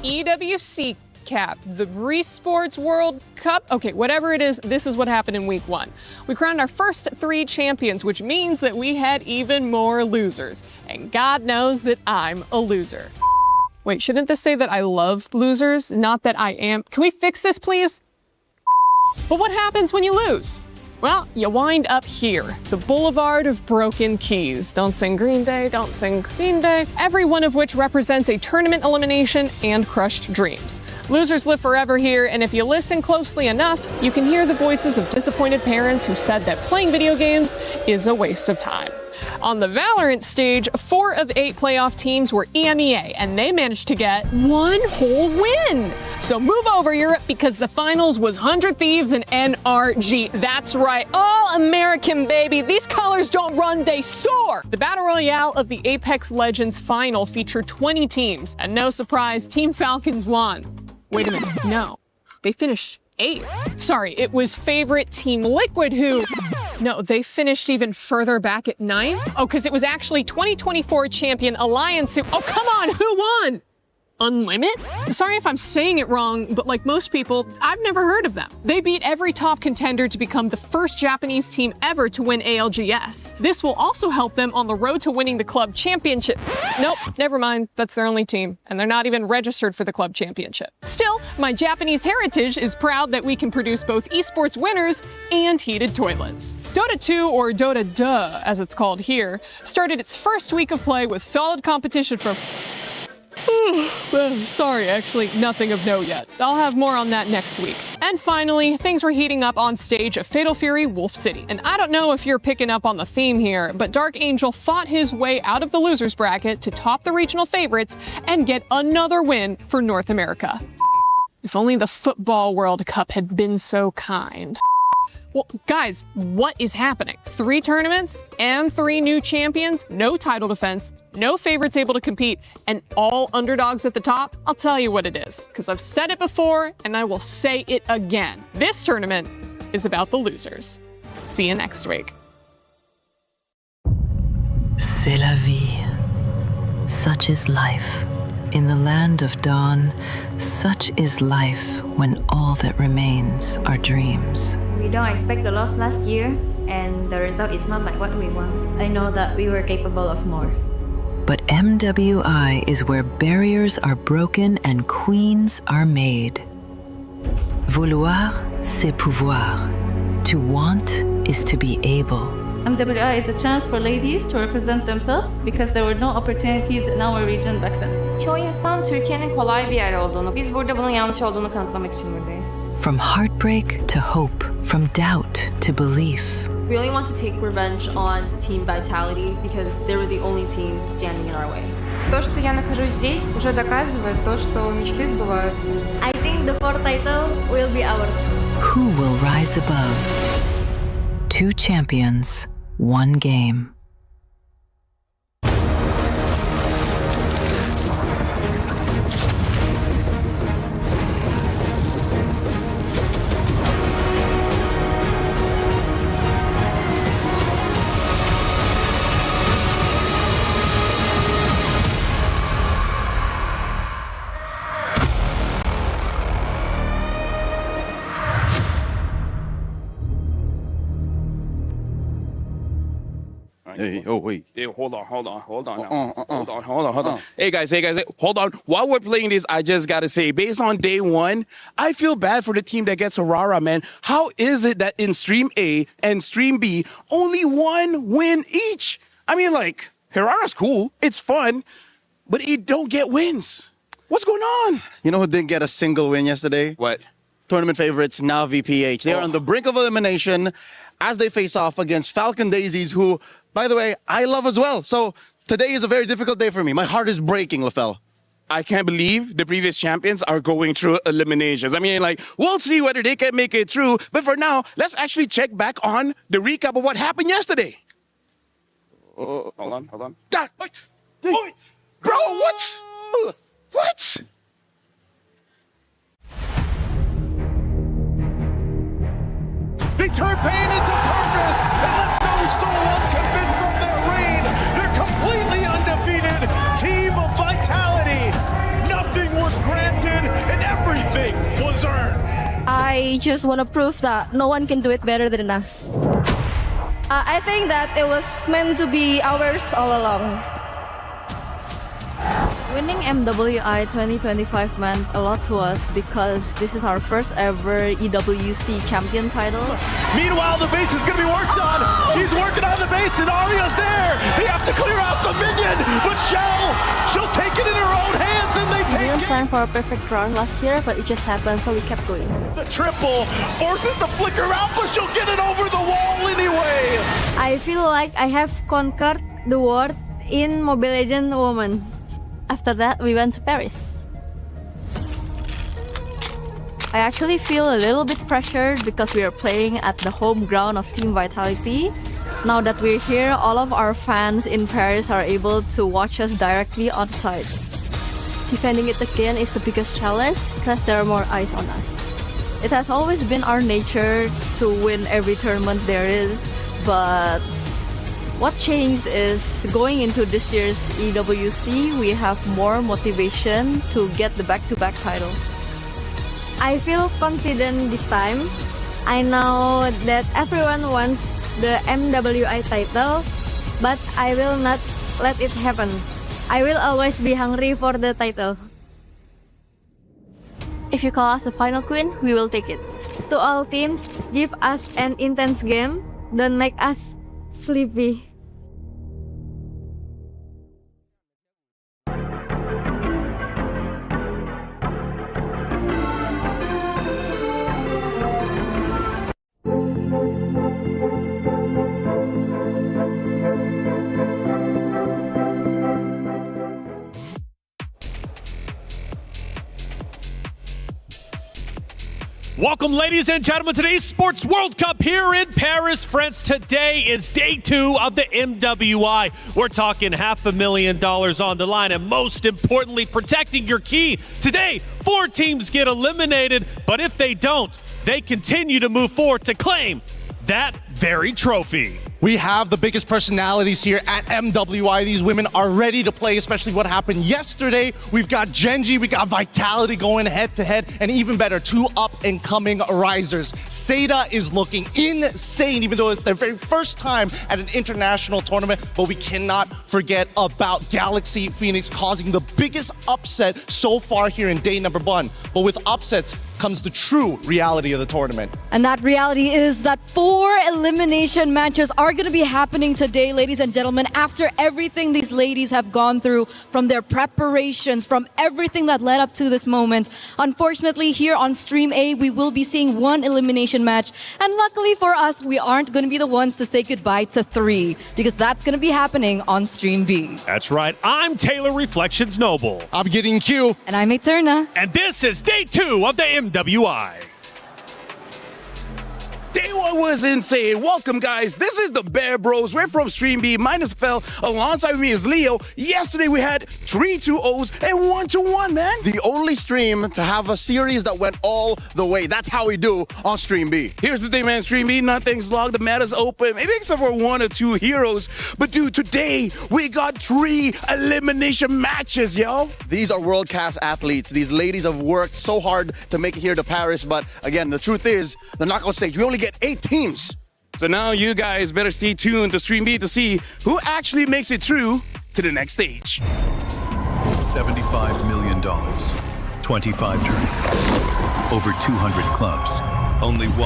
EWC cap, the Sports World Cup. Okay, whatever it is, this is what happened in week 1. We crowned our first 3 champions, which means that we had even more losers. And God knows that I'm a loser. Wait, shouldn't this say that I love losers, not that I am? Can we fix this, please? But what happens when you lose? Well, you wind up here, the Boulevard of Broken Keys. Don't sing Green Day, don't sing Green Day. Every one of which represents a tournament elimination and crushed dreams. Losers live forever here, and if you listen closely enough, you can hear the voices of disappointed parents who said that playing video games is a waste of time. On the Valorant stage, 4 of 8 playoff teams were EMEA, and they managed to get 1 whole win. So move over, Europe, because the finals was 100 Thieves and NRG. That's right, all American, baby. These colors don't run, they soar. The Battle Royale of the Apex Legends final featured 20 teams, and no surprise, Team Falcons won. Wait a minute, no, they finished 8th. Sorry, it was favorite Team Liquid who... No, they finished even further back at 9th? Oh, because it was actually 2024 champion Alliance who... Oh, come on, who won? Unlimit? Sorry if I'm saying it wrong, but like most people, I've never heard of them. They beat every top contender to become the first Japanese team ever to win ALGS. This will also help them on the road to winning the club championship. Nope, never mind, that's their only team, and they're not even registered for the club championship. Still, my Japanese heritage is proud that we can produce both esports winners and heated toilets. Dota 2, or Dota Duh, as it's called here, started its first week of play with solid competition from... Sorry, actually, nothing of note yet. I'll have more on that next week. And finally, things were heating up on stage at Fatal Fury Wolf City. And I don't know if you're picking up on the theme here, but Dark Angel fought his way out of the losers bracket to top the regional favorites and get another win for North America. If only the Football World Cup had been so kind. Well, guys, what is happening? 3 tournaments and 3 new champions, no title defense, no favorites able to compete, and all underdogs at the top? I'll tell you what it is, because I've said it before and I will say it again. This tournament is about the losers. See you next week. C'est la vie. Such is life. In the land of dawn, such is life when all that remains are dreams. We don't expect the loss last year, and the result is not like what we want. I know that we were capable of more. But MWI is where barriers are broken and queens are made. Vouloir, c'est pouvoir. To want is to be able. MWI is a chance for ladies to represent themselves because there were no opportunities in our region back then. Çoğu insan Türkiye'nin kolay bir yer olduğunu, biz burada bunun yanlış olduğunu kanıtlamak için buradayız. From heartbreak to hope, from doubt to belief. We only want to take revenge on Team Vitality because they were the only team standing in our way. То, что я нахожусь здесь, уже доказывает то, что мечты сбываются. I think the 4th title will be ours. Who will rise above? 2 champions, 1 game. Hey, oh wait. Hey, hold on. Hold on. Hey guys, hold on. While we're playing this, I just gotta say, based on day 1, I feel bad for the team that gets Aurora, man. How is it that in Stream A and Stream B, only 1 win each? I mean, like, Hirara's cool, it's fun, but it don't get wins. What's going on? You know who didn't get a single win yesterday? What? Tournament favorites, Navi PH. They are on the brink of elimination as they face off against Falcon Daisies, who, by the way, I love as well. So today is a very difficult day for me. My heart is breaking, LaFell. I can't believe the previous champions are going through eliminations. I mean, like, we'll see whether they can make it through. But for now, let's actually check back on the recap of what happened yesterday. Hold on. Bro, what? What? They turn pain into purpose and left no soul unconvinced of their reign. They're completely undefeated. Team of Vitality. Nothing was granted and everything was earned. I just want to prove that no one can do it better than us. I think that it was meant to be ours all along. Winning MWI 2025 meant a lot to us because this is our first ever EWC champion title. Meanwhile, the base is going to be worked on. She's working on the base and Arya's there. They have to clear out the minion, but she'll take it in her own hands and they We take didn't it. plan for a perfect run last year, but it just happened, so we kept going. The triple forces the flicker out, but she'll get it over the wall anyway. I feel like I have conquered the world in Mobile Legends Women. After that, we went to Paris. I actually feel a little bit pressured because we are playing at the home ground of Team Vitality. Now that we're here, all of our fans in Paris are able to watch us directly on site. Defending it again is the biggest challenge because there are more eyes on us. It has always been our nature to win every tournament there is, but what changed is going into this year's EWC, we have more motivation to get the back-to-back title. I feel confident this time. I know that everyone wants the MWI title, but I will not let it happen. I will always be hungry for the title. If you call us a final queen, we will take it. To all teams, give us an intense game. Don't make us sleepy. Welcome, ladies and gentlemen, to today's Sports World Cup here in Paris, France. Today is day 2 of the MWI. We're talking $500,000 on the line, and most importantly, protecting your key. Today, 4 teams get eliminated, but if they don't, they continue to move forward to claim that very trophy. We have the biggest personalities here at MWI. These women are ready to play, especially what happened yesterday. We've got Genji, we got Vitality going head-to-head, and even better, 2 up-and-coming risers. Seda is looking insane, even though it's their very first time at an international tournament, but we cannot forget about Galaxy Phoenix causing the biggest upset so far here in day number 1. But with upsets comes the true reality of the tournament. And that reality is that 4 elimination matches are going to be happening today, ladies and gentlemen, after everything these ladies have gone through, from their preparations, from everything that led up to this moment. Unfortunately, here on Stream A, we will be seeing 1 elimination match. And luckily for us, we aren't going to be the ones to say goodbye to 3, because that's going to be happening on Stream B. That's right. I'm Taylor Reflections Noble. I'm getting Q. And I'm Eterna. And this is day 2 of the MWI. Day 1 was insane. Welcome, guys. This is the Bear Bros. We're from Stream B, minus Fell. Alongside me is Leo. Yesterday, we had 3 2-0s and 1-1, man. The only stream to have a series that went all the way. That's how we do on Stream B. Here's the thing, man. Stream B, nothing's locked. The meta's open. Maybe except for 1 or 2 heroes. But, dude, today, we got 3 elimination matches, yo. These are world-class athletes. These ladies have worked so hard to make it here to Paris. But, again, the truth is, the knockout stage, we only get 8 teams. So now you guys better stay tuned to Stream B to see who actually makes it through to the next stage. $75 million, 25 tournaments, over 200 clubs, only 1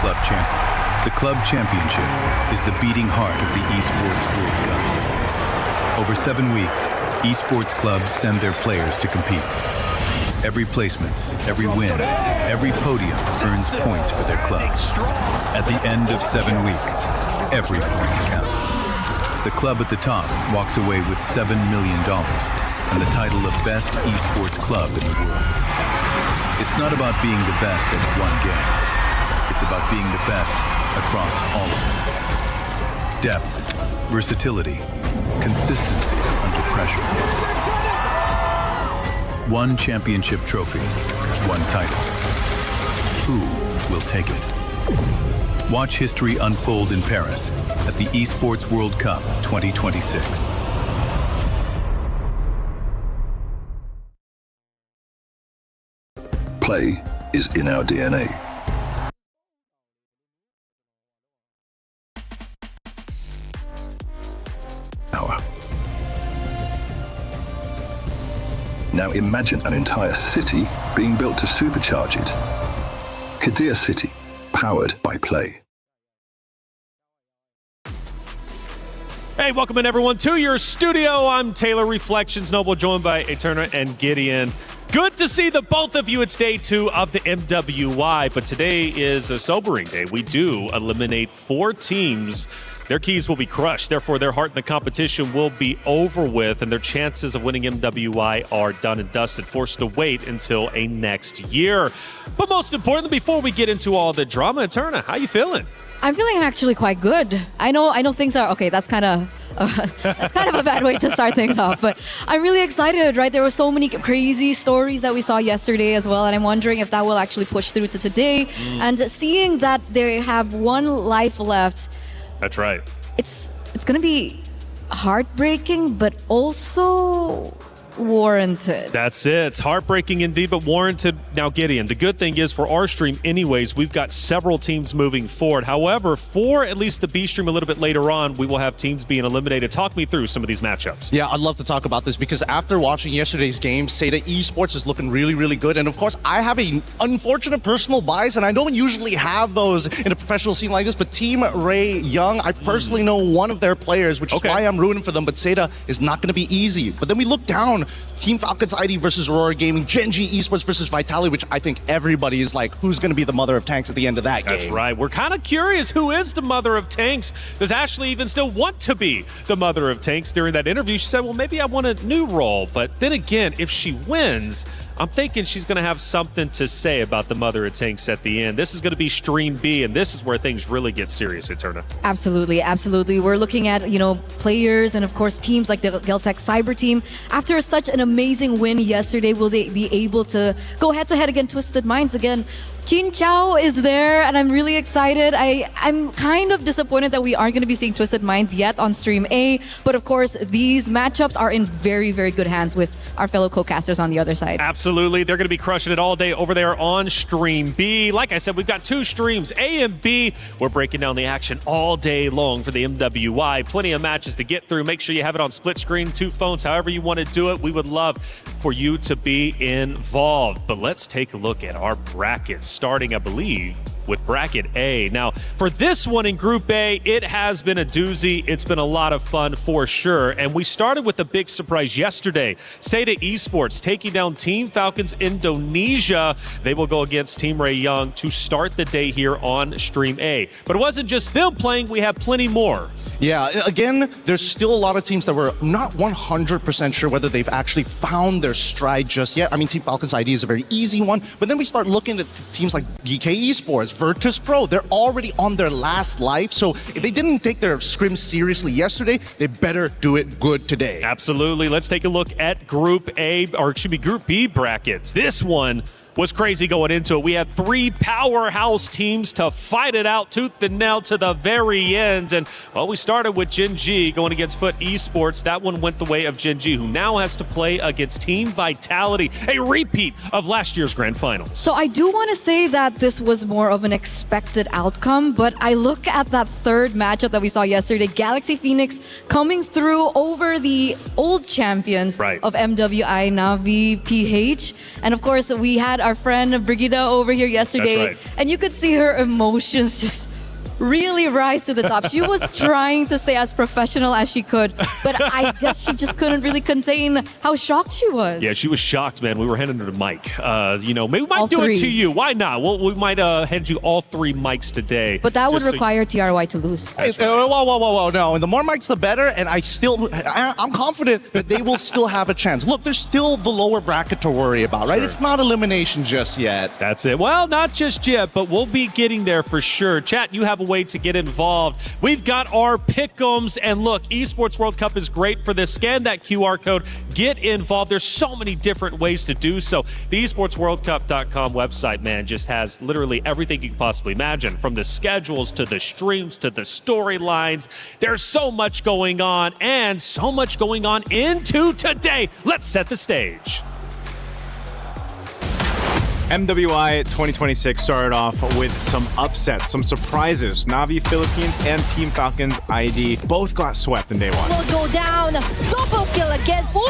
club champion. The club championship is the beating heart of the Esports World Cup. Over 7 weeks, esports clubs send their players to compete. Every placement, every win, every podium earns points for their club. At the end of 7 weeks, every point counts. The club at the top walks away with $7 million, and the title of Best Esports Club in the world. It's not about being the best at one game. It's about being the best across all of them. Depth, versatility, consistency under pressure. One championship trophy, one title. Who will take it? Watch history unfold in Paris at the Esports World Cup 2026. Play is in our DNA. Now imagine an entire city being built to supercharge it. Kadir City, powered by Play. Hey, welcome in everyone to your studio. I'm Taylor, Reflections Noble, joined by Eterna and Gideon. Good to see the both of you. It's day 2 of the MWI, but today is a sobering day. We do eliminate 4 teams. Their keys will be crushed. Therefore, their heart in the competition will be over with, and their chances of winning MWI are done and dusted, forced to wait until a next year. But most importantly, before we get into all the drama, Eterna, how you feeling? I'm feeling actually quite good. I know things are okay. That's kind of a bad way to start things off, but I'm really excited, right? There were so many crazy stories that we saw yesterday as well, and I'm wondering if that will actually push through to today. And seeing that they have 1 life left. That's right. It's going to be heartbreaking, but also warranted. That's it. It's heartbreaking indeed, but warranted. Now, Gideon, the good thing is for our stream anyways, we've got several teams moving forward. However, for at least the B stream a little bit later on, we will have teams being eliminated. Talk me through some of these matchups. Yeah, I'd love to talk about this because after watching yesterday's game, Seda Esports is looking really, really good. And of course, I have an unfortunate personal bias, and I don't usually have those in a professional scene like this, but Team Ray Young, I personally know one of their players, which is why I'm rooting for them, but Seda is not going to be easy. But then we look down, Team Falcons ID versus Aurora Gaming, Genji Esports versus Vitality, which I think everybody is like, who's going to be the mother of tanks at the end of that game? That's right. We're kind of curious, who is the mother of tanks? Does Ashley even still want to be the mother of tanks? During that interview, she said, well, maybe I want a new role. But then again, if she wins, I'm thinking she's going to have something to say about the mother of tanks at the end. This is going to be Stream B, and this is where things really get serious, Eterna. Absolutely, absolutely. We're looking at, players and, of course, teams like the Geltec Cyber team. After such an amazing win yesterday, will they be able to go head-to-head against Twisted Minds again? Jin Chao is there, and I'm really excited. I'm kind of disappointed that we aren't going to be seeing Twisted Minds yet on Stream A, but of course, these matchups are in very, very good hands with our fellow co-casters on the other side. Absolutely. They're going to be crushing it all day over there on Stream B. Like I said, we've got 2 streams, A and B. We're breaking down the action all day long for the MWI. Plenty of matches to get through. Make sure you have it on split screen, 2 phones, however you want to do it. We would love for you to be involved. But let's take a look at our brackets, starting, I believe, with bracket A. Now, for this one in Group A, it has been a doozy. It's been a lot of fun for sure. And we started with a big surprise yesterday. Seda Esports taking down Team Falcons Indonesia. They will go against Team Ray Young to start the day here on Stream A. But it wasn't just them playing. We have plenty more. Yeah, again, there's still a lot of teams that we're not 100% sure whether they've actually found their stride just yet. I mean, Team Falcons ID is a very easy one, but then we start looking at teams like GK Esports, Virtus Pro. They're already on their last life, so if they didn't take their scrim seriously yesterday, they better do it good today. Absolutely. Let's take a look at Group A, or it should be Group B brackets. This one was crazy going into it. We had 3 powerhouse teams to fight it out tooth and nail to the very end. And, well, we started with Genji going against Foot Esports. That one went the way of Genji, who now has to play against Team Vitality, a repeat of last year's grand final. So I do want to say that this was more of an expected outcome, but I look at that 3rd matchup that we saw yesterday, Galaxy Phoenix coming through over the old champions of MWI, Navi, PH. And of course, we had our friend Brigida over here yesterday, and you could see her emotions just really rise to the top. She was trying to stay as professional as she could, but I guess she just couldn't really contain how shocked she was. Yeah, she was shocked, man. We were handing her the mic. Maybe we might All do three. it to you. Why not? Well, we might hand you all 3 mics today. But that would just so require TRY to lose. Whoa, no. And the more mics, the better. And I'm confident that they will still have a chance. Look, there's still the lower bracket to worry about, right? Sure. It's not elimination just yet. That's it. Well, not just yet, but we'll be getting there for sure. Chat, you have a way to get involved. We've got our pick'ems, and look, Esports World Cup is great for this. Scan that QR code, get involved. There's so many different ways to do so. The esportsworldcup.com website, man, just has literally everything you can possibly imagine, from the schedules to the streams to the storylines. There's so much going on, and so much going on into today. Let's set the stage. MWI 2026 started off with some upsets, some surprises. Navi Philippines and Team Falcons ID both got swept in day one. Will go down. Double kill again for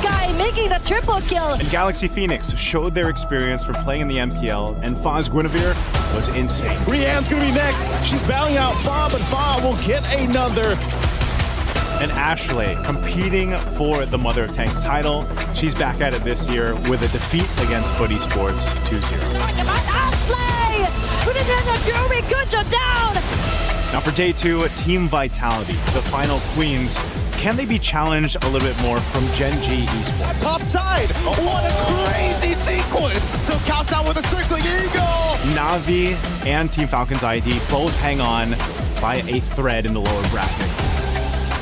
Guy making the triple kill. And Galaxy Phoenix showed their experience from playing in the MPL, and Faz Guinevere was insane. Rianne's gonna be next. She's bowing out Fa, but Fa will get another. And Ashley competing for the Mother of Tanks title. She's back at it this year with a defeat against Footy Sports 2-0. Ashley! Put it in the Fury. Good job down. Now for day 2, Team Vitality, the final queens. Can they be challenged a little bit more from Gen G Esports? Top side. What a crazy sequence. So counts out with a circling eagle. Navi and Team Falcons ID both hang on by a thread in the lower bracket.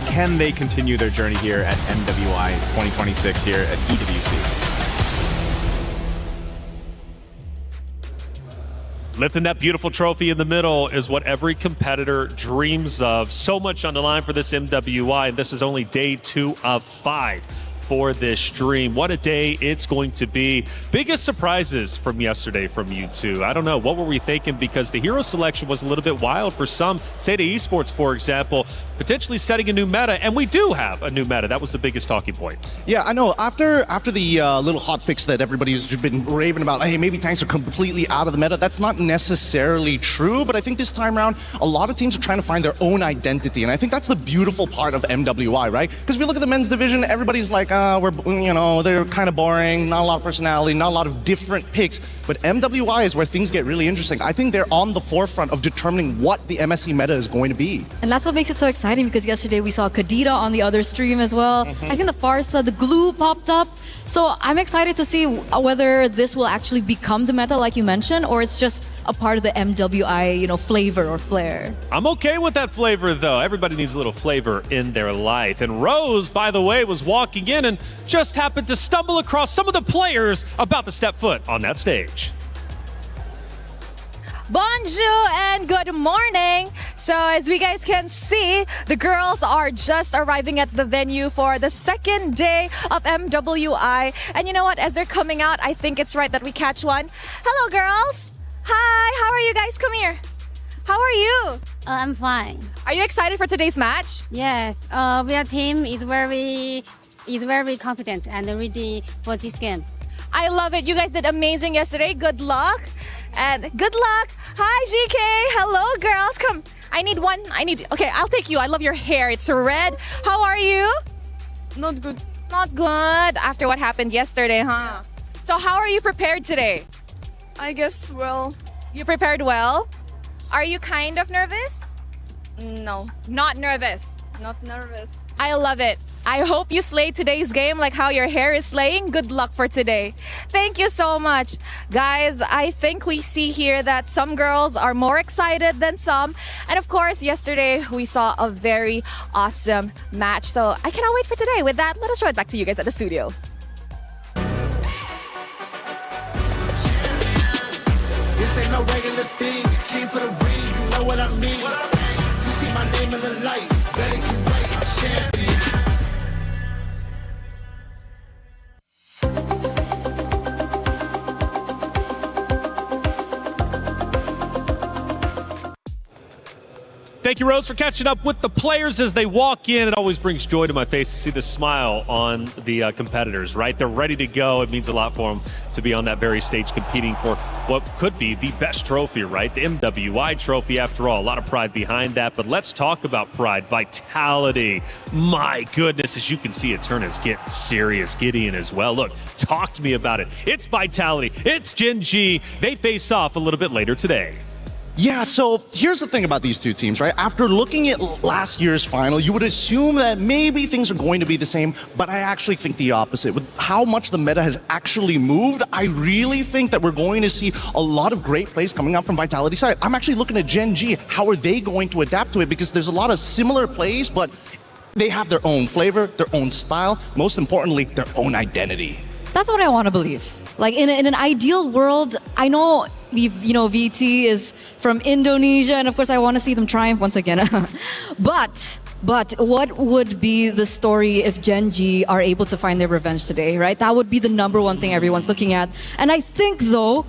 Can they continue their journey here at MWI 2026 here at EWC? Lifting that beautiful trophy in the middle is what every competitor dreams of. So much on the line for this MWI, and this is only day 2 of 5 for this stream. What a day it's going to be. Biggest surprises from yesterday from you two. I don't know, what were we thinking? Because the hero selection was a little bit wild for some. Say to Esports, for example, potentially setting a new meta, and we do have a new meta. That was the biggest talking point. Yeah, I know. After the little hot fix that everybody's been raving about, hey, maybe tanks are completely out of the meta, that's not necessarily true, but I think this time around, a lot of teams are trying to find their own identity, and I think that's the beautiful part of MWI, right? Because we look at the men's division, everybody's like, they're kind of boring, not a lot of personality, not a lot of different picks. But MWI is where things get really interesting. I think they're on the forefront of determining what the MSC meta is going to be. And that's what makes it so exciting, because yesterday we saw Kadita on the other stream as well. I think the Farsa, the glue popped up. So I'm excited to see whether this will actually become the meta like you mentioned, or it's just a part of the MWI, flavor or flair. I'm okay with that flavor, though. Everybody needs a little flavor in their life. And Rose, by the way, was walking in and just happened to stumble across some of the players about to step foot on that stage. Bonjour and good morning. So as we guys can see, the girls are just arriving at the venue for the second day of MWI. And you know what? As they're coming out, I think it's right that we catch one. Hello, girls. Hi, how are you guys? Come here. How are you? I'm fine. Are you excited for today's match? Yes, our team is very confident and ready for this game. I love it. You guys did amazing yesterday. Good luck. And good luck. Hi, GK. Hello, girls. Come. Okay, I'll take you. I love your hair. It's red. How are you? Not good. Not good. After what happened yesterday, huh? So how are you prepared today? I guess, well. You prepared well? Are you kind of nervous? No. Not nervous. Not nervous. I love it. I hope you slay today's game like how your hair is slaying. Good luck for today. Thank you so much. Guys, I think we see here that some girls are more excited than some. And of course, yesterday we saw a very awesome match. So I cannot wait for today. With that, let us throw it back to you guys at the studio. This ain't no regular thing. Came for the ring, you know what I mean. You see my name in the lights. Better get right, I'm champion. Thank you, Rose, for catching up with the players as they walk in. It always brings joy to my face to see the smile on the competitors, right? They're ready to go. It means a lot for them to be on that very stage competing for what could be the best trophy, right? The MWI trophy, after all. A lot of pride behind that. But let's talk about pride. Vitality. My goodness, as you can see, it turn is getting serious. Gideon as well. Look, talk to me about it. It's Vitality. It's Gen G. They face off a little bit later today. Yeah, so here's the thing about these two teams, right? After looking at last year's final, you would assume that maybe things are going to be the same, but I actually think the opposite. With how much the meta has actually moved, I really think that we're going to see a lot of great plays coming out from Vitality's side. I'm actually looking at Gen G. How are they going to adapt to it? Because there's a lot of similar plays, but they have their own flavor, their own style, most importantly, their own identity. That's what I want to believe. Like in an ideal world, I know VT is from Indonesia, and of course I want to see them triumph once again. But what would be the story if Gen G are able to find their revenge today, right? That would be the number one thing everyone's looking at. And I think though,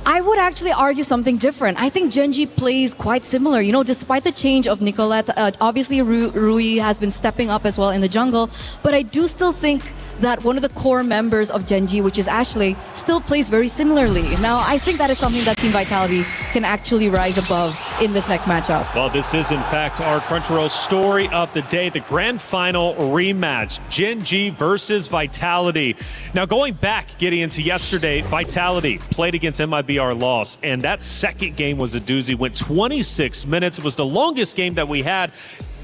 I would actually argue something different. I think Gen G plays quite similar. Despite the change of Nicolette, obviously Rui has been stepping up as well in the jungle, but I do still think that one of the core members of Gen G, which is Ashley, still plays very similarly. Now, I think that is something that Team Vitality can actually rise above in this next matchup. Well, this is, in fact, our Crunchyroll story of the day, the grand final rematch, Gen G versus Vitality. Now, going back, getting into yesterday, Vitality played against MIBR loss, and that second game was a doozy, went 26 minutes. It was the longest game that we had.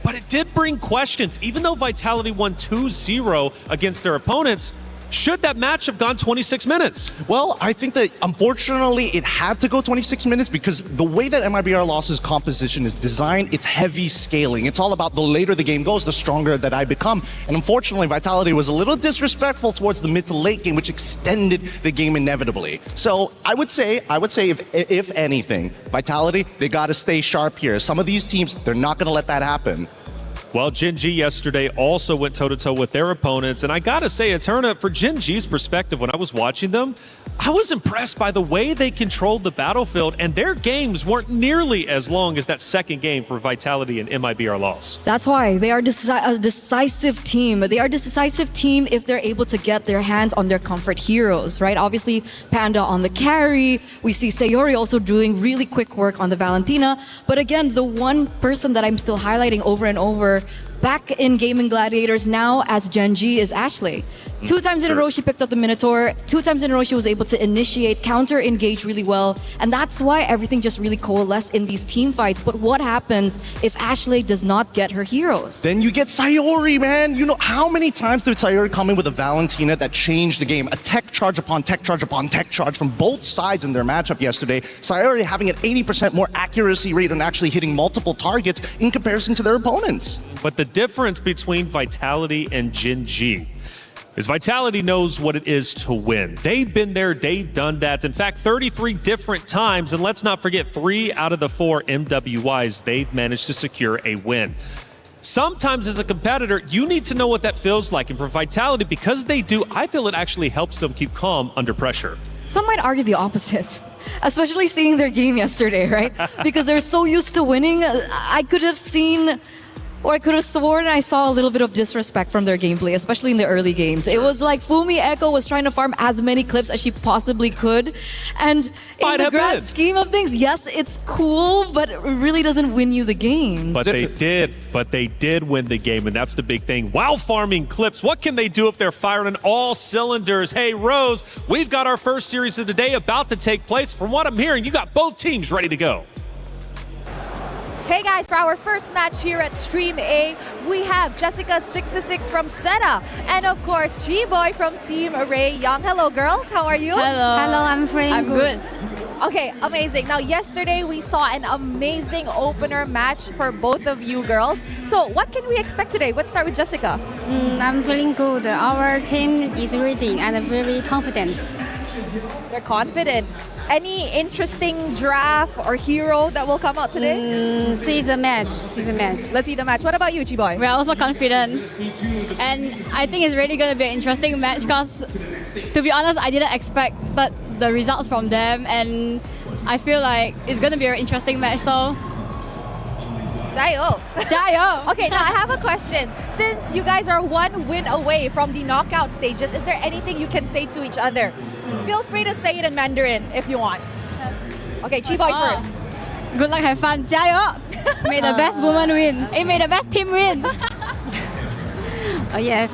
But it did bring questions. Even though Vitality won 2-0 against their opponents, should that match have gone 26 minutes? Well, I think that unfortunately it had to go 26 minutes because the way that MIBR Loss's composition is designed, it's heavy scaling. It's all about the later the game goes, the stronger that I become. And unfortunately, Vitality was a little disrespectful towards the mid to late game, which extended the game inevitably. So I would say if anything, Vitality, they got to stay sharp here. Some of these teams, they're not going to let that happen. Well, Gen G yesterday also went toe-to-toe with their opponents, and I gotta say, Eterna, for Gen G's perspective, when I was watching them, I was impressed by the way they controlled the battlefield, and their games weren't nearly as long as that second game for Vitality and MIBR loss. That's why they are a decisive team. They are a decisive team if they're able to get their hands on their comfort heroes, right? Obviously, Panda on the carry. We see Sayori also doing really quick work on the Valentina. But again, the one person that I'm still highlighting over and over back in Gaming Gladiators now as Gen G is Ashley. 2 times in a row she picked up the Minotaur. 2 times in a row she was able to initiate, counter-engage really well. And that's why everything just really coalesced in these team fights. But what happens if Ashley does not get her heroes? Then you get Sayori, man. You know, how many times did Sayori come in with a Valentina that changed the game? A tech charge upon tech charge upon tech charge from both sides in their matchup yesterday. Sayori having an 80% more accuracy rate and actually hitting multiple targets in comparison to their opponents. But the difference between Vitality and Gen G is Vitality knows what it is to win. They've been there, they've done that. In fact, 33 different times, and let's not forget 3 out of the 4 MWIs, they've managed to secure a win. Sometimes as a competitor, you need to know what that feels like. And for Vitality, because they do, I feel it actually helps them keep calm under pressure. Some might argue the opposite. Especially seeing their game yesterday, right? Because they're so used to winning. I could have seen, or I could have sworn I saw a little bit of disrespect from their gameplay, especially in the early games. It was like Fumi Echo was trying to farm as many clips as she possibly could. And in the grand scheme of things, yes, it's cool, but it really doesn't win you the game. But they did win the game, and that's the big thing. While farming clips, what can they do if they're firing on all cylinders? Hey, Rose, we've got our first series of the day about to take place. From what I'm hearing, you got both teams ready to go. Hey guys, for our first match here at Stream A, we have Jessica66 from Seta, and of course, G-Boy from Team Array Young. Hello girls, how are you? Hello. Hello, I'm feeling good. Okay, amazing. Now yesterday we saw an amazing opener match for both of you girls. So what can we expect today? Let's start with Jessica. I'm feeling good. Our team is ready and very confident. They're confident. Any interesting draft or hero that will come out today? See the match. Let's see the match. What about you, Chiboy? We're also confident. And I think it's really going to be an interesting match because, to be honest, I didn't expect the results from them. And I feel like it's going to be an interesting match. So Jayo. Jayo. Okay, now I have a question. Since you guys are one win away from the knockout stages, is there anything you can say to each other? Feel free to say it in Mandarin if you want. Okay, Chi-Boy first. Good luck, have fun. 加油! May the best woman win. May the best team win. Yes,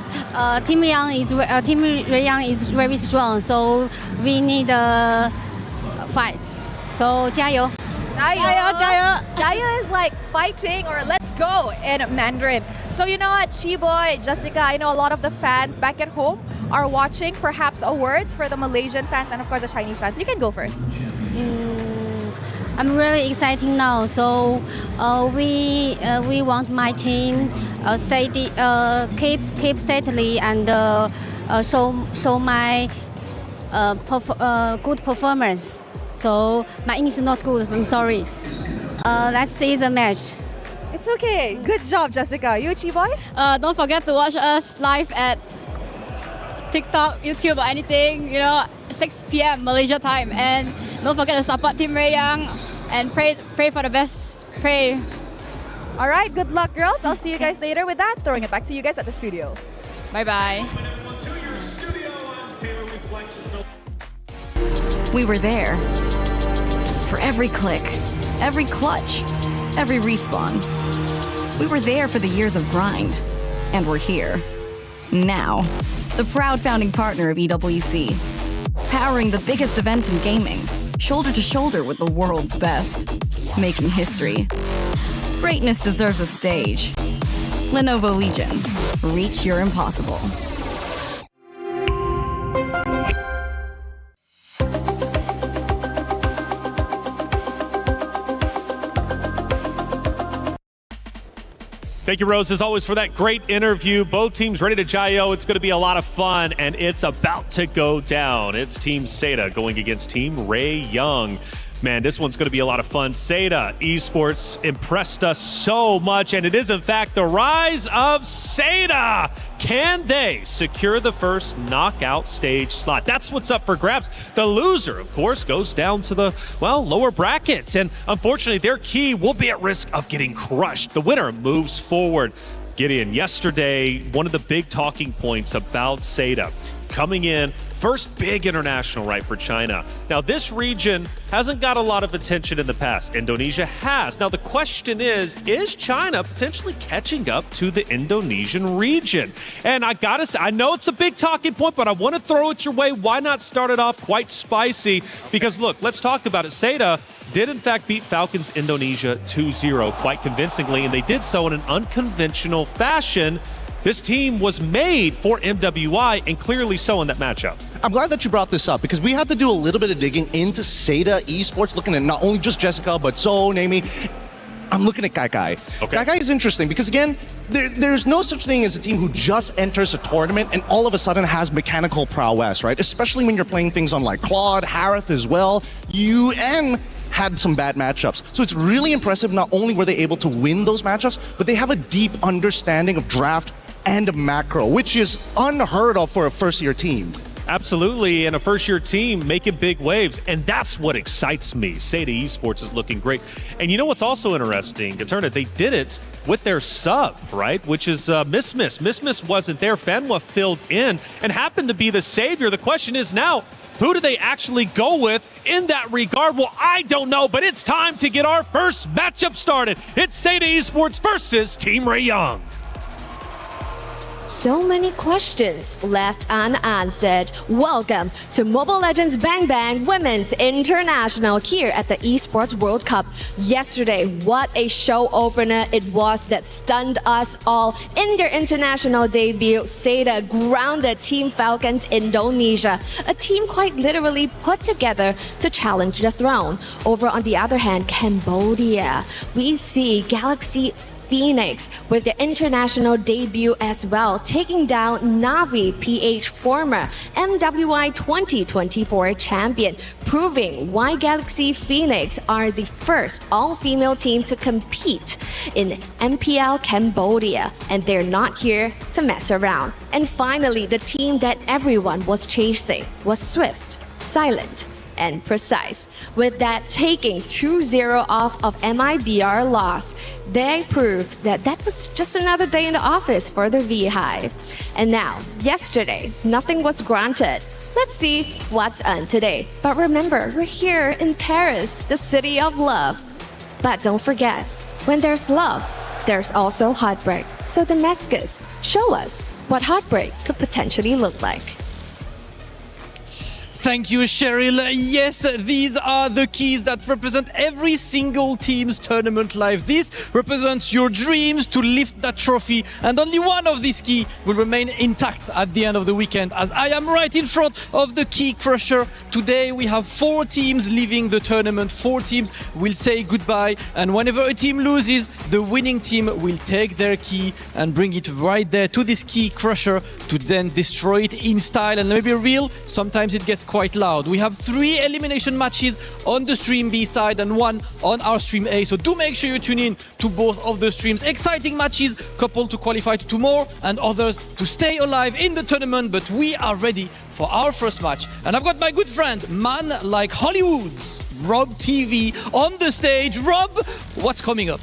Team Ray Young is very strong, so we need a fight. So 加油! 加油, 加油. 加油 is like fighting or let's go in Mandarin. So you know what, Chi-Boy, Jessica, I know a lot of the fans back at home are watching. Perhaps a words for the Malaysian fans and of course the Chinese fans. You can go first. I'm really excited now. So we want my team keep steadily and show my good performance. So my English is not good. I'm sorry. Let's see the match. It's okay. Good job, Jessica. You, Chi-Boy? Don't forget to watch us live at TikTok, YouTube, or anything. 6 p.m. Malaysia time. And don't forget to support Team Ray Young and pray for the best. Pray. All right. Good luck, girls. I'll see you guys later. With that, throwing it back to you guys at the studio. Bye-bye. We were there for every click, every clutch, every respawn. We were there for the years of grind, and we're here. Now, the proud founding partner of EWC, powering the biggest event in gaming, shoulder to shoulder with the world's best, making history. Greatness deserves a stage. Lenovo Legion, reach your impossible. Thank you, Rose, as always, for that great interview. Both teams ready to jayo. It's going to be a lot of fun, and it's about to go down. It's Team Seda going against Team Ray Young. Man, this one's going to be a lot of fun. Seda Esports impressed us so much, and it is, in fact, the rise of Seda. Can they secure the first knockout stage slot? That's what's up for grabs. The loser, of course, goes down to the, lower brackets, and unfortunately, their key will be at risk of getting crushed. The winner moves forward. Gideon, yesterday, one of the big talking points about Seda coming in, first big international, right, for China. Now, this region hasn't got a lot of attention in the past. Indonesia has. Now, the question is China potentially catching up to the Indonesian region? And I gotta say, I know it's a big talking point, but I want to throw it your way. Why not start it off quite spicy? Because look, let's talk about it. Seda did in fact beat Falcons Indonesia 2-0 quite convincingly, and they did so in an unconventional fashion. This team was made for MWI, and clearly so in that matchup. I'm glad that you brought this up because we had to do a little bit of digging into Seda Esports, looking at not only just Jessica, but Zoe, Naomi. I'm looking at Kai. Okay. Kai is interesting because, again, there's no such thing as a team who just enters a tournament and all of a sudden has mechanical prowess, right? Especially when you're playing things on like Claude, Harith as well. UN had some bad matchups. So it's really impressive. Not only were they able to win those matchups, but they have a deep understanding of draft and macro, which is unheard of for a first-year team. Absolutely, and a first-year team making big waves, and that's what excites me. Seda Esports is looking great. And you know what's also interesting, Gaterna, they did it with their sub, right, which is Miss. Miss wasn't there. Fanwa filled in and happened to be the savior. The question is now, who do they actually go with in that regard? Well, I don't know, but it's time to get our first matchup started. It's Seda Esports versus Team Ray Young. So many questions left unanswered. Welcome to Mobile Legends Bang Bang Women's International here at the Esports World Cup. Yesterday, what a show opener it was that stunned us all. In their international debut, Seda grounded Team Falcons Indonesia, a team quite literally put together to challenge the throne. Over on the other hand, Cambodia, we see Galaxy Phoenix with their international debut as well, taking down Navi PH, former MWI 2024 champion, proving why Galaxy Phoenix are the first all-female team to compete in MPL Cambodia, and they're not here to mess around. And finally, the team that everyone was chasing was Swift, Silent, and precise. With that taking 2-0 off of MIBR loss, they proved that that was just another day in the office for the V-Hive. And now, yesterday, nothing was granted. Let's see what's on today. But remember, we're here in Paris, the city of love. But don't forget, when there's love, there's also heartbreak. So Damascus, show us what heartbreak could potentially look like. Thank you, Cheryl. Yes, these are the keys that represent every single team's tournament life. This represents your dreams to lift that trophy, and only one of these keys will remain intact at the end of the weekend, as I am right in front of the key crusher. Today we have 4 teams leaving the tournament. 4 teams will say goodbye, and whenever a team loses, the winning team will take their key and bring it right there to this key crusher to then destroy it in style. And let me be real, sometimes it gets quite loud. We have 3 elimination matches on the stream B side and 1 on our stream A, so do make sure you tune in to both of the streams. Exciting matches, couple to qualify to 2 more and others to stay alive in the tournament, but we are ready for our first match. And I've got my good friend, man like Hollywood's Rob TV on the stage. Rob, what's coming up?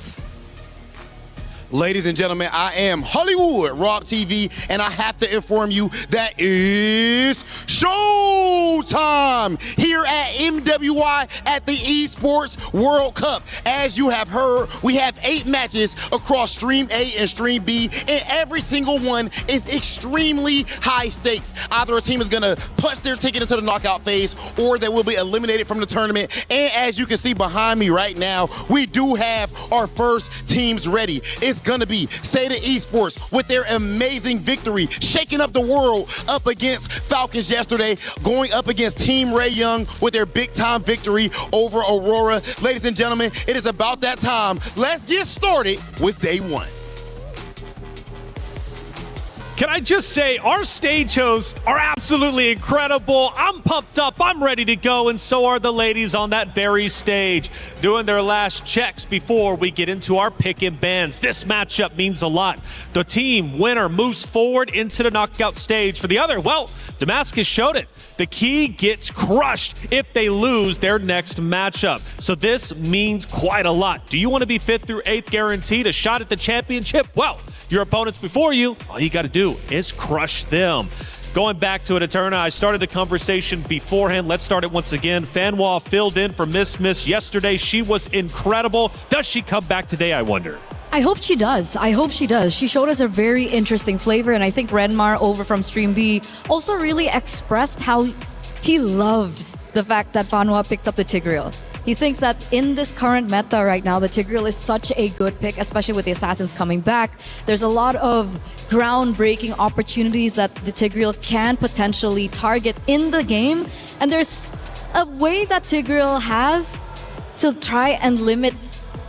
Ladies and gentlemen, I am Hollywood Rob TV, and I have to inform you that is showtime here at MWI at the Esports World Cup. As you have heard, we have 8 matches across Stream A and Stream B, and every single one is extremely high stakes. Either a team is gonna punch their ticket into the knockout phase, or they will be eliminated from the tournament. And as you can see behind me right now, we do have our first teams ready. It's gonna be Seda Esports with their amazing victory, shaking up the world up against Falcons yesterday, going up against Team Ray Young with their big time victory over Aurora. Ladies and gentlemen, it is about that time. Let's get started with day 1. Can I just say, our stage hosts are absolutely incredible. I'm pumped up, I'm ready to go, and so are the ladies on that very stage, doing their last checks before we get into our pick and bans. This matchup means a lot. The team winner moves forward into the knockout stage. For the other, well, Damascus showed it. The key gets crushed if they lose their next matchup. So this means quite a lot. Do you want to be 5th through 8th guaranteed a shot at the championship? Well, your opponents before you, all you got to do is crush them. Going back to it, Eterna, I started the conversation beforehand. Let's start it once again. Fanwa filled in for Miss yesterday. She was incredible. Does she come back today, I wonder? I hope she does. I hope she does. She showed us a very interesting flavor, and I think Renmar over from Stream B also really expressed how he loved the fact that Fanwa picked up the Tigreal. He thinks that in this current meta right now, the Tigreal is such a good pick, especially with the Assassins coming back. There's a lot of groundbreaking opportunities that the Tigreal can potentially target in the game. And there's a way that Tigreal has to try and limit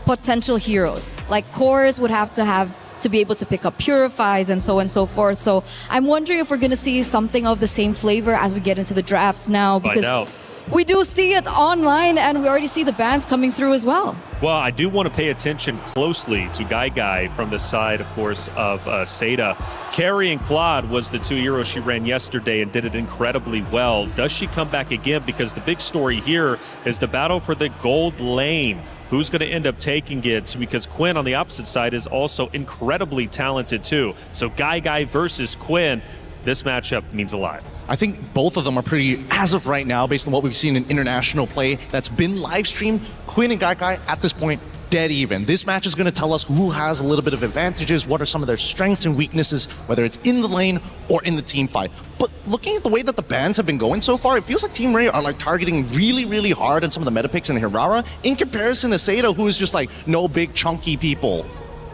potential heroes. Like cores would have to be able to pick up purifies and so on and so forth. So I'm wondering if we're going to see something of the same flavor as we get into the drafts now, because we do see it online and we already see the bans coming through as well. Well, I do want to pay attention closely to Guy from the side, of course, of Seda. Carrie and Claude was the 2 heroes she ran yesterday and did it incredibly well. Does she come back again? Because the big story here is the battle for the gold lane. Who's going to end up taking it? Because Quinn on the opposite side is also incredibly talented too. So Guy versus Quinn, this matchup means a lot. I think both of them are pretty, as of right now, based on what we've seen in international play that's been live streamed, Quinn and Guy at this point, dead even. This match is going to tell us who has a little bit of advantages, what are some of their strengths and weaknesses, whether it's in the lane or in the team fight. But looking at the way that the bans have been going so far, it feels like Team Ray are like targeting really hard on some of the meta picks in Hirara in comparison to Seda, who is just like no big chunky people.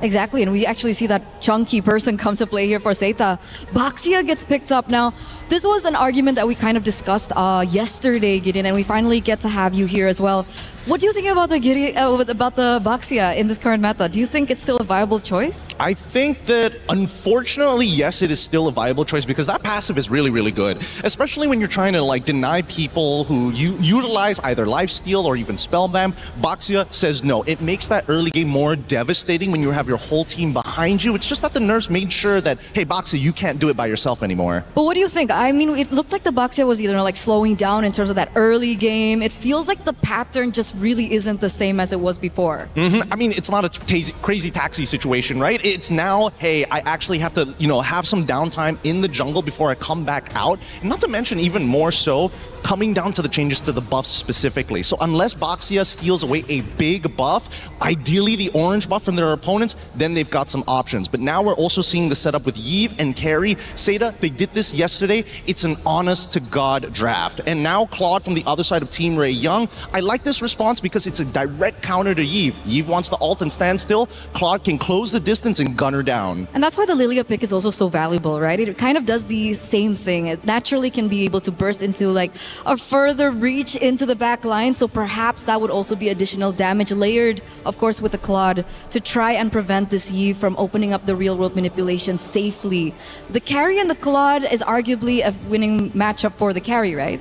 Exactly, and we actually see that chunky person come to play here for Seita. Baxia gets picked up now. This was an argument that we kind of discussed yesterday, Gideon, and we finally get to have you here as well. What do you think about the Baxia in this current meta? Do you think it's still a viable choice? I think that, unfortunately, yes, it is still a viable choice because that passive is really good. Especially when you're trying to like deny people who utilize either lifesteal or even spellbomb. Baxia says no. It makes that early game more devastating when you have your your whole team behind you. It's just that the nerfs made sure that, hey, Boxia, you can't do it by yourself anymore. But what do you think? I mean, it looked like the Boxia was either like slowing down in terms of that early game. It feels like the pattern just really isn't the same as it was before. I mean, it's not a crazy taxi situation, right? It's now, hey, I actually have to, have some downtime in the jungle before I come back out. And not to mention, even more so, coming down to the changes to the buffs specifically. So unless Boxia steals away a big buff, ideally the orange buff from their opponents, then they've got some options. But now we're also seeing the setup with Yves and Carrie. Seda, they did this yesterday. It's an honest-to-God draft. And now Claude from the other side of Team Ray Young. I like this response because it's a direct counter to Yves. Yves wants to ult and stand still. Claude can close the distance and gun her down. And that's why the Lilia pick is also so valuable, right? It kind of does the same thing. It naturally can be able to burst into like a further reach into the back line, so perhaps that would also be additional damage layered, of course, with the Claude to try and prevent this Yves from opening up the real-world manipulation safely. The carry and the Claude is arguably a winning matchup for the carry, right?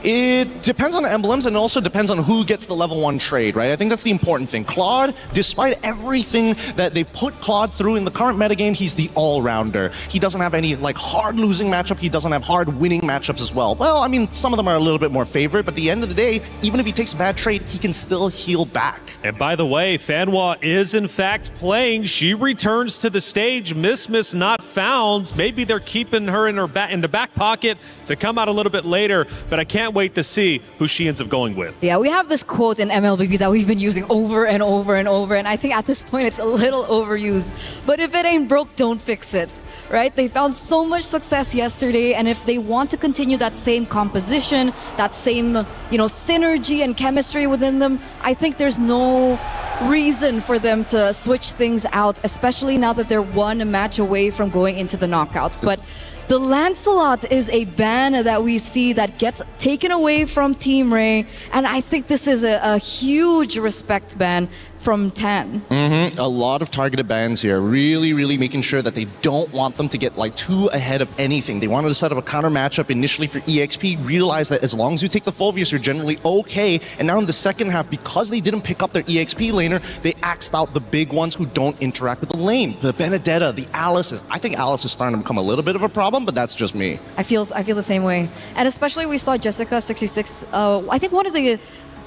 It depends on the emblems and also depends on who gets the level 1 trade, right? I think that's the important thing. Claude, despite everything that they put Claude through in the current metagame, he's the all-rounder. He doesn't have any hard losing matchups. He doesn't have hard winning matchups as well. Well, I mean, some of them are a little bit more favored, but at the end of the day, even if he takes a bad trade, he can still heal back. And by the way, Fanwa is in fact playing. She returns to the stage. Miss not found. Maybe they're keeping her in the back pocket to come out a little bit later, but I can't wait to see who she ends up going with. Yeah, we have this quote in MLBB that we've been using over and over and over, and I think at this point it's a little overused. But if it ain't broke, don't fix it. Right? They found so much success yesterday, and if they want to continue that same composition, that same, synergy and chemistry within them, I think there's no reason for them to switch things out, especially now that they're one match away from going into the knockouts. But the Lancelot is a ban that we see that gets taken away from Team Ray, and I think this is a huge respect ban from Tan. A lot of targeted bans here, really making sure that they don't want them to get too ahead of anything. They wanted to set up a counter matchup initially for EXP, realize that as long as you take the Phoveus, you're generally okay. And now in the second half, because they didn't pick up their EXP laner, they axed out the big ones who don't interact with the lane. The Benedetta, the Alice. I think Alice is starting to become a little bit of a problem, but that's just me. I feel the same way. And especially we saw Jessica26, I think one of the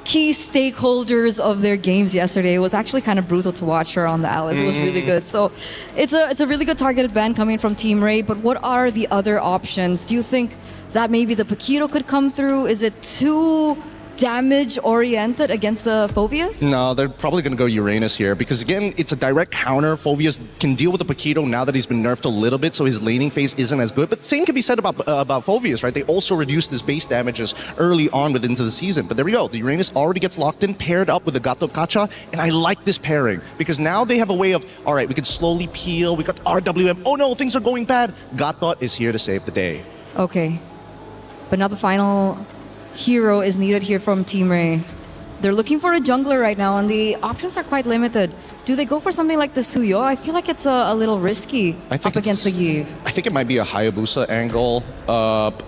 key stakeholders of their games yesterday. It was actually kind of brutal to watch her on the Alice. It was really good. So it's a really good targeted ban coming from Team Ray, but what are the other options? Do you think that maybe the Paquito could come through? Is it too damage-oriented against the Phoveus? No, they're probably going to go Uranus here because, again, it's a direct counter. Phoveus can deal with the Paquito now that he's been nerfed a little bit, so his laning phase isn't as good. But same can be said about Phoveus, right? They also reduced his base damages early on into the season. But there we go. The Uranus already gets locked in, paired up with the Gato Kacha, and I like this pairing because now they have a way of, all right, we can slowly peel. We got RWM. Oh no, things are going bad. Gato is here to save the day. Okay. But now the final hero is needed here from Team Ray. They're looking for a jungler right now, and the options are quite limited. Do they go for something like the Suyo? I feel like it's a little risky up against the Yves. I think it might be a Hayabusa angle.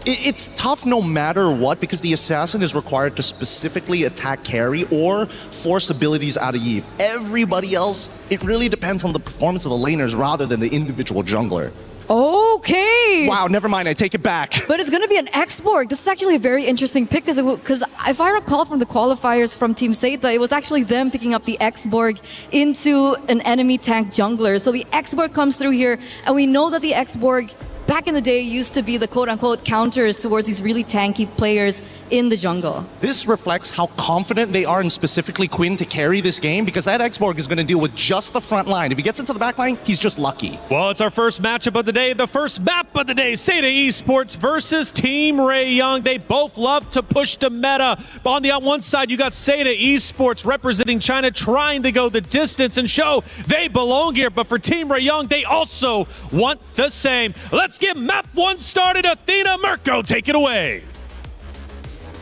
It's tough no matter what because the assassin is required to specifically attack carry or force abilities out of Yves. Everybody else, it really depends on the performance of the laners rather than the individual jungler. Okay. Wow, never mind. I take it back. But it's going to be an X-Borg. This is actually a very interesting pick because if I recall from the qualifiers from Team Seta, it was actually them picking up the X-Borg into an enemy tank jungler. So the X-Borg comes through here, and we know that the X-Borg back in the day used to be the quote-unquote counters towards these really tanky players in the jungle. This reflects how confident they are in specifically Quinn to carry this game because that X-Borg is going to deal with just the front line. If he gets into the back line, he's just lucky. Well, it's our first matchup of the day, the first map of the day, Seda Esports versus Team Ray Young. They both love to push the meta. But on the one side, you got Seda Esports representing China, trying to go the distance and show they belong here. But for Team Ray Young, they also want the same. Let's get map 1 started. Athena, Mirko, take it away.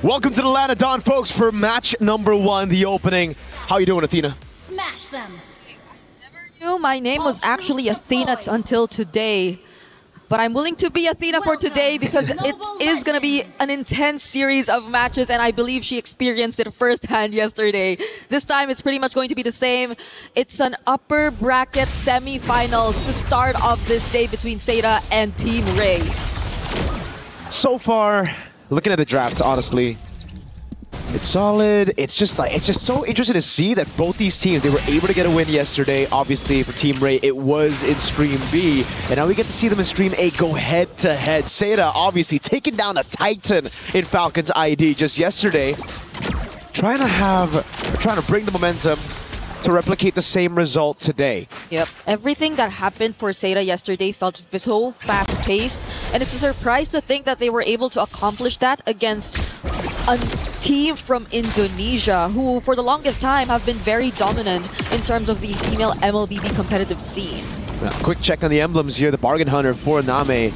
Welcome to the Land of Dawn, folks, for match number 1, the opening. How you doing, Athena? Smash them. My name was actually Athena until today. But I'm willing to be Athena for today because it is going to be an intense series of matches, and I believe she experienced it firsthand yesterday. This time it's pretty much going to be the same. It's an upper bracket semi-finals to start off this day between Seda and Team Ray. So far, looking at the draft, honestly, it's solid. It's just so interesting to see that both these teams, they were able to get a win yesterday. Obviously, for Team Ray, it was in Stream B. And now we get to see them in Stream A go head-to-head. Seda, obviously, taking down a Titan in Falcon's ID just yesterday. Trying to bring the momentum to replicate the same result today. Yep. Everything that happened for Seda yesterday felt so fast-paced, and it's a surprise to think that they were able to accomplish that against a team from Indonesia who, for the longest time, have been very dominant in terms of the female MLBB competitive scene. Quick check on the emblems here. The Bargain Hunter for Name.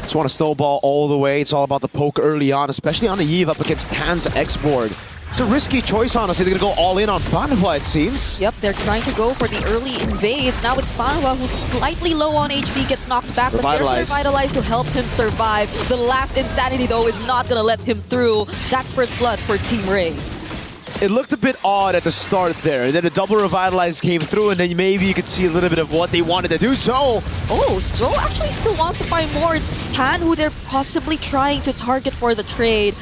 Just want to snowball all the way. It's all about the poke early on, especially on the Eve up against Tan's X-Board. It's a risky choice, honestly. They're going to go all in on Fanhua, it seems. Yep, they're trying to go for the early invades. Now it's Fanhua, who's slightly low on HP, gets knocked back, but there's Revitalize to help him survive. The last Insanity, though, is not going to let him through. That's first blood for Team Ray. It looked a bit odd at the start there. Then a double Revitalize came through, and then maybe you could see a little bit of what they wanted to do. So Actually still wants to find more. It's Tan who they're possibly trying to target for the trade.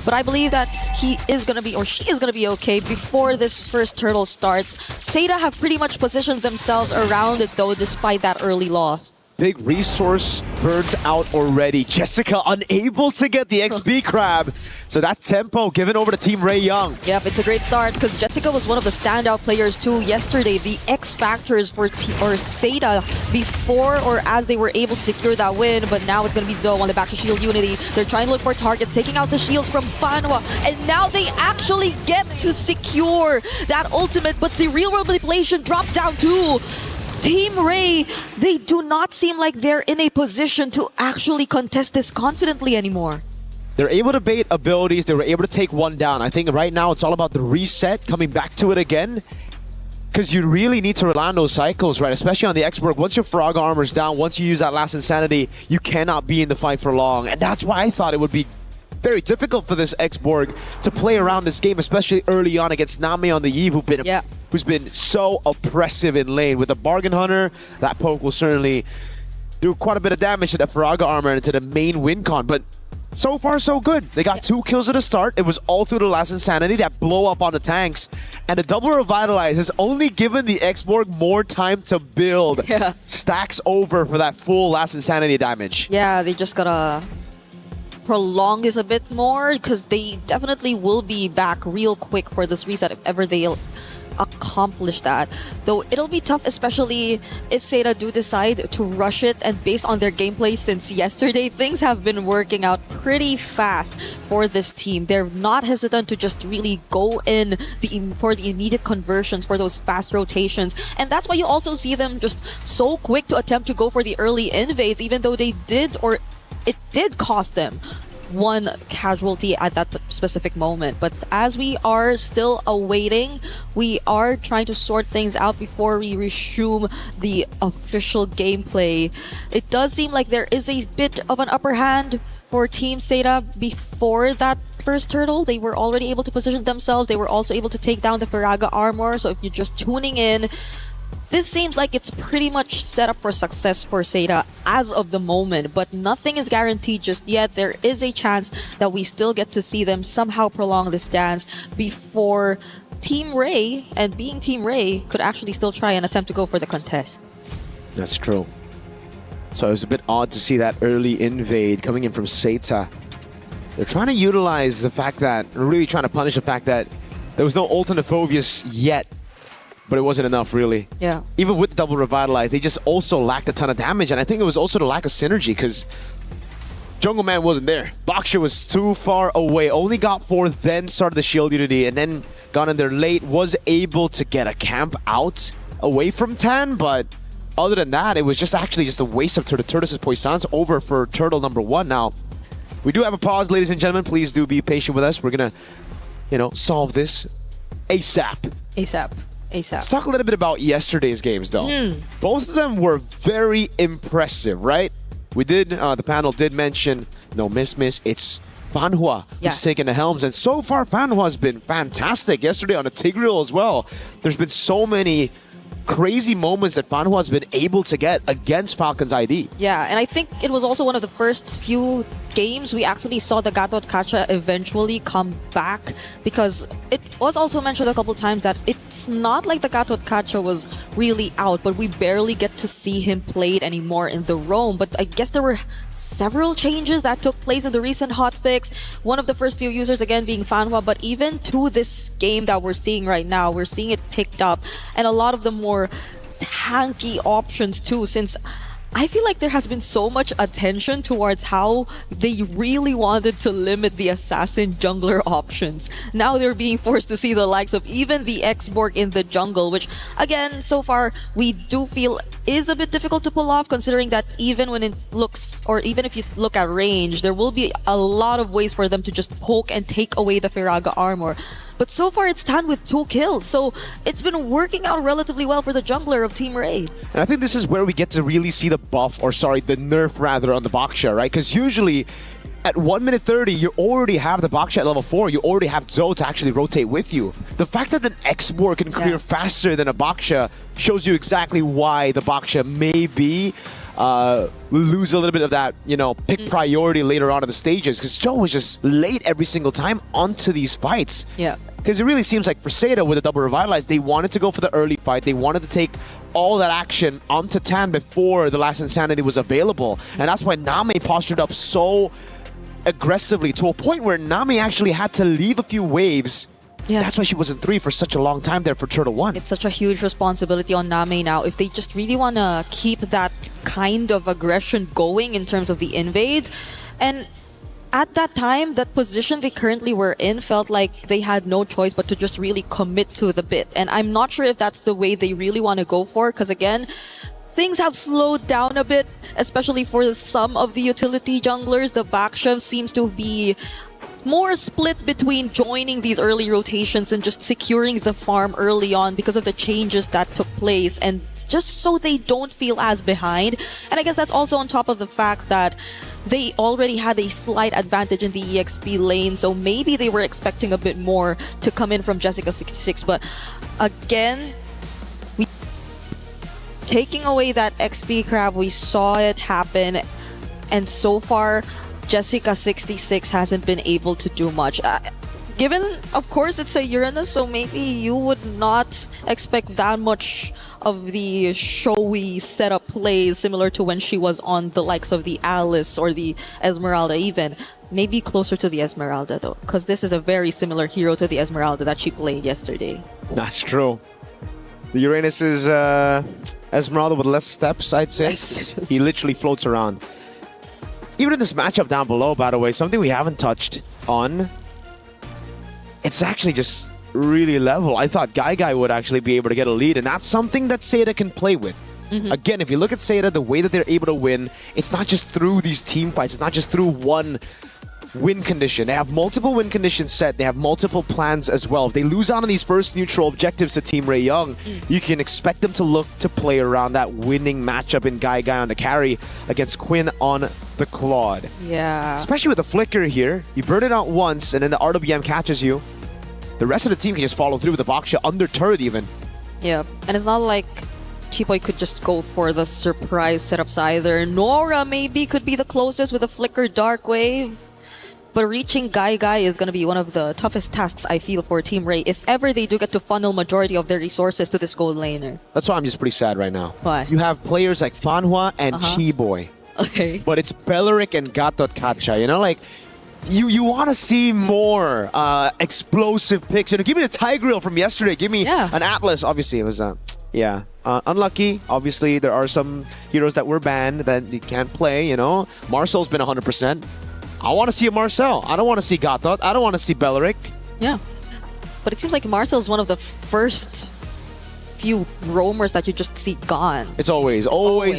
But I believe that he is going to be, or she is going to be okay before this first turtle starts. Seda have pretty much positioned themselves around it though, despite that early loss. Big resource burnt out already. Jessica unable to get the XP crab. So that's tempo given over to Team Ray Young. Yep, it's a great start because Jessica was one of the standout players too yesterday. The X factors for Seda before or as they were able to secure that win, but now it's going to be Zoe on the back to Shield Unity. They're trying to look for targets, taking out the shields from Fanhua, and now they actually get to secure that ultimate, but the real world manipulation dropped down too. Team Ray, they do not seem like they're in a position to actually contest this confidently anymore. They're able to bait abilities. They were able to take one down. I think right now it's all about the reset, coming back to it again. Because you really need to rely on those cycles, right? Especially on the X-Borg. Once your Faraga armor's down, once you use that last Insanity, you cannot be in the fight for long. And that's why I thought it would be very difficult for this X-Borg to play around this game, especially early on against Name on the Eve, who's been so oppressive in lane. With the Bargain Hunter, that poke will certainly do quite a bit of damage to the Faraga armor and to the main win con. But so far, so good. They got 2 kills at the start. It was all through the last Insanity, that blow up on the tanks. And the double Revitalize has only given the X-Borg more time to build. Stacks over for that full last Insanity damage. Yeah, they just gotta prolong this a bit more because they definitely will be back real quick for this reset if ever they'll accomplish that. Though it'll be tough, especially if Seda do decide to rush it, and based on their gameplay since yesterday, things have been working out pretty fast for this team. They're not hesitant to just really go in for the immediate conversions, for those fast rotations, and that's why you also see them just so quick to attempt to go for the early invades, even though they did, or it did cost them one casualty at that specific moment. But as we are still awaiting, we are trying to sort things out before we resume the official gameplay. It does seem like there is a bit of an upper hand for Team Seda before that first turtle. They were already able to position themselves. They were also able to take down the Faraga armor. So if you're just tuning in, this seems like it's pretty much set up for success for Seda as of the moment, but nothing is guaranteed just yet. There is a chance that we still get to see them somehow prolong this dance before Team Ray, and being Team Ray, could actually still try and attempt to go for the contest. That's true. So it was a bit odd to see that early invade coming in from Seda. They're trying to utilize the fact that, really trying to punish the fact that there was no ult on the Phoveus yet. But it wasn't enough, really. Yeah. Even with double Revitalize, they just also lacked a ton of damage. And I think it was also the lack of synergy, because Jungle Man wasn't there. Boxer was too far away. Only got 4, then started the Shield Unity, and then got in there late. Was able to get a camp out away from Tan, but other than that, it was just actually just a waste of Turtles' Poissons over for Turtle number 1. Now, we do have a pause, ladies and gentlemen. Please do be patient with us. We're going to, solve this ASAP. ASAP. Let's talk a little bit about yesterday's games, though. Both of them were very impressive, right? the panel did mention, no, miss, it's Fanhua who's taking the helms. And so far, Fanhua's been fantastic. Yesterday on a Tigreal as well. There's been so many crazy moments that Fanhua's been able to get against Falcon's ID. Yeah, and I think it was also one of the first few games we actually saw the Gatot Kacha eventually come back, because it was also mentioned a couple times that it's not like the Gatot Kacha was really out, but we barely get to see him played anymore in the roam. But I guess there were several changes that took place in the recent hotfix. One of the first few users again being Fanhua, but even to this game that we're seeing right now, we're seeing it picked up, and a lot of the more tanky options too, since I feel like there has been so much attention towards how they really wanted to limit the assassin jungler options. Now they're being forced to see the likes of even the X-Borg in the jungle, which again, so far, we do feel is a bit difficult to pull off, considering that even when it looks, or even if you look at range, there will be a lot of ways for them to just poke and take away the Firaga armor. But so far, it's done with 2 kills, so it's been working out relatively well for the jungler of Team Ray. And I think this is where we get to really see the buff, or sorry, the nerf rather, on the Baksha, right? Because usually at 1 minute 30, you already have the Baksha at level 4. You already have Zo to actually rotate with you. The fact that an X-Borg can clear faster than a Baksha shows you exactly why the Baksha maybe lose a little bit of that, you know, pick priority later on in the stages, because Joe was just late every single time onto these fights. Yeah. Because it really seems like for Seda with the double revitalize, they wanted to go for the early fight. They wanted to take all that action onto Tan before the last Insanity was available. And that's why Name postured up so aggressively, to a point where Nami actually had to leave a few waves. That's why she was in 3 for such a long time there for Turtle 1. It's such a huge responsibility on Name now. If they just really want to keep that kind of aggression going in terms of the invades. And at that time, that position they currently were in felt like they had no choice but to just really commit to the bit. And I'm not sure if that's the way they really want to go for, because again, things have slowed down a bit, especially for some of the utility junglers. The Baksha seems to be more split between joining these early rotations and just securing the farm early on because of the changes that took place, and just so they don't feel as behind. And I guess that's also on top of the fact that they already had a slight advantage in the EXP lane, so maybe they were expecting a bit more to come in from Jessica26. But again, taking away that XP crab, we saw it happen, and so far Jessica26 hasn't been able to do much. Given, of course, it's a Uranus, so maybe you would not expect that much of the showy setup plays similar to when she was on the likes of the Alice or the Esmeralda even. Maybe closer to the Esmeralda though, because this is a very similar hero to the Esmeralda that she played yesterday. That's true. The Uranus is Esmeralda with less steps, I'd say. He literally floats around. Even in this matchup down below, by the way, something we haven't touched on, it's actually just really level. I thought Guy would actually be able to get a lead, and that's something that Seda can play with. Again, if you look at Seda, the way that they're able to win, it's not just through these team fights. It's not just through one win condition. They have multiple win conditions set. They have multiple plans as well. If they lose out on these first neutral objectives to Team Ray Young, you can expect them to look to play around that winning matchup in Guy on the carry against Quinn on the Claude. Yeah. Especially with the flicker here. You burn it out once and then the RWM catches you. The rest of the team can just follow through with the Baksha under turret even. Yeah, and it's not like Chipoy could just go for the surprise setups either. Nora maybe could be the closest with a flicker Dark Wave. But reaching Guy is going to be one of the toughest tasks, I feel, for Team Ray, if ever they do get to funnel majority of their resources to this gold laner. That's why I'm just pretty sad right now. Why? You have players like Fanhua and Chiboy. Okay. But it's Beleric and Gatot Kacha, you know, like, you want to see more explosive picks. You know, give me the Tigreal from yesterday. Give me an Atlas. Obviously, it was, unlucky. Obviously, there are some heroes that were banned that you can't play, you know. Marcel's been 100%. I want to see a Marcel. I don't want to see Gatot. I don't want to see Beleric. Yeah. But it seems like Marcel's one of the first few roamers that you just see gone. It's always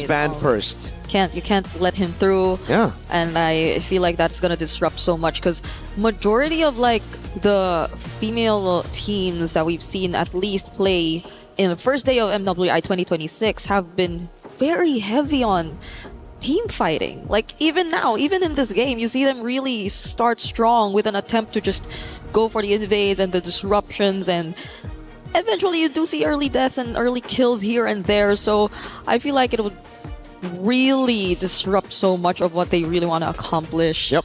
banned first. You can't let him through. Yeah. And I feel like that's gonna disrupt so much, because majority of like the female teams that we've seen at least play in the first day of MWI 2026 have been very heavy on team fighting. Like even now, even in this game, you see them really start strong with an attempt to just go for the invades and the disruptions, and eventually you do see early deaths and early kills here and there. So I feel like it would really disrupt so much of what they really want to accomplish. Yep.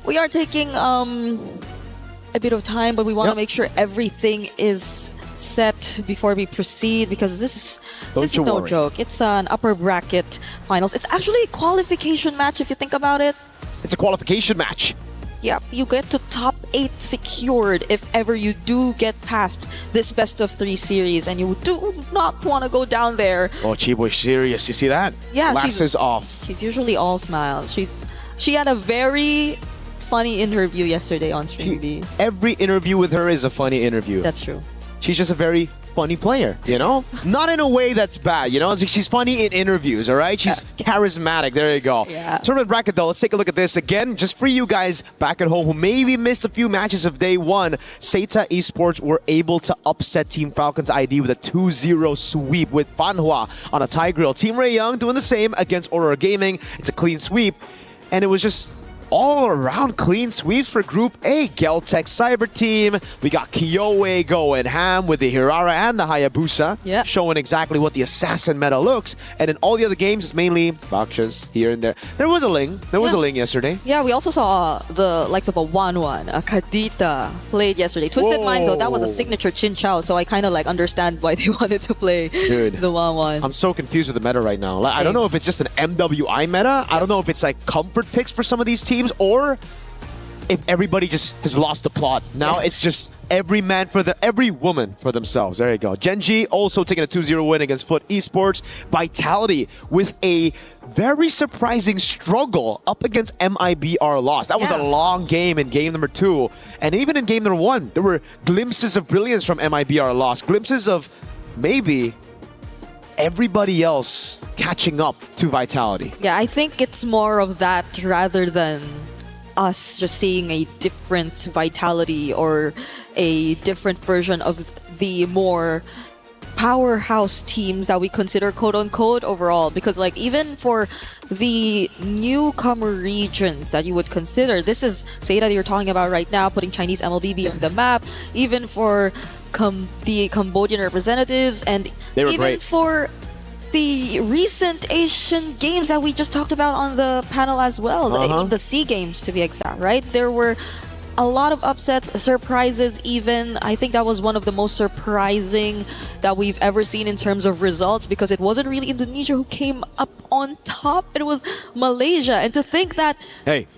We are taking a bit of time, but we want to make sure everything is set before we proceed, because this is no worry. joke. It's an upper bracket finals. It's actually a qualification match if you think about it. It's a qualification match. Yeah, you get to top 8 secured if ever you do get past this best of 3 series, and you do not want to go down there. Oh, Chiboy's serious. You see that? Yeah, Glasses off. She's usually all smiles. She had a very funny interview yesterday on Stream B. Every interview with her is a funny interview. That's true. She's just a very funny player, you know? Not in a way that's bad, you know? She's funny in interviews, all right? She's charismatic. There you go. Yeah. Tournament bracket, though. Let's take a look at this again. Just for you guys back at home who maybe missed a few matches of day one, Seita Esports were able to upset Team Falcons ID with a 2-0 sweep with Fanhua on a tie grill. Team Ray Young doing the same against Aurora Gaming. It's a clean sweep. And it was just all around clean sweeps for Group A. Geltech Cyber Team. We got Kyoe going ham with the Hirara and the Hayabusa, showing exactly what the assassin meta looks. And in all the other games, it's mainly Bakshas here and there. There was a Ling. There was a Ling yesterday. Yeah, we also saw the likes of a 1-1, a Kadita played yesterday. Twisted Minds, though, that was a signature Chin Chow, so I kind of like understand why they wanted to play Dude, the 1-1. I'm so confused with the meta right now. Like, I don't know if it's just an MWI meta. I don't know if it's like comfort picks for some of these teams, or if everybody just has lost the plot. Now it's just every woman for themselves. There you go. Genji also taking a 2-0 win against Foot Esports. Vitality with a very surprising struggle up against MIBR loss. That was a long game in game number 2. And even in game number 1, there were glimpses of brilliance from MIBR loss. Glimpses of maybe everybody else catching up to Vitality. Yeah, I think it's more of that rather than us just seeing a different Vitality or a different version of the more powerhouse teams that we consider quote-unquote overall. Because like even for the newcomer regions that you would consider, this is Seita that you're talking about right now, putting Chinese MLBB on the map. Even for the Cambodian representatives, and they were even great. For the recent Asian games that we just talked about on the panel as well, the SEA Games to be exact, right? There were a lot of upsets, surprises even. I think that was one of the most surprising that we've ever seen in terms of results, because it wasn't really Indonesia who came up on top, it was Malaysia. And to think that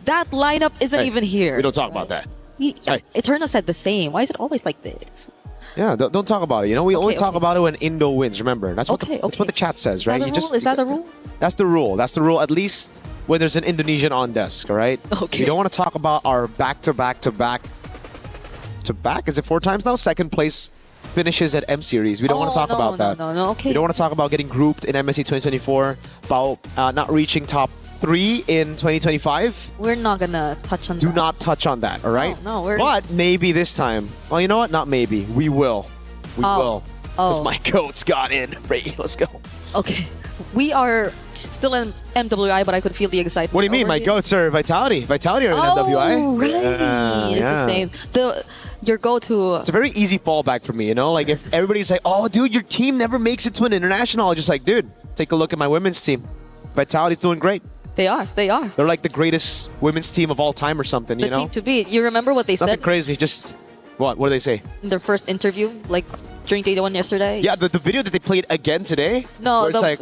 that lineup isn't even here. We don't talk about that. Eternal said the same. Why is it always like this? Yeah, don't talk about it. You know, we only talk about it when Indo wins. Remember, that's what that's what the chat says, right? Is that the rule? That's the rule. That's the rule. At least when there's an Indonesian on desk, all right? Okay. We don't want to talk about our back. Is it 4 times now? Second place finishes at M Series. We don't want to talk about that. No. Okay. We don't want to talk about getting grouped in MSC 2024, about not reaching top 3 in 2025. We're not gonna touch on that. Do not touch on that, all right? No, we're... But maybe this time. Well, you know what? Not maybe. We will. We will. Because my goats got in. Right, let's go. Okay. We are still in MWI, but I could feel the excitement. What do you mean? My goats are Vitality. Vitality are in MWI. Right. It's the same. Your go-to... It's a very easy fallback for me, you know? Like, if everybody's like, oh, dude, your team never makes it to an international. I'm just like, dude, take a look at my women's team. Vitality's doing great. They are. They're like the greatest women's team of all time or something, you know? Team to beat. You remember what they Nothing said? crazy, just... What do they say? In their first interview, like during day 1 yesterday? Yeah, the video that they played again today? No, where it's like,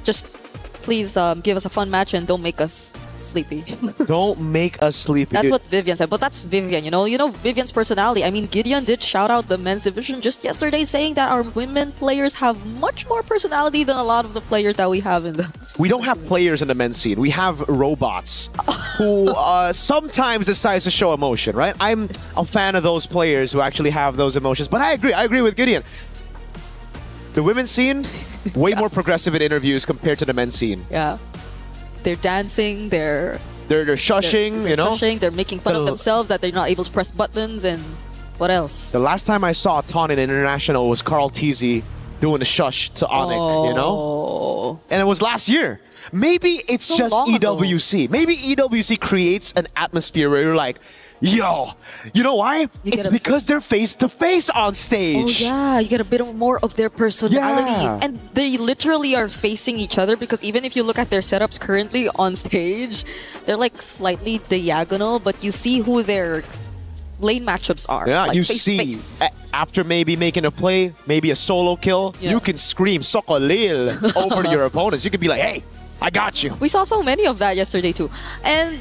just please give us a fun match and don't make us sleepy. Don't make us sleepy. That's dude. what Vivian said, but that's Vivian, you know? You know Vivian's personality. I mean, Gideon did shout out the men's division just yesterday, saying that our women players have much more personality than a lot of the players that we have in the... We don't have players in the men's scene. We have robots who sometimes decide to show emotion, right? I'm a fan of those players who actually have those emotions, but I agree with Gideon. The women's scene, way more progressive in interviews compared to the men's scene. Yeah. They're dancing, they're shushing, you know? Shushing, they're making fun of themselves that they're not able to press buttons, and what else? The last time I saw Ton in International was Carl Teasy doing a shush to Onyx, you know? And it was last year. maybe it's So just long ago. EWC. Maybe EWC creates an atmosphere where you're like, yo, you know why? It's because they're face to face on Oh stage. yeah, you get a bit more of their personality. Yeah. And they literally are facing each other because even if you look at their setups currently on stage, they're like slightly diagonal, but you see who their lane matchups are. Yeah, like you face to see, face. after maybe making a play, maybe a solo kill, you can scream Sokolil over to your opponents. You could be like, hey, I got you. We saw so many of that yesterday too. And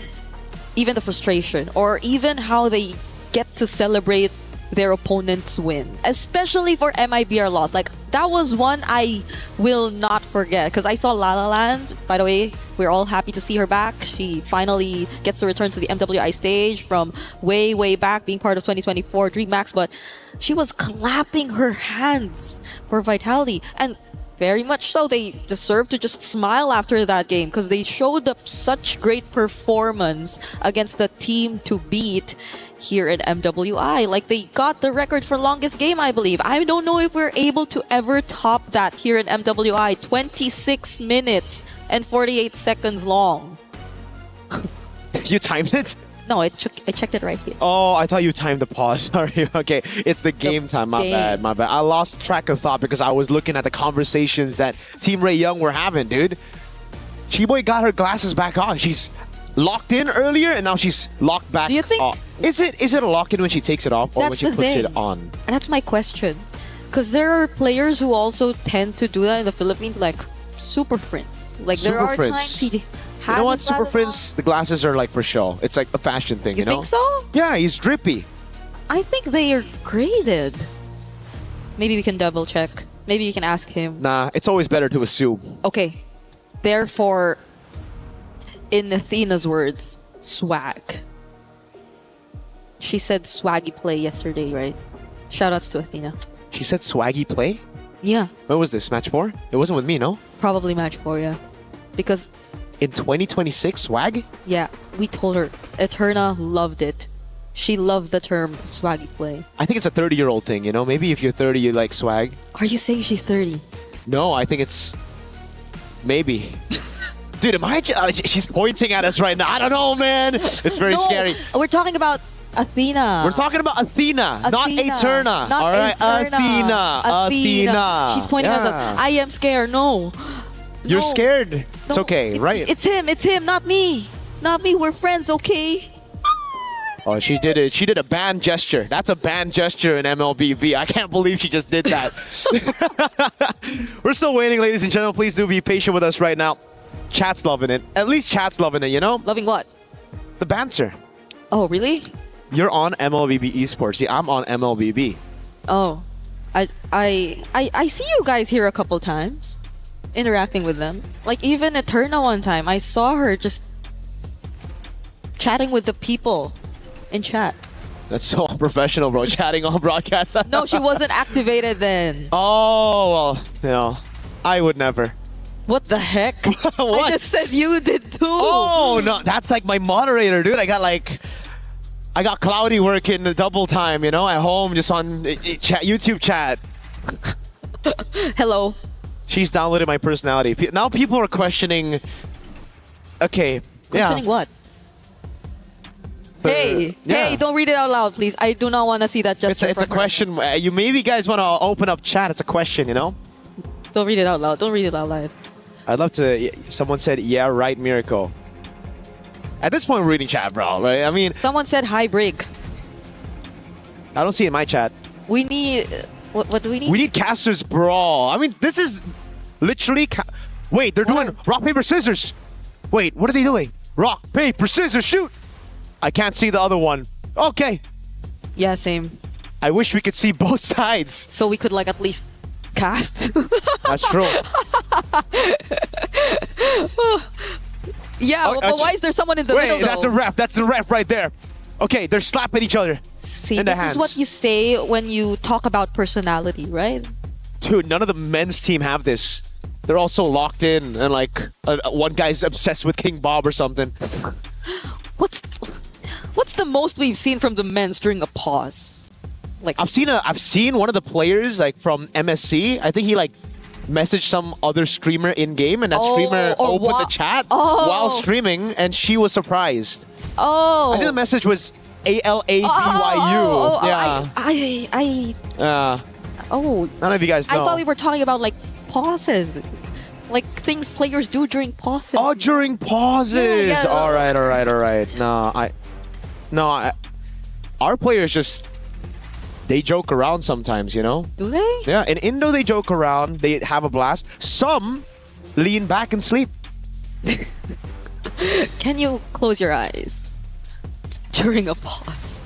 even the frustration or even how they get to celebrate their opponent's wins, especially for MIBR loss. Like that was one I will not forget because I saw La La Land. By the way, we're all happy to see her back. She finally gets to return to the MWI stage from way back, being part of 2024 DreamHack, but she was clapping her hands for Vitality, and very much so. They deserve to just smile after that game because they showed up such great performance against the team to beat here at MWI. Like they got the record for longest game, I believe. I don't know if we're able to ever top that here in MWI. 26 minutes and 48 seconds long. You timed it? No, I checked it right here. Oh, I thought you timed the pause. Sorry. Okay, it's the game time. My bad. My bad. I lost track of thought because I was looking at the conversations that Team Ray Young were having, dude. Chiboy got her glasses back on. She's locked in earlier, and now she's locked back. Do you think off. Is it a lock in when she takes it off, or when That's she the puts thing. it on? That's my question. Because there are players who also tend to do that in the Philippines, like Super Friends. Like there are Super times Friends. he You know what, hasn't Super got it Friends? The glasses are like for show. It's like a fashion thing, you know? think so? Yeah, he's drippy. I think they are graded. Maybe we can double check. Maybe you can ask him. Nah, it's always better to assume. Okay. Therefore, in Athena's words, swag. She said swaggy play yesterday, right? Shoutouts to Athena. She said swaggy play? Yeah, When was this? Match 4? It wasn't with me, no? probably match 4, yeah. Because, In 2026, swag? yeah, we told her. Eterna loved it. She loved the term swaggy play. I think it's a 30-year-old thing, you know? Maybe if you're 30, you like swag. Are you saying she's 30? No, I think it's... Maybe. Dude, am I... she's pointing at us right now. I don't know, man. It's very No, scary. We're talking about Athena. We're talking about Athena, not Eterna. Not All right, Eterna. Athena. She's pointing at us. I am scared. No. You're No. scared. It's No, okay, right? It's him. It's him, not me. Not me. We're friends, okay? Oh, she did it. She did a band gesture. That's a band gesture in MLBB. I can't believe she just did that. We're still waiting, ladies and gentlemen. Please do be patient with us right now. Chat's loving it. At least chat's loving it, you know? Loving what? The banter. Oh, really? You're on MLBB Esports. See, I'm on MLBB. Oh. I see you guys here a couple times. Interacting with them. Like even Eterna one time, I saw her just chatting with the people in chat. That's so unprofessional, bro. Chatting on broadcast. No, she wasn't activated then. Oh, well, you know, I would never. What the heck? What? I just said you did too. Oh, no, that's like my moderator, dude. I got Cloudy working the double time, you know, at home, just on chat, YouTube chat. Hello. She's downloaded my personality. Now people are questioning. Okay. Questioning what? Hey, don't read it out loud, please. I do not want to see that gesture. It's a from her. question. You maybe guys want to open up chat. It's a question, you know? Don't read it out loud. Don't read it out loud. I'd love to. Someone said, yeah, right, Miracle. At this point, we're reading chat, bro. Like, I mean, Someone said hi, Brig. I don't see it in my chat. We need... What do we need? We need casters brawl. I mean, this is literally... Wait, they're doing rock, paper, scissors. Wait, what are they doing? Rock, paper, scissors, shoot. I can't see the other one. Okay. Yeah, same. I wish we could see both sides. So we could like at least cast. That's true. Yeah, but why is there someone in the middle though? That's a ref. That's the ref right there. Okay, they're slapping each other. See, in the this hands. is what you say when you talk about personality, right? Dude, none of the men's team have this. They're all so locked in, and like one guy's obsessed with King Bob or something. What's the most we've seen from the men's during a pause? Like I've seen one of the players like from MSC. I think he like messaged some other streamer in game, and that streamer or opened the chat while streaming, and she was surprised. I think the message was ALABYU. None of you guys know. I thought we were talking about like pauses. Like things players do during pauses. Oh, during pauses. Yeah. All right. Our players just, they joke around sometimes, you know? Do they? Yeah, in Indo they joke around, they have a blast. Some lean back and sleep. Can you close your eyes during a pause?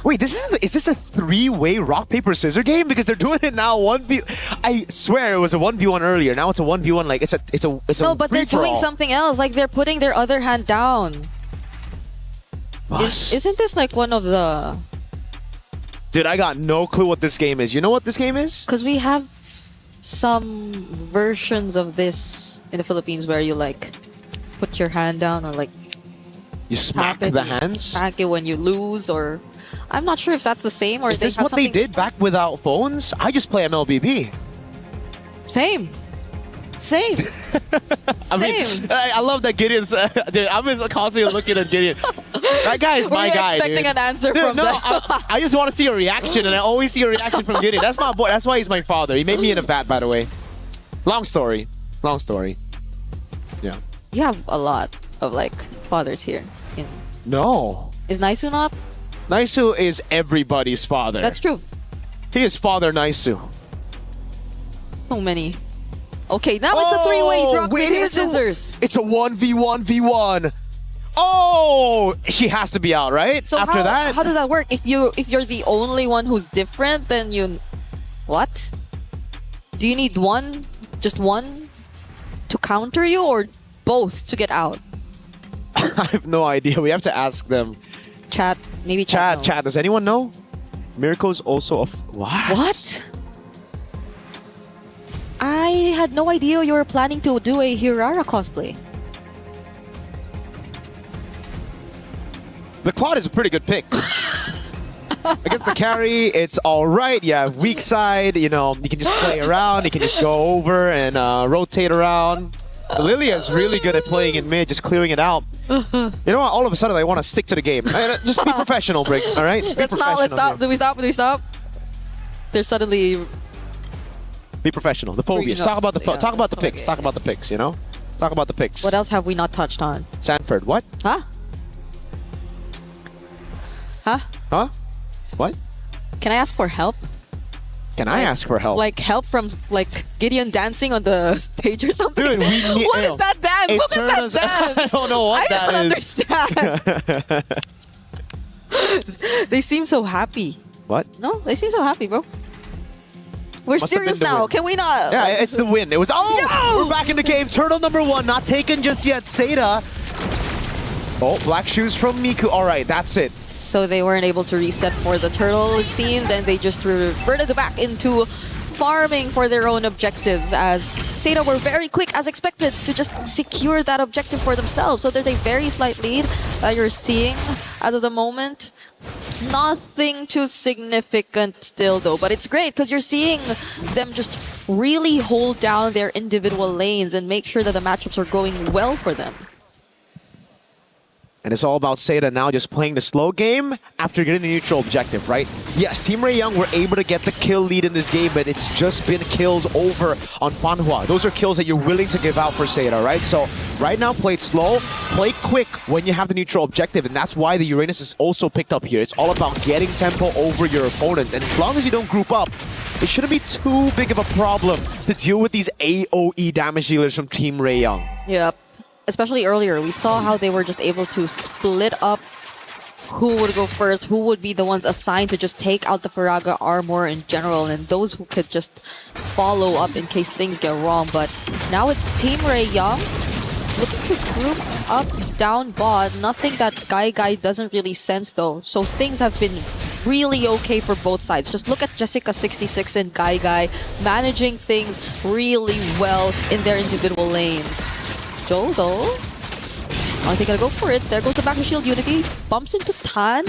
Wait, is this a 3-way rock paper scissors game? Because they're doing it now 1v. I swear it was a 1v1 earlier. Now it's a 1v1. Like it's a No, but they're doing free-for-all. something else. Like they're putting their other hand down. Isn't this like one of the? Dude, I got no clue what this game is. You know what this game is? Because we have some versions of this in the Philippines where you like put your hand down or like You smack tap it, the hands. smack it when you lose, or I'm not sure if that's the same or Is they this have what they something. did back without phones? I just play MLBB. Same. I mean, I love that Gideon's. Dude, I'm just constantly looking at Gideon. That guy is my Were you guy. expecting dude. an answer Dude, from no, them? I just want to see a reaction, and I always see a reaction from Gideon. That's my boy. That's why he's my father. He made me in a vat, by the way. Long story. Yeah. You have a lot of like fathers here. No. Is Naisu not? Naisu is everybody's father. That's true. He is Father Naisu. So many. Okay, now it's a 3-way rock, paper, scissors. It's a 1v1v1. Oh, she has to be out, right? So After that, how does that work? If you're the only one who's different, then you what? Do you need just one to counter you, or both to get out? I have no idea. We have to ask them. Chat, maybe chat. Chat. Does anyone know? Mirko's also What? I had no idea you were planning to do a Hirara cosplay. The Claude is a pretty good pick. Against the carry, it's all right. Yeah, weak side. You know, you can just play around. You can just go over and rotate around. Lilia is really good at playing in mid, just clearing it out. You know what? All of a sudden, I want to stick to the game. Just be professional, Brick. All right? Let's stop. Do we stop? There's suddenly. Be professional. The phobias. Talk about the picks. Talk about the picks. You know. Talk about the picks. What else have we not touched on? Sanford. What? Huh? What? Can I ask for help? Can I ask for help? Like help from like Gideon dancing on the stage or something? Dude, we need. What is that dance? Look at that dance! I don't know what that is. I don't understand. They seem so happy. What? No, they seem so happy, bro. We're Must have serious been the now. win. Can we not? Yeah, it's the win. It was. We're back in the game. Turtle number 1, not taken just yet. Seda. Oh, black shoes from Miku. All right, that's it. So they weren't able to reset for the turtle, it seems, and they just reverted back into farming for their own objectives, as Seda were very quick, as expected, to just secure that objective for themselves. So there's a very slight lead that you're seeing as of the moment. Nothing too significant still, though, but it's great because you're seeing them just really hold down their individual lanes and make sure that the matchups are going well for them. And it's all about Seda now just playing the slow game after getting the neutral objective, right? Yes, Team Ray Young were able to get the kill lead in this game, but it's just been kills over on Fanhua. Those are kills that you're willing to give out for Seda, right? So right now, play it slow, play quick when you have the neutral objective, and that's why the Uranus is also picked up here. It's all about getting tempo over your opponents, and as long as you don't group up, it shouldn't be too big of a problem to deal with these AoE damage dealers from Team Ray Young. Yep. Especially earlier, we saw how they were just able to split up who would go first, who would be the ones assigned to just take out the Faraga armor in general, and those who could just follow up in case things get wrong. But now it's Team Ray Young looking to group up down bot. Nothing that Guy doesn't really sense though. So things have been really okay for both sides. Just look at Jessica66 and Guy managing things really well in their individual lanes. Joe, though, are they gonna go for it? There goes the back to shield Unity. Bumps into Tan.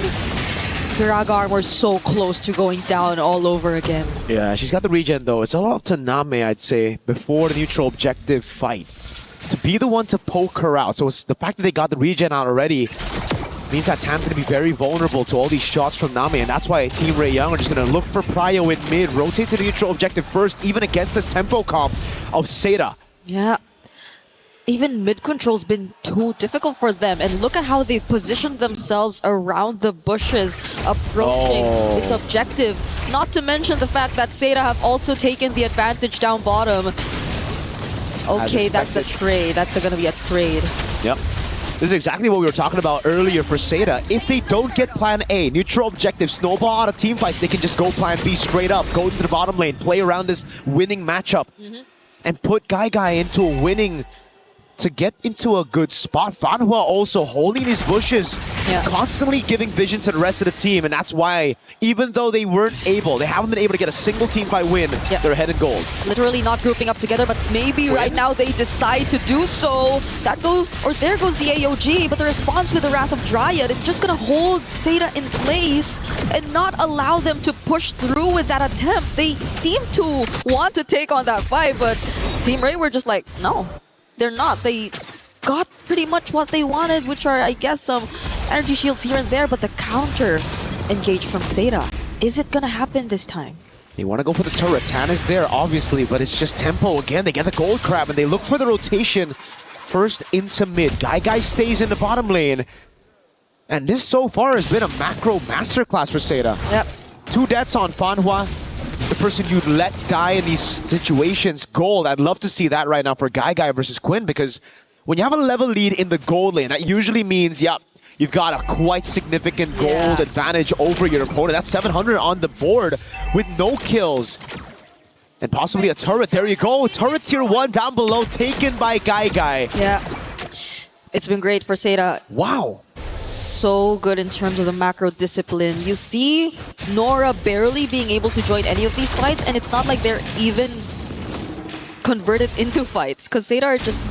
Firaga Armor so close to going down all over again. Yeah, she's got the regen though. It's all up to Name, I'd say, before the neutral objective fight, to be the one to poke her out. So it's the fact that they got the regen out already means that Tan's going to be very vulnerable to all these shots from Name, and that's why Team Ray Young are just going to look for Prio in mid, rotate to the neutral objective first, even against this tempo comp of Seda. Yeah. Even mid-control's been too difficult for them, and look at how they've positioned themselves around the bushes, approaching this objective. Not to mention the fact that Seda have also taken the advantage down bottom. Okay, that's the trade. That's going to be a trade. Yep. This is exactly what we were talking about earlier for Seda. If they don't get plan A, neutral objective, snowball out of team fights, they can just go plan B straight up, go into the bottom lane, play around this winning matchup, and put Guy into a winning to get into a good spot. Fanhua also holding these bushes, constantly giving vision to the rest of the team, and that's why, even though they haven't been able to get a single team fight win, they're ahead in gold. Literally not grouping up together, but maybe right now they decide to do so. There goes the AOG, but the response with the Wrath of Dryad, it's just gonna hold Seda in place and not allow them to push through with that attempt. They seem to want to take on that fight, but Team Ray were just like, no. They're not. They got pretty much what they wanted, which are, I guess, some energy shields here and there, but the counter engage from Seda. Is it gonna happen this time? They want to go for the turret. Tan is there, obviously, but it's just tempo. Again, they get the gold crab, and they look for the rotation first into mid. Guy stays in the bottom lane. And this so far has been a macro masterclass for Seda. Yep. 2 deaths on Fanhua. The person you'd let die in these situations, gold. I'd love to see that right now for Guy versus Quinn, because when you have a level lead in the gold lane, that usually means, you've got a quite significant gold advantage over your opponent. That's 700 on the board with no kills. And possibly a turret. There you go. Turret tier 1 down below, taken by Guy. Yeah. It's been great for Seda. Wow. So good in terms of the macro discipline. You see Nora barely being able to join any of these fights, and it's not like they're even converted into fights, because Seda are just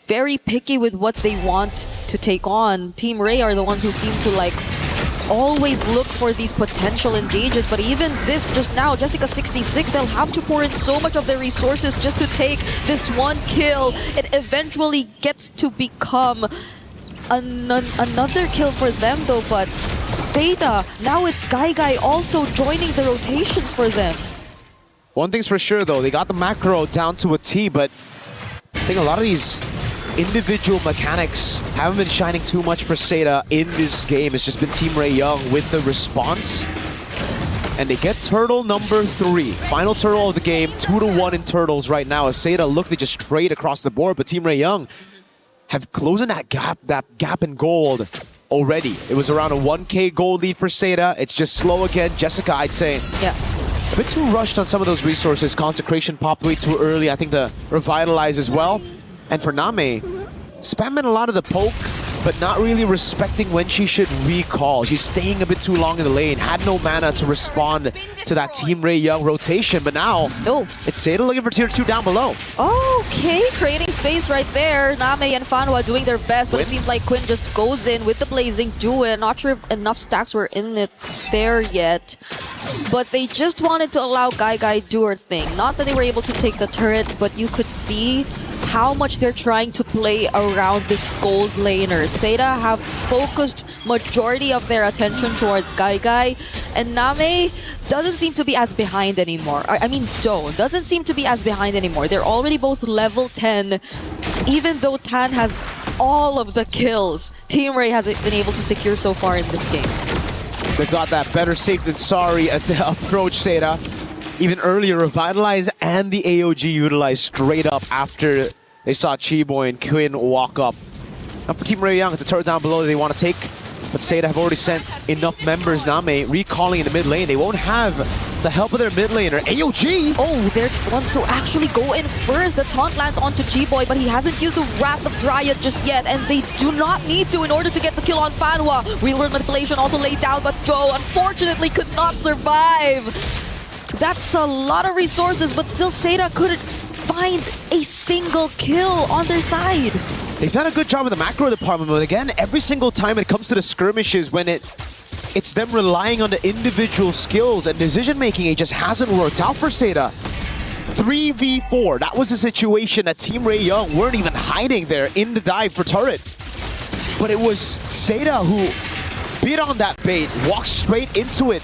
very picky with what they want to take on. Team Ray are the ones who seem to always look for these potential engages, but even this just now, Jessica26, they'll have to pour in so much of their resources just to take this one kill. It eventually gets to become another kill for them though, but Seda, now it's Guy also joining the rotations for them. One thing's for sure though, they got the macro down to a T, but I think a lot of these individual mechanics haven't been shining too much for Seda in this game. It's just been Team Ray Young with the response. And they get turtle number 3. Final turtle of the game, 2-1 in turtles right now. As Seda look, they just trade across the board, but Team Ray Young have closing that gap in gold already. It was around a 1K gold lead for Seda. It's just slow again. Jessica, I'd say, a bit too rushed on some of those resources. Consecration popped way too early. I think the Revitalize as well. And for Name, spamming a lot of the poke, but not really respecting when she should recall. She's staying a bit too long in the lane. Had no mana to respond to that Team Ray Young rotation, but now it's Seda looking for tier 2 down below. Okay, creating space right there. Name and Fanhua doing their best, but it seems like Quinn just goes in with the blazing duet. Not sure if enough stacks were in it there yet, but they just wanted to allow Guy do her thing. Not that they were able to take the turret, but you could see how much they're trying to play around this gold laner. Seda have focused majority of their attention towards Guy, and Name doesn't seem to be as behind anymore. I mean, Do doesn't seem to be as behind anymore. They're already both level 10, even though Tan has all of the kills Team Ray has been able to secure so far in this game. They've got that better safe than sorry at the approach, Seda. Even earlier, Revitalize and the AOG utilized straight up after they saw Chiboy and Quinn walk up. Now for Team Ray Young, it's a turret down below that they want to take, but Seda have already sent enough members. Name recalling in the mid lane. They won't have the help of their mid laner. AOG! Oh, they're the ones to actually go in first. The taunt lands onto Chiboy, but he hasn't used the Wrath of Dryad just yet, and they do not need to in order to get the kill on Fanhua. Real world manipulation also laid down, but Joe unfortunately could not survive. That's a lot of resources, but still Seda couldn't find a single kill on their side. They've done a good job in the macro department, but again, every single time it comes to the skirmishes, when it It's them relying on the individual skills and decision-making. It just hasn't worked out for Seda. 3v4, that was the situation that Team Ray Young weren't even hiding there in the dive for turret. But it was Seda who bit on that bait, walked straight into it.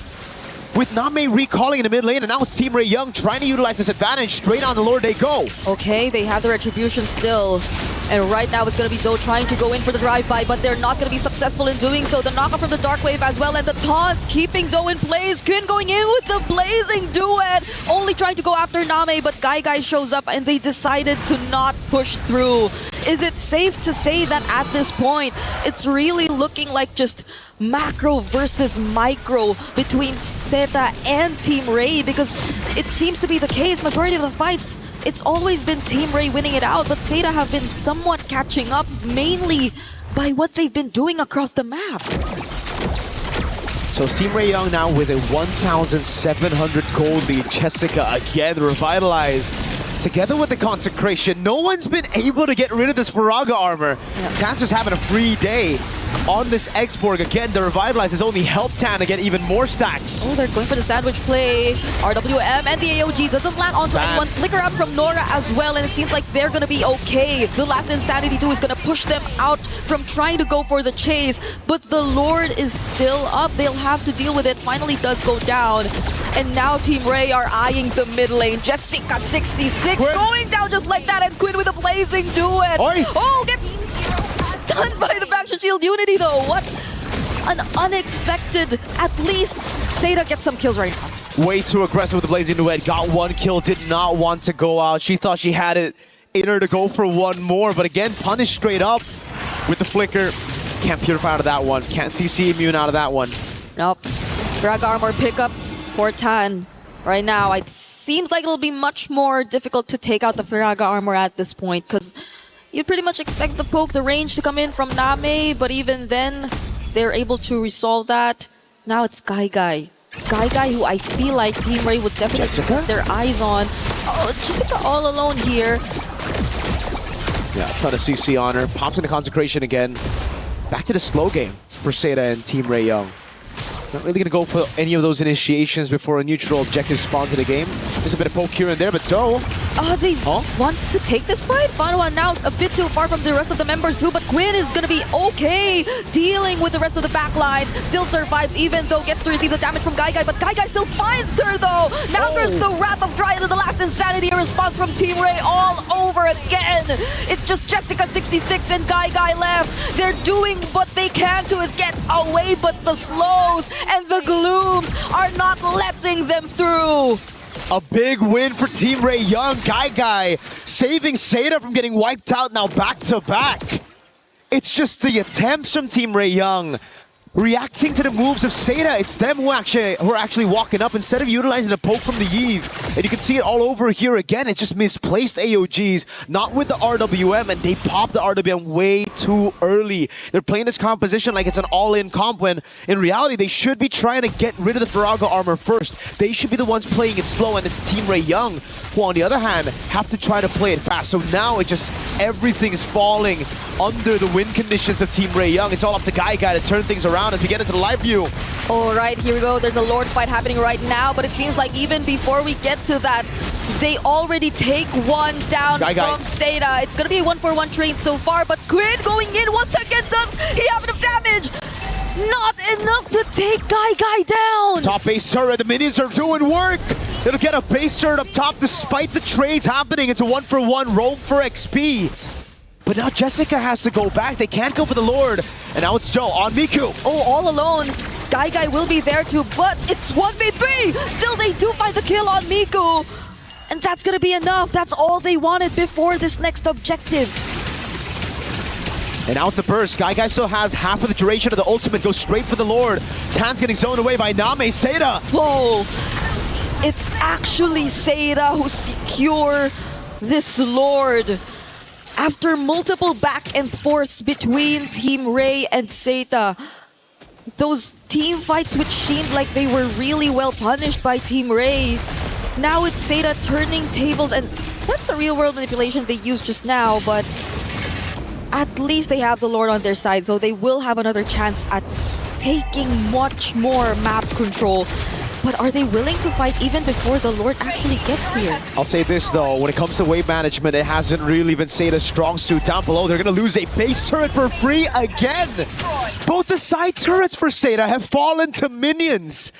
With Name recalling in the mid lane, and now it's Team Ray Young trying to utilize this advantage. Straight on the Lord they go. Okay, they have the retribution still. And right now it's going to be Zoe trying to go in for the drive-by, but they're not going to be successful in doing so. The knockup from the Dark Wave as well, and the taunts keeping Zoe in place. Quinn going in with the Blazing Duet, only trying to go after Name, but Guy shows up and they decided to not push through. Is it safe to say that at this point, it's really looking like just macro versus micro between Zeta and Team Ray? Because it seems to be the case, majority of the fights, it's always been Team Ray winning it out, but Zeta have been somewhat catching up, mainly by what they've been doing across the map. So Team Ray Young now with a 1,700 gold lead. Jessica again revitalized. Together with the consecration, no one's been able to get rid of this Faraga armor. Tan's having a free day on this Expo. Again, the revitalize has only helped Tan to get even more stacks. Oh, they're going for the sandwich play. RWM and the AOG doesn't land onto anyone. Flicker up from Nora as well, and it seems like they're gonna be okay. The last Insanity 2 is gonna push them out from trying to go for the chase, but the Lord is still up. They'll have to deal with it. Finally does go down. And now Team Ray are eyeing the mid lane. Jessica26 going down just like that, and Quinn with a Blazing Duet. Oh, gets stunned by the Backshot Shield Unity though. What an unexpected, at least Zeta gets some kills right now. Way too aggressive with the Blazing Duet. Got one kill, did not want to go out. She thought she had it in her to go for one more, but again, punished straight up with the flicker. Can't purify out of that one. Can't CC immune out of that one. Nope. Drag armor pickup for Tan. Right now, it seems like it'll be much more difficult to take out the Faraga armor at this point, because you pretty much expect the poke, the range to come in from Name, but even then, they're able to resolve that. Now it's Guy, who I feel like Team Ray would definitely put their eyes on. Oh, Jessica all alone here. Yeah, a ton of CC on her. Pops into Consecration again. Back to the slow game for Zeta and Team Ray Young. Not really going to go for any of those initiations before a neutral objective spawns in the game. Just a bit of poke here and there, but so... They want to take this fight? Fanwa now a bit too far from the rest of the members too, but Quinn is going to be okay dealing with the rest of the backlines. Still survives even though gets to receive the damage from Guy, but Guy still finds her though. Now there's the Wrath of Dryad and the last Insanity response from Team Ray all over again. It's just Jessica26 and Guy left. They're doing what they can to get away, but the slows and the glooms are not letting them through. A big win for Team Ray Young. Guy saving Zeta from getting wiped out now back to back. It's just the attempts from Team Ray Young reacting to the moves of Zeta. It's them who are actually walking up instead of utilizing the poke from the Eve. And you can see it all over here again. It's just misplaced AOGs, not with the RWM, and they pop the RWM way too early. They're playing this composition like it's an all-in comp when in reality they should be trying to get rid of the Faraga armor first. They should be the ones playing it slow, and it's Team Ray Young who on the other hand have to try to play it fast. So now it just, everything is falling under the win conditions of Team Ray Young. It's all up to Guy to turn things around as we get into the live view. All right, here we go. There's a Lord fight happening right now, but it seems like even before we get to that, they already take one down from Zeta. It's going to be a 1-for-1 trade so far, but Quinn going in once again. Does he have enough damage? Not enough to take Guy down. Top base turret, the minions are doing work. It'll get a base turret up top despite the trades happening. It's a 1-for-1 roam for XP. But now Jessica has to go back. They can't go for the Lord. And now it's Joe on Miku. Oh, all alone. Guy will be there too, but it's 1v3. Still, they do find the kill on Miku. And that's going to be enough. That's all they wanted before this next objective. And now it's a burst. Guy still has half of the duration of the ultimate. Goes straight for the Lord. Tan's getting zoned away by Name. Zeta. Whoa. It's actually Zeta who secure this Lord. After multiple back and forths between Team Ray and Zeta, those team fights which seemed like they were really well punished by Team Ray, now it's Zeta turning tables, and that's the real world manipulation they used just now, but at least they have the Lord on their side, so they will have another chance at taking much more map control. But are they willing to fight even before the Lord actually gets here? I'll say this though, when it comes to wave management, it hasn't really been Seida's strong suit. Down below, they're gonna lose a base turret for free again. Both the side turrets for Seida have fallen to minions.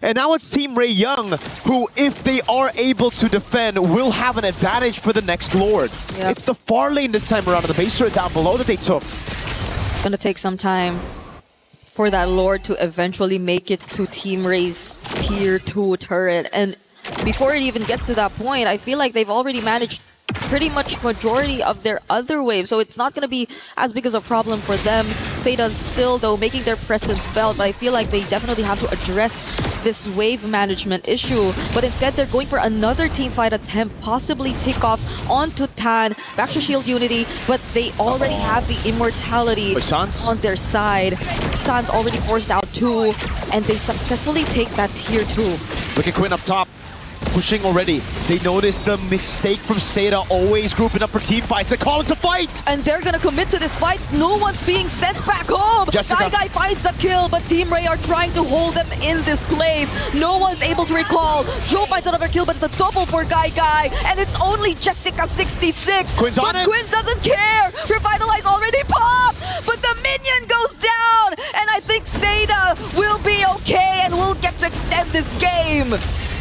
And now it's Team Ray Young, who, if they are able to defend, will have an advantage for the next Lord. Yep. It's the far lane this time around, and the base turret down below that they took. It's gonna take some time for that Lord to eventually make it to Team Ray's tier 2 turret. And before it even gets to that point, I feel like they've already managed pretty much majority of their other waves, so it's not going to be as big as a problem for them. Seida still, though, making their presence felt, but I feel like they definitely have to address this wave management issue. But instead, they're going for another teamfight attempt, possibly pick off onto Tan, back to Shield Unity, but they already have the immortality on their side. San's already forced out 2, and they successfully take that tier 2. Look at Quinn up top. Pushing already. They noticed the mistake from Seida, always grouping up for team fights. They call it a fight! And they're gonna commit to this fight. No one's being sent back home! Guy finds a kill, but Team Ray are trying to hold them in this place. No one's able to recall. Joe finds another kill, but it's a double for Guy. And it's only Jessica66. Quinn's on it. Quinn doesn't care! Revitalize already popped! But the minion goes down! And I think Seida will be okay and will get to extend this game.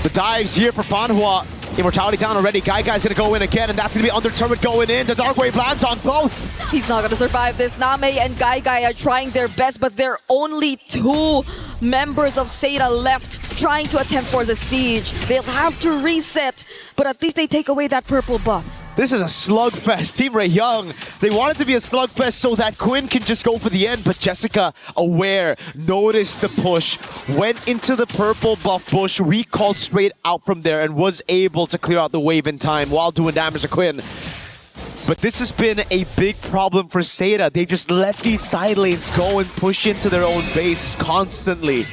The dives here for Fanhua. Immortality down already. Guy's gonna go in again, and that's gonna be under turret going in. The Dark Wave lands on both. He's not gonna survive this. Name and Guy are trying their best, but there are only 2 members of Seida left trying to attempt for the siege. They'll have to reset, but at least they take away that purple buff. This is a slugfest. Team Ray Young, they want it to be a slugfest so that Quinn can just go for the end, but Jessica, aware, noticed the push, went into the purple buff bush, recalled straight out from there, and was able to clear out the wave in time while doing damage to Quinn. But this has been a big problem for Seida. They just let these side lanes go and push into their own base constantly.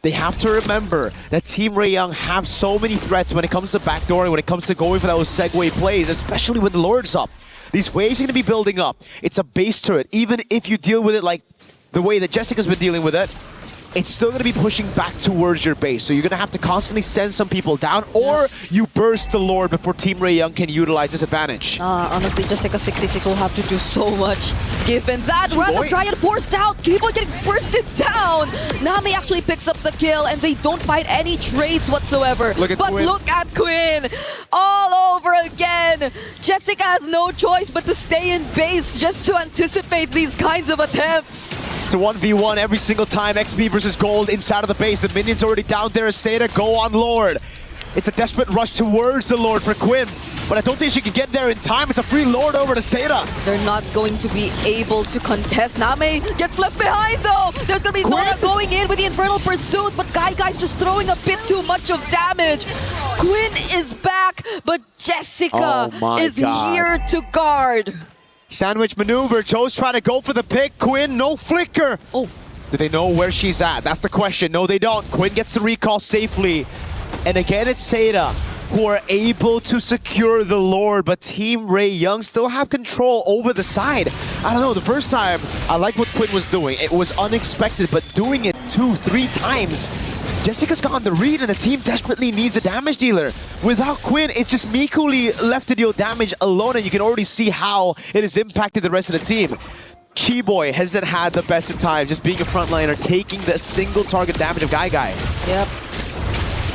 They have to remember that Team Ray Young have so many threats when it comes to backdooring, when it comes to going for those segue plays, especially when the Lord's up. These waves are going to be building up. It's a base turret. Even if you deal with it like the way that Jessica's been dealing with it, it's still going to be pushing back towards your base. So you're going to have to constantly send some people down, or you burst the Lord before Team Ray Young can utilize this advantage. Honestly, Jessica66 will have to do so much. Given that, Random Giant forced out, Keyboy getting bursted down. Nami actually picks up the kill, and they don't fight any trades whatsoever. Look at Quinn. All over again. Jessica has no choice but to stay in base just to anticipate these kinds of attempts. It's a 1v1 every single time. XP versus Gold inside of the base. The minions already down there. Seida go on Lord. It's a desperate rush towards the Lord for Quinn, but I don't think she can get there in time. It's a free Lord over to Seida. They're not going to be able to contest. Name gets left behind though. There's going to be Nora going in with the Infernal Pursuit, but Guy's just throwing a bit too much of damage. Quinn is back, but Jessica is here to guard. Sandwich maneuver. Joe's trying to go for the pick. Quinn, no flicker. Oh. Do they know where she's at? That's the question. No, they don't. Quinn gets the recall safely. And again, it's Seida who are able to secure the Lord, but Team Ray Young still have control over the side. I don't know, the first time, I like what Quinn was doing. It was unexpected, but doing it 2-3 times, Jessica's gotten the read, and the team desperately needs a damage dealer. Without Quinn, it's just Mikuli left to deal damage alone, and you can already see how it has impacted the rest of the team. Keyboy hasn't had the best of times, just being a frontliner, taking the single target damage of Guy. Yep.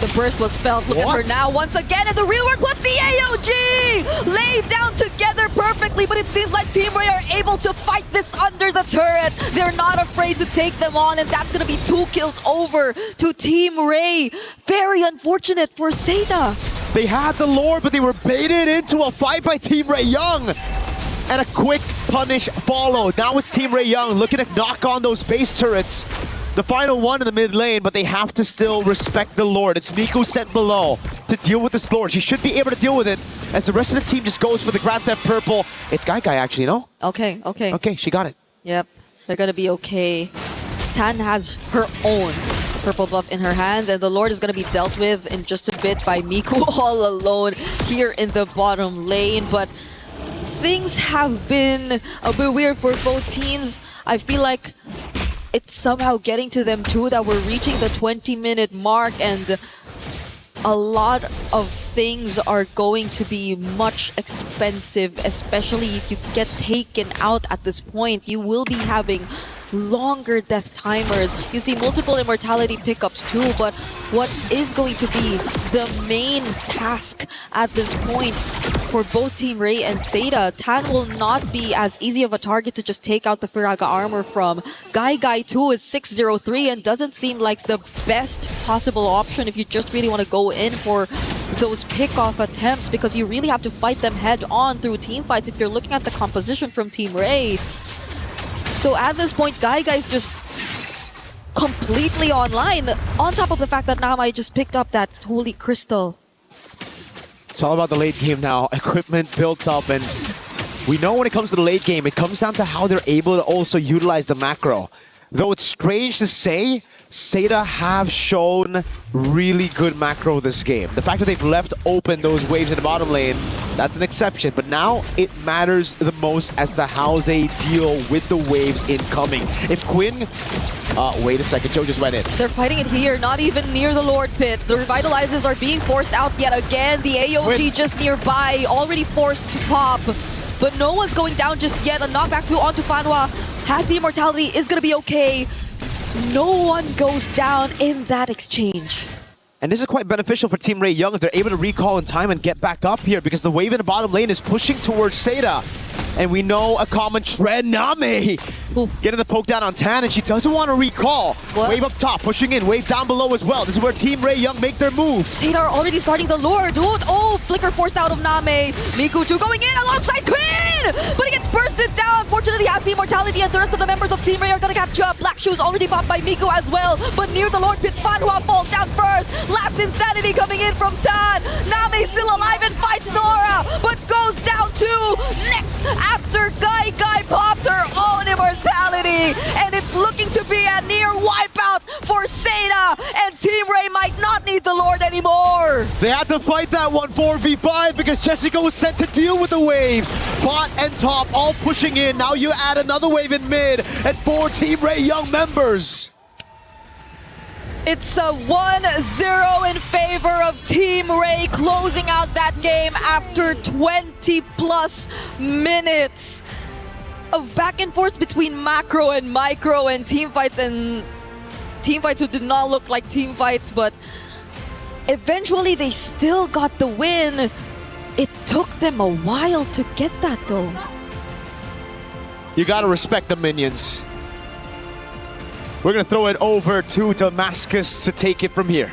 The burst was felt. Look at her now once again, and the real work was the AOG! Laid down together perfectly, but it seems like Team Ray are able to fight this under the turret. They're not afraid to take them on, and that's going to be 2 kills over to Team Ray. Very unfortunate for Seida. They had the Lord, but they were baited into a fight by Team Ray Young. And a quick punish followed. Now it's Team Ray Young looking to knock on those base turrets. The final one in the mid lane, but they have to still respect the Lord. It's Miku sent below to deal with this Lord. She should be able to deal with it as the rest of the team just goes for the Grand Theft Purple. It's Guy actually, no? Okay. Okay, she got it. Yep, they're gonna be okay. Tan has her own purple buff in her hands, and the Lord is gonna be dealt with in just a bit by Miku all alone here in the bottom lane. But things have been a bit weird for both teams. I feel like it's somehow getting to them too that we're reaching the 20-minute mark, and a lot of things are going to be much expensive, especially if you get taken out at this point. You will be having longer death timers. You see multiple immortality pickups too, but what is going to be the main task at this point for both Team Ray and Seda? Tan will not be as easy of a target to just take out the Firaga armor from. Guy 2 is 603 and doesn't seem like the best possible option if you just really want to go in for those pick-off attempts, because you really have to fight them head-on through team fights if you're looking at the composition from Team Ray. So at this point, Guy is just completely online, on top of the fact that Namai just picked up that holy crystal. It's all about the late game now. Equipment built up, and we know when it comes to the late game, it comes down to how they're able to also utilize the macro. Though it's strange to say, Seda have shown really good macro this game. The fact that they've left open those waves in the bottom lane, that's an exception. But now it matters the most as to how they deal with the waves incoming. If Quinn... wait a second, Joe just went in. They're fighting it here, not even near the Lord Pit. The Revitalizers are being forced out yet again. The AOG Quinn just nearby, already forced to pop. But no one's going down just yet. A knockback onto Fanwa. Has the immortality, is going to be okay. No one goes down in that exchange. And this is quite beneficial for Team Ray Young if they're able to recall in time and get back up here, because the wave in the bottom lane is pushing towards Seda. And we know a common trend, Name getting the poke down on Tan, and she doesn't want to recall. What? Wave up top, pushing in, wave down below as well. This is where Team Ray Young make their moves. Seda are already starting the Lord. Oh, flicker forced out of Name. Mikuchu going in alongside Quinn! But he gets bursted down. Fortunately, has the immortality, and the rest of the members of Team Ray are going to catch up. Black Shoes already popped by Miku as well. But near the Lord Pit, Fanhua falls down first. Last Insanity coming in from Tan. Name still alive and fights Nora, but goes down too. Next, after Guy pops her own immortality, and it's looking to be a near wipeout for Seda, and Team Ray might not need the Lord anymore. They had to fight that one 4v5 because Jessica was sent to deal with the waves. Bot and top all pushing in. Now you add another wave in mid and 4 Team Ray Young members. It's a 1-0 in favor of Team Ray, closing out that game after 20 plus minutes of back and forth between macro and micro and team fights who did not look like team fights, but eventually they still got the win. It took them a while to get that though. You gotta respect the minions. We're going to throw it over to Damascus to take it from here.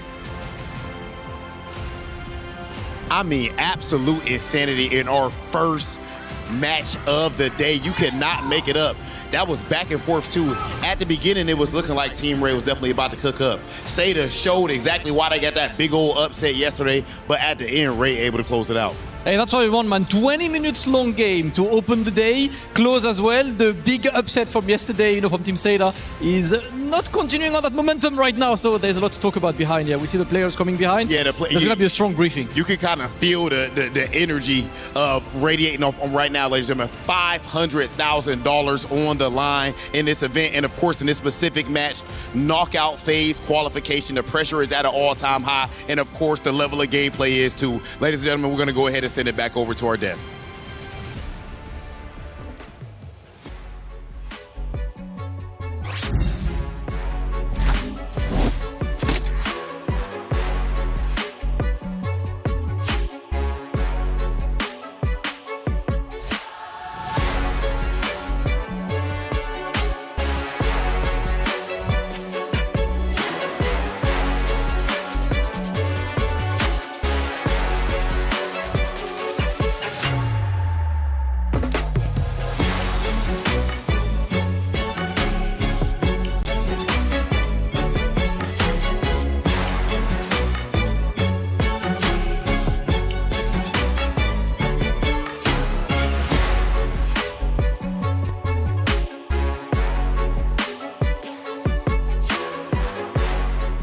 I mean, absolute insanity in our first match of the day. You cannot make it up. That was back and forth too. At the beginning, it was looking like Team Ray was definitely about to cook up. Seda showed exactly why they got that big old upset yesterday, but at the end, Ray able to close it out. Hey, that's what we want, man. 20 minutes long game to open the day, close as well. The big upset from yesterday, from Team Seda is not continuing on that momentum right now. So there's a lot to talk about behind. Yeah, we see the players coming behind. Yeah, there's gonna be a strong briefing. You can kind of feel the energy radiating off right now, ladies and gentlemen. $500,000 on the line in this event, and of course in this specific match, knockout phase qualification. The pressure is at an all-time high, and of course the level of gameplay is too. Ladies and gentlemen, we're going to go ahead and send it back over to our desk.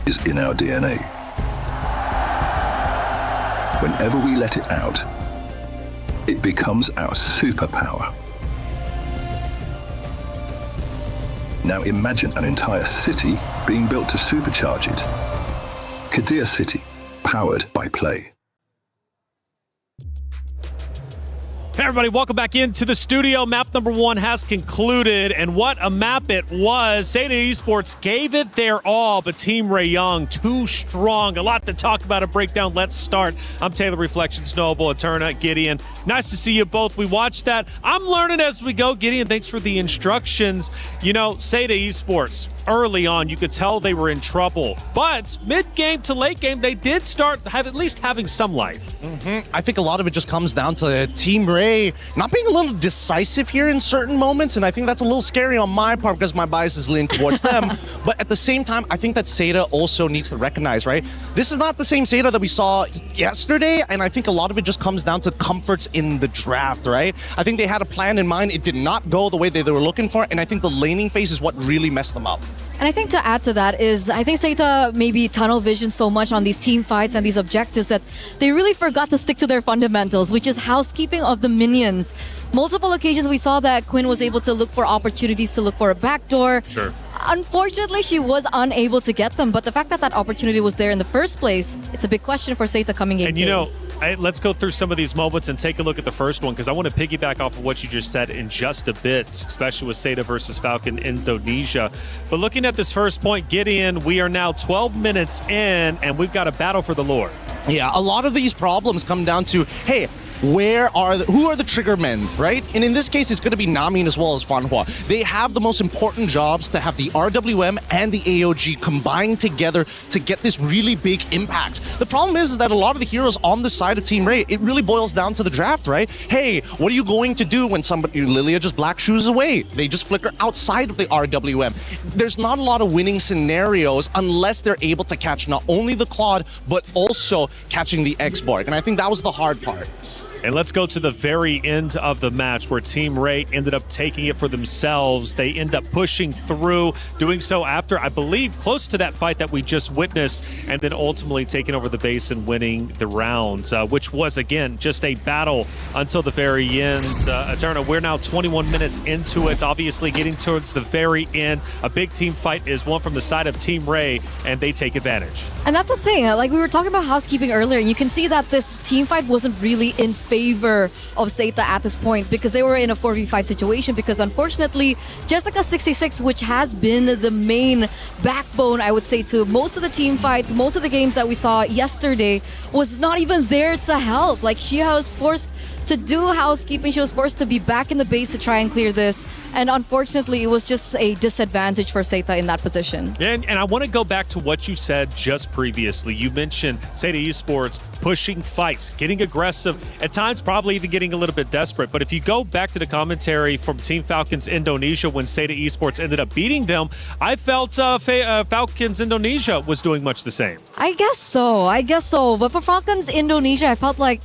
Is in our DNA. Whenever we let it out, it becomes our superpower. Now imagine an entire city being built to supercharge it. Kadir City, powered by play. Hey everybody, welcome back into the studio. Map number 1 has concluded, and what a map it was. Seda Esports gave it their all, but Team Rayong too strong. A lot to talk about, a breakdown. Let's start. I'm Taylor Reflections, Noble, Eterna, Gideon. Nice to see you both. We watched that. I'm learning as we go. Gideon, thanks for the instructions. You know, Seda Esports, early on, you could tell they were in trouble, but mid-game to late game, they did start at least having some life. I think a lot of it just comes down to Team Ray not being a little decisive here in certain moments, and I think that's a little scary on my part because my bias is leaning towards them. But at the same time, I think that Seda also needs to recognize, right? This is not the same Seda that we saw yesterday, and I think a lot of it just comes down to comforts in the draft, right? I think they had a plan in mind. It did not go the way they were looking for, and I think the laning phase is what really messed them up. And I think to add to that is, I think Seita maybe tunnel vision so much on these team fights and these objectives that they really forgot to stick to their fundamentals, which is housekeeping of the minions. Multiple occasions we saw that Quinn was able to look for opportunities to look for a backdoor. Sure. Unfortunately, she was unable to get them, but the fact that that opportunity was there in the first place, it's a big question for Seita coming in. And you know, let's go through some of these moments and take a look at the first one, because I want to piggyback off of what you just said in just a bit, especially with Seda versus Falcon Indonesia. But looking at this first point, Gideon, we are now 12 minutes in, and we've got a battle for the Lord. Yeah, a lot of these problems come down to, hey, who are the trigger men, right? And in this case, it's going to be Namin as well as Fanhua. They have the most important jobs to have the RWM and the AOG combined together to get this really big impact. The problem is that a lot of the heroes on the side of Team Ray, it really boils down to the draft, right? Hey, what are you going to do when Lilia just black shoes away? They just flicker outside of the RWM. There's not a lot of winning scenarios unless they're able to catch not only the Claude, but also catching the X-Borg. And I think that was the hard part. And let's go to the very end of the match where Team Ray ended up taking it for themselves. They end up pushing through, doing so after, I believe, close to that fight that we just witnessed, and then ultimately taking over the base and winning the rounds, which was, again, just a battle until the very end. Eterna, we're now 21 minutes into it, obviously getting towards the very end. A big team fight is one from the side of Team Ray, and they take advantage. And that's the thing, like we were talking about housekeeping earlier, you can see that this team fight wasn't really in favor of Seita at this point because they were in a 4v5 situation, because unfortunately Jessica66, which has been the main backbone, I would say, to most of the team fights, most of the games that we saw yesterday, was not even there to help. Like, she was forced to do housekeeping, she was forced to be back in the base to try and clear this, and unfortunately it was just a disadvantage for Seita in that position. And I want to go back to what you said just previously. You mentioned Seda Esports pushing fights, getting aggressive, at times probably even getting a little bit desperate. But if you go back to the commentary from Team Falcons Indonesia when Seda Esports ended up beating them, I felt Falcons Indonesia was doing much the same. I guess so. But for Falcons Indonesia, I felt like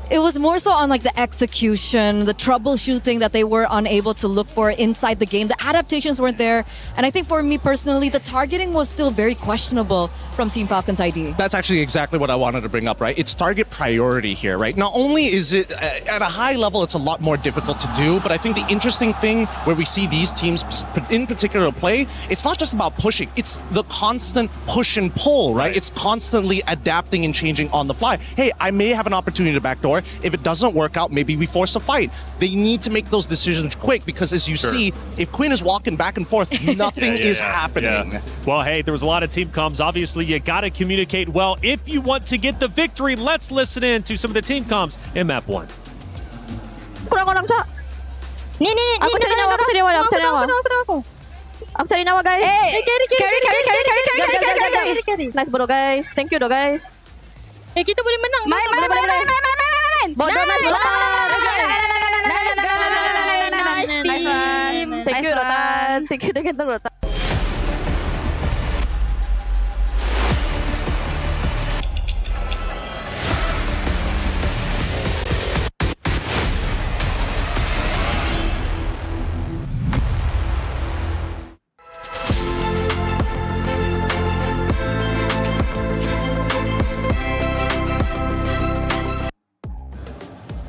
it was more so on like the execution, the troubleshooting that they were unable to look for inside the game. The adaptations weren't there. And I think for me personally, the targeting was still very questionable from Team Falcons ID. That's actually exactly what I wanted to bring up, right? It's target priority here, right? Not only is it at a high level, it's a lot more difficult to do, but I think the interesting thing where we see these teams in particular play, it's not just about pushing, it's the constant push and pull, right? It's constantly adapting and changing on the fly. Hey, I may have an opportunity to backdoor. If it doesn't work out, maybe we force a fight. They need to make those decisions quick because, as you see, if Quinn is walking back and forth, nothing is happening. Yeah. Well, hey, there was a lot of team comms. Obviously, you got to communicate well if you want to get the victory. Let's listen in to some of the team comms in map 1. Kurang orang, Cak. Ni. Aku cari Nawa. Aku cari Nawa, guys. Carry. Nice, bro, guys. Thank you, guys. Kita boleh menang. Main. Bodoh, nice, team. Thank you, Rotan. Thank you, Rotan.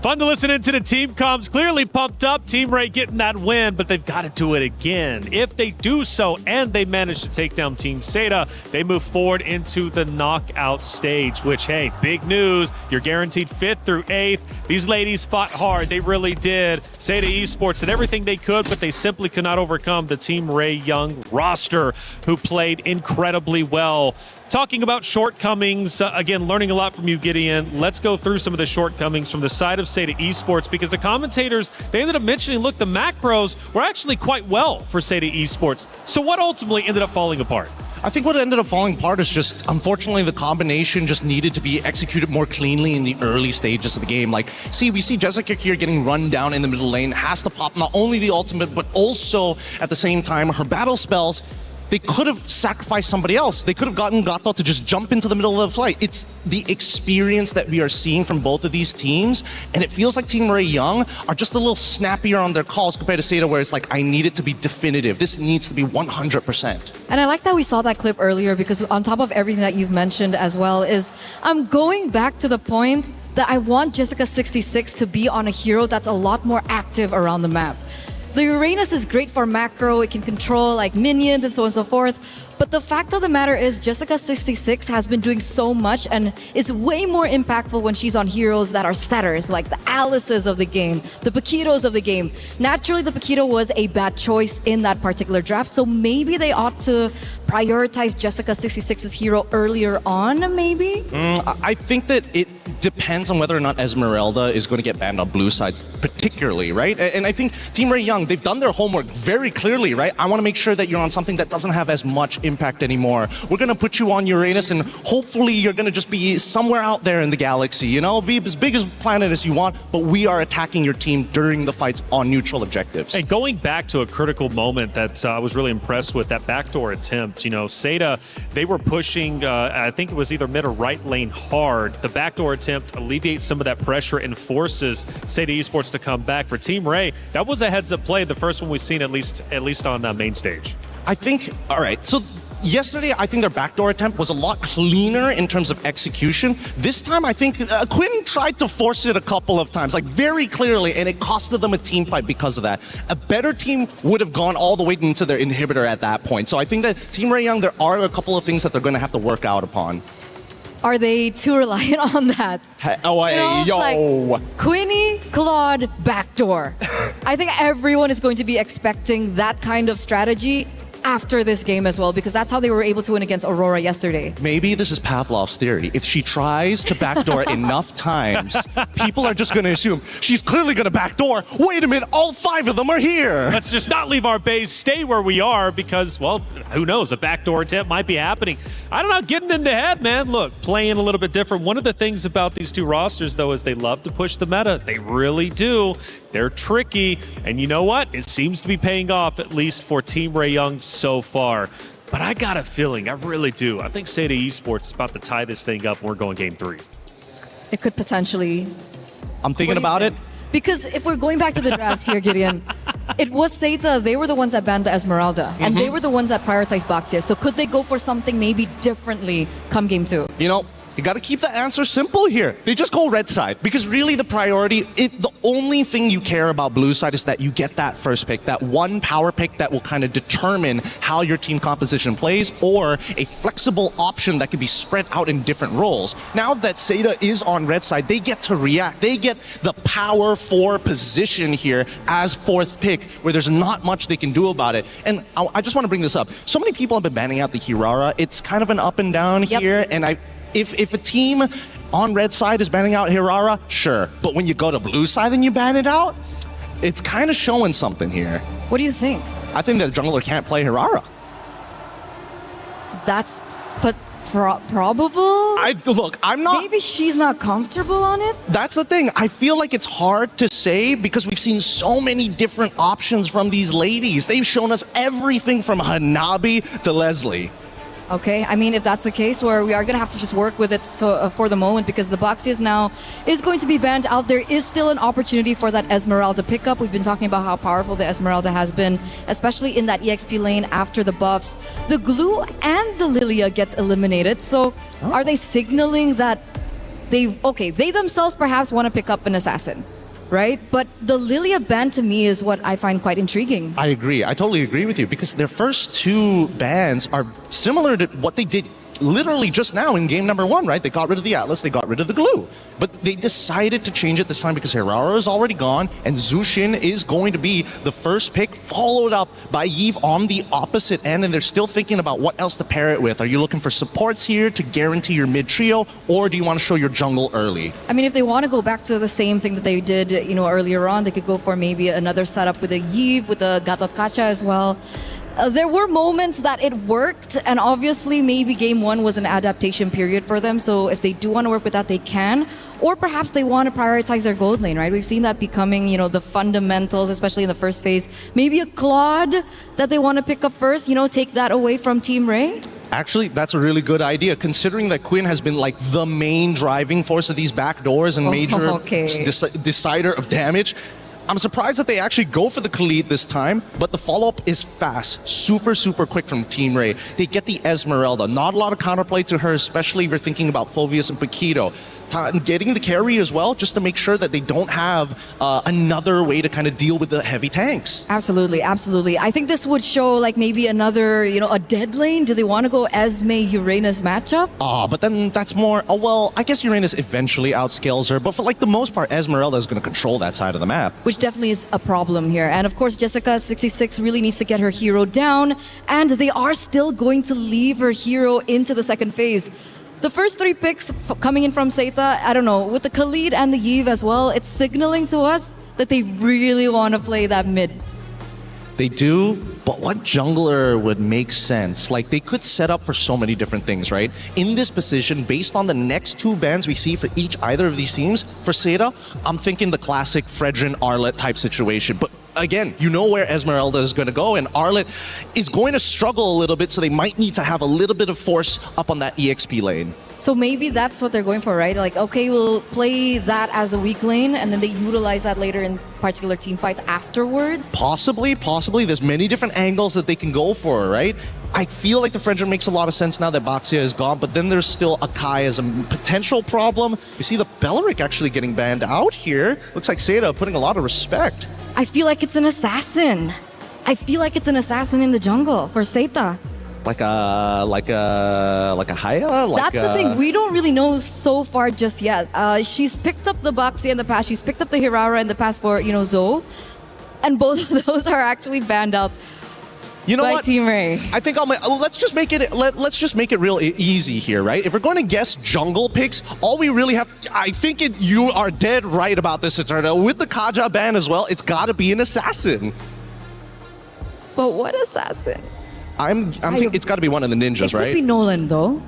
Fun to listen into the team comms. Clearly pumped up. Team Ray getting that win, but they've got to do it again. If they do so and they manage to take down Team Seda, they move forward into the knockout stage, which, hey, big news. You're guaranteed 5th through 8th. These ladies fought hard. They really did. Seda Esports did everything they could, but they simply could not overcome the Team Ray Young roster, who played incredibly well. Talking about shortcomings, again, learning a lot from you, Gideon. Let's go through some of the shortcomings from the side of Seda Esports, because the commentators, they ended up mentioning, look, the macros were actually quite well for Seda Esports. So what ultimately ended up falling apart? I think what ended up falling apart is just, unfortunately, the combination just needed to be executed more cleanly in the early stages of the game. Like, we see Jessica here getting run down in the middle lane, has to pop not only the ultimate, but also, at the same time, her battle spells. They could have sacrificed somebody else. They could have gotten Gato to just jump into the middle of the fight. It's the experience that we are seeing from both of these teams, and it feels like Team Ray Young are just a little snappier on their calls compared to Seda, where it's like, I need it to be definitive. This needs to be 100%. And I like that we saw that clip earlier, because on top of everything that you've mentioned as well is, I'm going back to the point that I want Jessica26 to be on a hero that's a lot more active around the map. The Uranus is great for macro, it can control like minions and so on and so forth. But the fact of the matter is Jessica26 has been doing so much and is way more impactful when she's on heroes that are setters, like the Alices of the game, the Paquitos of the game. Naturally, the Paquito was a bad choice in that particular draft, so maybe they ought to prioritize Jessica66's hero earlier on, maybe? I think that it depends on whether or not Esmeralda is going to get banned on blue sides, particularly, right? And I think Team Ray Young, they've done their homework very clearly, right? I want to make sure that you're on something that doesn't have as much impact anymore. We're going to put you on Uranus, and hopefully you're going to just be somewhere out there in the galaxy, you know? Be as big as planet as you want, but we are attacking your team during the fights on neutral objectives. And going back to a critical moment that I was really impressed with, that backdoor attempt. You know, Seda, they were pushing, I think it was either mid or right lane hard. The backdoor attempt alleviates some of that pressure and forces Seda Esports to come back. For Team Ray, that was a heads-up play, the first one we've seen at least on main stage. I think, all right, so yesterday, I think their backdoor attempt was a lot cleaner in terms of execution. This time, I think Quinn tried to force it a couple of times, like very clearly, and it costed them a team fight because of that. A better team would have gone all the way into their inhibitor at that point. So I think that Team Ray Young, there are a couple of things that they're going to have to work out upon. Are they too reliant on that? Like Quinny, Claude, backdoor. I think everyone is going to be expecting that kind of strategy after this game as well, because that's how they were able to win against Aurora yesterday. Maybe this is Pavlov's theory. If she tries to backdoor enough times, people are just going to assume she's clearly going to backdoor. Wait a minute, all 5 of them are here. Let's just not leave our base, stay where we are, because, well, who knows, a backdoor attempt might be happening. I don't know, getting in the head, man. Look, playing a little bit different. One of the things about these two rosters, though, is they love to push the meta. They really do. They're tricky, and you know what? It seems to be paying off, at least for Team Ray Young so far. But I got a feeling, I really do. I think Seda Esports is about to tie this thing up, and we're going game 3. It could potentially. I'm thinking about it. Because if we're going back to the drafts here, Gideon, it was Seda, they were the ones that banned the Esmeralda, and they were the ones that prioritized Boxia. So could they go for something maybe differently come game 2? You know, you got to keep the answer simple here. They just go red side, because really the priority, the only thing you care about blue side is that you get that first pick, that one power pick that will kind of determine how your team composition plays, or a flexible option that can be spread out in different roles. Now that Seda is on red side, they get to react. They get the power 4 position here as 4th pick, where there's not much they can do about it. And I just want to bring this up. So many people have been banning out the Hirara. It's kind of an up and down here, and If a team on red side is banning out Hirara, sure. But when you go to blue side and you ban it out, it's kind of showing something here. What do you think? I think that jungler can't play Hirara. That's probable? Look, I'm not... Maybe she's not comfortable on it? That's the thing. I feel like it's hard to say because we've seen so many different options from these ladies. They've shown us everything from Hanabi to Leslie. Okay, I mean, if that's the case, where we are going to have to just work with it for the moment, because the Boxias now is going to be banned out. There is still an opportunity for that Esmeralda pickup. We've been talking about how powerful the Esmeralda has been, especially in that EXP lane after the buffs. The Glue and the Lilia gets eliminated. So are they signaling that they themselves perhaps want to pick up an assassin? right? But the Lilia ban to me is what I find quite intriguing. I agree. I totally agree with you because their first two bans are similar to what they did literally just now in game number 1, right? They got rid of the Atlas, they got rid of the glue. But they decided to change it this time because Hirara is already gone and Zushin is going to be the first pick, followed up by Yves on the opposite end, and they're still thinking about what else to pair it with. Are you looking for supports here to guarantee your mid trio, or do you want to show your jungle early? I mean, if they want to go back to the same thing that they did, earlier on, they could go for maybe another setup with a Yves, with a Gatot Kacha as well. There were moments that it worked, and obviously maybe game 1 was an adaptation period for them, so if they do want to work with that, they can. Or perhaps they want to prioritize their gold lane, right? We've seen that becoming, the fundamentals, especially in the first phase. Maybe a Claude that they want to pick up first, take that away from Team Ray. Actually, that's a really good idea, considering that Quinn has been like the main driving force of these back doors and major decider of damage. I'm surprised that they actually go for the Khalid this time, but the follow-up is fast, super, super quick from Team Ray. They get the Esmeralda. Not a lot of counterplay to her, especially if you're thinking about Phoveus and Paquito. Getting the carry as well, just to make sure that they don't have another way to kind of deal with the heavy tanks. Absolutely, absolutely. I think this would show like maybe another, a dead lane. Do they want to go Esme-Uranus matchup? But then that's more, well, I guess Uranus eventually outscales her, but for like the most part, Esmeralda is going to control that side of the map. Which definitely is a problem here. And of course, Jessica26 really needs to get her hero down, and they are still going to leave her hero into the second phase. The first 3 picks coming in from Seita, I don't know, with the Khalid and the Yves as well, it's signaling to us that they really want to play that mid. They do, but what jungler would make sense? Like, they could set up for so many different things, right? In this position, based on the next 2 bans we see for either of these teams, for Seita, I'm thinking the classic Fredrin Arlet type situation. But again, you know where Esmeralda is going to go, and Arlet is going to struggle a little bit, so they might need to have a little bit of force up on that EXP lane. So maybe that's what they're going for, right? Like, okay, we'll play that as a weak lane, and then they utilize that later in particular team fights afterwards? Possibly. There's many different angles that they can go for, right? I feel like the Fredrin makes a lot of sense now that Baxia is gone, but then there's still Akai as a potential problem. You see the Belleric actually getting banned out here. Looks like Seita putting a lot of respect. I feel like it's an assassin. I feel like it's an assassin in the jungle for Seita. Like a Haya? That's the thing. We don't really know so far just yet. She's picked up the Baxi in the past. She's picked up the Hirara in the past for, Zoe. And both of those are actually banned out. You know by what? Team Ray. I think let's just make it real easy here, right? If we're going to guess jungle picks, all we really have, you are dead right about this, Eterna. With the Kaja ban as well, it's got to be an assassin. But what assassin? I'm thinking it's got to be one of the ninjas, right? It could be Nolan, though.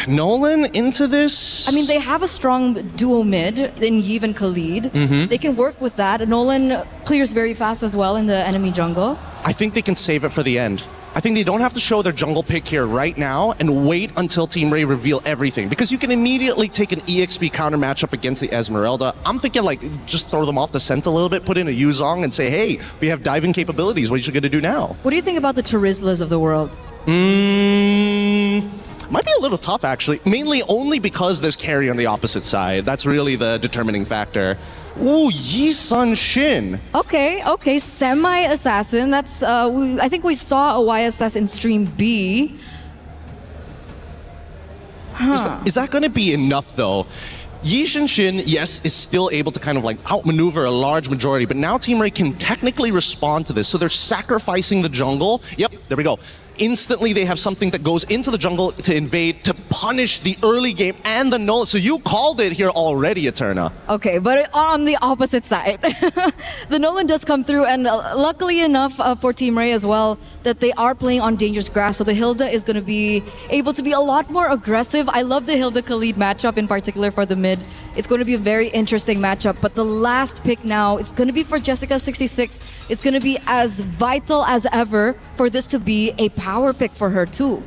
Nolan into this? I mean, they have a strong duo mid in Yves and Khalid. They can work with that. Nolan clears very fast as well in the enemy jungle. I think they can save it for the end. I think they don't have to show their jungle pick here right now and wait until Team Ray reveal everything, because you can immediately take an EXP counter matchup against the Esmeralda. I'm thinking just throw them off the scent a little bit, put in a Yuzong and say, hey, we have diving capabilities. What are you going to do now? What do you think about the Terizlas of the world? Might be a little tough, actually. Mainly only because there's carry on the opposite side. That's really the determining factor. Ooh, Yi Sun Shin. Okay. Semi-assassin. That's, I think we saw a YSS in Stream B. Is that going to be enough, though? Yi Shin, yes, is still able to kind of outmaneuver a large majority, but now Team Ray can technically respond to this, so they're sacrificing the jungle. Yep, there we go. Instantly, they have something that goes into the jungle to invade, to punish the early game and the null. So you called it here already, Eterna. Okay, but on the opposite side, the Nolan does come through, and luckily enough for Team Ray as well, that they are playing on dangerous grass, so the Hilda is going to be able to be a lot more aggressive. I love the Hilda-Khalid matchup in particular for the mid. It's going to be a very interesting matchup, but the last pick now, it's going to be for Jessica26. It's going to be as vital as ever for this to be a power pick for her too.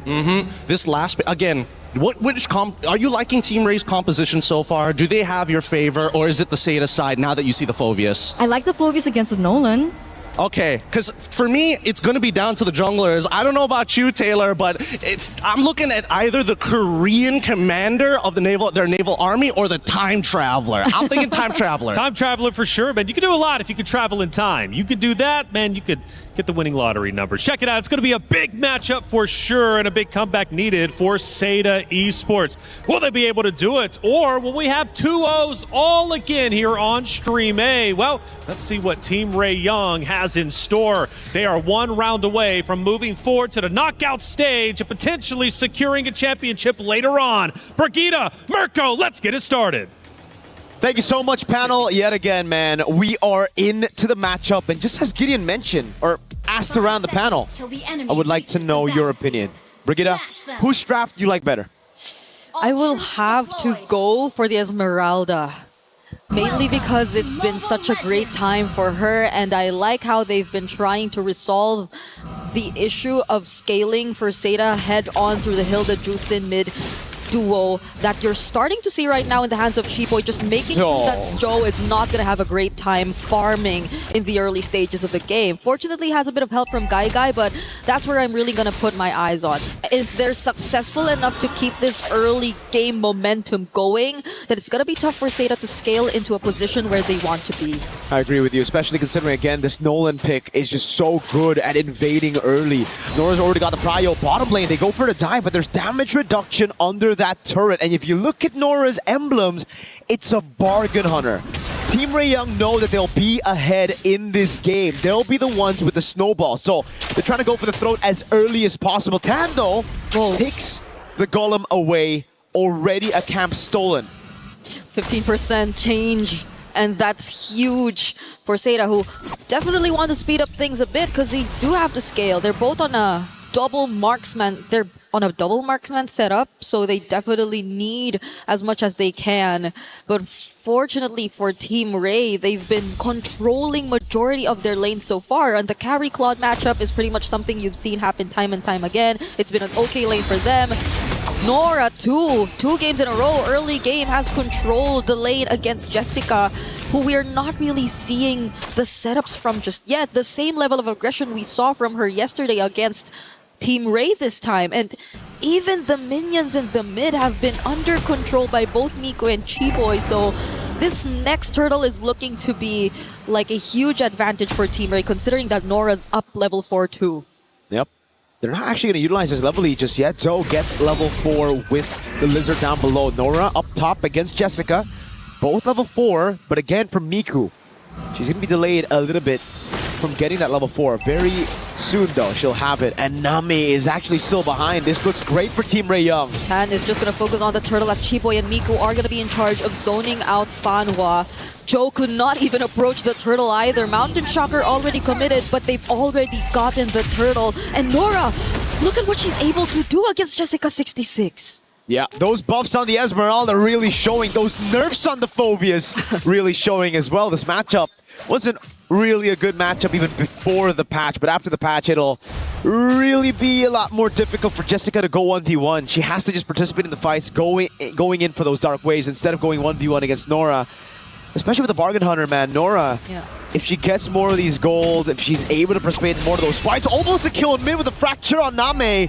This last pick, again, are you liking Team Ray's composition so far? Do they have your favor, or is it the Seita side now that you see the Phoveus? I like the Phoveus against the Nolan. Okay, because for me, it's going to be down to the junglers. I don't know about you, Taylor, but if I'm looking at either the Korean commander of their naval army or the time traveler. I'm thinking time traveler. Time traveler for sure, man. You can do a lot if you could travel in time. You could do that, man. You could get the winning lottery numbers. Check it out. It's going to be a big matchup for sure and a big comeback needed for Seda Esports. Will they be able to do it? Or will we have 2-0s all again here on Stream A? Well, let's see what Team Ray Young has in store. They are one round away from moving forward to the knockout stage and potentially securing a championship later on. Brigitte, Mirko, let's get it started. Thank you so much, panel. Yet again, man, we are into the matchup. And just as Gideon mentioned, or asked around the panel, I would like to know your opinion. Brigitte, whose draft do you like better? I will have to go for the Esmeralda. Mainly because it's been such a great time for her, and I like how they've been trying to resolve the issue of scaling for Seda head on through the Hilda Juicin mid duo that you're starting to see right now in the hands of Chiboy, just making that Joe is not going to have a great time farming in the early stages of the game. Fortunately, has a bit of help from Guy, but that's where I'm really going to put my eyes on. If they're successful enough to keep this early game momentum going, then it's going to be tough for Seda to scale into a position where they want to be. I agree with you, especially considering, again, this Nolan pick is just so good at invading early. Nora's already got the prio bottom lane. They go for the dive, but there's damage reduction under that turret. And if you look at Nora's emblems, it's a bargain hunter. Team Ray Young know that they'll be ahead in this game. They'll be the ones with the snowball. So they're trying to go for the throat as early as possible. Tando takes the golem away. Already a camp stolen. 15% change. And that's huge for Seda, who definitely want to speed up things a bit because they do have to scale. They're both on a double marksman. They're on a double marksman setup, so they definitely need as much as they can. But fortunately for Team Ray, they've been controlling majority of their lanes so far, and the carry Claude matchup is pretty much something you've seen happen time and time again. It's been an okay lane for them. Nora, two games in a row, early game, has controlled the lane against Jessica, who we are not really seeing the setups from just yet. The same level of aggression we saw from her yesterday against Team Ray this time. And even the minions in the mid have been under control by both Miko and Chiboy. So this next turtle is looking to be like a huge advantage for Team Ray, considering that Nora's up level 4 too. Yep. They're not actually going to utilize this level E just yet. Zoe gets level 4 with the Lizard down below. Nora up top against Jessica. Both level 4, but again from Miku. She's going to be delayed a little bit from getting that level 4. Very soon, though, she'll have it. And Nami is actually still behind. This looks great for Team Ray Young. Tan is just going to focus on the turtle as Chiboy and Miku are going to be in charge of zoning out Fanhua. Joe could not even approach the turtle either. Mountain Shocker already committed, but they've already gotten the turtle. And Nora, look at what she's able to do against Jessica 66. Yeah, those buffs on the Esmeralda are really showing. Those nerfs on the Phobias really showing as well. This matchup wasn't really a good matchup even before the patch, but after the patch, it'll really be a lot more difficult for Jessica to go 1v1. She has to just participate in the fights, going in for those dark waves instead of going 1v1 against Nora. Especially with the Bargain Hunter, man. Nora, if she gets more of these golds, if she's able to participate in more of those fights, almost a kill in mid with a fracture on Name.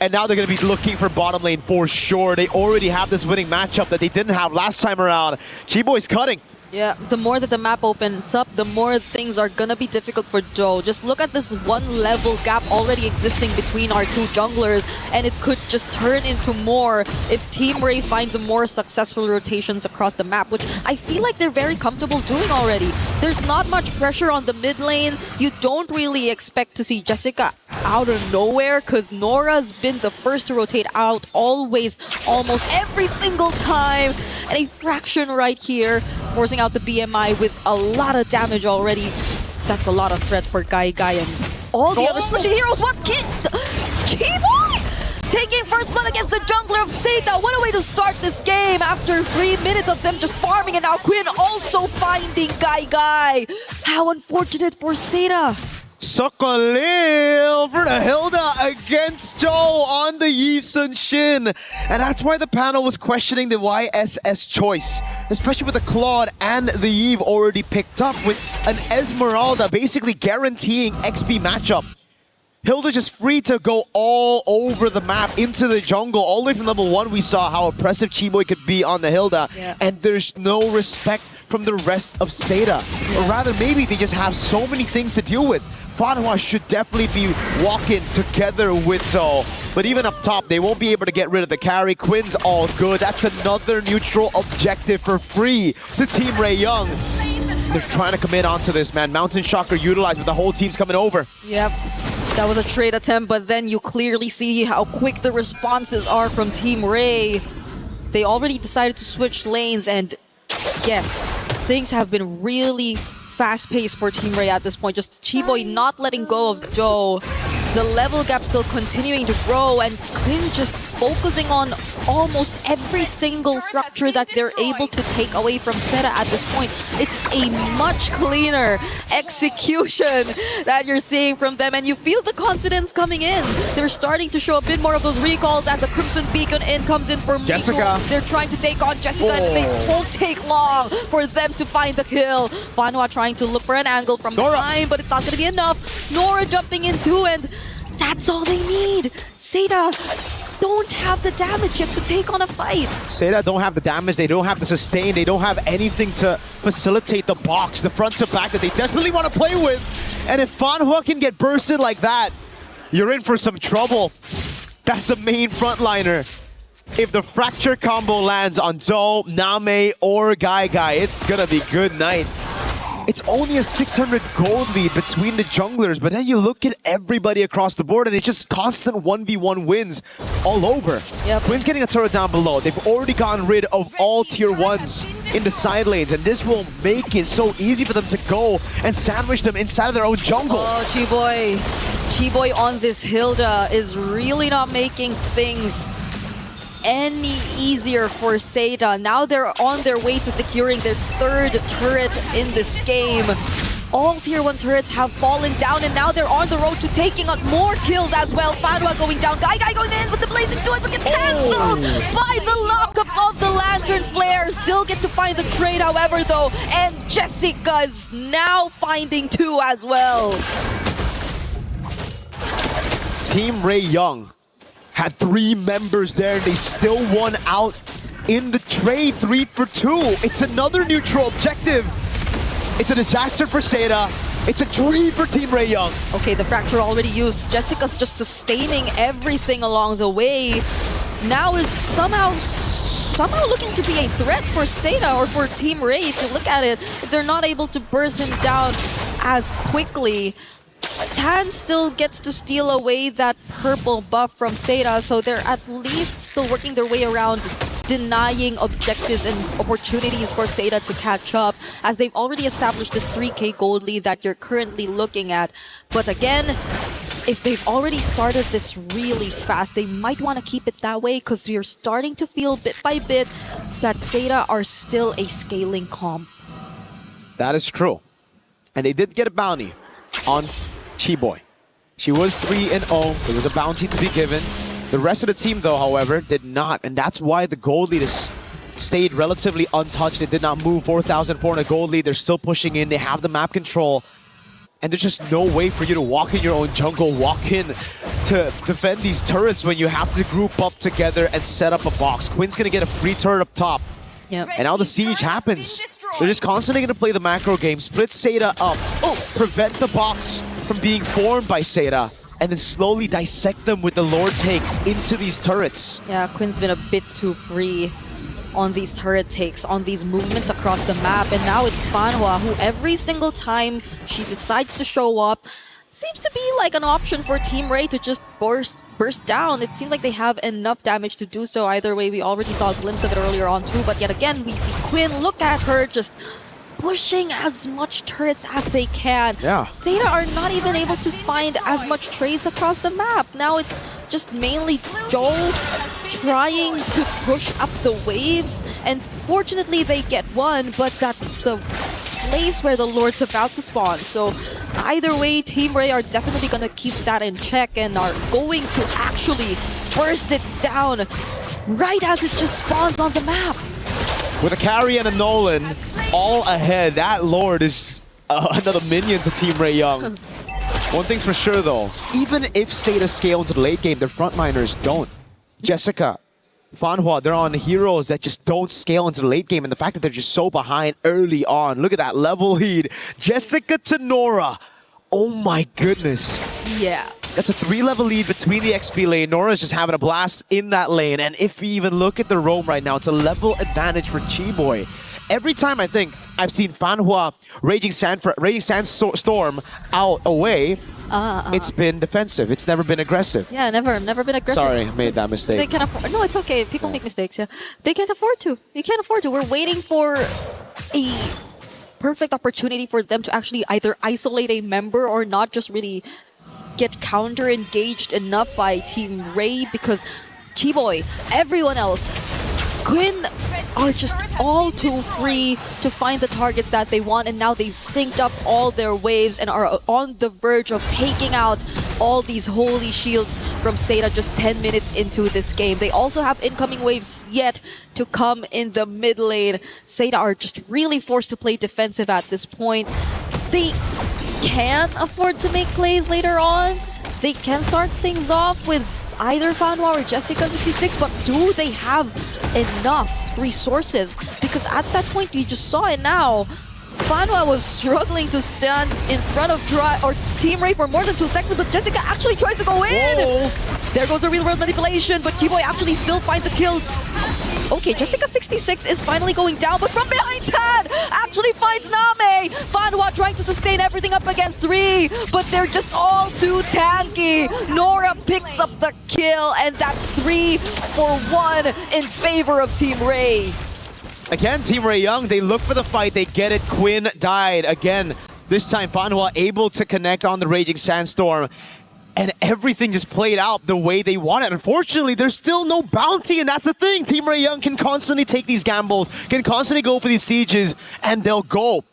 And now they're going to be looking for bottom lane for sure. They already have this winning matchup that they didn't have last time around. Chiboy's cutting. Yeah, the more that the map opens up, the more things are gonna be difficult for Joe. Just look at this one level gap already existing between our two junglers, and it could just turn into more if Team Ray find the more successful rotations across the map, which I feel like they're very comfortable doing already. There's not much pressure on the mid lane. You don't really expect to see Jessica out of nowhere, because Nora's been the first to rotate out always, almost every single time. And a fraction right here, forcing out the BMI with a lot of damage already. That's a lot of threat for Guy and all the other special heroes. What kid? Chiboy taking first blood against the jungler of Seda. What a way to start this game after 3 minutes of them just farming, and now Quinn also finding Guy. How unfortunate for Seda. Sokolil for the Hilda against Joe on the Yi Sun Shin. And that's why the panel was questioning the YSS choice. especially with the Claude and the Eve already picked up, with an Esmeralda basically guaranteeing XP matchup. Hilda just free to go all over the map into the jungle. All the way from level 1, we saw how oppressive Chiboy could be on the Hilda. Yeah. And there's no respect from the rest of Seda. Or rather, maybe they just have so many things to deal with. Fanhua should definitely be walking together with Zoe. But even up top, they won't be able to get rid of the carry. Quinn's all good. That's another neutral objective for free to Team Ray Young. They're trying to commit onto this, man. Mountain Shocker utilized, but the whole team's coming over. Yep. That was a trade attempt, but then you clearly see how quick the responses are from Team Ray. They already decided to switch lanes, and yes, things have been really fast-paced for Team Ray at this point. Just Chiboy not letting go of Joe. The level gap still continuing to grow, and Quinn just focusing on almost every single structure that they're able to take away from Seta at this point. It's a much cleaner execution that you're seeing from them, and you feel the confidence coming in. They're starting to show a bit more of those recalls as the Crimson Beacon in comes in for Jessica. Miko. They're trying to take on Jessica, and they won't take long for them to find the kill. Fanhua trying to look for an angle from behind, but it's not going to be enough. Nora jumping in too, and that's all they need. Seda don't have the damage yet to take on a fight. Seda don't have the damage, they don't have the sustain, they don't have anything to facilitate the box, the front to back that they desperately want to play with. And if Fanhua can get bursted like that, you're in for some trouble. That's the main frontliner. If the fracture combo lands on Zoe, Name, or Guy, it's gonna be good night. It's only a 600 gold lead between the junglers, but then you look at everybody across the board and it's just constant 1v1 wins all over. Yep. Quinn's getting a turret down below. They've already gotten rid of all tier 1s in the side lanes, and this will make it so easy for them to go and sandwich them inside of their own jungle. Oh, Chiboy. Chiboy on this Hilda is really not making things any easier for Seda. Now they're on their way to securing their 3rd turret in this game. All tier 1 turrets have fallen down, and now they're on the road to taking on more kills as well. Fanhua going down, Guy going in with the blazing joy, but gets cancelled by the lockups of the Lantern Flare. Still get to find the trade, however, though, and Jessica is now finding 2 as well. Team Ray Young had 3 members there, and they still won out in the trade. 3 for 2. It's another neutral objective. It's a disaster for Seda. It's a dream for Team Ray Young. Okay, the fracture already used. Jessica's just sustaining everything along the way. Now is somehow looking to be a threat for Seda or for Team Ray. If you look at it, if they're not able to burst him down as quickly, Tan still gets to steal away that purple buff from Seda, so they're at least still working their way around denying objectives and opportunities for Seda to catch up, as they've already established this 3k gold lead that you're currently looking at. But again, if they've already started this really fast, they might want to keep it that way, because we're starting to feel bit by bit that Seda are still a scaling comp. That is true. And they did get a bounty on Chiboy. She was 3-0. There was a bounty to be given. The rest of the team, though, however, did not. And that's why the gold lead has stayed relatively untouched. It did not move. 4,400 gold lead. They're still pushing in. They have the map control. And there's just no way for you to walk in your own jungle, walk in to defend these turrets when you have to group up together and set up a box. Quinn's going to get a free turret up top. Yep. And now the siege happens. They're just constantly going to play the macro game, split Seda up, prevent the box from being formed by Seda, and then slowly dissect them with the Lord takes into these turrets. Yeah, Quinn's been a bit too free on these turret takes, on these movements across the map, and now it's Fanhua, who every single time she decides to show up, seems to be like an option for Team Ray to just burst down. It seems like they have enough damage to do so. Either way, we already saw a glimpse of it earlier on too, but yet again, we see Quinn. Look at her just pushing as much turrets as they can. Yeah. Seda are not even able to find as much trades across the map. Now it's just mainly Joel trying to push up the waves, and fortunately they get one, but that's the place where the Lord's about to spawn. So either way, Team Ray are definitely going to keep that in check and are going to actually burst it down right as it just spawns on the map. With a carry and a Nolan all ahead, that Lord is another minion to Team Ray Young. One thing's for sure though, even if Seda scale into the late game, their frontliners don't. Jessica, Fanhua, they're on heroes that just don't scale into the late game, and the fact that they're just so behind early on. Look at that level lead. Jessica to Nora. Oh my goodness. Yeah. That's a 3-level lead between the XP lane. Nora's just having a blast in that lane. And if we even look at the roam right now, it's a level advantage for Chiboy. Every time I think I've seen Fanhua Raging Sandstorm out away, it's been defensive. It's never been aggressive. Yeah, never been aggressive. Sorry, I made that mistake. They can afford. No, it's okay. People make mistakes. Yeah, they can't afford to. You can't afford to. We're waiting for a perfect opportunity for them to actually either isolate a member or not just really get counter-engaged enough by Team Ray, because Chiboy, everyone else, Quinn are just all too free to find the targets that they want, and now they've synced up all their waves and are on the verge of taking out all these holy shields from Seda just 10 minutes into this game. They also have incoming waves yet to come in the mid lane. Seda are just really forced to play defensive at this point. They can afford to make plays later on. They can start things off with either Fanhua or Jessica26, but do they have enough resources? Because at that point, you just saw it now. Fanhua was struggling to stand in front of Team Ray for more than 2 seconds, but Jessica actually tries to go in! Whoa. There goes the real-world manipulation, but Chiboy actually still finds the kill. Okay, Jessica26 is finally going down, but from behind Tan actually finds Name! Fanhua trying to sustain everything up against 3, but they're just all too tanky. Nora picks up the kill, and that's 3 for 1 in favor of Team Ray. Again, Team Ray Young, they look for the fight, they get it. Quinn died again. This time, Fanhua able to connect on the Raging Sandstorm. And everything just played out the way they wanted. Unfortunately, there's still no bounty, and that's the thing. Team Ray Young can constantly take these gambles, can constantly go for these sieges, and they'll go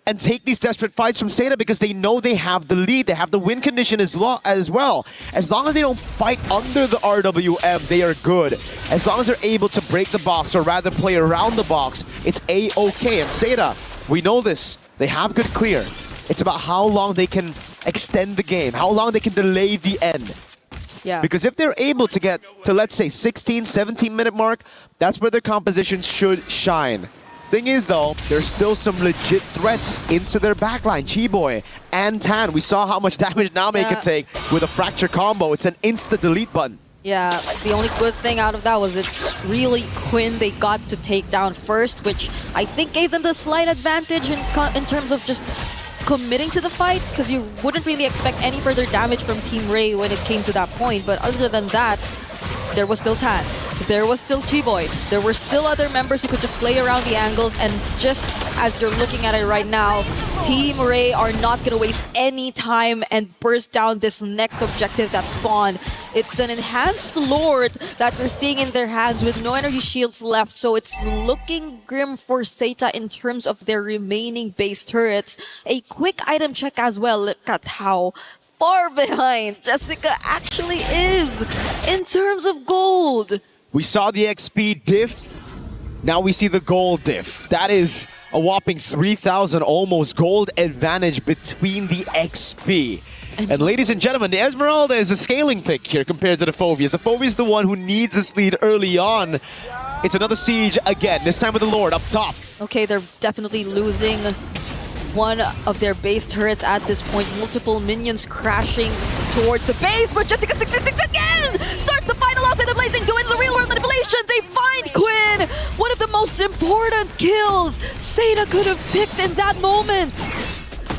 and take these desperate fights from Seda because they know they have the lead. They have the win condition as well. As long as they don't fight under the RWM, they are good. As long as they're able to break the box, or rather play around the box, it's A-okay. And Seda, we know this. They have good clear. It's about how long they can extend the game, how long they can delay the end. Yeah. Because if they're able to get to, let's say, 16, 17-minute mark, that's where their composition should shine. Thing is, though, there's still some legit threats into their backline. Chiboy and Tan, we saw how much damage Name could take with a fracture combo. It's an insta-delete button. Yeah, the only good thing out of that was it's really Quinn they got to take down first, which I think gave them the slight advantage in terms of just committing to the fight, because you wouldn't really expect any further damage from Team Ray when it came to that point. But other than that, there was still Tan, there was still Chiboy, there were still other members who could just play around the angles, and just as you're looking at it right now, Team Ray are not going to waste any time and burst down this next objective that spawned. It's an enhanced Lord that we're seeing in their hands with no energy shields left, so it's looking grim for Seda in terms of their remaining base turrets. A quick item check as well. Look at how far behind Jessica actually is in terms of gold. We saw the XP diff, now we see the gold diff. That is a whopping 3,000 almost gold advantage between the XP. And ladies and gentlemen, the Esmeralda is a scaling pick here compared to the Phoveus. The Phoveus is the one who needs this lead early on. It's another siege again, this time with the Lord up top. Okay, they're definitely losing one of their base turrets at this point. Multiple minions crashing towards the base, but Jessica26 again starts the final offset of Blazing to the real-world manipulation. They find Quinn! One of the most important kills Seda could have picked in that moment.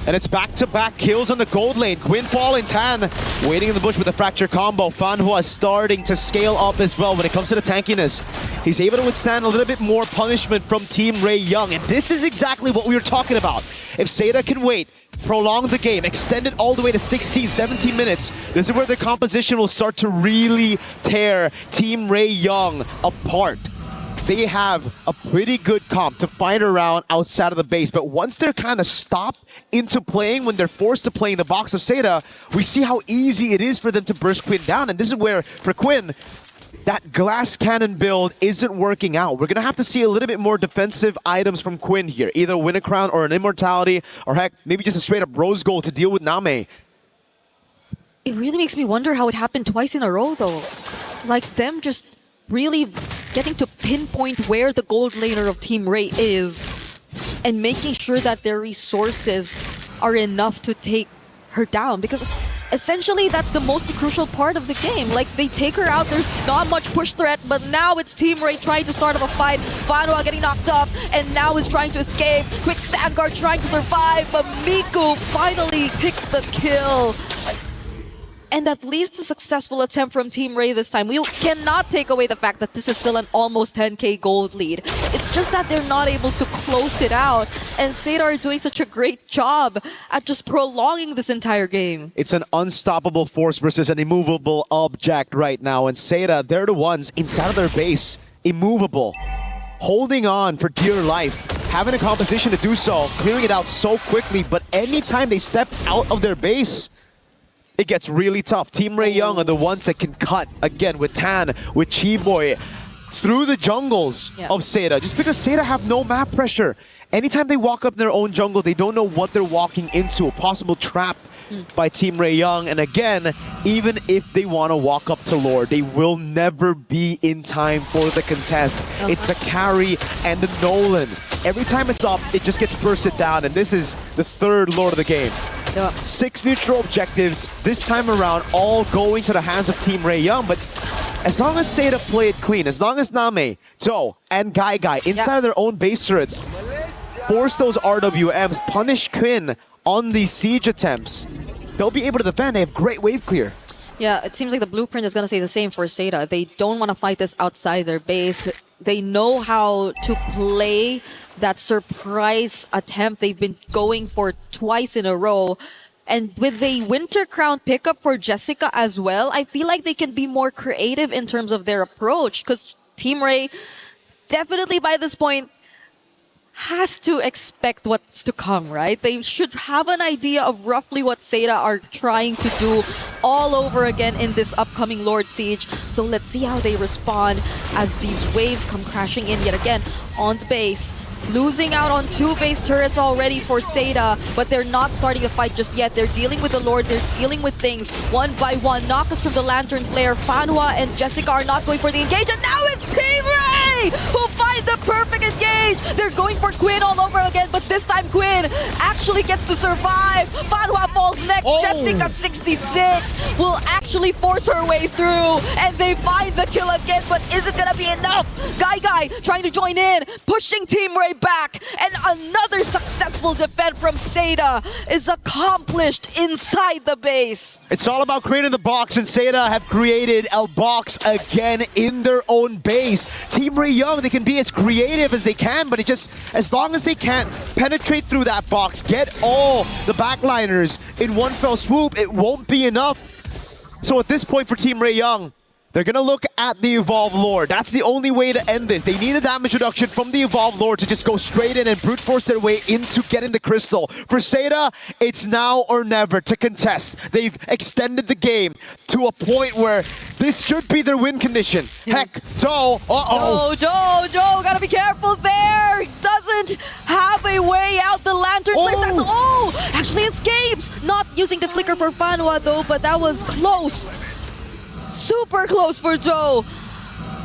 And it's back-to-back kills on the gold lane. Quinn falling, Tan waiting in the bush with a fracture combo. Fanhua is starting to scale up as well when it comes to the tankiness. He's able to withstand a little bit more punishment from Team Ray Young. And this is exactly what we were talking about. If Seda can wait, prolong the game, extend it all the way to 16, 17 minutes, this is where their composition will start to really tear Team Ray Young apart. They have a pretty good comp to fight around outside of the base, but once they're kind of stopped into playing, when they're forced to play in the box of Seda, we see how easy it is for them to burst Quinn down. And this is where, for Quinn, that glass cannon build isn't working out. We're going to have to see a little bit more defensive items from Quinn here. Either win a crown or an immortality, or heck, maybe just a straight up rose gold to deal with Name. It really makes me wonder how it happened twice in a row, though. Like them just really getting to pinpoint where the gold laner of Team Ray is and making sure that their resources are enough to take her down. Because essentially, that's the most crucial part of the game. Like, they take her out, there's not much push threat, but now it's Team Ray trying to start up a fight. Fanwa getting knocked up, and now is trying to escape. Quick Sandguard trying to survive, but Miku finally picks the kill. And at least a successful attempt from Team Ray this time. We cannot take away the fact that this is still an almost 10k gold lead. It's just that they're not able to close it out. And Seda are doing such a great job at just prolonging this entire game. It's an unstoppable force versus an immovable object right now. And Seda, they're the ones inside of their base, immovable, holding on for dear life, having a composition to do so, clearing it out so quickly. But anytime they step out of their base, it gets really tough. Team Ray Young are the ones that can cut, again, with Tan, with Chiboy, through the jungles of Seda. Just because Seda have no map pressure. Anytime they walk up their own jungle, they don't know what they're walking into. A possible trap by Team Ray Young. And again, even if they want to walk up to Lord, they will never be in time for the contest. It's a carry and a Nolan. Every time it's up, it just gets bursted down. And this is the third Lord of the game. 6 neutral objectives, this time around, all going to the hands of Team Ray Young. But as long as Seda play it clean, as long as Name, Joe, and Guy inside of their own base turrets, force those RWMs, punish Quinn on these siege attempts, they'll be able to defend. They have great wave clear. Yeah, it seems like the blueprint is going to say the same for Seda. They don't want to fight this outside their base. They know how to play that surprise attempt they've been going for twice in a row. And with the Winter Crown pickup for Jessica as well, I feel like they can be more creative in terms of their approach. Because Team Ray, definitely by this point, has to expect what's to come, right? They should have an idea of roughly what Seda are trying to do all over again in this upcoming Lord Siege. So let's see how they respond as these waves come crashing in yet again on the base. Losing out on 2 base turrets already for Seda, but they're not starting a fight just yet. They're dealing with the Lord, they're dealing with things one by one. Knockus from the Lantern Flare, Fanwa and Jessica are not going for the engage, and now it's Team Ray who find the perfect engage! They're going for Quinn all over again, but this time Quinn actually gets to survive. Fanwa falls next, Jessica 66 will actually force her way through, and they find the kill again, but is it gonna be enough? Guy trying to join in, pushing Team Ray back, and another successful defense from Seda is accomplished inside the base. It's all about creating the box, and Seda have created a box again in their own base. Team Ray Young, they can be as creative as they can, but it just, as long as they can't penetrate through that box, get all the backliners in one fell swoop, it won't be enough. So at this point for Team Ray Young, they're going to look at the Evolved Lord. That's the only way to end this. They need a damage reduction from the Evolved Lord to just go straight in and brute force their way into getting the crystal. For Seda, it's now or never to contest. They've extended the game to a point where this should be their win condition. Heck, Joe, Joe, gotta be careful there. Doesn't have a way out. The Lantern actually escapes. Not using the flicker for Fanwa though, but that was close. Super close for Joe.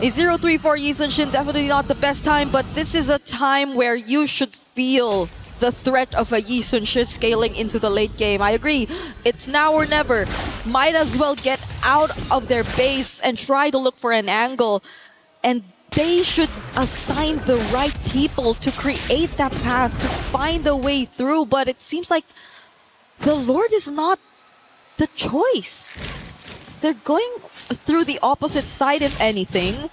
A 0-3 for Yi Sun-shin, definitely not the best time, but this is a time where you should feel the threat of a Yi Sun-shin scaling into the late game. I agree, it's now or never. Might as well get out of their base and try to look for an angle. And they should assign the right people to create that path, to find a way through, but it seems like the Lord is not the choice. They're going through the opposite side, if anything.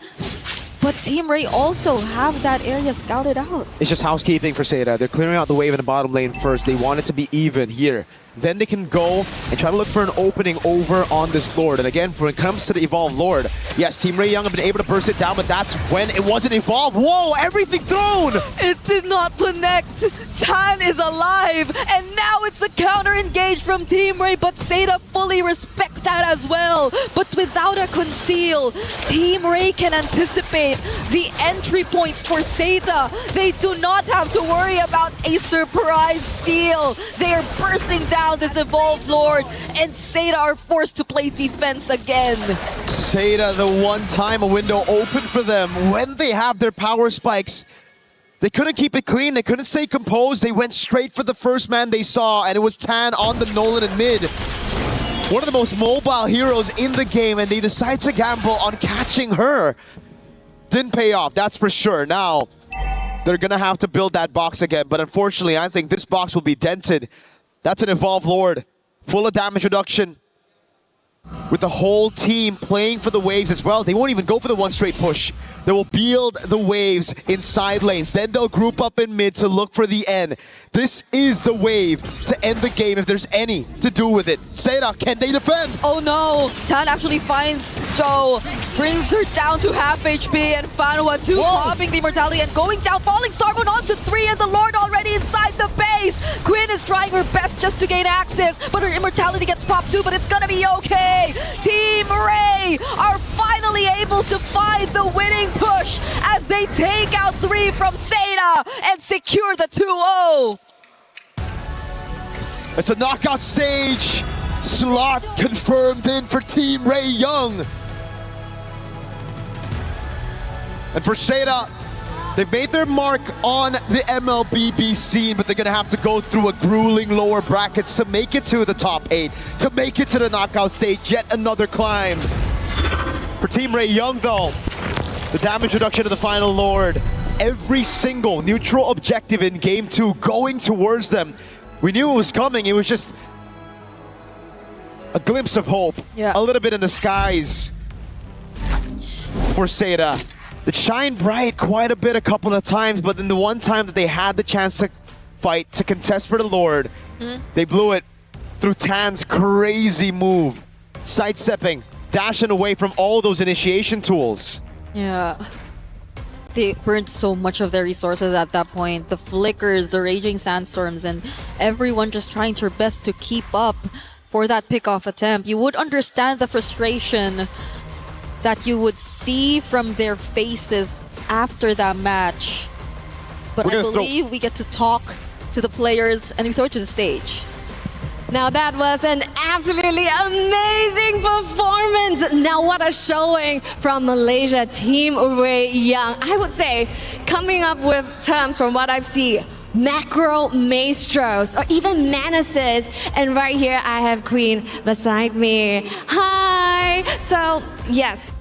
But Team Ray also have that area scouted out. It's just housekeeping for Seda. They're clearing out the wave in the bottom lane first. They want it to be even here. then they can go and try to look for an opening over on this Lord. And again, when it comes to the Evolve Lord, yes, Team Ray Young have been able to burst it down, but that's when it wasn't Evolve. Whoa, everything thrown! It did not connect. Tan is alive, and now it's a counter engage from Team Ray, but Seda fully respects that as well. But without a conceal, Team Ray can anticipate the entry points for Seda. They do not have to worry about a surprise steal. They are bursting down this Evolved Lord, and Seda are forced to play defense again. Seda, the one time a window opened for them when they have their power spikes. They couldn't keep it clean, they couldn't stay composed, they went straight for the first man they saw, and it was Tan on the Nolan in mid. One of the most mobile heroes in the game, and they decide to gamble on catching her. Didn't pay off, that's for sure. Now, they're gonna have to build that box again, but unfortunately, I think this box will be dented. That's an Evolved Lord, full of damage reduction. With the whole team playing for the waves as well. They won't even go for the one straight push. They will build the waves in side lanes. Then they'll group up in mid to look for the end. This is the wave to end the game if there's any to do with it. Seda, can they defend? Oh no, Tan actually finds Joe, brings her down to half HP, and Fanwa 2 popping the immortality and going down. Falling Star going on to 3, and the Lord already inside the base. Quinn is trying her best just to gain access, but her immortality gets popped too, but it's gonna be okay. Team Ray are finally able to find the winning push as they take out 3 from Seda and secure the 2-0. It's a knockout stage. Slot confirmed in for Team Ray Young. And for Seda, they've made their mark on the MLBB scene, but they're gonna have to go through a grueling lower brackets to make it to the top 8, to make it to the knockout stage. Yet another climb. For Team Ray Young though, the damage reduction to the final Lord, every single neutral objective in Game 2 going towards them. We knew it was coming, it was just a glimpse of hope. Yeah. A little bit in the skies for Seda. It shined bright quite a bit a couple of times, but then the one time that they had the chance to fight, to contest for the Lord, they blew it through Tan's crazy move. Sidestepping, dashing away from all those initiation tools. Yeah. They burned so much of their resources at that point. The flickers, the raging sandstorms, and everyone just trying their best to keep up for that pickoff attempt. You would understand the frustration that you would see from their faces after that match. But I believe we get to talk to the players and we throw it to the stage. Now that was an absolutely amazing performance. Now what a showing from Malaysia, Team Ray Young. I would say, coming up with terms from what I've seen, macro maestros or even menaces. And right here I have Queen beside me. Hi. So yes,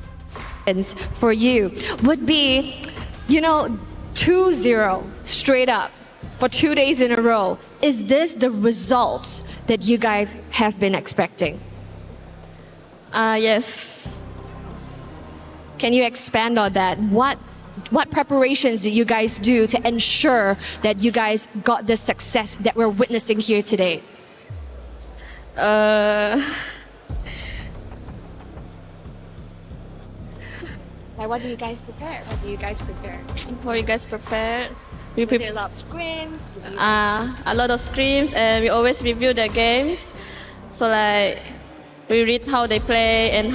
for you would be, 2-0 straight up for 2 days in a row. Is this the results that you guys have been expecting? Yes. Can you expand on that? What preparations did you guys do to ensure that you guys got the success that we're witnessing here today? Like, what do you guys prepare? What do you guys prepare? What you guys prepared? We Was there a lot of scrims? a lot of scrims, and we always review the games. So like we read how they play and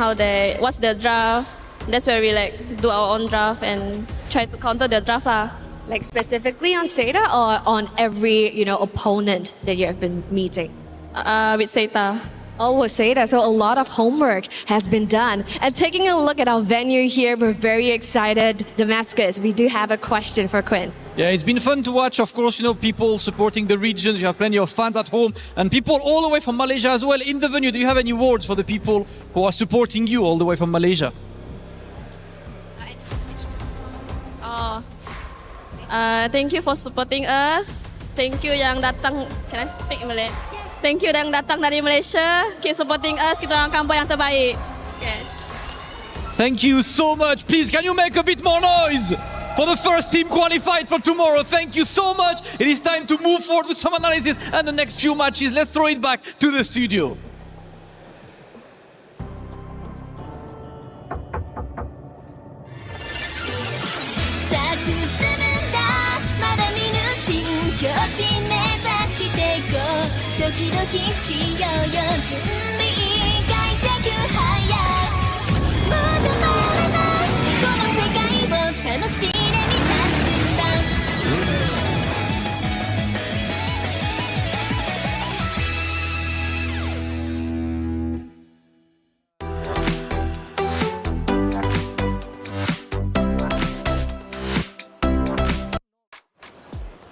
what's their draft. That's where we do our own draft and try to counter their draft lah. Like specifically on Seda or on every opponent that you have been meeting? With Seda. Oh, with Seda. So a lot of homework has been done. And taking a look at our venue here, we're very excited. Damascus, we do have a question for Quinn. Yeah, it's been fun to watch, of course, people supporting the regions. You have plenty of fans at home and people all the way from Malaysia as well in the venue. Do you have any words for the people who are supporting you all the way from Malaysia? Thank you for supporting us. Thank you yang datang. Can I speak Malay? Thank you yang datang dari Malaysia. Keep supporting us. Kita orang kampung yang terbaik. Okay. Thank you so much. Please, can you make a bit more noise? for the first team qualified for tomorrow. Thank you so much. It is time to move forward with some analysis and the next few matches. Let's throw it back to the studio.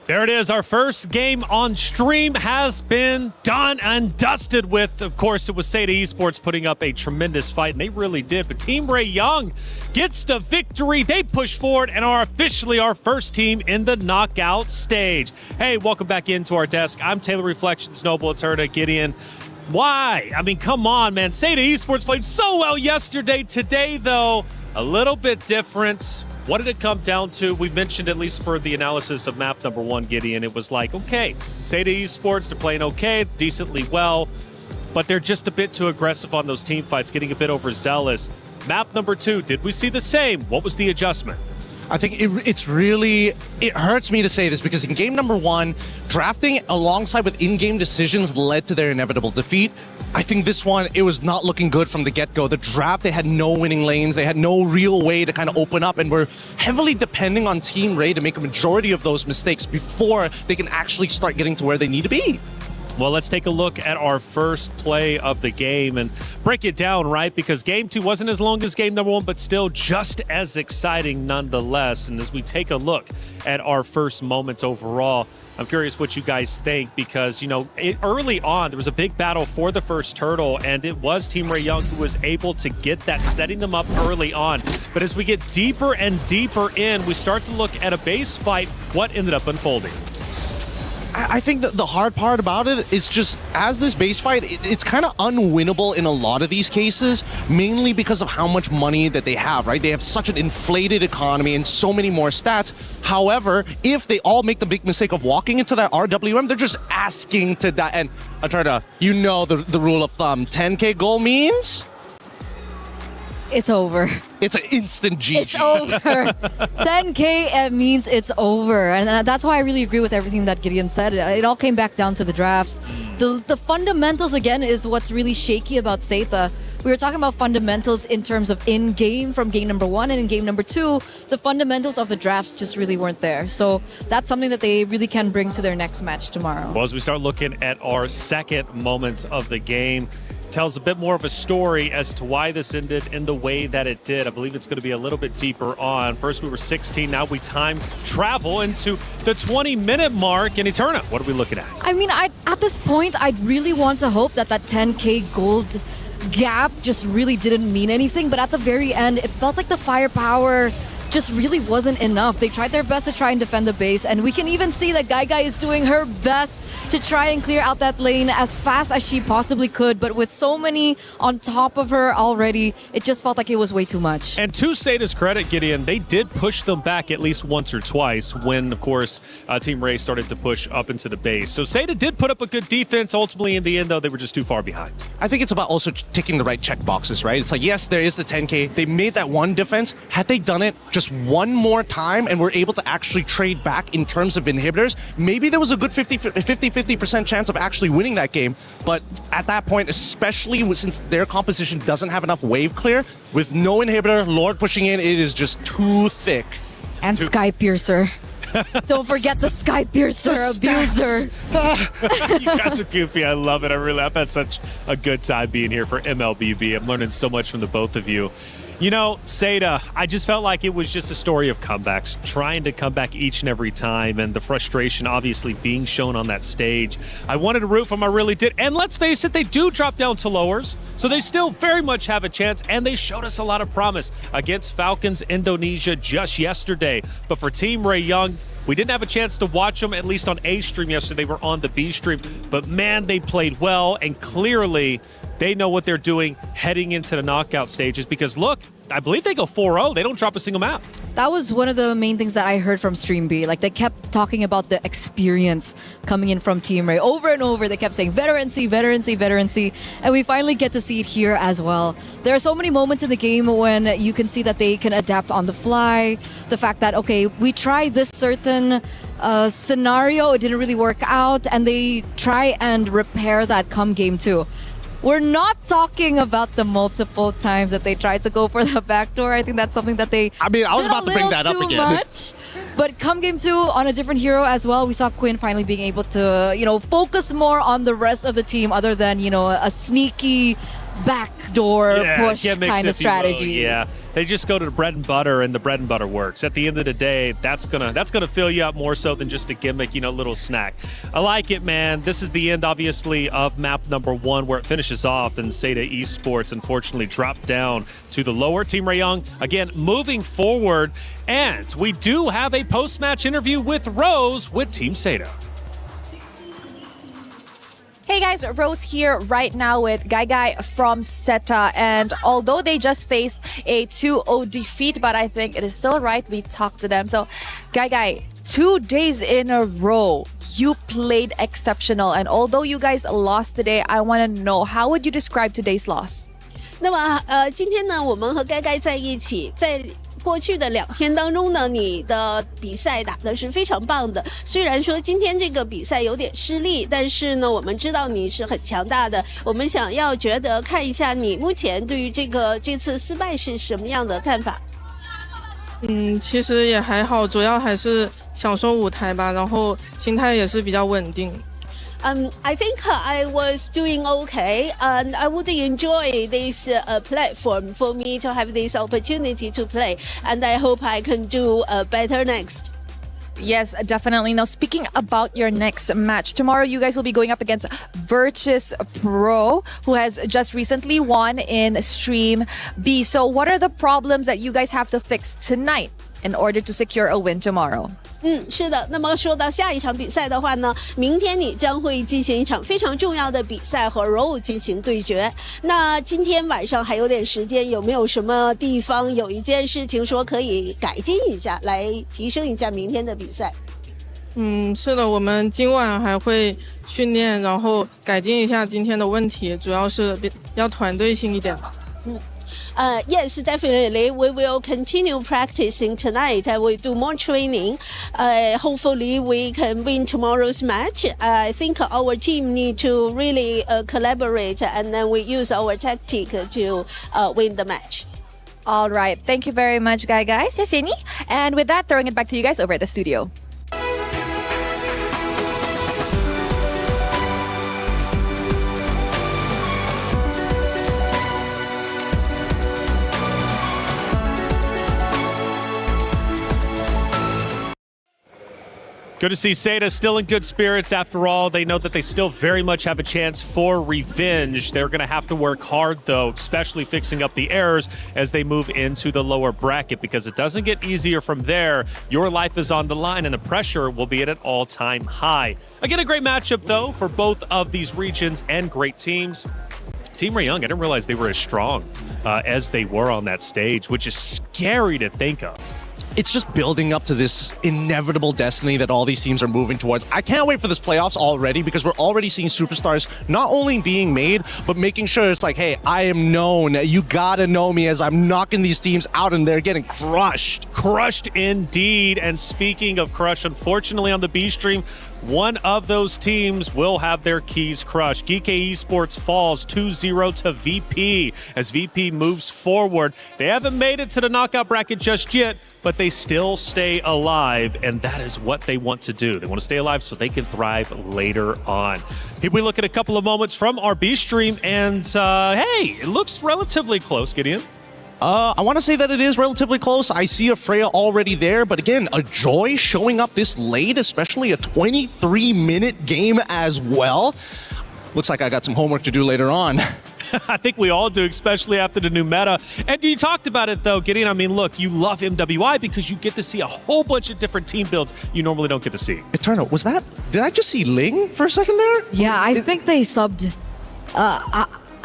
There it is. Our first game on stream has been done and dusted with. Of course, it was Seda Esports putting up a tremendous fight, and they really did. But Team Ray Young gets the victory. They push forward and are officially our first team in the knockout stage. Hey, welcome back into our desk. I'm Taylor Reflections, Noble Eterna, Gideon. Why? I mean, come on, man. Seda Esports played so well yesterday. Today, though, a little bit different. What did it come down to? We mentioned, at least for the analysis of map number 1, Gideon, it was like, okay, Seda Esports, they're playing okay, decently well, but they're just a bit too aggressive on those team fights, getting a bit overzealous. Map number 2, did we see the same? What was the adjustment? I think it hurts me to say this because in game number 1, drafting alongside with in-game decisions led to their inevitable defeat. I think this one, it was not looking good from the get-go. The draft, they had no winning lanes. They had no real way to kind of open up, and were heavily depending on Team Ray to make a majority of those mistakes before they can actually start getting to where they need to be. Well, let's take a look at our first play of the game and break it down, right? Because game 2 wasn't as long as game number 1, but still just as exciting nonetheless. And as we take a look at our first moments overall, I'm curious what you guys think because, you know, early on, there was a big battle for the first turtle, and it was Team Ray Young who was able to get that, setting them up early on. But as we get deeper and deeper in, we start to look at a base fight. What ended up unfolding? I think that the hard part about it is just, as this base fight, it's kind of unwinnable in a lot of these cases, mainly because of how much money that they have, right? They have such an inflated economy and so many more stats. However, if they all make the big mistake of walking into that RWM, they're just asking to die. And I try to, you know, the rule of thumb, 10K goal means? It's over. It's an instant GG. It's over. 10K means it's over. And that's why I really agree with everything that Gideon said. It all came back down to the drafts. The fundamentals, again, is what's really shaky about Seda. We were talking about fundamentals in terms of in-game from game number 1, and in game number 2, the fundamentals of the drafts just really weren't there. So that's something that they really can bring to their next match tomorrow. Well, as we start looking at our second moment of the game, tells a bit more of a story as to why this ended in the way that it did. I believe it's going to be a little bit deeper on. First, we were 16. Now we time travel into the 20-minute mark in Eterna. What are we looking at? I mean, at this point, I'd really want to hope that 10K gold gap just really didn't mean anything. But at the very end, it felt like the firepower just really wasn't enough. They tried their best to try and defend the base, and we can even see that Guy is doing her best to try and clear out that lane as fast as she possibly could, but with so many on top of her already, it just felt like it was way too much. And to Seda's credit, Gideon, they did push them back at least once or twice when, of course, Team Ray started to push up into the base. So Seda did put up a good defense. Ultimately, in the end, though, they were just too far behind. I think it's about also ticking the right check boxes, right? It's like, yes, there is the 10K. They made that one defense. Had they done it just one more time and were able to actually trade back in terms of inhibitors, maybe there was a good 50% chance of actually winning that game. But at that point, especially since their composition doesn't have enough wave clear, with no inhibitor, Lord pushing in, it is just too thick. And Sky Piercer. Don't forget the Sky Piercer abuser. You guys are goofy. I love it. I've had such a good time being here for MLBB. I'm learning so much from the both of you. You know, Seda, I just felt like it was just a story of comebacks, trying to come back each and every time, and the frustration obviously being shown on that stage. I wanted to root for them, I really did. And let's face it, they do drop down to lowers, so they still very much have a chance, and they showed us a lot of promise against Falcons Indonesia just yesterday. But for Team Ray Young, we didn't have a chance to watch them, at least on A stream yesterday. They were on the B stream. But man, they played well, and clearly they know what they're doing heading into the knockout stages. Because look, I believe they go 4-0. They don't drop a single map. That was one of the main things that I heard from Stream B. Like, they kept talking about the experience coming in from Team Ray. Over and over, they kept saying veterancy, veterancy, veterancy. And we finally get to see it here as well. There are so many moments in the game when you can see that they can adapt on the fly. The fact that, okay, we tried this certain scenario, it didn't really work out, and they try and repair that come game 2. We're not talking about the multiple times that they tried to go for the backdoor. I think that's something that they I was about to bring that up again. Much. But come game 2, on a different hero as well, we saw Quinn finally being able to, focus more on the rest of the team other than, a sneaky backdoor push kind of strategy. Yeah. They just go to the bread and butter, and the bread and butter works. At the end of the day, that's gonna fill you up more so than just a gimmick, little snack. I like it, man. This is the end, obviously, of map number 1, where it finishes off, and Seda Esports unfortunately dropped down to the lower. Team Rayong, again, moving forward, and we do have a post-match interview with Rose with Team Seda. Hey guys, Rose here right now with Guy from SETA, and although they just faced a 2-0 defeat, but I think it is still right we talk to them. So Guy, 2 days in a row, you played exceptional, and although you guys lost today, I want to know, how would you describe today's loss? 那么今天呢，我们和该在一起，在过去的2天当中呢，你的比赛打的是非常棒的。虽然说今天这个比赛有点失利，但是呢，我们知道你是很强大的。我们想要看一下你目前对于这次失败是什么样的看法？其实也还好，主要还是享受舞台吧，然后心态也是比较稳定。I think I was doing okay, and I would enjoy this platform for me to have this opportunity to play, and I hope I can do better next. Yes, definitely. Now, speaking about your next match, tomorrow you guys will be going up against Virtus Pro, who has just recently won in Stream B. So what are the problems that you guys have to fix tonight in order to secure a win tomorrow? 是的。那么说到下一场比赛的话呢，明天你将会进行一场非常重要的比赛和 Row 进行对决。那今天晚上还有点时间，有没有什么地方有一件事情说可以改进一下，来提升一下明天的比赛？是的，我们今晚还会训练，然后改进一下今天的问题，主要是要团队性一点。Yes, definitely. We will continue practicing tonight. I will do more training. Hopefully, we can win tomorrow's match. I think our team need to really collaborate, and then we use our tactic to win the match. All right. Thank you very much, guys. 谢谢你. And with that, throwing it back to you guys over at the studio. Good to see Seda still in good spirits. After all, they know that they still very much have a chance for revenge. They're going to have to work hard, though, especially fixing up the errors as they move into the lower bracket, because it doesn't get easier from there. Your life is on the line, and the pressure will be at an all-time high. Again, a great matchup, though, for both of these regions and great teams. Team Rayong, I didn't realize they were as strong as they were on that stage, which is scary to think of. It's just building up to this inevitable destiny that all these teams are moving towards. I can't wait for this playoffs already, because we're already seeing superstars not only being made, but making sure it's like, hey, I am known. You gotta know me as I'm knocking these teams out and they're getting crushed. Crushed indeed. And speaking of crush, unfortunately on the B stream, one of those teams will have their keys crushed. GK Esports falls 2-0 to VP as VP moves forward. They haven't made it to the knockout bracket just yet, but they still stay alive, and that is what they want to do. They want to stay alive so they can thrive later on. Here we look at a couple of moments from our B stream, and hey, it looks relatively close, Gideon. I want to say that it is relatively close. I see a Freya already there, but again, a Joy showing up this late, especially a 23-minute game as well. Looks like I got some homework to do later on. I think we all do, especially after the new meta. And you talked about it, though, Gideon. I mean, look, you love MWI because you get to see a whole bunch of different team builds you normally don't get to see. Eternal, did I just see Ling for a second there? Yeah, I think they subbed.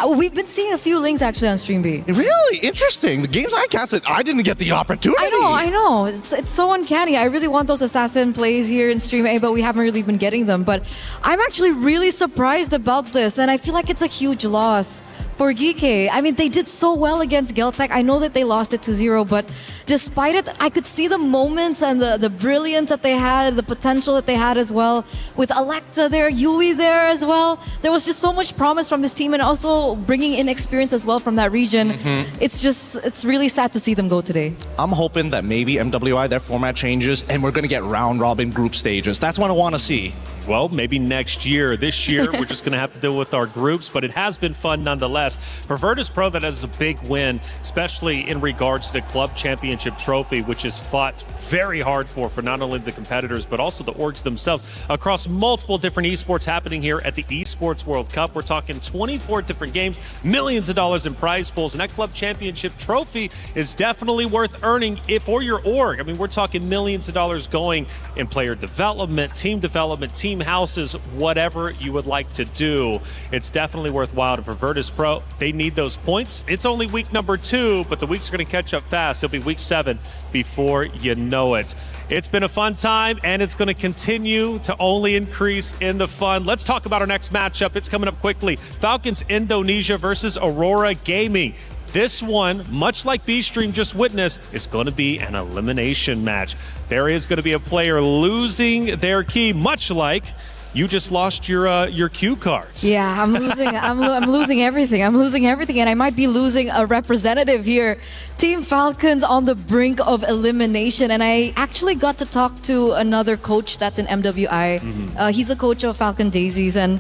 We've been seeing a few links actually on Stream B. Really interesting. The games I casted, I didn't get the opportunity. I know. It's so uncanny. I really want those assassin plays here in Stream A, but we haven't really been getting them. But I'm actually really surprised about this, and I feel like it's a huge loss for Geeke. I mean, they did so well against Geltec. I know that they lost it 2-0, but despite it, I could see the moments and the brilliance that they had, the potential that they had as well. With Electa there, Yui there as well. There was just so much promise from this team, and also bringing in experience as well from that region. It's really sad to see them go today. I'm hoping that maybe MWI, their format changes, and we're going to get round-robin group stages. That's what I want to see. Well, maybe next year. This year, we're just going to have to deal with our groups, but it has been fun nonetheless. For Virtus Pro, that is a big win, especially in regards to the Club Championship Trophy, which is fought very hard for not only the competitors, but also the orgs themselves across multiple different esports happening here at the Esports World Cup. We're talking 24 different games, millions of dollars in prize pools, and that Club Championship Trophy is definitely worth earning for your org. I mean, we're talking millions of dollars going in player development, team houses, whatever you would like to do. It's definitely worthwhile. For Virtus Pro, they need those points. It's only week number 2, but the weeks are going to catch up fast. It'll be week 7 before you know it. It's been a fun time, and it's going to continue to only increase in the fun. Let's talk about our next matchup. It's coming up quickly. Falcons Indonesia versus Aurora Gaming. This one, much like B-Stream just witnessed, is going to be an elimination match. There is going to be a player losing their key, much like you just lost your cue cards. Yeah, I'm losing. I'm losing everything. I'm losing everything, and I might be losing a representative here. Team Falcons on the brink of elimination, and I actually got to talk to another coach that's in MWI. He's the coach of Falcon Daisies, and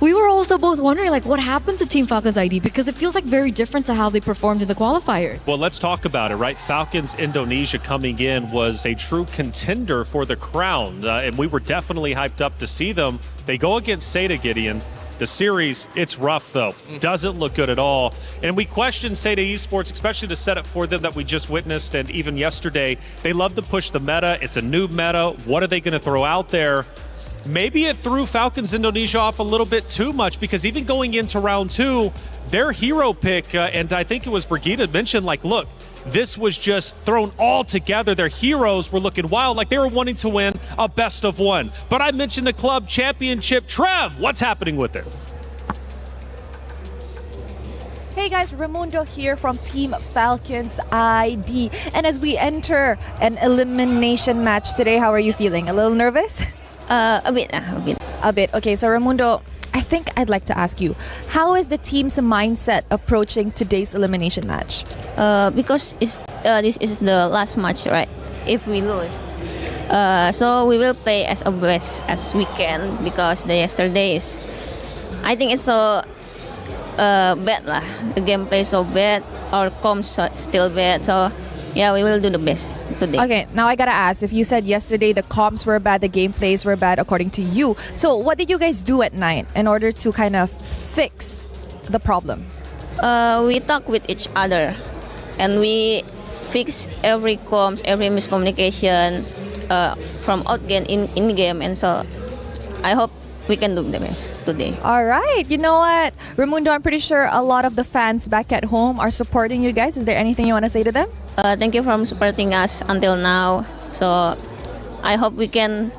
we were also both wondering, like, what happened to Team Falcons ID, because it feels like very different to how they performed in the qualifiers. Well, let's talk about it, right? Falcons Indonesia coming in was a true contender for the crown, and we were definitely hyped up to see them. They go against Seda, Gideon. The series, it's rough though. Doesn't look good at all. And we question Seda Esports, especially the setup for them that we just witnessed, and even yesterday. They love to push the meta. It's a new meta. What are they going to throw out there? Maybe it threw Falcons Indonesia off a little bit too much, because even going into round 2, their hero pick, and I think it was Brigitte mentioned, like, look, this was just thrown all together. Their heroes were looking wild, like they were wanting to win a best of 1. But I mentioned the club championship. Trev, what's happening with it? Hey guys, Raimundo here from Team Falcons ID. And as we enter an elimination match today, how are you feeling? A little nervous? A bit. Okay, so Raimundo, I think I'd like to ask you, how is the team's mindset approaching today's elimination match? Because this is the last match, right? If we lose, so we will play as best as we can, because the yesterday is, I think it's so bad lah. The gameplay is so bad, our comms still bad, so yeah, we will do the best today. Okay, now I gotta ask, if you said yesterday the comms were bad, the gameplays were bad according to you, so what did you guys do at night in order to kind of fix the problem? We talk with each other, and we fix every comms, every miscommunication from out game in game, and so I hope we can do the best today. All right, you know what, Raimundo, I'm pretty sure a lot of the fans back at home are supporting you guys. Is there anything you want to say to them? Thank you for supporting us until now. So I hope we can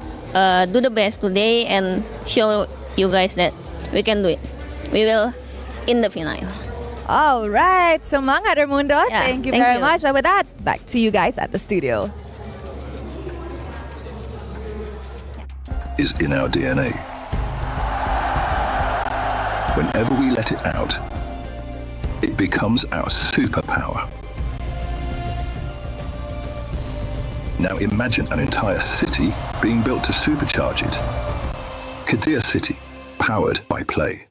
do the best today and show you guys that we can do it. We will in the final. All right, semangat Raimundo. Yeah, thank you very much. And with that, back to you guys at the studio. Is in our DNA. Whenever we let it out, it becomes our superpower. Now imagine an entire city being built to supercharge it. Kadir City, powered by play.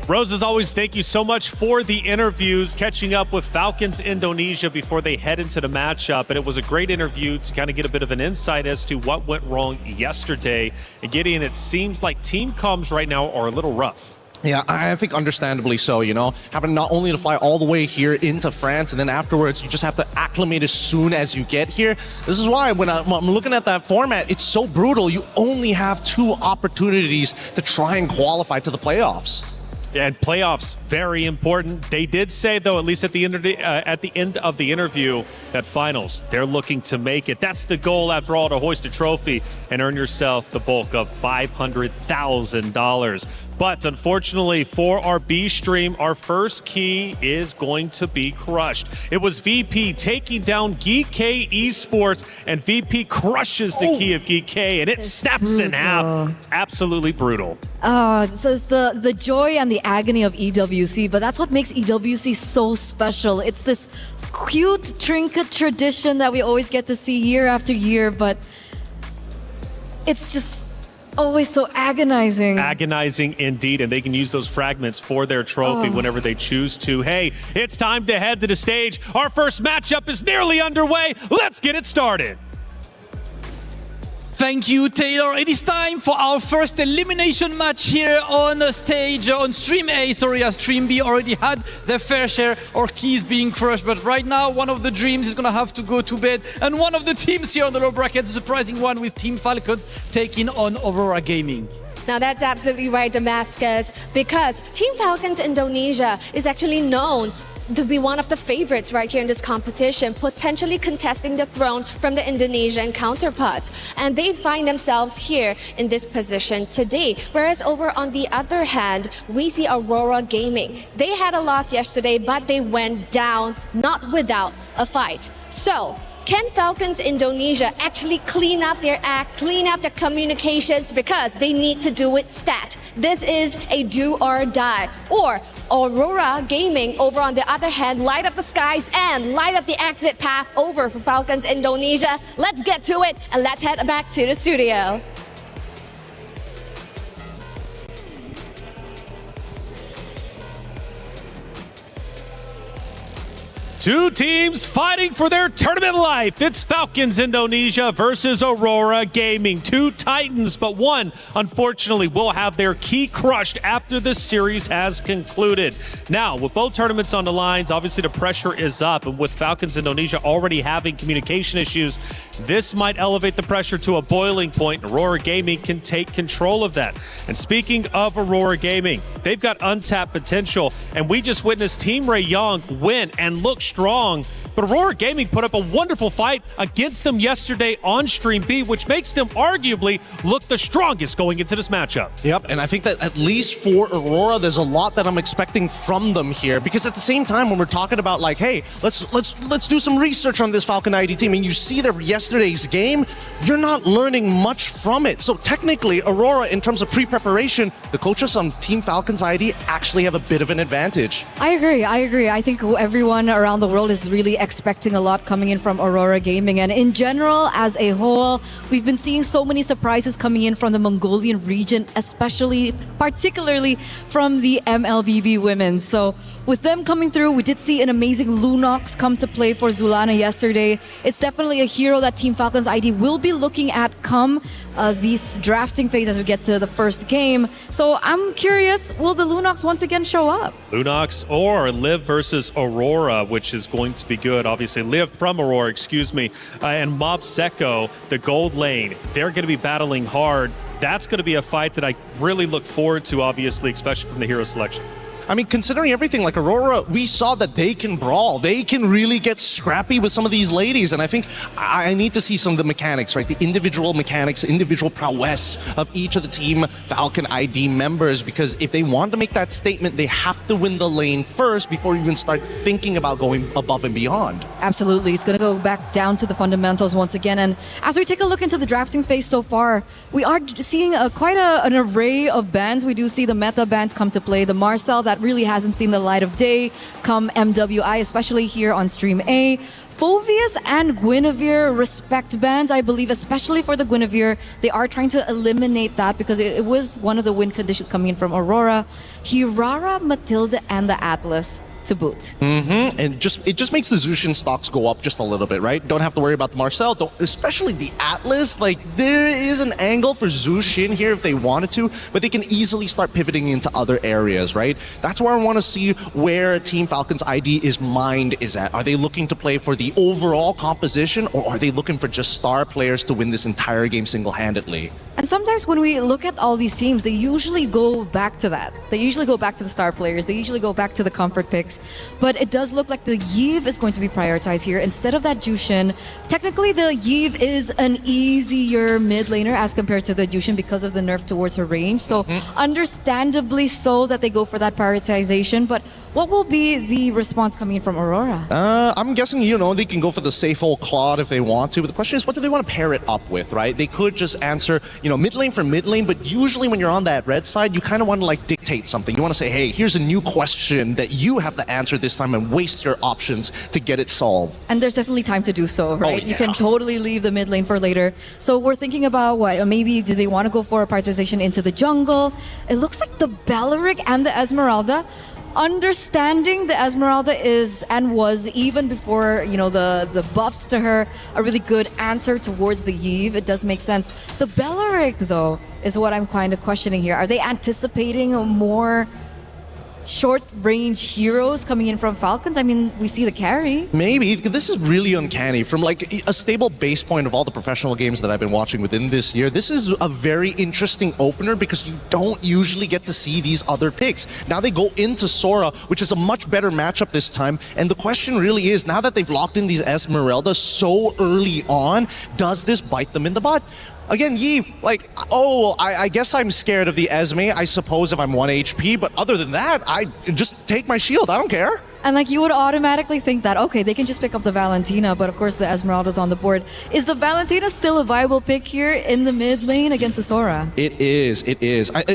Rose, as always, thank you so much for the interviews, catching up with Falcons Indonesia before they head into the matchup. And it was a great interview to kind of get a bit of an insight as to what went wrong yesterday. And Gideon, it seems like team comms right now are a little rough. Yeah, I think understandably so, you know, having not only to fly all the way here into France and then afterwards you just have to acclimate as soon as you get here. This is why when I'm looking at that format, it's so brutal. You only have 2 opportunities to try and qualify to the playoffs. And playoffs, very important. They did say, though, at least at the end of the interview, that finals, they're looking to make it. That's the goal, after all, to hoist a trophy and earn yourself the bulk of $500,000. But unfortunately for our B stream, our first key is going to be crushed. It was VP taking down Geek K Esports, and VP crushes the key of Geek K, and it snaps in half. Absolutely brutal. So it's the joy and the agony of EWC, but that's what makes EWC so special. It's this cute trinket tradition that we always get to see year after year, but it's just always so agonizing. Agonizing indeed, and they can use those fragments for their trophy whenever they choose to. Hey, it's time to head to the stage. Our first matchup is nearly underway. Let's get it started. Thank you, Taylor. It is time for our first elimination match here on the stage, on Stream A. Sorry, as Stream B already had their fair share of keys being crushed. But right now, one of the Dreams is going to have to go to bed. And one of the teams here on the low bracket, a surprising one with Team Falcons taking on Aurora Gaming. Now that's absolutely right, Damascus, because Team Falcons Indonesia is actually known to be one of the favorites right here in this competition, potentially contesting the throne from the Indonesian counterparts. And they find themselves here in this position today. Whereas over on the other hand, we see Aurora Gaming. They had a loss yesterday, but they went down, not without a fight. So, can Falcons Indonesia actually clean up their act, clean up their communications, because they need to do it stat? This is a do or die. Or Aurora Gaming, over on the other hand, light up the skies and light up the exit path over for Falcons Indonesia. Let's get to it and let's head back to the studio. Two teams fighting for their tournament life. It's Falcons Indonesia versus Aurora Gaming. Two titans, but one, unfortunately, will have their key crushed after the series has concluded. Now, with both tournaments on the lines, obviously the pressure is up, and with Falcons Indonesia already having communication issues, this might elevate the pressure to a boiling point. Aurora Gaming can take control of that. And speaking of Aurora Gaming, they've got untapped potential, and we just witnessed Team Ray Young win and look strong, but Aurora Gaming put up a wonderful fight against them yesterday on Stream B, which makes them arguably look the strongest going into this matchup. Yep, and I think that at least for Aurora, there's a lot that I'm expecting from them here, because at the same time, when we're talking about like, hey, let's do some research on this Falcon ID team, and you see that yesterday's game, you're not learning much from it. So technically, Aurora, in terms of pre-preparation, the coaches on Team Falcons ID actually have a bit of an advantage. I agree. I think everyone around the world is really expecting a lot coming in from Aurora Gaming, and in general, as a whole, we've been seeing so many surprises coming in from the Mongolian region, particularly from the MLBB women. So with them coming through, we did see an amazing Lunox come to play for Zulana yesterday. It's definitely a hero that Team Falcons ID will be looking at come this drafting phase as we get to the first game. So I'm curious, will the Lunox once again show up? Lunox or Liv versus Aurora, which is going to be good. Obviously, Liv from Aurora, and Mob Secco, the gold lane. They're going to be battling hard. That's going to be a fight that I really look forward to, obviously, especially from the hero selection. I mean, considering everything, like Aurora, we saw that they can brawl. They can really get scrappy with some of these ladies. And I think I need to see some of the mechanics, right? The individual mechanics, individual prowess of each of the Team Falcon ID members. Because if they want to make that statement, they have to win the lane first before you even start thinking about going above and beyond. Absolutely. It's going to go back down to the fundamentals once again. And as we take a look into the drafting phase so far, we are seeing quite an array of bans. We do see the meta bans come to play. The Marcel that really hasn't seen the light of day come MWI, especially here on Stream A. Phovius and Guinevere respect bans, I believe, especially for the Guinevere. They are trying to eliminate that because it was one of the win conditions coming in from Aurora. Hirara, Matilda, and the Atlas. to boot. And it just makes the Zushin stocks go up just a little bit, right? Don't have to worry about the Marcel, especially the Atlas. Like, there is an angle for Zushin here if they wanted to, but they can easily start pivoting into other areas, right? That's where I want to see where Team Falcon's ID's mind is at. Are they looking to play for the overall composition, or are they looking for just star players to win this entire game single-handedly? And sometimes when we look at all these teams, they usually go back to that. They usually go back to the star players. They usually go back to the comfort picks. But it does look like the Yve is going to be prioritized here instead of that Jushin. Technically, the Yve is an easier mid laner as compared to the Jushin because of the nerf towards her range. So understandably so that they go for that prioritization. But what will be the response coming in from Aurora? I'm guessing, they can go for the safe old Claude if they want to. But the question is, what do they want to pair it up with, right? They could just answer, mid lane for mid lane, but usually when you're on that red side, you kind of want to like dictate something. You want to say, hey, here's a new question that you have to answer this time and waste your options to get it solved. And there's definitely time to do so, right? Yeah. You can totally leave the mid lane for later. So we're thinking about what? Maybe do they want to go for a prioritization into the jungle? It looks like the Belleric and the Esmeralda. Understanding the Esmeralda is and was, even before the buffs to her, a really good answer towards the Yve. It does make sense. The Belleric, though, is what I'm kind of questioning here. Are they anticipating more short-range heroes coming in from Falcons? I mean, we see the carry. Maybe. This is really uncanny. From like a stable base point of all the professional games that I've been watching within this year, this is a very interesting opener because you don't usually get to see these other picks. Now they go into Sora, which is a much better matchup this time. And the question really is, now that they've locked in these Esmeraldas so early on, does this bite them in the butt? Again, Yve, I guess I'm scared of the Esme, I suppose, if I'm 1 HP, but other than that, I just take my shield, I don't care. And you would automatically think that, okay, they can just pick up the Valentina, but of course the Esmeralda's on the board. Is the Valentina still a viable pick here in the mid lane against the Sora? It is.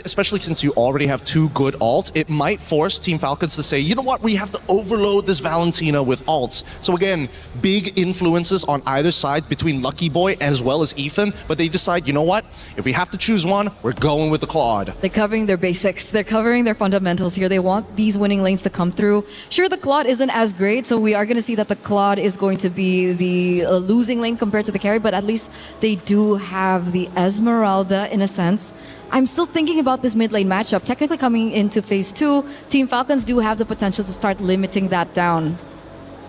Especially since you already have 2 good alts, it might force Team Falcons to say, you know what, we have to overload this Valentina with alts. So again, big influences on either side between Lucky Boy as well as Ethan, but they decide, you know what, if we have to choose one, we're going with the Claude. They're covering their basics. They're covering their fundamentals here. They want these winning lanes to come through. Sure, the Claude isn't as great, so we are going to see that the Claude is going to be the losing lane compared to the carry, but at least they do have the Esmeralda in a sense. I'm still thinking about this mid lane matchup. Technically coming into phase 2, Team Falcons do have the potential to start limiting that down.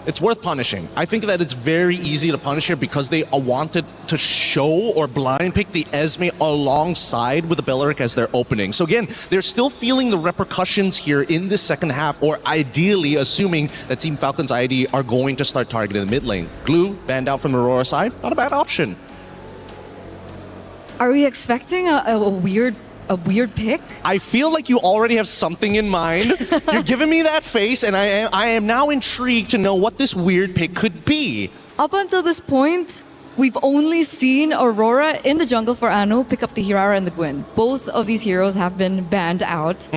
It's worth punishing. I think that it's very easy to punish here because they wanted to show or blind pick the Esme alongside with the Belleric as their opening. So again, they're still feeling the repercussions here in the second half, or ideally assuming that Team Falcon's ID are going to start targeting the mid lane. Glue, banned out from Aurora side, not a bad option. Are we expecting a weird pick? I feel like you already have something in mind. You're giving me that face, and I am now intrigued to know what this weird pick could be. Up until this point, we've only seen Aurora in the jungle for Anu pick up the Hirara and the Gwyn. Both of these heroes have been banned out.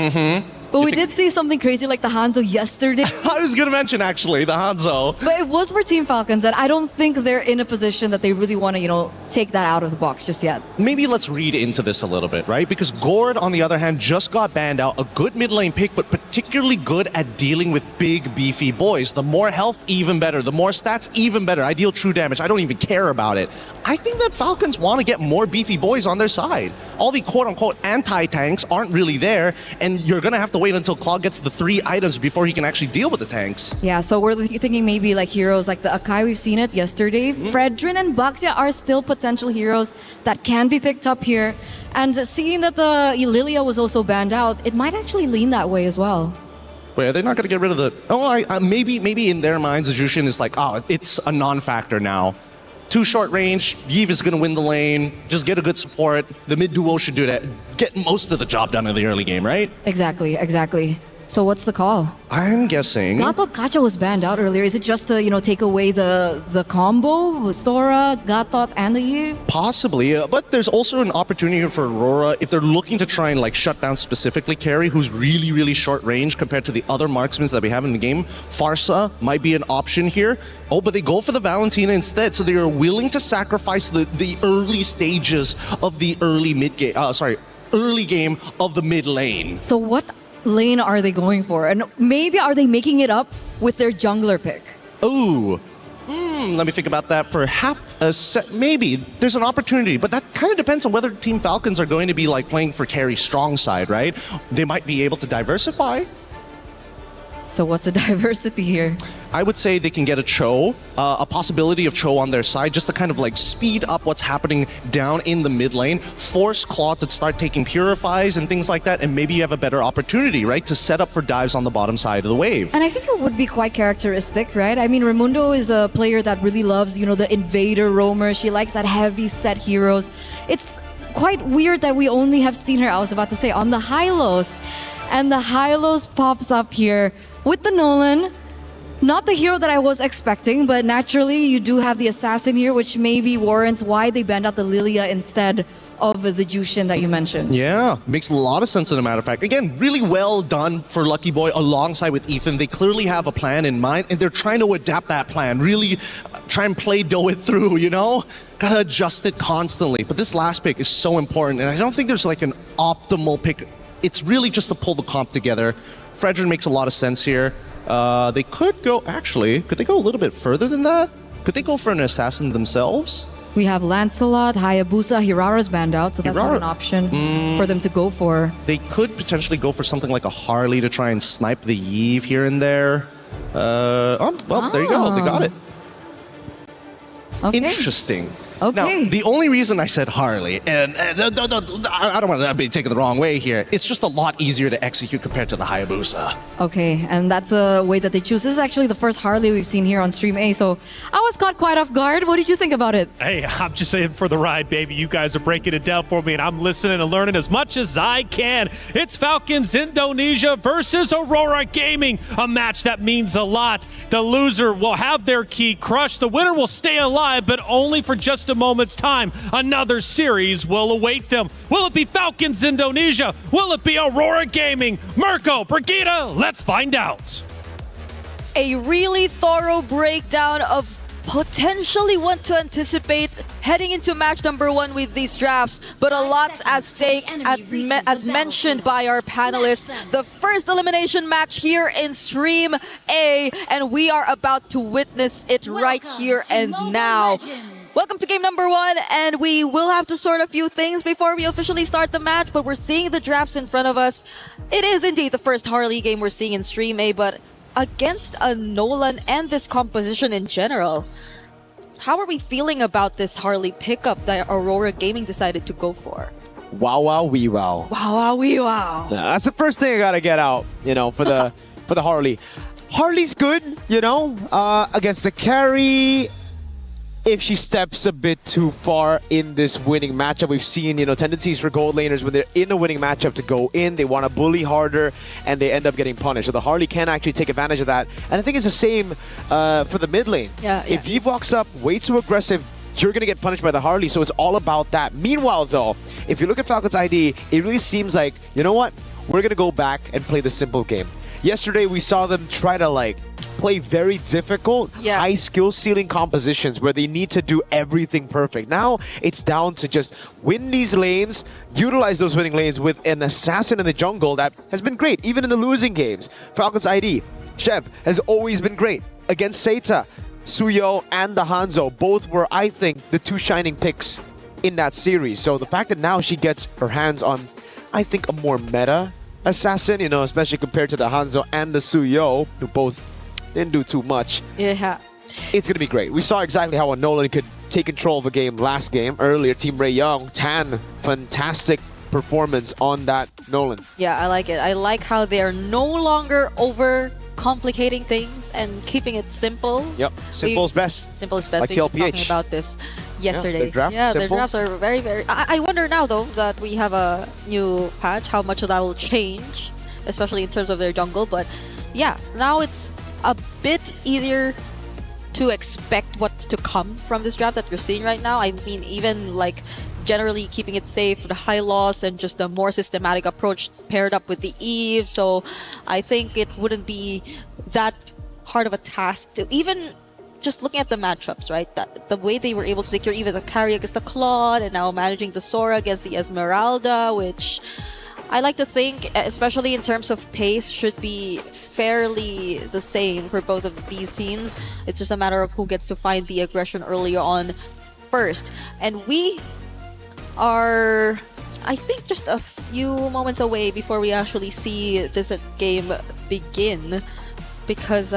But we did see something crazy like the Hanzo yesterday. I was going to mention, actually, the Hanzo. But it was for Team Falcons, and I don't think they're in a position that they really want to, take that out of the box just yet. Maybe let's read into this a little bit, right? Because Gord, on the other hand, just got banned out. A good mid lane pick, but particularly good at dealing with big, beefy boys. The more health, even better. The more stats, even better. I deal true damage. I don't even care about it. I think that Falcons want to get more beefy boys on their side. All the quote-unquote anti-tanks aren't really there, and you're going to have to wait until Claude gets the 3 items before he can actually deal with the tanks. Yeah, so we're thinking maybe like heroes like the Akai, we've seen it yesterday. Fredrin and Baxia are still potential heroes that can be picked up here. And seeing that the Lilia was also banned out, it might actually lean that way as well. Wait, are they not going to get rid of the... maybe in their minds, the Jushin is like, it's a non-factor now. 2 short range, Yve is going to win the lane, just get a good support. The mid duo should do that. Get most of the job done in the early game, right? Exactly. So what's the call? I'm guessing... I thought Gacha was banned out earlier. Is it just to, take away the combo with Sora, Gatot, and the Yve? Possibly, but there's also an opportunity here for Aurora if they're looking to try and shut down specifically Carry, who's really, really short range compared to the other marksmen that we have in the game. Farsa might be an option here. Oh, but they go for the Valentina instead, so they are willing to sacrifice the early stages of the early game of the mid lane. So what lane are they going for? And maybe are they making it up with their jungler pick? Ooh. Let me think about that for half a set. Maybe there's an opportunity, but that kind of depends on whether Team Falcons are going to be like playing for carry strong side, right? They might be able to diversify. So what's the diversity here? I would say they can get a Cho, a possibility of Cho on their side, just to kind of like speed up what's happening down in the mid lane, force Claw to start taking purifies and things like that, and maybe you have a better opportunity, right, to set up for dives on the bottom side of the wave. And I think it would be quite characteristic, right? I mean, Raimundo is a player that really loves, you know, the invader roamer. She likes that heavy set heroes. It's quite weird that we only have seen her, I was about to say, on the Hylos. And the Hylos pops up here with the Nolan. Not the hero that I was expecting, but naturally you do have the assassin here, which maybe warrants why they banned out the Lilia instead of the Jushin that you mentioned. Yeah, makes a lot of sense as a matter of fact. Again, really well done for Lucky Boy alongside with Ethan. They clearly have a plan in mind and they're trying to adapt that plan. Really try and dough it through, you know? Gotta adjust it constantly. But this last pick is so important and I don't think there's like an optimal pick. It's really just to pull the comp together. Fredrin makes a lot of sense here. They could go, actually, could they go a little bit further than that? Could they go for an assassin themselves? We have Lancelot, Hayabusa, Hirara's banned out, so that's not an option for them to go for. They could potentially go for something like a Harley to try and snipe the Yve here and there. Well, there you go, they got it. Okay. Interesting. Okay. Now, the only reason I said Harley, and I don't want to be taken the wrong way here, it's just a lot easier to execute compared to the Hayabusa. Okay, and that's a way that they choose. This is actually the first Harley we've seen here on Stream A, so I was caught quite off guard. What did you think about it? Hey, I'm just saying for the ride, baby. You guys are breaking it down for me, and I'm listening and learning as much as I can. It's Falcons Indonesia versus Aurora Gaming, a match that means a lot. The loser will have their key crushed. The winner will stay alive, but only for just a moment's time. Another series will await them. Will it be Falcons Indonesia? Will it be Aurora Gaming? Mirko, Brigitte, let's find out. A really thorough breakdown of potentially what to anticipate heading into match number 1 with these drafts, but a lot's at stake as mentioned by our panelists. The first elimination match here in Stream A, and we are about to witness it right here and now. Welcome to game number 1, and we will have to sort a few things before we officially start the match, but we're seeing the drafts in front of us. It is indeed the first Harley game we're seeing in Stream A, but against a Nolan and this composition in general. How are we feeling about this Harley pickup that Aurora Gaming decided to go for? Wow, wow, wee, wow. Wow, wow, wee, wow. That's the first thing I gotta get out, you know, for the for the Harley. Harley's good, you know, against the carry. If she steps a bit too far in this winning matchup, we've seen, you know, tendencies for gold laners when they're in a winning matchup to go in, they want to bully harder, and they end up getting punished. So the Harley can actually take advantage of that. And I think it's the same for the mid lane. If Eve walks up way too aggressive, you're going to get punished by the Harley, so it's all about that. Meanwhile, though, if you look at Falcons ID, it really seems like, you know what? We're going to go back and play the simple game. Yesterday, we saw them try to, like, play very difficult, high skill ceiling compositions where they need to do everything perfect. Now it's down to just win these lanes, utilize those winning lanes with an assassin in the jungle that has been great, even in the losing games. Falcons ID, Chev has always been great against Seita. Suyo and the Hanzo both were, I think, the two shining picks in that series. So the fact that now she gets her hands on, I think, a more meta assassin, you know, especially compared to the Hanzo and the Suyo, who both didn't do too much. Yeah. It's going to be great. We saw exactly how a Nolan could take control of a game last game. Earlier, Team Ray Young, Tan, fantastic performance on that Nolan. Yeah, I like it. I like how they're no longer over complicating things and keeping it simple. Yep, simple is best. Simple is best. Like We've been TLPH. talking about this yesterday. Their drafts are very, very... I wonder now, though, that we have a new patch, how much of that will change, especially in terms of their jungle. But yeah, now it's a bit easier to expect what's to come from this draft that you're seeing right now. I mean, even like generally keeping it safe, the high loss, and just a more systematic approach paired up with the Eve. So I think it wouldn't be that hard of a task to even just looking at the matchups, right? The way they were able to secure even the carry against the Claude and now managing the Sora against the Esmeralda, which I like to think, especially in terms of pace, should be fairly the same for both of these teams. It's just a matter of who gets to find the aggression earlier on first. And we are, I think, just a few moments away before we actually see this game begin. Because,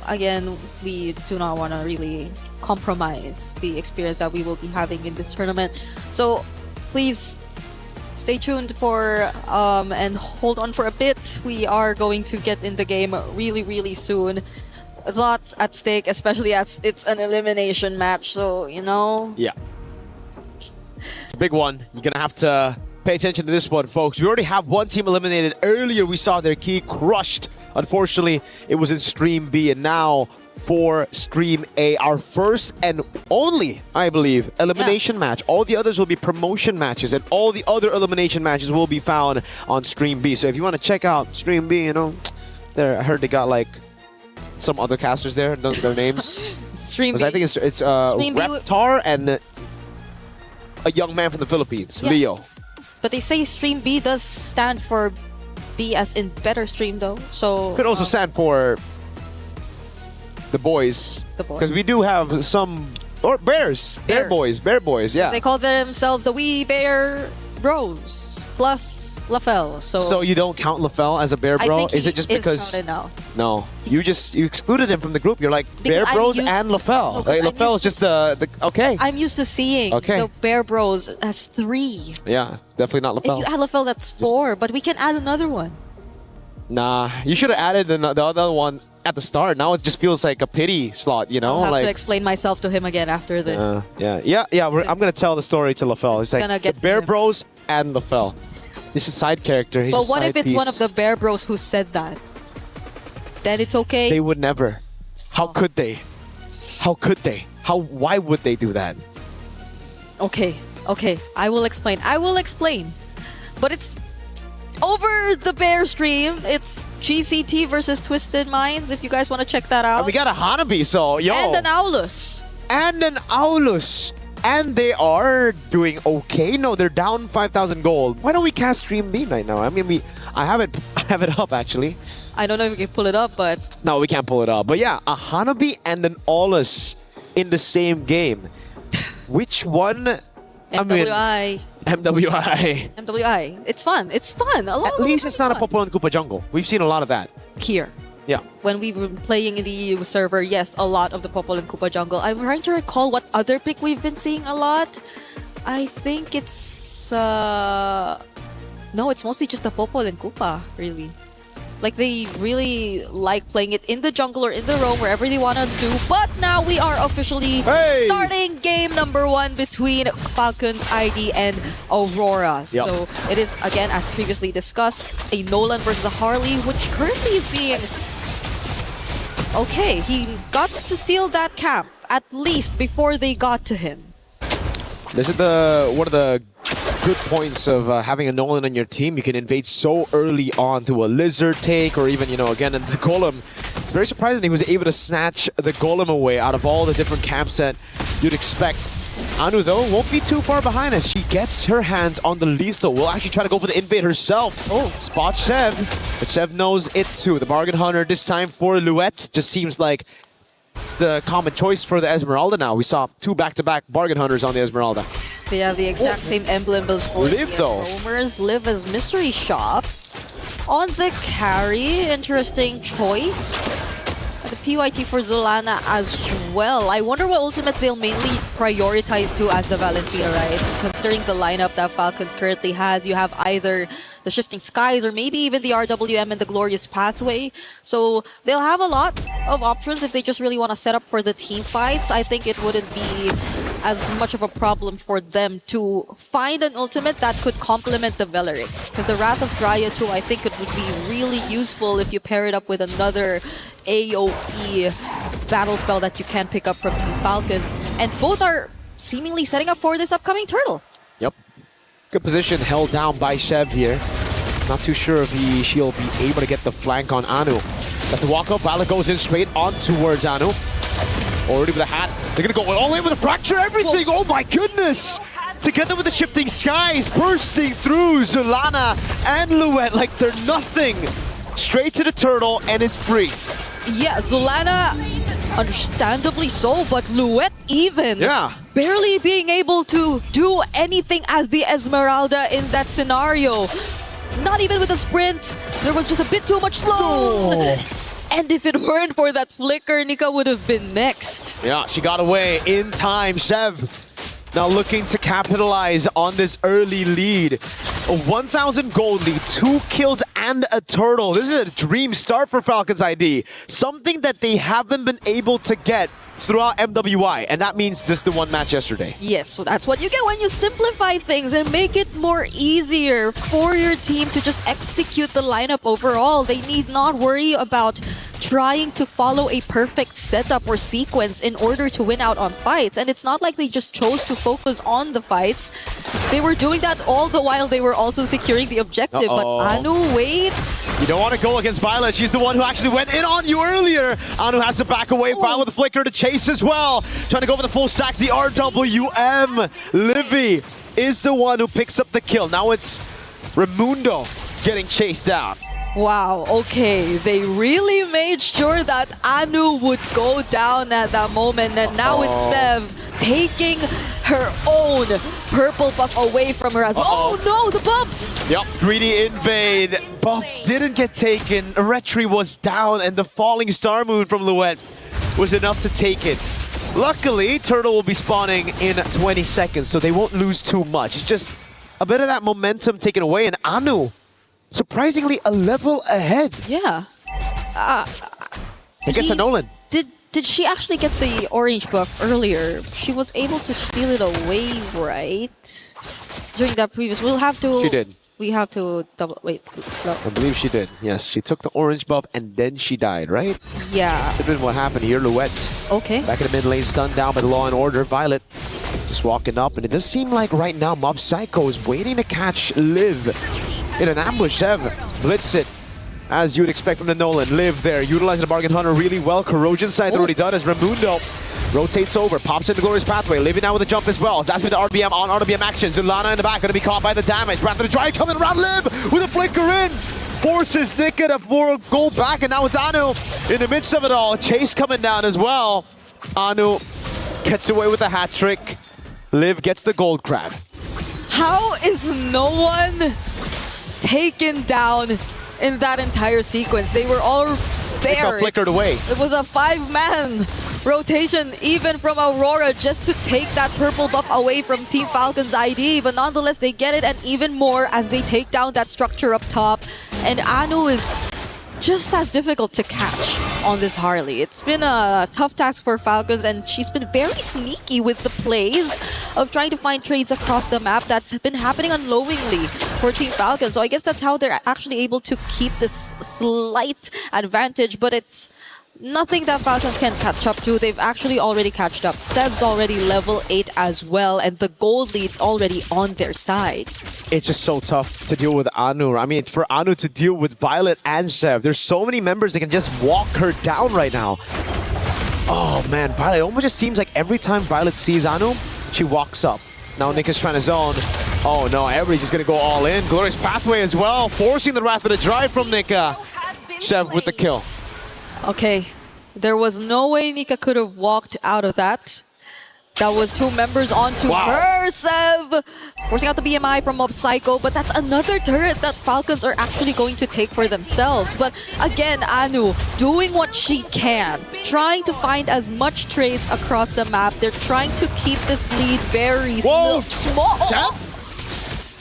again, we do not want to really compromise the experience that we will be having in this tournament. So please stay tuned for and hold on for a bit. We are going to get in the game really, really soon. There's lots at stake, especially as it's an elimination match. So, you know. Yeah. It's a big one. You're going to have to pay attention to this one, folks. We already have one team eliminated. Earlier, we saw their key crushed. Unfortunately, it was in Stream B. And now for Stream A, our first and only, I believe, elimination match. All the others will be promotion matches, and all the other elimination matches will be found on Stream B. So if you want to check out Stream B, you know, there, I heard they got like some other casters there. Those are their names. Stream B. I think it's Reptar and a young man from the Philippines, Leo. But they say Stream B does stand for B as in better stream though. So could also stand for the boys. Because we do have some bears. Bear boys, yeah. They call themselves the Wee Bear Bros plus LaFell. So you don't count LaFell as a bear bro? I think is it just because counted now. No. You excluded him from the group. You're like Bear Bros and LaFell. No, LaFell is just the okay. I'm used to seeing the Bear Bros as 3. Yeah, definitely not LaFell. If you add LaFell, that's 4, but we can add another one. Nah, you should have added the other one at the start. Now it just feels like a pity slot, you know? I'll have to explain myself to him again after this. I'm gonna tell the story to LaFell. It's like the Bear Bros and LaFell. This is side character. He's but a what side if it's piece. one of the Bear Bros who said that? Then it's okay. They would never. How could they? How could they? Why would they do that? Okay. I will explain. But it's over the Bear stream. It's GCT versus Twisted Minds, if you guys want to check that out. And we got a Hanabi, so yo. And an Aulus. And they are doing okay. No, they're down 5,000 gold. Why don't we cast Stream B right now? I mean, I have it up actually. I don't know if we can pull it up, but no, we can't pull it up. But yeah, a Hanabi and an Aulus in the same game. Which one? MWI. MWI. It's fun. At least it's not a Popo and Koopa jungle. We've seen a lot of that. Here. Yeah. When we were playing in the EU server, yes, a lot of the Popol and Koopa jungle. I'm trying to recall what other pick we've been seeing a lot. I think it's... no, it's mostly just the Popol and Koopa, really. Like, they really like playing it in the jungle or in the roam, wherever they want to do. But now we are officially starting game number 1 between Falcons ID and Aurora. Yep. So it is, again, as previously discussed, a Nolan versus a Harley, which currently is being... Okay, he got to steal that camp, at least before they got to him. This is one of the good points of having a Nolan on your team. You can invade so early on to a Lizard take, or even, again, in the Golem. It's very surprising he was able to snatch the Golem away out of all the different camps that you'd expect. Anu, though, won't be too far behind as she gets her hands on the lethal. Will actually try to go for the invade herself. Spot Sev, but Sev knows it too. The Bargain Hunter this time for Luette. Just seems like it's the common choice for the Esmeralda now. We saw 2 back-to-back Bargain Hunters on the Esmeralda. They have the exact same emblem as for Live, though. Roamers. Live as Mystery Shop. On the carry, interesting choice. The PYT for Zulana as well. I wonder what ultimate they'll mainly prioritize to as the Valentina, right? Considering the lineup that Falcons currently has, you have either the Shifting Skies or maybe even the RWM and the Glorious Pathway. So they'll have a lot of options if they just really want to set up for the team fights. I think it wouldn't be as much of a problem for them to find an ultimate that could complement the Veleric. Because the Wrath of Dryad too, I think it would be really useful if you pair it up with another AoE battle spell that you can pick up from Team Falcons. And both are seemingly setting up for this upcoming turtle. Yep. Good position held down by Shev here. Not too sure if she'll be able to get the flank on Anu. That's the walk up. Violet goes in straight on towards Anu. Already with a hat. They're going to go all in with a fracture everything. Whoa. Oh my goodness. together with the shifting skies, bursting through Zulana and Luet like they're nothing. Straight to the turtle, and it's free. Yeah, Zulana, understandably so, but Luet even. Yeah. Barely being able to do anything as the Esmeralda in that scenario. Not even with a sprint. There was just a bit too much slow. Oh. And if it weren't for that flicker, Nika would have been next. Yeah, she got away in time. Sev now looking to capitalize on this early lead. A 1,000 gold lead, 2 kills and a turtle. This is a dream start for Falcons ID. Something that they haven't been able to get throughout MWI, and that means just the one match yesterday. Yes, so that's what you get when you simplify things and make it more easier for your team to just execute the lineup overall. They need not worry about trying to follow a perfect setup or sequence in order to win out on fights. And it's not like they just chose to focus on the fights. They were doing that all the while they were also securing the objective. But Anu, wait. You don't want to go against Violet. She's the one who actually went in on you earlier. Anu has to back away. Violet with the flicker to chase as well. Trying to go for the full stacks. The RWM. Livy is the one who picks up the kill. Now it's Raimundo getting chased out. Wow, okay. They really made sure that Anu would go down at that moment. And now it's Sev taking her own purple buff away from her as well. Oh no, the buff! Yep, greedy invade. Buff didn't get taken. Retri was down, and the falling star moon from Luet was enough to take it. Luckily, Turtle will be spawning in 20 seconds, so they won't lose too much. It's just a bit of that momentum taken away, and Anu, surprisingly, a level ahead. Yeah. Against a Nolan. Did she actually get the orange buff earlier? She was able to steal it away, right? During that previous, we'll have to... She did. We have to double... Wait. No. I believe she did. Yes, she took the orange buff and then she died, right? Yeah. Could have been what happened here. Luet. Okay. Back in the mid lane, stunned down by the Law and Order. Violet just walking up, and it does seem like right now Mob Psycho is waiting to catch Liv in an ambush. Sev blitz it, as you would expect from the Nolan. Liv there, utilizing the Bargain Hunter really well. Corrosion side already done as Raimundo rotates over, pops in the Glorious Pathway. Living now with a jump as well. That's with the RBM on RBM action. Zulana in the back, gonna be caught by the damage. Wrath of the Dry coming around Liv with a flicker in. Forces Nika to 4 gold back, and now it's Anu in the midst of it all. Chase coming down as well. Anu gets away with a hat trick. Liv gets the gold crab. How is no one taken down in that entire sequence? They were all there. They got flickered away. It was a 5-man rotation, even from Aurora, just to take that purple buff away from Team Falcon's ID. But nonetheless, they get it, and even more as they take down that structure up top. And Anu is just as difficult to catch on this Harley. It's been a tough task for Falcons, and she's been very sneaky with the plays of trying to find trades across the map. That's been happening unknowingly for Team Falcons. So I guess that's how they're actually able to keep this slight advantage, but it's nothing that Falcons can catch up to. They've actually already catched up. Sev's already level 8 as well, and the gold lead's already on their side. It's just so tough to deal with Anu. I mean, for Anu to deal with Violet and Sev, there's so many members that can just walk her down right now. Oh man, Violet, it almost just seems like every time Violet sees Anu, she walks up. Now Nika's trying to zone. Oh no, everybody's just gonna go all in. Glorious Pathway as well, forcing the Wrath of the Drive from Nika. Sev with the kill. Okay, there was no way Nika could have walked out of that. That was 2 members onto her, Sev! Forcing out the BMI from Mob Psycho, but that's another turret that Falcons are actually going to take for themselves. But again, Anu doing what she can, trying to find as much trades across the map. They're trying to keep this lead very small.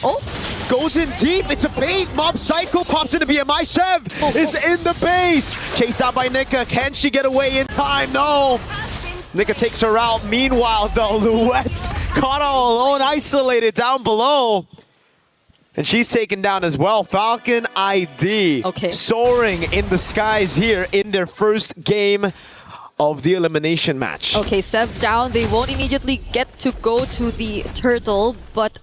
Oh, goes in deep. It's a bait. Mob Psycho pops into BMI. Sev is in the base. Chased down by Nika. Can she get away in time? No. Nika takes her out. Meanwhile, though, Luet's caught all alone, isolated down below. And she's taken down as well. Falcon ID soaring in the skies here in their first game of the elimination match. Okay, Sev's down. They won't immediately get to go to the turtle, but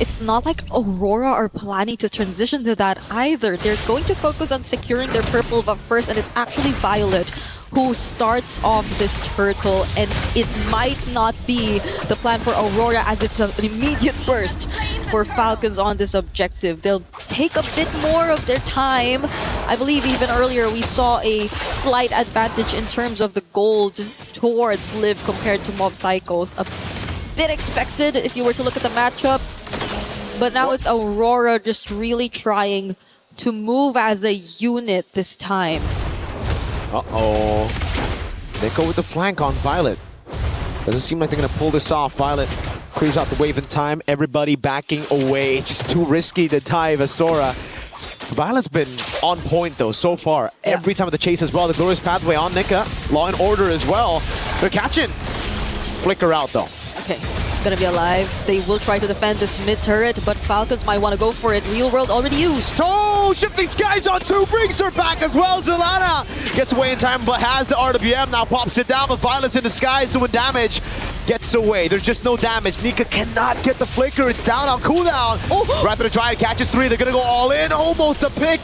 it's not like Aurora are planning to transition to that either. They're going to focus on securing their purple buff first, and it's actually Violet who starts off this turtle, and it might not be the plan for Aurora as it's an immediate burst for Falcons on this objective. They'll take a bit more of their time. I believe even earlier we saw a slight advantage in terms of the gold towards Liv compared to Mob Psychos. A bit expected if you were to look at the matchup. But now it's Aurora just really trying to move as a unit this time. Uh-oh. They go with the flank on Violet. Doesn't seem like they're going to pull this off. Violet clears out the wave in time. Everybody backing away. It's just too risky to dive Asura. Violet's been on point, though, so far. Yeah. Every time with the chase as well. The Glorious Pathway on Nika. Law and Order as well. They're catching. Flicker out, though. Okay, gonna be alive. They will try to defend this mid turret, but Falcons might want to go for it. Real World already used. Oh, Shifting Skies on 2 brings her back as well. Zelana gets away in time, but has the RWM, now pops it down, but Violet's in disguise doing damage. Gets away, there's just no damage. Nika cannot get the flicker, it's down on cooldown. Oh. Rather than try and catches 3, they're gonna go all in, almost a pick.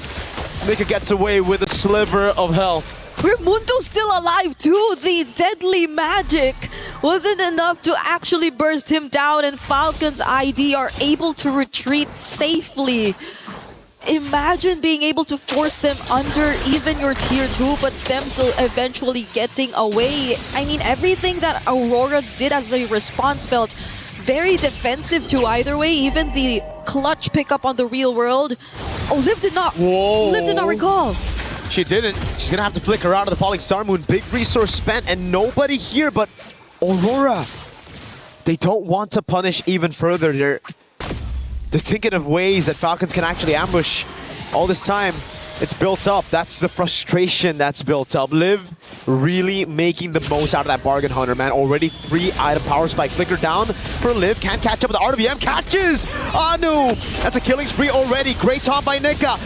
Nika gets away with a sliver of health. Raimundo's still alive too. The deadly magic wasn't enough to actually burst him down, and Falcon's ID are able to retreat safely. Imagine being able to force them under even your tier 2, but them still eventually getting away. I mean, everything that Aurora did as a response felt very defensive too either way. Even the clutch pickup on the Real World. Oh, Liv did not. Whoa. Liv did not recall. She didn't. She's gonna have to flicker out of the Falling Star Moon. Big resource spent and nobody here, but Aurora. They don't want to punish even further. They're thinking of ways that Falcons can actually ambush. All this time, it's built up. That's the frustration that's built up. Liv really making the most out of that bargain hunter, man. Already 3 item power spike. Flicker down for Liv. Can't catch up with the RWM. Catches Anu. That's a killing spree already. Great taunt by Nika.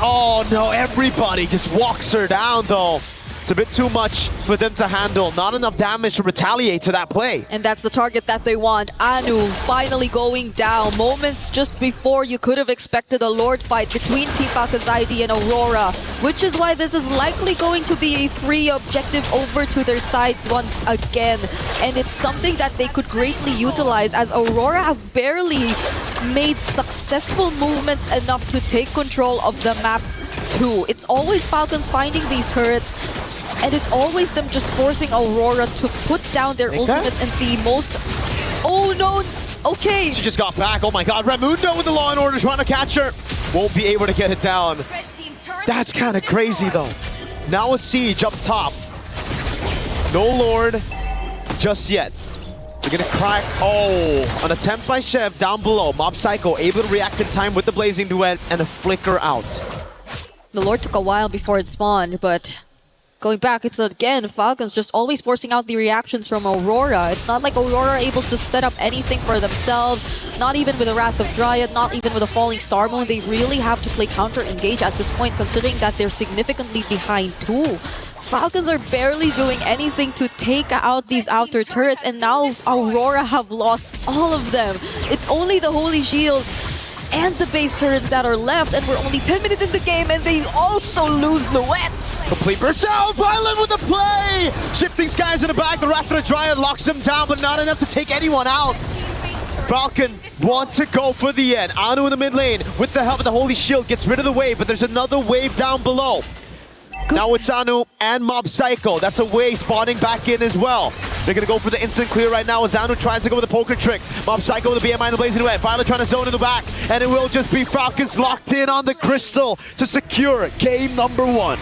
Oh no, everybody just walks her down though. It's a bit too much for them to handle. Not enough damage to retaliate to that play. And that's the target that they want. Anu finally going down. Moments just before you could have expected a Lord fight between Team Falcons ID and Aurora, which is why this is likely going to be a free objective over to their side once again. And it's something that they could greatly utilize, as Aurora have barely made successful movements enough to take control of the map too. It's always Falcons finding these turrets, and it's always them just forcing Aurora to put down their ultimates in the most... Oh no! Okay! She just got back. Oh my god. Raimundo with the Law and Order trying to catch her. Won't be able to get it down. That's kind of crazy though. Now a siege up top. No Lord just yet. They're gonna crack. Oh, an attempt by Chev down below. Mob Psycho able to react in time with the Blazing Duet and a flicker out. The Lord took a while before it spawned, but going back, it's again Falcons just always forcing out the reactions from Aurora. It's not like Aurora are able to set up anything for themselves, not even with the Wrath of Dryad, not even with a Falling Star Moon. They really have to play counter-engage at this point, considering that they're significantly behind too. Falcons are barely doing anything to take out these outer turrets, and now Aurora have lost all of them. It's only the Holy Shields and the base turrets that are left, and we're only 10 minutes in the game, and they also lose Luette. Complete burst out. Violet with the play. Shifting Skies in the back. The Wrath of the Dryad locks him down, but not enough to take anyone out. Falcon want to go for the end. Anu in the mid lane with the help of the Holy Shield gets rid of the wave, but there's another wave down below. Now it's Anu and Mob Psycho. That's a wave spawning back in as well. They're going to go for the instant clear right now as Anu tries to go with a poker trick. Mob Psycho with the BMI and the Blazing Duet. Violet trying to zone in the back. And it will just be Falcons locked in on the crystal to secure game number 1.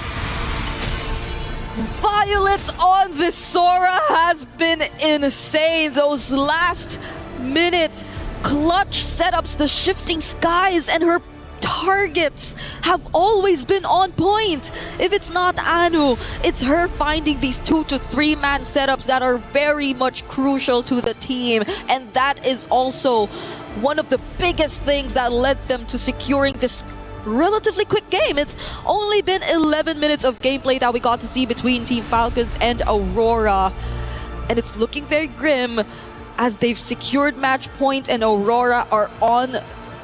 Violet on the Sora has been insane. Those last minute clutch setups, the Shifting Skies, and her targets have always been on point. If it's not Anu, it's her finding these 2 to 3 man setups that are very much crucial to the team, and that is also one of the biggest things that led them to securing this relatively quick game. It's only been 11 minutes of gameplay that we got to see between Team Falcons and Aurora, and it's looking very grim as they've secured match point and Aurora are on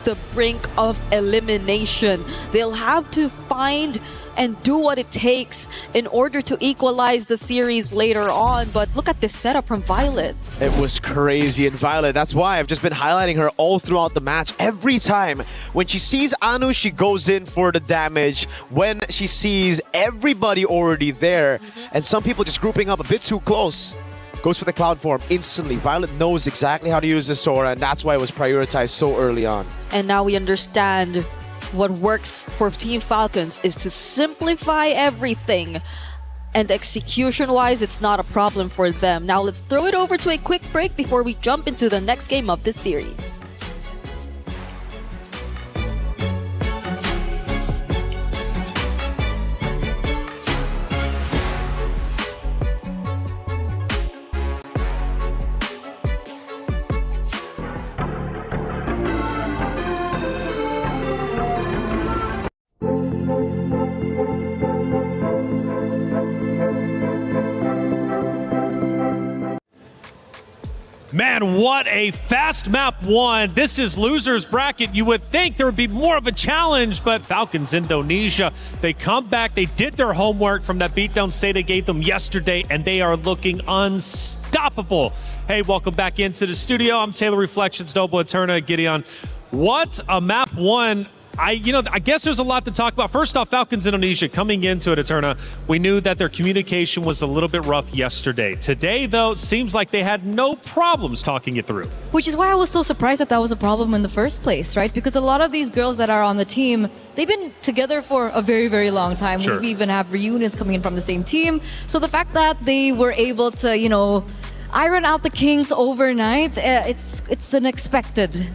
the brink of elimination. They'll have to find and do what it takes in order to equalize the series later on. But look at this setup from Violet. It was crazy. And Violet, that's why I've just been highlighting her all throughout the match. Every time when she sees Anu, she goes in for the damage. When she sees everybody already there and some people just grouping up a bit too close, goes for the cloud form instantly. Violet knows exactly how to use the Sora, and that's why it was prioritized so early on. And now we understand what works for Team Falcons is to simplify everything. And execution-wise, it's not a problem for them. Now let's throw it over to a quick break before we jump into the next game of this series. Man, what a fast map one. This is loser's bracket. You would think there would be more of a challenge, but Falcons Indonesia, they come back. They did their homework from that beatdown Seda gave them yesterday, and they are looking unstoppable. Hey, welcome back into the studio. I'm Taylor Reflections, Noble Eterna, Gideon. What a map one. I guess there's a lot to talk about. First off, Falcons Indonesia coming into it, Eterna. We knew that their communication was a little bit rough yesterday. Today, though, it seems like they had no problems talking it through. Which is why I was so surprised that was a problem in the first place, right? Because a lot of these girls that are on the team, they've been together for a very, very long time. Sure. We even have reunions coming in from the same team. So the fact that they were able to, iron out the kinks overnight, it's an expected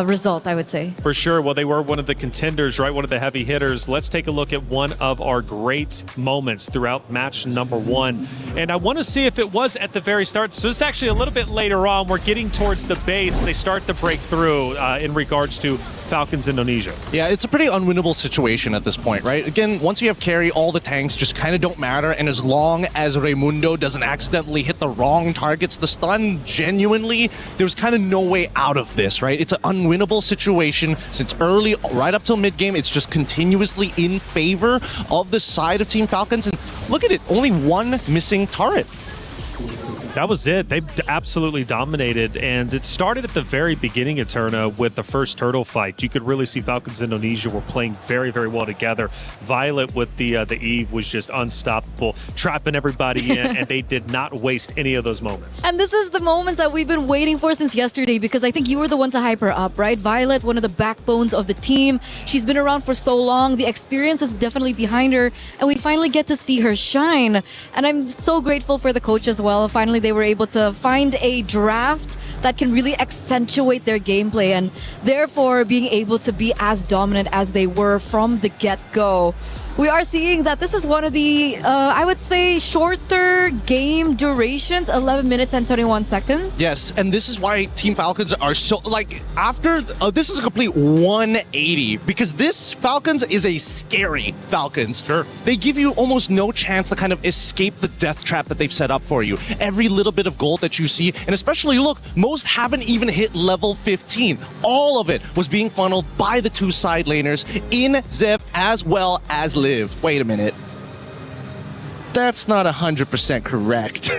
result, I would say. For sure. Well, they were one of the contenders, right? One of the heavy hitters. Let's take a look at one of our great moments throughout match number one. And I want to see if it was at the very start. So it's actually a little bit later on. We're getting towards the base. They start to break through in regards to Falcons Indonesia. Yeah, it's a pretty unwinnable situation at this point, right? Again, once you have carry, all the tanks just kind of don't matter. And as long as Raimundo doesn't accidentally hit the wrong targets, the stun, genuinely, there's kind of no way out of this, right? It's an unwinnable situation since early, right up till mid-game. It's just continuously in favor of the side of Team Falcons. And look at it, only one missing turret. That was it. They absolutely dominated, and it started at the very beginning, Eterna, with the first turtle fight. You could really see Falcons Indonesia were playing very, very well together. Violet with the Eve was just unstoppable, trapping everybody in, and they did not waste any of those moments. And this is the moments that we've been waiting for since yesterday, because I think you were the one to hype her up, right? Violet, one of the backbones of the team. She's been around for so long. The experience is definitely behind her, and we finally get to see her shine. And I'm so grateful for the coach as well. Finally, they were able to find a draft that can really accentuate their gameplay, and therefore being able to be as dominant as they were from the get-go. We are seeing that this is one of the, I would say, shorter game durations, 11 minutes and 21 seconds. Yes, and this is why Team Falcons are so, after, this is a complete 180, because this Falcons is a scary Falcons. Sure. They give you almost no chance to kind of escape the death trap that they've set up for you. Every little bit of gold that you see, and especially, look, most haven't even hit level 15. All of it was being funneled by the two side laners in Zev as well as Liv. Wait a minute. That's not 100% correct.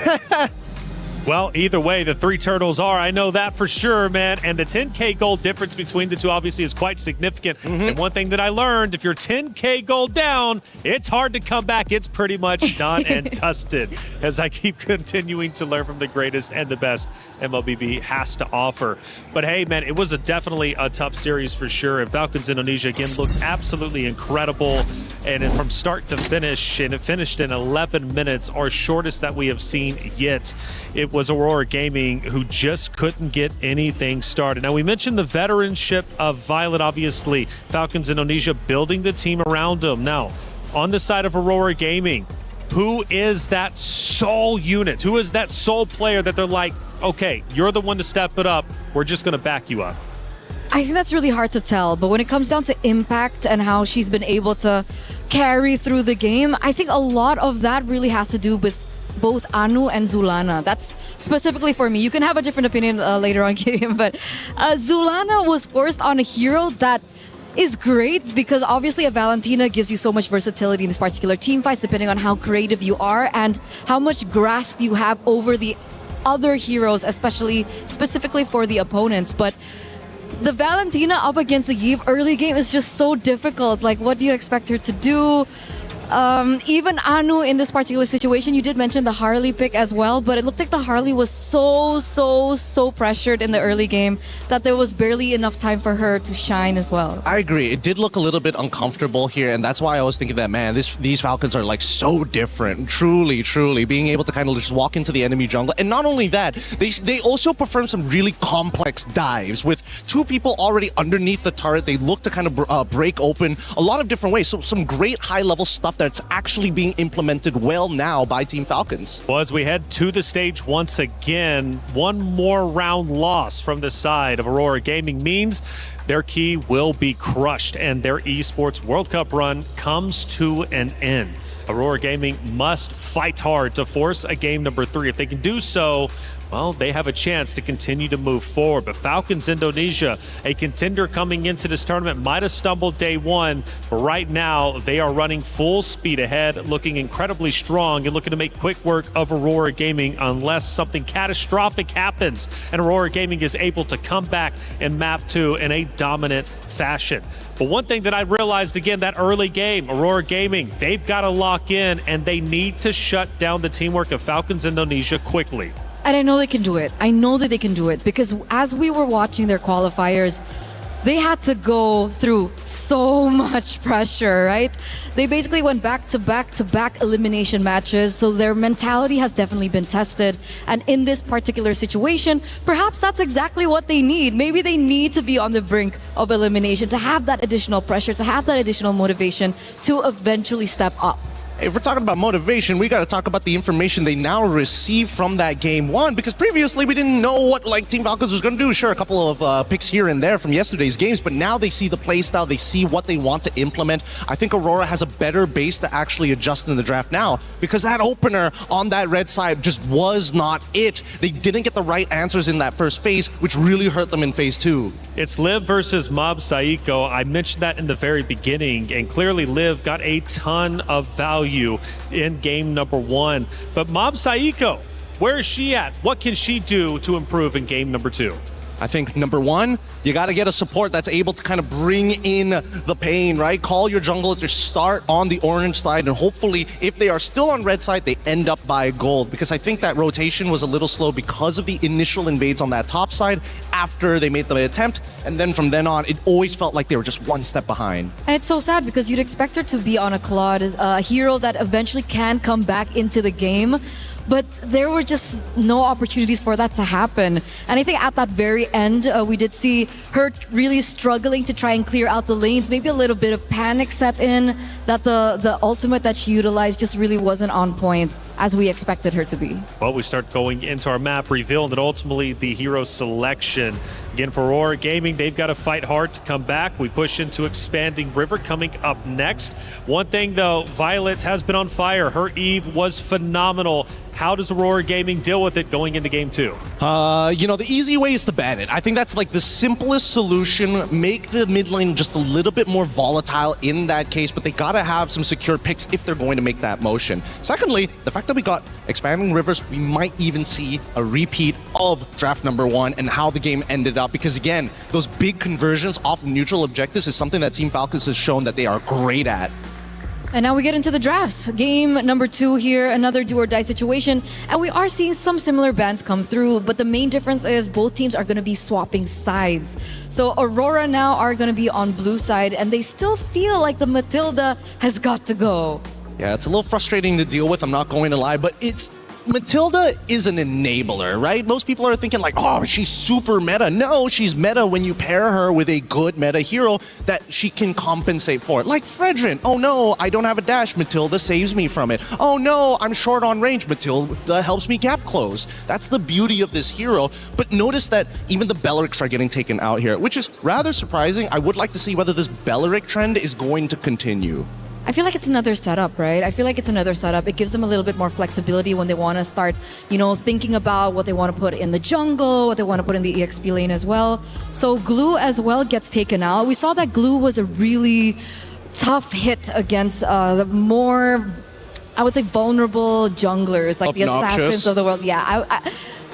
Well, either way, the three turtles are. I know that for sure, man. And the 10K gold difference between the two obviously is quite significant. And one thing that I learned, if you're 10K gold down, it's hard to come back. It's pretty much done and dusted, as I keep continuing to learn from the greatest and the best MLBB has to offer. But hey, man, it was definitely a tough series for sure. And Falcons Indonesia, again, looked absolutely incredible. And from start to finish, and it finished in 11 minutes, our shortest that we have seen yet. It was Aurora Gaming, who just couldn't get anything started. Now, we mentioned the veteranship of Violet, obviously. Falcons Indonesia building the team around them. Now, on the side of Aurora Gaming, who is that sole unit? Who is that sole player that they're like, okay, you're the one to step it up. We're just going to back you up? I think that's really hard to tell, but when it comes down to impact and how she's been able to carry through the game, I think a lot of that really has to do with both Anu and Zulana. That's specifically for me. You can have a different opinion later on, Gideon, but Zulana was forced on a hero that is great because obviously a Valentina gives you so much versatility in this particular team fights depending on how creative you are and how much grasp you have over the other heroes, especially specifically for the opponents. But the Valentina up against the Eve early game is just so difficult. Like, what do you expect her to do? Even Anu in this particular situation, you did mention the Harley pick as well, but it looked like the Harley was so pressured in the early game that there was barely enough time for her to shine as well. I agree. It did look a little bit uncomfortable here, and that's why I was thinking that, man, these Falcons are like so different. Truly, being able to kind of just walk into the enemy jungle. And not only that, they also perform some really complex dives with two people already underneath the turret. They look to kind of break open a lot of different ways. So some great high-level stuff that's actually being implemented well now by Team Falcons. Well, as we head to the stage once again, one more round loss from the side of Aurora Gaming means their key will be crushed and their esports World Cup run comes to an end. Aurora Gaming must fight hard to force a game number 3. If they can do so, well, they have a chance to continue to move forward. But Falcons Indonesia, a contender coming into this tournament, might have stumbled day one, but right now they are running full speed ahead, looking incredibly strong and looking to make quick work of Aurora Gaming unless something catastrophic happens and Aurora Gaming is able to come back in map 2 in a dominant fashion. But one thing that I realized again, that early game, Aurora Gaming, they've got to lock in and they need to shut down the teamwork of Falcons Indonesia quickly. And I know they can do it. I know that they can do it because as we were watching their qualifiers, they had to go through so much pressure, right? They basically went back to back elimination matches, so their mentality has definitely been tested. And in this particular situation, perhaps that's exactly what they need. Maybe they need to be on the brink of elimination to have that additional pressure, to have that additional motivation to eventually step up. If we're talking about motivation, we got to talk about the information they now receive from that game 1, because previously we didn't know what Team Falcons was going to do. Sure, a couple of picks here and there from yesterday's games, but now they see the playstyle, they see what they want to implement. I think Aurora has a better base to actually adjust in the draft now, because that opener on that red side just was not it. They didn't get the right answers in that first phase, which really hurt them in phase 2. It's Liv versus Mob Saiko. I mentioned that in the very beginning, and clearly Liv got a ton of value in game number 1. But Mob Saiko, where is she at? What can she do to improve in game number 2? I think number 1, you got to get a support that's able to kind of bring in the pain, right? Call your jungler to start on the orange side, and hopefully, if they are still on red side, they end up by gold, because I think that rotation was a little slow because of the initial invades on that top side after they made the attempt, and then from then on, it always felt like they were just one step behind. And it's so sad because you'd expect her to be on a Claude, a hero that eventually can come back into the game. But there were just no opportunities for that to happen. And I think at that very end, we did see her really struggling to try and clear out the lanes. Maybe a little bit of panic set in, that the ultimate that she utilized just really wasn't on point as we expected her to be. Well, we start going into our map reveal and then ultimately the hero selection. Again, for Aurora Gaming, they've got to fight hard to come back. We push into Expanding River coming up next. One thing though, Violet has been on fire. Her Eve was phenomenal. How does Aurora Gaming deal with it going into game 2? You know, the easy way is to ban it. I think that's like the simplest solution. Make the mid lane just a little bit more volatile in that case, but they gotta have some secure picks if they're going to make that motion. Secondly, the fact that we got Expanding Rivers, we might even see a repeat of draft number 1 and how the game ended up, because again, those big conversions off of neutral objectives is something that Team Falcons has shown that they are great at. And now we get into the drafts. Game number 2 here, another do or die situation. And we are seeing some similar bans come through, but the main difference is both teams are going to be swapping sides. So Aurora now are going to be on blue side, and they still feel like the Matilda has got to go. Yeah, it's a little frustrating to deal with, I'm not going to lie, but Matilda is an enabler, right? Most people are thinking like, oh, she's super meta. No, she's meta when you pair her with a good meta hero that she can compensate for. Like Fredrin. Oh no, I don't have a dash. Matilda saves me from it. Oh no, I'm short on range. Matilda helps me gap close. That's the beauty of this hero. But notice that even the Bellerics are getting taken out here, which is rather surprising. I would like to see whether this Belleric trend is going to continue. I feel like it's another setup, right? I feel like it's another setup. It gives them a little bit more flexibility when they want to start, thinking about what they want to put in the jungle, what they want to put in the EXP lane as well. So Glue as well gets taken out. We saw that Glue was a really tough hit against the more, I would say, vulnerable junglers, like the assassins of the world. Yeah,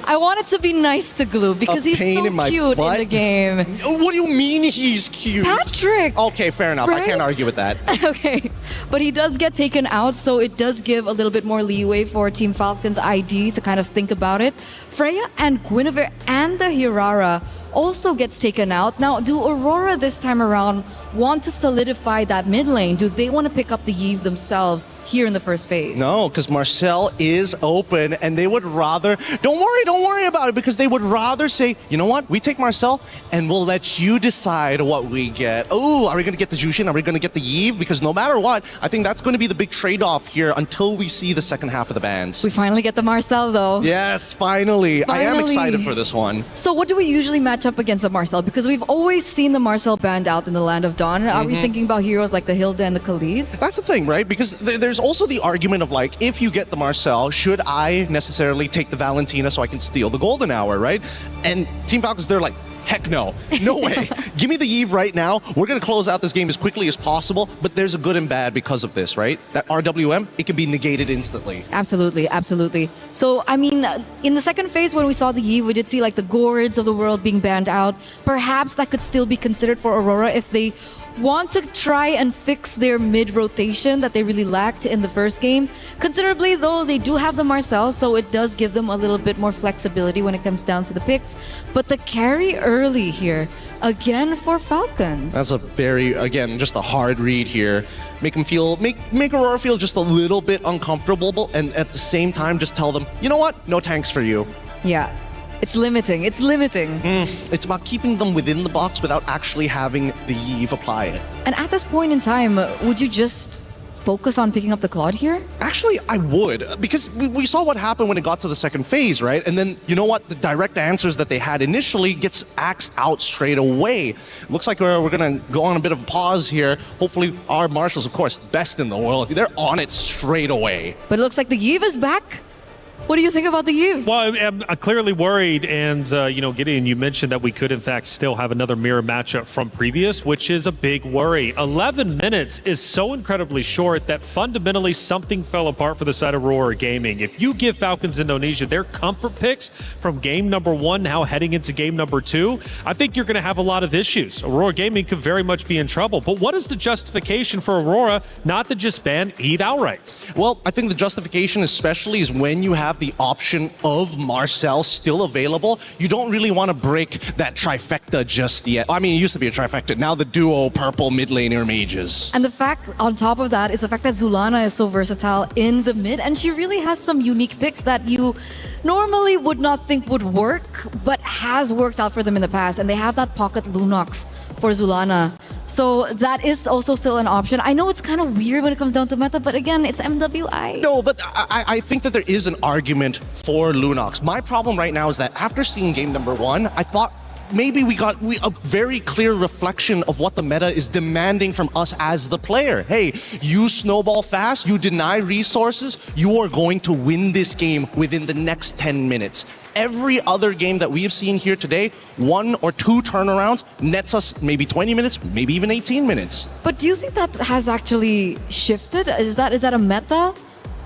I wanted to be nice to Glue because he's so cute in the game. What do you mean he's cute? Patrick! Okay, fair enough. Right? I can't argue with that. Okay, but he does get taken out, so it does give a little bit more leeway for Team Falcon's ID to kind of think about it. Freya and Guinevere and the Hirara also gets taken out. Now, do Aurora this time around want to solidify that mid lane? Do they want to pick up the Yve themselves here in the first phase? No, because Marcel is open and they would rather, don't worry about it, because they would rather say, you know what, we take Marcel and we'll let you decide what we get. Oh, are we going to get the Jushin? Are we going to get the Yve? Because no matter what, I think that's going to be the big trade-off here until we see the second half of the bans. We finally get the Marcel though. Yes, finally. I am excited for this one. So what do we usually match up against the Marcel? Because we've always seen the Marcel banned out in the Land of Dawn. Are we thinking about heroes like the Hilda and the Khalid? That's the thing, right? Because there's also the argument of like, if you get the Marcel, should I necessarily take the Valentina so I can steal the Golden Hour, right? And Team Falcons, they're like, heck no. No way. Give me the Yve right now. We're going to close out this game as quickly as possible, but there's a good and bad because of this, right? That RWM, it can be negated instantly. Absolutely, absolutely. So, I mean, in the second phase when we saw the Yve, we did see like the Gourds of the world being banned out. Perhaps that could still be considered for Aurora if they want to try and fix their mid-rotation that they really lacked in the first game. Considerably, though, they do have the Marcel, so it does give them a little bit more flexibility when it comes down to the picks. But the carry early here, again for Falcons. That's a very, again, just a hard read here. Make them feel, make Aurora feel just a little bit uncomfortable, and at the same time, just tell them, you know what? No tanks for you. Yeah. It's limiting. It's limiting. It's about keeping them within the box without actually having the Yve apply it. And at this point in time, would you just focus on picking up the Claude here? Actually, I would, because we saw what happened when it got to the second phase, right? And then, you know what? The direct answers that they had initially gets axed out straight away. Looks like we're going to go on a bit of a pause here. Hopefully, our marshals, of course, best in the world, they're on it straight away. But it looks like the Yve is back. What do you think about the Yve? Well, I'm clearly worried, and Gideon, you mentioned that we could in fact still have another mirror matchup from previous, which is a big worry. 11 minutes is so incredibly short that fundamentally something fell apart for the side of Aurora Gaming. If you give Falcons Indonesia their comfort picks from game number 1 now heading into game number 2, I think you're going to have a lot of issues. Aurora Gaming could very much be in trouble. But what is the justification for Aurora not to just ban Yve outright? Well, I think the justification especially is when you have the option of Marcel still available, you don't really want to break that trifecta just yet. I mean, it used to be a trifecta. Now the duo purple mid laner mages. And the fact on top of that is the fact that Zulana is so versatile in the mid, and she really has some unique picks that you normally would not think would work, but has worked out for them in the past. And they have that pocket Lunox for Zulana. So that is also still an option. I know it's kind of weird when it comes down to meta, but again, it's MWI. No, but I think that there is an argument for Lunox. My problem right now is that after seeing game number 1, I thought maybe we got a very clear reflection of what the meta is demanding from us as the player. Hey, you snowball fast, you deny resources, you are going to win this game within the next 10 minutes. Every other game that we have seen here today, 1 or 2 turnarounds nets us maybe 20 minutes, maybe even 18 minutes. But do you think that has actually shifted? Is that a meta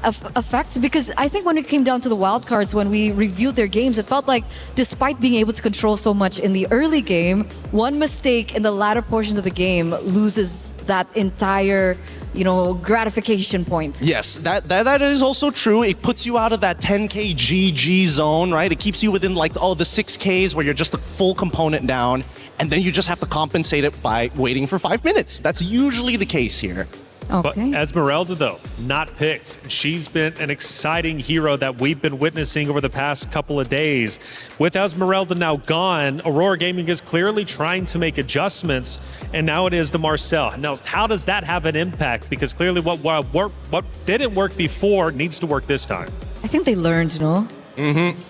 effect? Because I think when it came down to the wildcards, when we reviewed their games, it felt like despite being able to control so much in the early game, one mistake in the latter portions of the game loses that entire, gratification point. Yes, that is also true. It puts you out of that 10k GG zone, right? It keeps you within the 6Ks where you're just a full component down, and then you just have to compensate it by waiting for 5 minutes. That's usually the case here. Okay. But Esmeralda, though, not picked. She's been an exciting hero that we've been witnessing over the past couple of days. With Esmeralda now gone, Aurora Gaming is clearly trying to make adjustments, and now it is the Marcel. Now, how does that have an impact? Because clearly what didn't work before needs to work this time. I think they learned,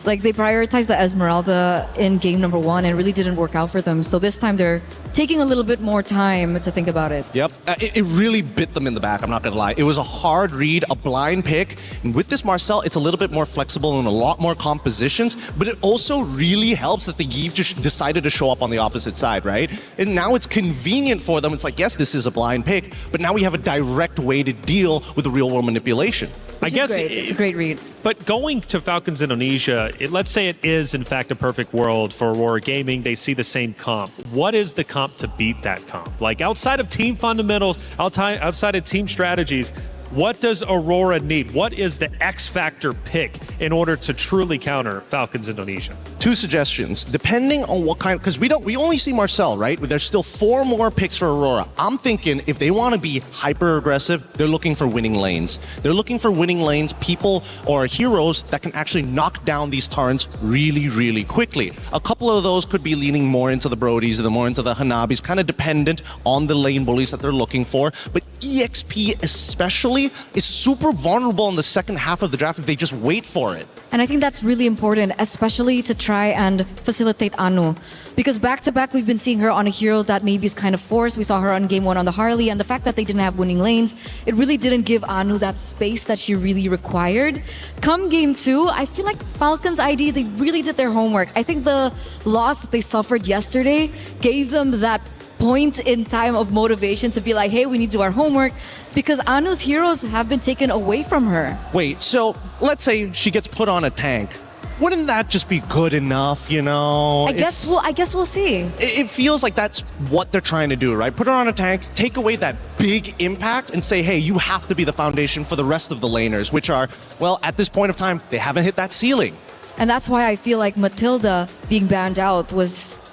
Like they prioritized the Esmeralda in game number 1 and it really didn't work out for them. So this time they're taking a little bit more time to think about it. Yep, it really bit them in the back, I'm not gonna lie. It was a hard read, a blind pick. And with this Marcel, it's a little bit more flexible and a lot more compositions, but it also really helps that the Yves just decided to show up on the opposite side, right? And now it's convenient for them. It's like, yes, this is a blind pick, but now we have a direct way to deal with the real world manipulation. Which is great. It's a great read. But going to Falcons Indonesia, let's say it is in fact a perfect world for Aurora Gaming. They see the same comp. What is the comp to beat that comp? Like outside of team fundamentals, outside of team strategies, what does Aurora need? What is the X factor pick in order to truly counter Falcons Indonesia? 2 suggestions, depending on what kind, because we only see Marcel, right? There's still 4 more picks for Aurora. I'm thinking if they want to be hyper aggressive, they're looking for winning lanes. They're looking for winning lanes, people or heroes that can actually knock down these turrets really, really quickly. A couple of those could be leaning more into the Brodies and more into the Hanabis, kind of dependent on the lane bullies that they're looking for. But EXP especially is super vulnerable in the second half of the draft if they just wait for it. And I think that's really important, especially to try and facilitate Anu. Because back-to-back, we've been seeing her on a hero that maybe is kind of forced. We saw her on game 1 on the Harley, and the fact that they didn't have winning lanes, it really didn't give Anu that space that she really required. Come game 2, I feel like Falcons ID, they really did their homework. I think the loss that they suffered yesterday gave them that point in time of motivation to be like, hey, we need to do our homework, because Anu's heroes have been taken away from her. Wait, so let's say she gets put on a tank. Wouldn't that just be good enough, you know? I guess we'll see. It feels like that's what they're trying to do, right? Put her on a tank, take away that big impact and say, hey, you have to be the foundation for the rest of the laners, which are, well, at this point of time, they haven't hit that ceiling. And that's why I feel like Matilda being banned out was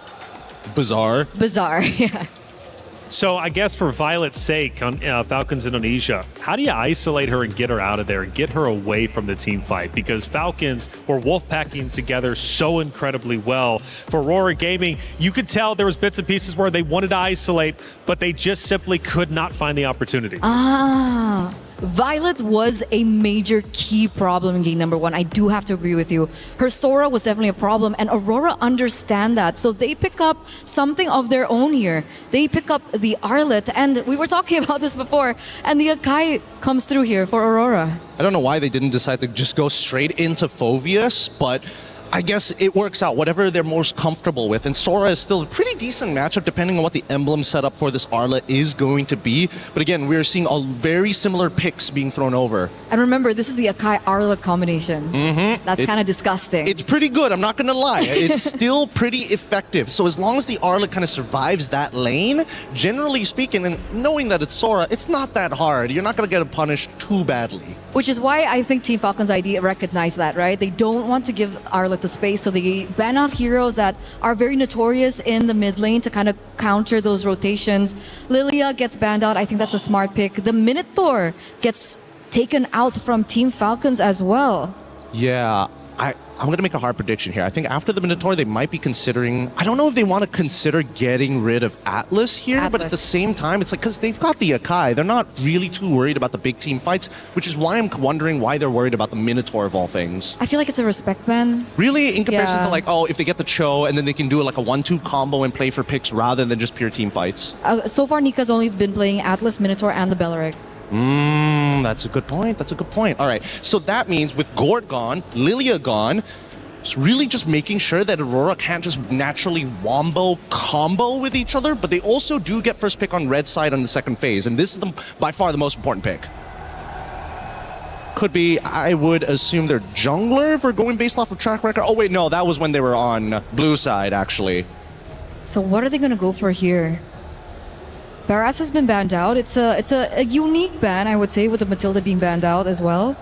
bizarre, yeah. So I guess for Violet's sake on Falcons Indonesia, how do you isolate her and get her out of there and get her away from the team fight? Because Falcons were wolfpacking together so incredibly well. For Aurora Gaming, you could tell there was bits and pieces where they wanted to isolate, but they just simply could not find the opportunity. Violet was a major key problem in game number 1. I do have to agree with you. Her Sora was definitely a problem, and Aurora understand that. So they pick up something of their own here. They pick up the Arlet, and we were talking about this before, and the Akai comes through here for Aurora. I don't know why they didn't decide to just go straight into Phoveus, but I guess it works out, whatever they're most comfortable with. And Sora is still a pretty decent matchup depending on what the emblem setup for this Arlet is going to be. But again, we're seeing a very similar picks being thrown over. And remember, this is the Akai Arlet combination. That's kind of disgusting. It's pretty good, I'm not going to lie. It's still pretty effective. So as long as the Arlet kind of survives that lane, generally speaking, and knowing that it's Sora, it's not that hard. You're not going to get punished too badly. Which is why I think Team Falcons ID recognize that, right? They don't want to give Arlet the space, so they ban out heroes that are very notorious in the mid lane to kind of counter those rotations. Lilia gets banned out. I think that's a smart pick. The Minotaur gets taken out from Team Falcons as well. Yeah, I'm going to make a hard prediction here. I think after the Minotaur, they might be considering... I don't know if they want to consider getting rid of Atlas here, but at the same time, it's like, because they've got the Akai. They're not really too worried about the big team fights, which is why I'm wondering why they're worried about the Minotaur of all things. I feel like it's a respect ban. Really? In comparison to like, oh, if they get the Cho, and then they can do like a 1-2 combo and play for picks rather than just pure team fights. So far, Nika's only been playing Atlas, Minotaur, and the Belleric. That's a good point. That's a good point. All right. So that means with Gord gone, Lilia gone, it's really just making sure that Aurora can't just naturally wombo combo with each other, but they also do get first pick on red side on the second phase, and this is by far the most important pick. Could be, I would assume they're jungler if we're going based off of track record. Oh wait, no, that was when they were on blue side, actually. So what are they going to go for here? Barras has been banned out. It's a unique ban, I would say, with the Matilda being banned out as well.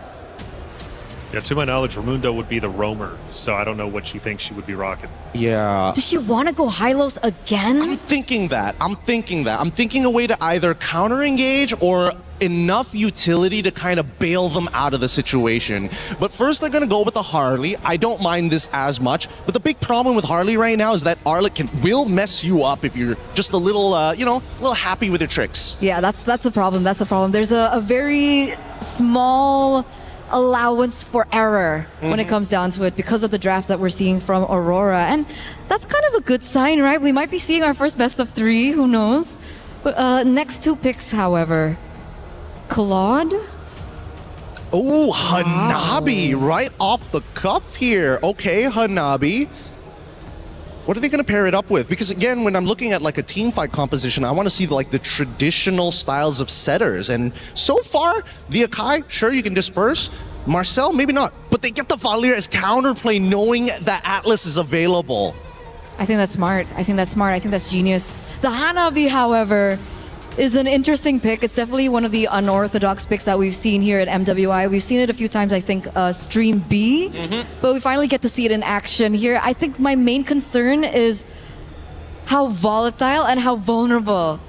Yeah, to my knowledge, Raimundo would be the roamer, so I don't know what she thinks she would be rocking. Yeah. Does she want to go Hylos again? I'm thinking that. I'm thinking a way to either counter-engage or enough utility to kind of bail them out of the situation. But first, they're going to go with the Harley. I don't mind this as much, but the big problem with Harley right now is that Arlet will mess you up if you're just a little, a little happy with your tricks. Yeah, that's the problem. That's the problem. There's a very small allowance for error when it comes down to it because of the drafts that we're seeing from Aurora. And that's kind of a good sign, right? We might be seeing our first best of 3, who knows? But, next 2 picks, however. Claude? Oh, Hanabi, right off the cuff here. Okay, Hanabi. What are they going to pair it up with? Because again, when I'm looking at like a team fight composition, I want to see like the traditional styles of setters. And so far, the Akai, sure, you can disperse. Marcel, maybe not. But they get the Valier as counterplay knowing that Atlas is available. I think that's smart. I think that's genius. The Hanabi, however, is an interesting pick. It's definitely one of the unorthodox picks that we've seen here at MWI. We've seen it a few times, I think, Stream B, but we finally get to see it in action here. I think my main concern is how volatile and how vulnerable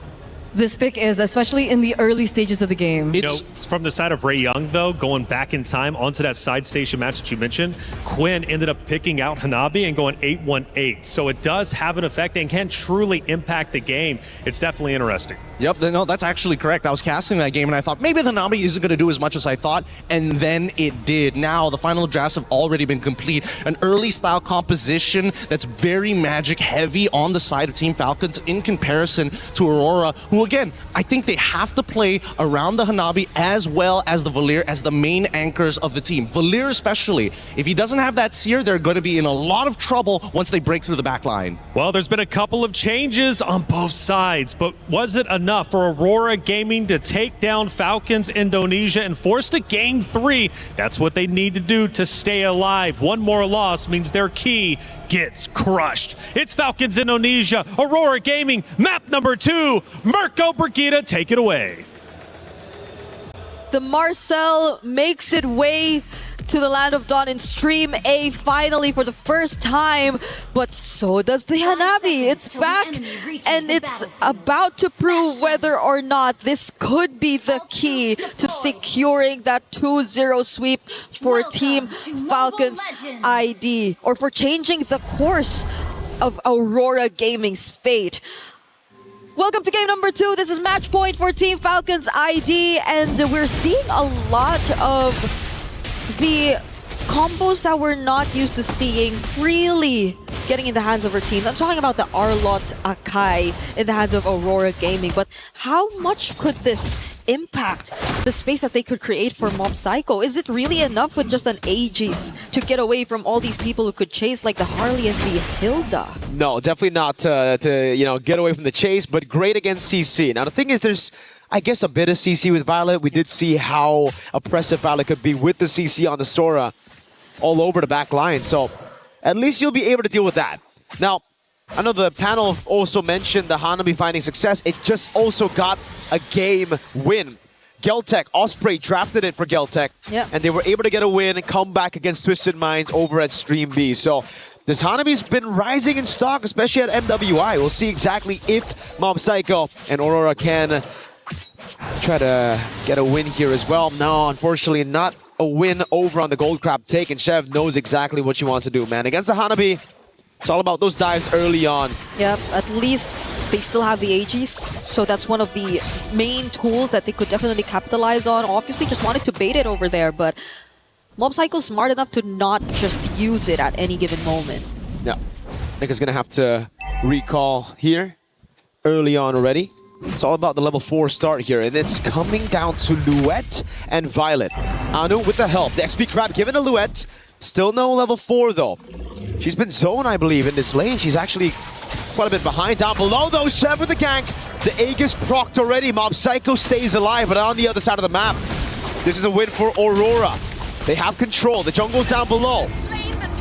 this pick is, especially in the early stages of the game. You know, from the side of Ray Young, though, going back in time onto that side station match that you mentioned, Quinn ended up picking out Hanabi and going 8-1-8. So it does have an effect and can truly impact the game. It's definitely interesting. Yep, no, that's actually correct. I was casting that game and I thought maybe the Hanabi isn't going to do as much as I thought, and then it did. Now the final drafts have already been complete. An early style composition that's very magic heavy on the side of Team Falcons in comparison to Aurora, who again, I think they have to play around the Hanabi as well as the Valier as the main anchors of the team. Valier especially, if he doesn't have that seer, they're going to be in a lot of trouble once they break through the back line. Well, there's been a couple of changes on both sides, but was it enough for Aurora Gaming to take down Falcons Indonesia and force to Game 3? That's what they need to do to stay alive. One more loss means their key gets crushed. It's Falcons Indonesia, Aurora Gaming, map number 2. Mirko Brigida, take it away. The Marcel makes it way to the Land of Dawn in Stream A finally for the first time, but so does the Hanabi. It's back and it's about to prove whether or not this could be the key to securing that 2-0 sweep for Team Falcons ID, or for changing the course of Aurora Gaming's fate. Welcome to game number 2. This is match point for Team Falcons ID, and we're seeing a lot of the combos that we're not used to seeing really getting in the hands of our teams. I'm talking about the Arlott Akai in the hands of Aurora Gaming, but how much could this impact the space that they could create for Mob Psycho? Is it really enough with just an Aegis to get away from all these people who could chase like the Harley and the Hilda? No, definitely not to get away from the chase, but great against CC. Now the thing is, there's I guess a bit of CC with Violet. We did see how oppressive Violet could be with the CC on the Sora all over the back line. So at least you'll be able to deal with that. Now, I know the panel also mentioned the Hanabi finding success. It just also got a game win. Geltech, Osprey drafted it for Geltech. Yep. And they were able to get a win and come back against Twisted Minds over at Stream B. So this Hanabi's been rising in stock, especially at MWI. We'll see exactly if Mob Psycho and Aurora can try to get a win here as well. No, unfortunately not a win over on the Gold Crab take, and Chev knows exactly what she wants to do, man. Against the Hanabi, it's all about those dives early on. Yep, at least they still have the Aegis, so that's one of the main tools that they could definitely capitalize on. Obviously just wanted to bait it over there, but Mob Psycho's smart enough to not just use it at any given moment. Yeah, Nick is gonna have to recall here early on already. It's all about the level 4 start here, and it's coming down to Luette and Violet. Anu with the help. The XP Crab given to Luette. Still no level 4 though. She's been zoned, I believe, in this lane. She's actually quite a bit behind. Down below though, Chev with the gank. The Aegis procced already. Mob Psycho stays alive, but on the other side of the map, this is a win for Aurora. They have control. The jungle's down below.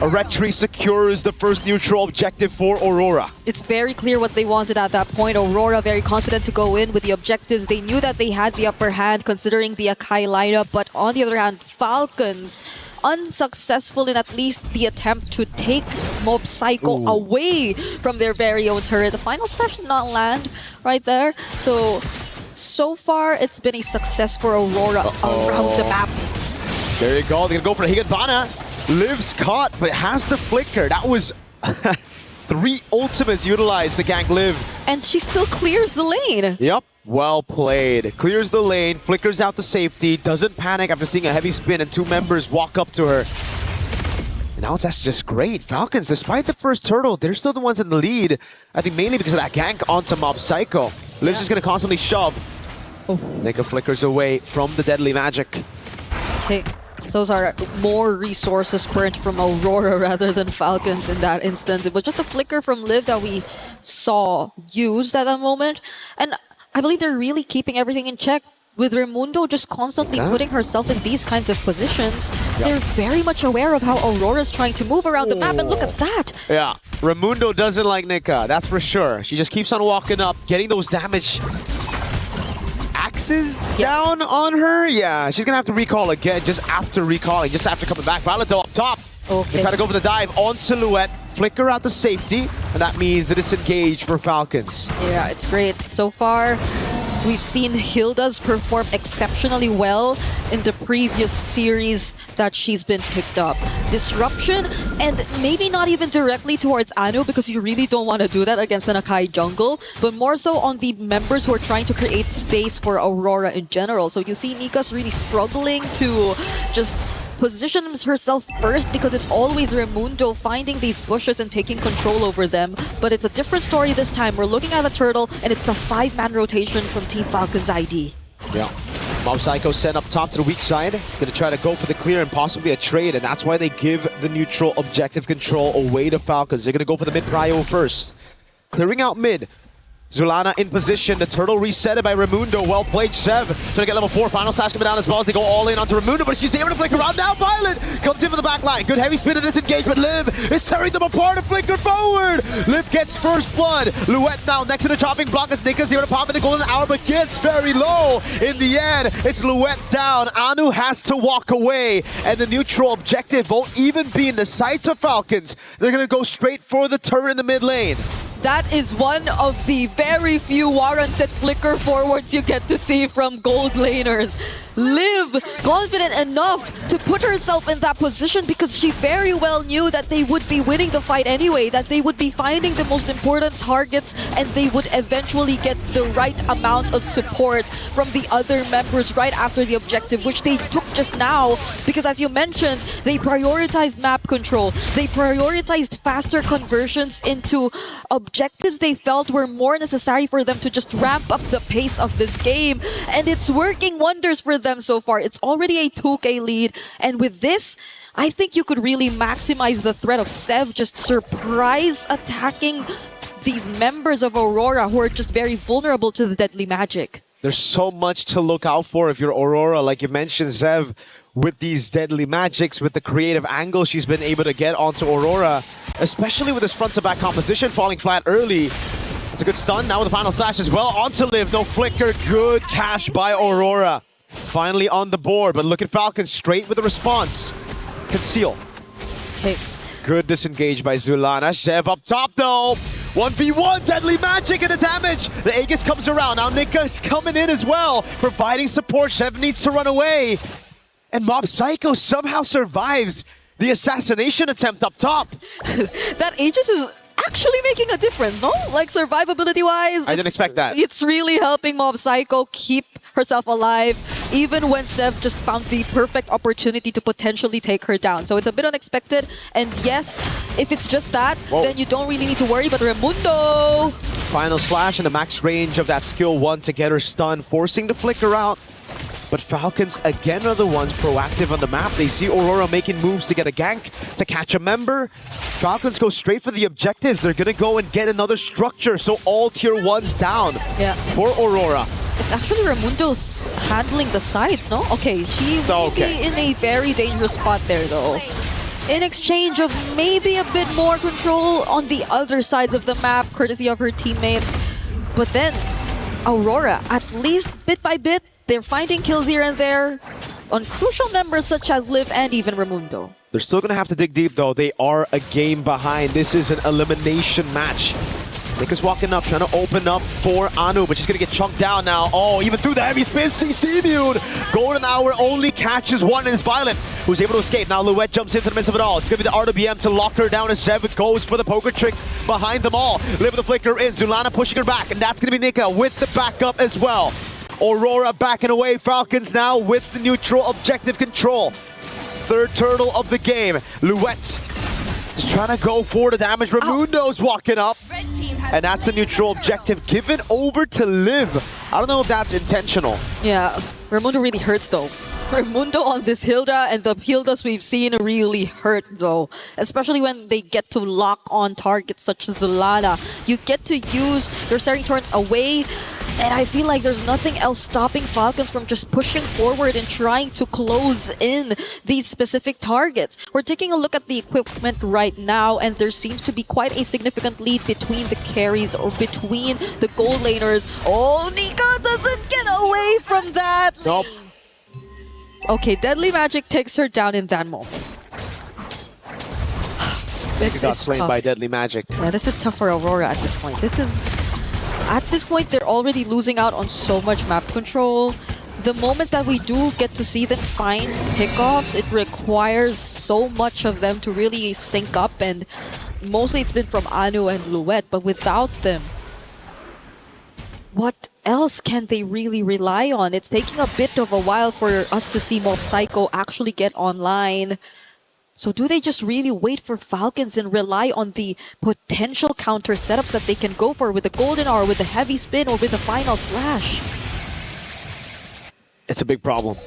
Eretri secures the first neutral objective for Aurora. It's very clear what they wanted at that point. Aurora very confident to go in with the objectives. They knew that they had the upper hand considering the Akai lineup, but on the other hand, Falcons unsuccessful in at least the attempt to take Mob Psycho away from their very own turret. The final slash did not land right there. So far, it's been a success for Aurora around the map. There you go. They're gonna go for Higginbana. Liv's caught, but has the flicker. That was 3 ultimates utilized to gank Liv. And she still clears the lane. Yep. Well played. Clears the lane, flickers out to safety, doesn't panic after seeing a heavy spin and two members walk up to her. And now that's just great. Falcons, despite the first turtle, they're still the ones in the lead. I think mainly because of that gank onto Mob Psycho. Liv's just gonna constantly shove. Nika flickers away from the deadly magic. Okay, those are more resources burnt from Aurora rather than Falcons in that instance. It was just a flicker from Liv that we saw used at that moment. And I believe they're really keeping everything in check. With Raimundo just constantly putting herself in these kinds of positions, they're very much aware of how Aurora's trying to move around the map, and look at that! Yeah, Raimundo doesn't like Nika, that's for sure. She just keeps on walking up, getting those damage axes down on her. Yeah, she's gonna have to recall again just after recalling, just after coming back. Violet though up top. They try to go for the dive on Silhouette, flicker out to safety, and that means a disengage for Falcons. Yeah, it's great. So far, we've seen Hilda's perform exceptionally well in the previous series that she's been picked up. Disruption, and maybe not even directly towards Anu because you really don't want to do that against an Akai jungle, but more so on the members who are trying to create space for Aurora in general. So you see Nika's really struggling to just positions herself first because it's always Raimundo finding these bushes and taking control over them. But it's a different story this time. We're looking at a turtle and it's a 5-man rotation from Team Falcons ID. Yeah. Mob Psycho sent up top to the weak side. Gonna try to go for the clear and possibly a trade, and that's why they give the neutral objective control away to Falcons. They're gonna go for the mid prio first. Clearing out mid. Zulana in position, the turtle resetted by Raimundo. Well played, Sev. Trying to get level 4. Final slash coming down as well as they go all in onto Raimundo, but she's able to flicker around. Now Violet comes in for the back line. Good heavy spin in this engagement. Liv is tearing them apart and flicker forward. Liv gets first blood. Luette now next to the chopping block as Nika's here to pop in the golden hour, but gets very low. In the end, it's Luette down. Anu has to walk away, and the neutral objective won't even be in the sights of Falcons. They're going to go straight for the turret in the mid lane. That is one of the very few warranted flicker forwards you get to see from gold laners. Liv confident enough to put herself in that position because she very well knew that they would be winning the fight anyway, that they would be finding the most important targets and they would eventually get the right amount of support from the other members right after the objective, which they took just now because, as you mentioned, they prioritized map control. They prioritized faster conversions into objectives they felt were more necessary for them to just ramp up the pace of this game, and it's working wonders for them so far. It's already a 2K lead, and with this, I think you could really maximize the threat of Sev just surprise attacking these members of Aurora who are just very vulnerable to the deadly magic. There's so much to look out for if you're Aurora, like you mentioned, Zev, with these deadly magics, with the creative angle she's been able to get onto Aurora, especially with this front-to-back composition falling flat early. It's a good stun. Now with the final slash as well onto Liv. No flicker. Good cash by Aurora. Finally on the board, but look at Falcons straight with the response. Conceal. Okay. Good disengage by Zulana. Zev up top though. 1v1, deadly magic and the damage. The Aegis comes around. Now Nika's coming in as well, providing support. Zev needs to run away. And Mob Psycho somehow survives the assassination attempt up top. That Aegis is actually making a difference, no? Like survivability-wise. I didn't expect that. It's really helping Mob Psycho keep herself alive, even when Sev just found the perfect opportunity to potentially take her down. So it's a bit unexpected. And yes, if it's just that, then you don't really need to worry. But Raimundo! Final slash and the max range of that skill 1 to get her stunned, forcing the flicker out. But Falcons again are the ones proactive on the map. They see Aurora making moves to get a gank, to catch a member. Falcons go straight for the objectives. They're gonna go and get another structure, so all tier 1s down for Aurora. It's actually Raimundo's handling the sides, no? Okay, she will be in a very dangerous spot there though. In exchange of maybe a bit more control on the other sides of the map, courtesy of her teammates. But then, Aurora, at least bit by bit, they're finding kills here and there on crucial members such as Liv and even Raimundo. They're still going to have to dig deep though. They are a game behind. This is an elimination match. Nika's walking up, trying to open up for Anu, but she's going to get chunked down now. Oh, even through the heavy spin, CC Mute. Golden Hour only catches one and it's Violet. who's able to escape. Now Luette jumps into the midst of it all. It's going to be the RWM to lock her down as Zev goes for the poker trick behind them all. Live with the flicker in. Zulana pushing her back, and that's going to be Nika with the backup as well. Aurora backing away. Falcons now with the neutral objective control. Third turtle of the game. Luette is trying to go for the damage. Raimundo's walking up. And that's a neutral objective given over to Liv. I don't know if that's intentional. Yeah, Raimundo really hurts though. Raimundo on this Hilda, and the Hildas we've seen really hurt though. Especially when they get to lock on targets such as Zulana. You get to use your starting turrets away, and I feel like there's nothing else stopping Falcons from just pushing forward and trying to close in these specific targets. We're taking a look at the equipment right now, and there seems to be quite a significant lead between the carries or between the gold laners. Oh, Nika doesn't get away from that! Nope. Okay, Deadly Magic takes her down in that moment. Nika got slain by Deadly Magic. Yeah, this is tough for Aurora at this point. At this point, they're already losing out on so much map control. The moments that we do get to see them find pickoffs, it requires so much of them to really sync up, and mostly it's been from Anu and Luette, but without them, what else can they really rely on? It's taking a bit of a while for us to see Mob Psycho actually get online. So do they just really wait for Falcons and rely on the potential counter setups that they can go for with the Golden Hour, with the Heavy Spin, or with the Final Slash? It's a big problem.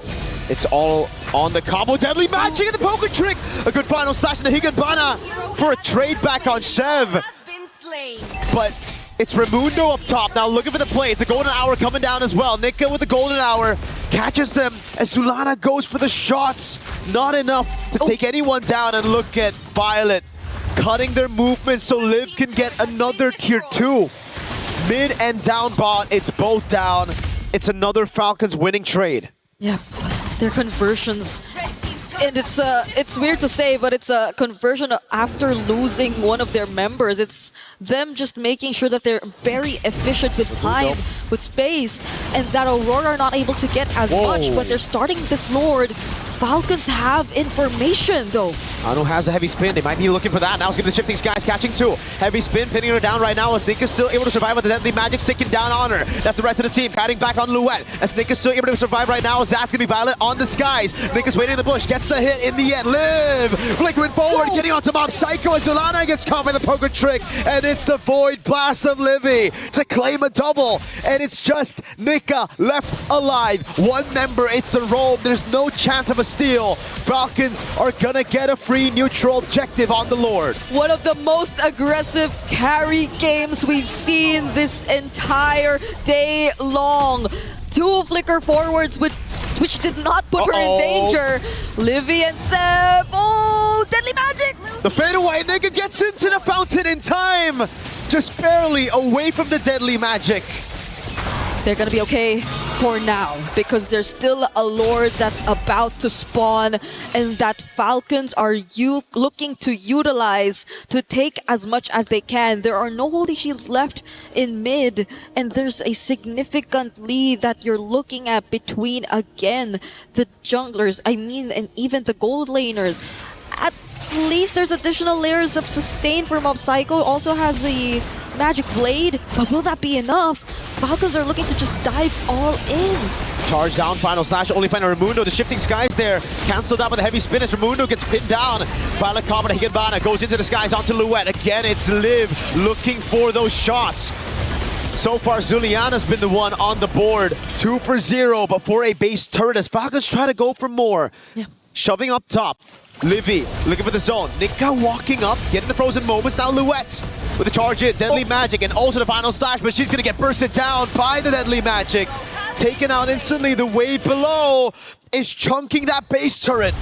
It's all on the combo. Deadly Magic and the poker trick! A good Final Slash in the Higanbana for a trade back on Shev. But it's Raimundo up top now looking for the play. It's the Golden Hour coming down as well. Nika with the Golden Hour catches them as Zulana goes for the shots. Not enough to take anyone down, and look at Violet cutting their movement so Liv can get another tier 2. Mid and down bot, it's both down. It's another Falcons winning trade. Yeah, their conversions. And it's weird to say, but it's a conversion after losing one of their members. It's them just making sure that they're very efficient with time, with space, and that Aurora are not able to get as much. But they're starting this Lord. Falcons have information though. Anu has a heavy spin. They might be looking for that. Now it's going to be the Shifting Skies catching two. Heavy spin, pinning her down right now as Nika's still able to survive with the Deadly Magic sticking down on her. That's the rest of the team. Patting back on Luette as Nika's still able to survive right now as that's going to be Violet on the skies. Nika's waiting in the bush. Gets the hit in the end. Liv flickering forward, getting onto Mob Psycho as Zulana gets caught by the poker trick. And it's the Void Blast of Livy to claim a double. And it's just Nika left alive. One member, it's the roam. There's no chance of a steal. Falcons are gonna get a free neutral objective on the Lord. One of the most aggressive carry games we've seen this entire day long. Two flicker forwards which did not put her in danger. Livy and Seb. Oh, Deadly Magic! The fadeaway, Nika gets into the fountain in time. Just barely away from the Deadly Magic. They're gonna be okay for now because there's still a Lord that's about to spawn and that Falcons are looking to utilize to take as much as they can. There are no Holy Shields left in mid, and there's a significant lead that you're looking at between, again, the junglers, and even the gold laners. At least there's additional layers of sustain for Mob Psycho. Also has the Magic Blade, but will that be enough? Falcons are looking to just dive all in. Charge down, Final Slash, only find Raimundo. The Shifting Skies there, cancelled out with a heavy spin as Raimundo gets pinned down. Violet Comet Higanbana goes into the skies onto Luette. Again, it's Liv looking for those shots. So far, Zuliana's been the one on the board. 2 for 0, but for a base turret as Falcons try to go for more. Yeah. Shoving up top. Livy looking for the zone. Nika walking up, getting the frozen moments. Now Luette with the charge in. Deadly Magic and also the Final Slash, but she's going to get bursted down by the Deadly Magic. Taken out instantly. The wave below is chunking that base turret.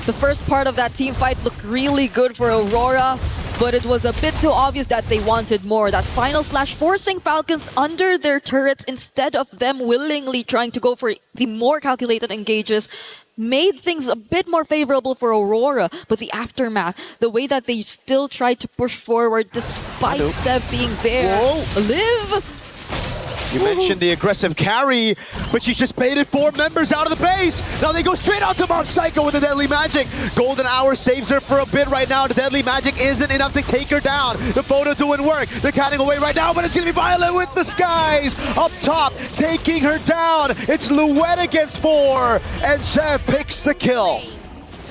The first part of that team fight looked really good for Aurora, but it was a bit too obvious that they wanted more. That Final Slash forcing Falcons under their turrets instead of them willingly trying to go for the more calculated engages made things a bit more favorable for Aurora, but the aftermath, the way that they still tried to push forward despite Seb being there. Whoa. Liv! You mentioned the aggressive carry, but she's just baited 4 members out of the base. Now they go straight out to Mount Psycho with the Deadly Magic. Golden Hour saves her for a bit right now. The Deadly Magic isn't enough to take her down. The photo doing work. They're cutting away right now, but it's going to be Violet with the skies. Up top, taking her down. It's Luet against 4, and Chev picks the kill.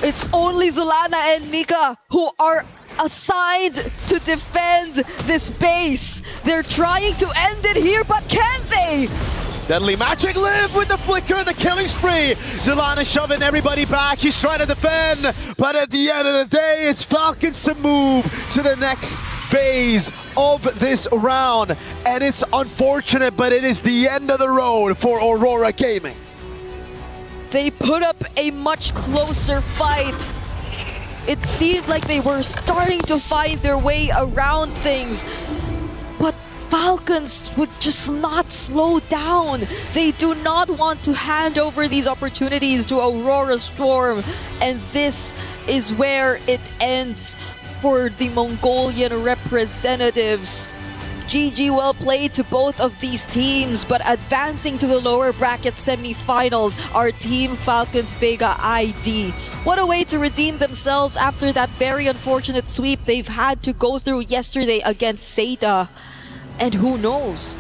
It's only Zulana and Nika who are assigned to defend this base. They're trying to end it here, but can they? Deadly Magic live with the flicker, the killing spree. Zulana shoving everybody back. She's trying to defend, but at the end of the day, it's Falcons to move to the next phase of this round. And it's unfortunate, but it is the end of the road for Aurora Gaming. They put up a much closer fight. It seemed like they were starting to find their way around things, but Falcons would just not slow down. They do not want to hand over these opportunities to Aurora Storm, and this is where it ends for the Mongolian representatives. GG, well played to both of these teams, but advancing to the lower bracket semifinals are Team Falcons Vega ID. What a way to redeem themselves after that very unfortunate sweep they've had to go through yesterday against Seda. And who knows,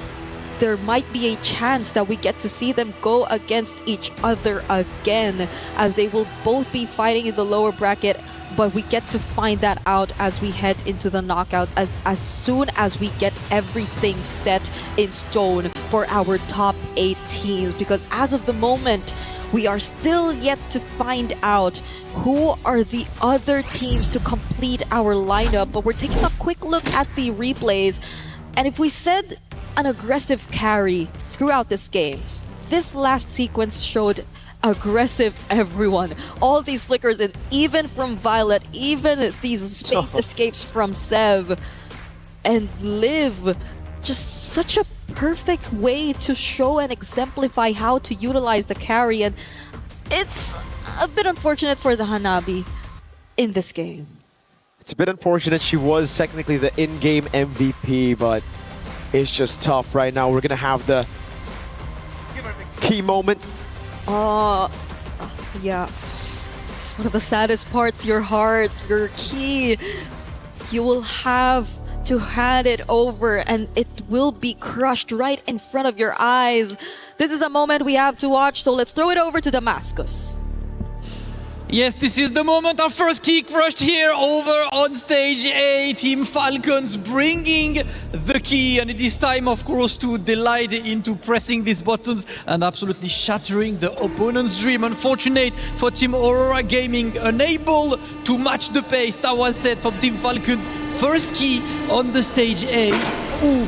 there might be a chance that we get to see them go against each other again, as they will both be fighting in the lower bracket. But we get to find that out as we head into the knockouts, as soon as we get everything set in stone for our top 8 teams. Because as of the moment, we are still yet to find out who are the other teams to complete our lineup. But we're taking a quick look at the replays. And if we said an aggressive carry throughout this game, this last sequence showed aggressive everyone. All these flickers, and even from Violet, even these space escapes from Sev and Liv. Just such a perfect way to show and exemplify how to utilize the carry. And it's a bit unfortunate for the Hanabi in this game. It's a bit unfortunate. She was technically the in-game MVP, but it's just tough right now. We're going to have the key moment. Yeah. It's one of the saddest parts. Your heart, your key. You will have to hand it over, and it will be crushed right in front of your eyes. This is a moment we have to watch, so let's throw it over to Damascus. Yes, this is the moment. Our first key crushed here over on stage A. Team Falcons bringing the key, and it is time, of course, to delight into pressing these buttons and absolutely shattering the opponent's dream. Unfortunate for Team Aurora Gaming, unable to match the pace that was set from Team Falcons. First key on the stage A. Ooh.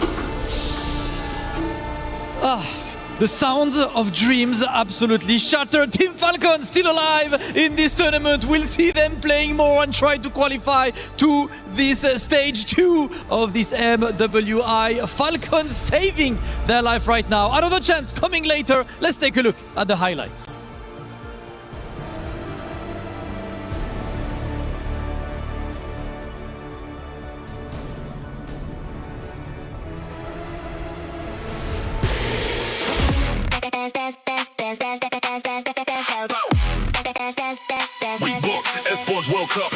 The sounds of dreams absolutely shattered. Team Falcon still alive in this tournament. We'll see them playing more and try to qualify to this stage 2 of this MWI. Falcons saving their life right now. Another chance coming later. Let's take a look at the highlights. We book Expo's World Cup.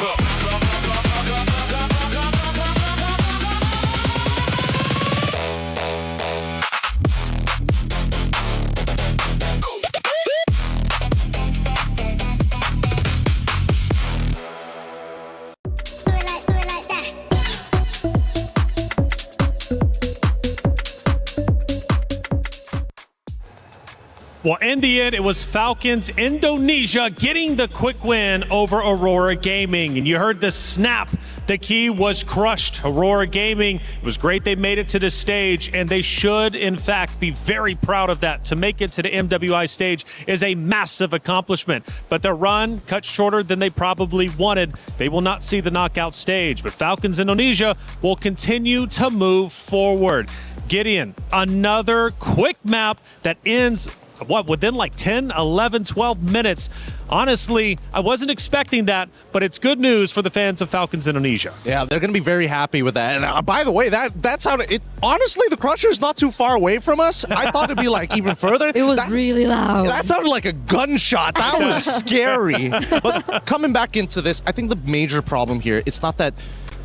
Well, in the end, it was Falcons Indonesia getting the quick win over Aurora Gaming. And you heard the snap. The key was crushed. Aurora Gaming, it was great they made it to the stage, and they should, in fact, be very proud of that. To make it to the MWI stage is a massive accomplishment. But their run cut shorter than they probably wanted. They will not see the knockout stage. But Falcons Indonesia will continue to move forward. Gideon, another quick map that ends within like 10, 11, 12 minutes. Honestly, I wasn't expecting that, but it's good news for the fans of Falcons Indonesia. Yeah, they're going to be very happy with that. And by the way, that sounded... Honestly, the Crusher's not too far away from us. I thought it'd be like even further. It was really loud. That sounded like a gunshot. That was scary. But coming back into this, I think the major problem here, it's not that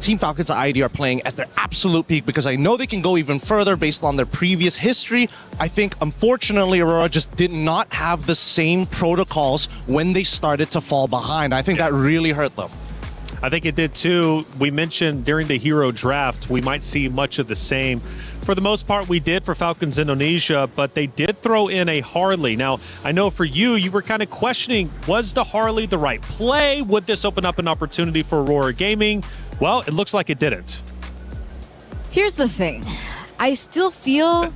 Team Falcons ID are playing at their absolute peak, because I know they can go even further based on their previous history. I think, unfortunately, Aurora just did not have the same protocols when they started to fall behind. I think that really hurt them. I think it did too. We mentioned during the hero draft, we might see much of the same. For the most part, we did for Falcons Indonesia, but they did throw in a Harley. Now, I know for you were kind of questioning, was the Harley the right play? Would this open up an opportunity for Aurora Gaming? Well, it looks like it didn't. Here's the thing. I still feel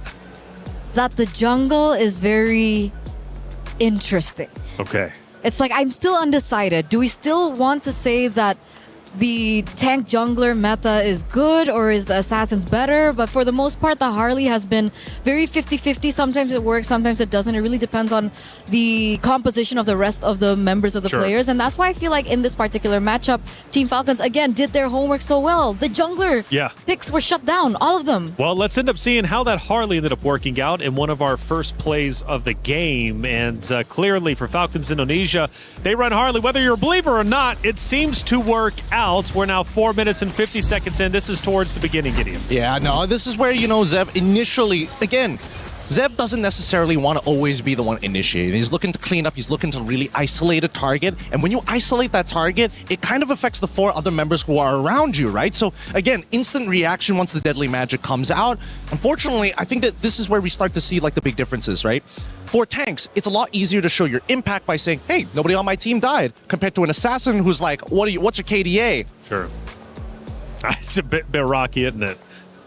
that the jungle is very interesting. Okay. It's like I'm still undecided. Do we still want to say that the tank jungler meta is good, or is the assassins better? But for the most part, the Harley has been very 50-50. Sometimes it works, sometimes it doesn't. It really depends on the composition of the rest of the members of the players. And that's why I feel like in this particular matchup, Team Falcons, again, did their homework so well. The jungler picks were shut down, all of them. Well, let's end up seeing how that Harley ended up working out in one of our first plays of the game. And clearly for Falcons Indonesia, they run Harley. Whether you're a believer or not, it seems to work out. We're now 4 minutes and 50 seconds in. This is towards the beginning, Gideon. Yeah, no, this is where, Zev initially, again, Zev doesn't necessarily want to always be the one initiating. He's looking to clean up. He's looking to really isolate a target. And when you isolate that target, it kind of affects the 4 other members who are around you, right? So again, instant reaction once the deadly magic comes out. Unfortunately, I think that this is where we start to see like the big differences, right? For tanks, it's a lot easier to show your impact by saying, hey, nobody on my team died, compared to an assassin who's like, what's your KDA? Sure. It's a bit rocky, isn't it?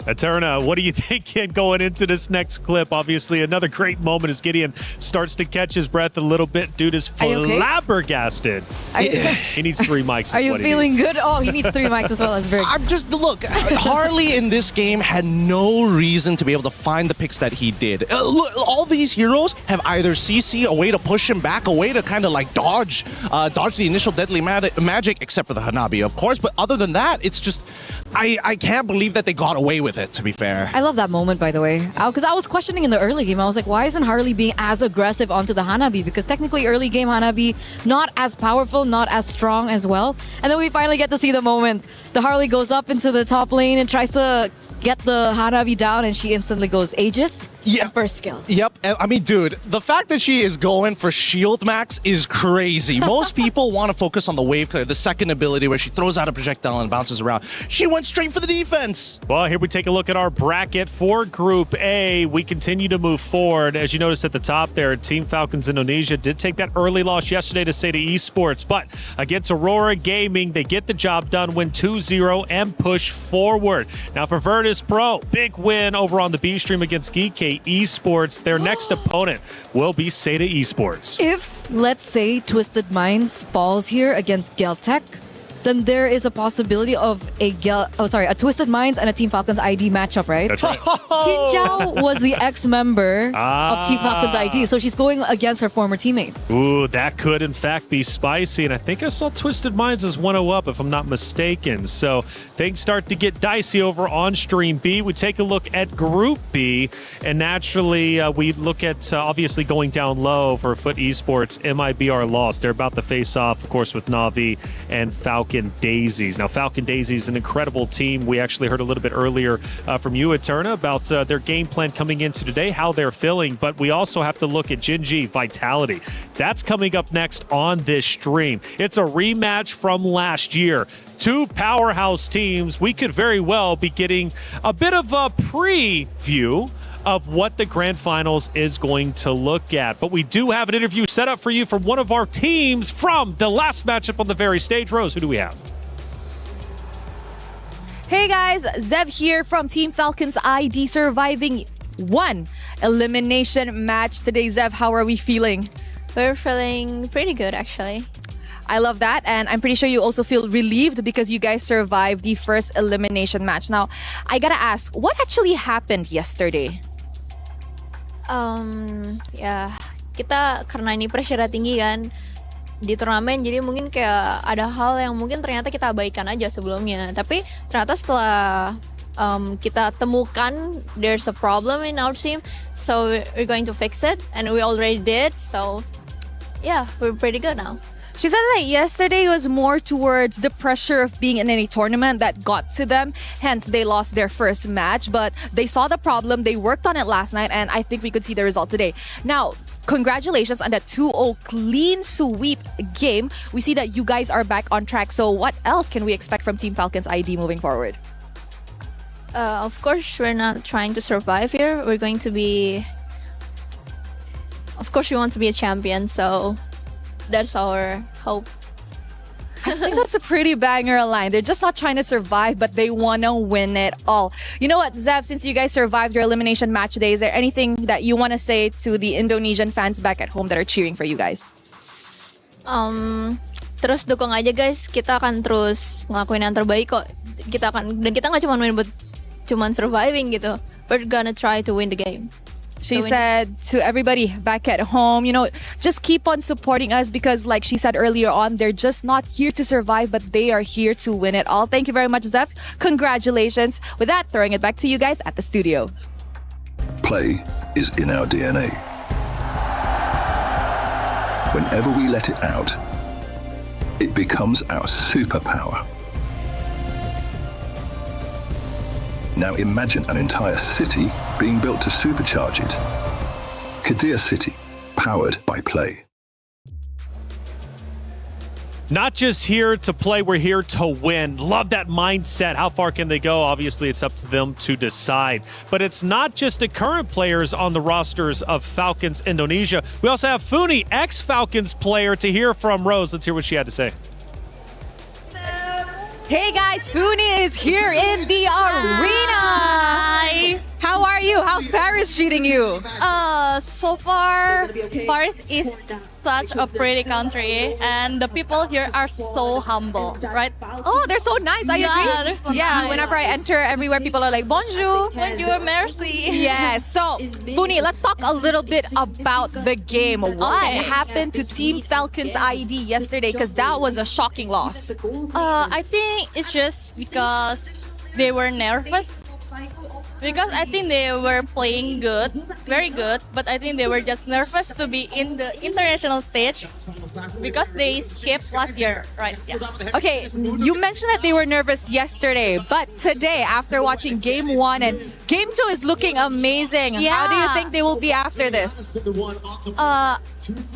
Eterna, what are you thinking going into this next clip? Obviously, another great moment as Gideon starts to catch his breath a little bit. Dude is flabbergasted. He needs 3 mics. Are you feeling good? Oh, he needs 3 mics as well as Vic. I'm just, look, Harley in this game had no reason to be able to find the picks that he did. Look, all these heroes have either CC, a way to push him back, a way to kind of like dodge the initial deadly magic, except for the Hanabi, of course. But other than that, it's just, I can't believe that they got away with it, to be fair. I love that moment, by the way. Because I was questioning in the early game. I was like, why isn't Harley being as aggressive onto the Hanabi? Because technically early game Hanabi, not as powerful, not as strong as well. And then we finally get to see the moment. The Harley goes up into the top lane and tries to get the Hanabi down, and she instantly goes Aegis. Yeah. First skill. Yep. I mean, dude, the fact that she is going for shield max is crazy. Most people want to focus on the wave clear, the second ability where she throws out a projectile and bounces around. She went straight for the defense. Well, here we take a look at our bracket for Group A. We continue to move forward. As you noticed at the top there, Team Falcons Indonesia did take that early loss yesterday to Seda Esports, but against Aurora Gaming, they get the job done, win 2-0 and push forward. Now for Virtus Pro, big win over on the B stream against Geek Esports. Their next opponent will be Seda Esports. If, let's say, Twisted Minds falls here against Geltech, then there is a possibility of a Twisted Minds and a Team Falcons ID matchup, right? That's right. Jin Zhao was the ex-member of Team Falcons ID, so she's going against her former teammates. Ooh, that could in fact be spicy, and I think I saw Twisted Minds as 1-0 up, if I'm not mistaken. So things start to get dicey over on Stream B. We take a look at Group B, and naturally we look at obviously going down low for Foot Esports. MIBR lost. They're about to face off, of course, with Na'Vi and Falcon Daisies. Now, Falcon Daisies, an incredible team. We actually heard a little bit earlier from you, Eterna, about their game plan coming into today, how they're feeling. But we also have to look at Gen.G Vitality. That's coming up next on this stream. It's a rematch from last year. 2 powerhouse teams. We could very well be getting a bit of a preview of what the grand finals is going to look at. But we do have an interview set up for you from one of our teams from the last matchup on the very stage. Rose, who do we have? Hey guys, Zev here from Team Falcons ID, surviving 1 elimination match today. Zev, how are we feeling? We're feeling pretty good, actually. I love that, and I'm pretty sure you also feel relieved because you guys survived the first elimination match. Now, I gotta ask, what actually happened yesterday? Yeah, kita karena ini pressure tinggi kan di turnamen, jadi mungkin kayak ada hal yang mungkin ternyata kita abaikan aja sebelumnya, tapi ternyata setelah kita temukan there's a problem in our team, so we're going to fix it, and we already did, so yeah, we're pretty good now. She said that yesterday was more towards the pressure of being in any tournament that got to them. Hence, they lost their first match. But they saw the problem. They worked on it last night. And I think we could see the result today. Now, congratulations on that 2-0 clean sweep game. We see that you guys are back on track. So what else can we expect from Team Falcons ID moving forward? Of course, we're not trying to survive here. We're going to be... Of course, we want to be a champion. So... that's our hope. I think that's a pretty banger line. They're just not trying to survive, but they want to win it all. You know what, Zev, since you guys survived your elimination match day, is there anything that you want to say to the Indonesian fans back at home that are cheering for you guys? Terus dukung aja guys, kita akan terus ngelakuin yang terbaik kok. Kita nggak cuma win, but cuman surviving gitu. We're gonna try to win the game. She said to everybody back at home, you know, just keep on supporting us because like she said earlier on, they're just not here to survive, but they are here to win it all. Thank you very much, Zeph. Congratulations. With that, throwing it back to you guys at the studio. Play is in our DNA. Whenever we let it out, it becomes our superpower. Now imagine an entire city being built to supercharge it. Kadir City, powered by play. Not just here to play, we're here to win. Love that mindset. How far can they go? Obviously, it's up to them to decide. But it's not just the current players on the rosters of Falcons Indonesia. We also have Funi, ex-Falcons player, to hear from Rose. Let's hear what she had to say. Hey guys, Funi is here in the arena. Hi. How are you? How's Paris treating you? So far, Paris is such a pretty country, and the people here are so humble, right? Oh, they're so nice. I agree. So yeah, nice. whenever I enter everywhere, people are like, bonjour. Bonjour, merci. Yes. So, Funi, let's talk a little bit about the game. What happened to Team Falcons ID yesterday? Because that was a shocking loss. I think it's just because they were nervous. Because I think they were playing good, very good, but I think they were just nervous to be in the international stage because they skipped last year, right? Yeah. Okay, you mentioned that they were nervous yesterday, but today, after watching Game 1 and Game 2 is looking amazing. Yeah. How do you think they will be after this?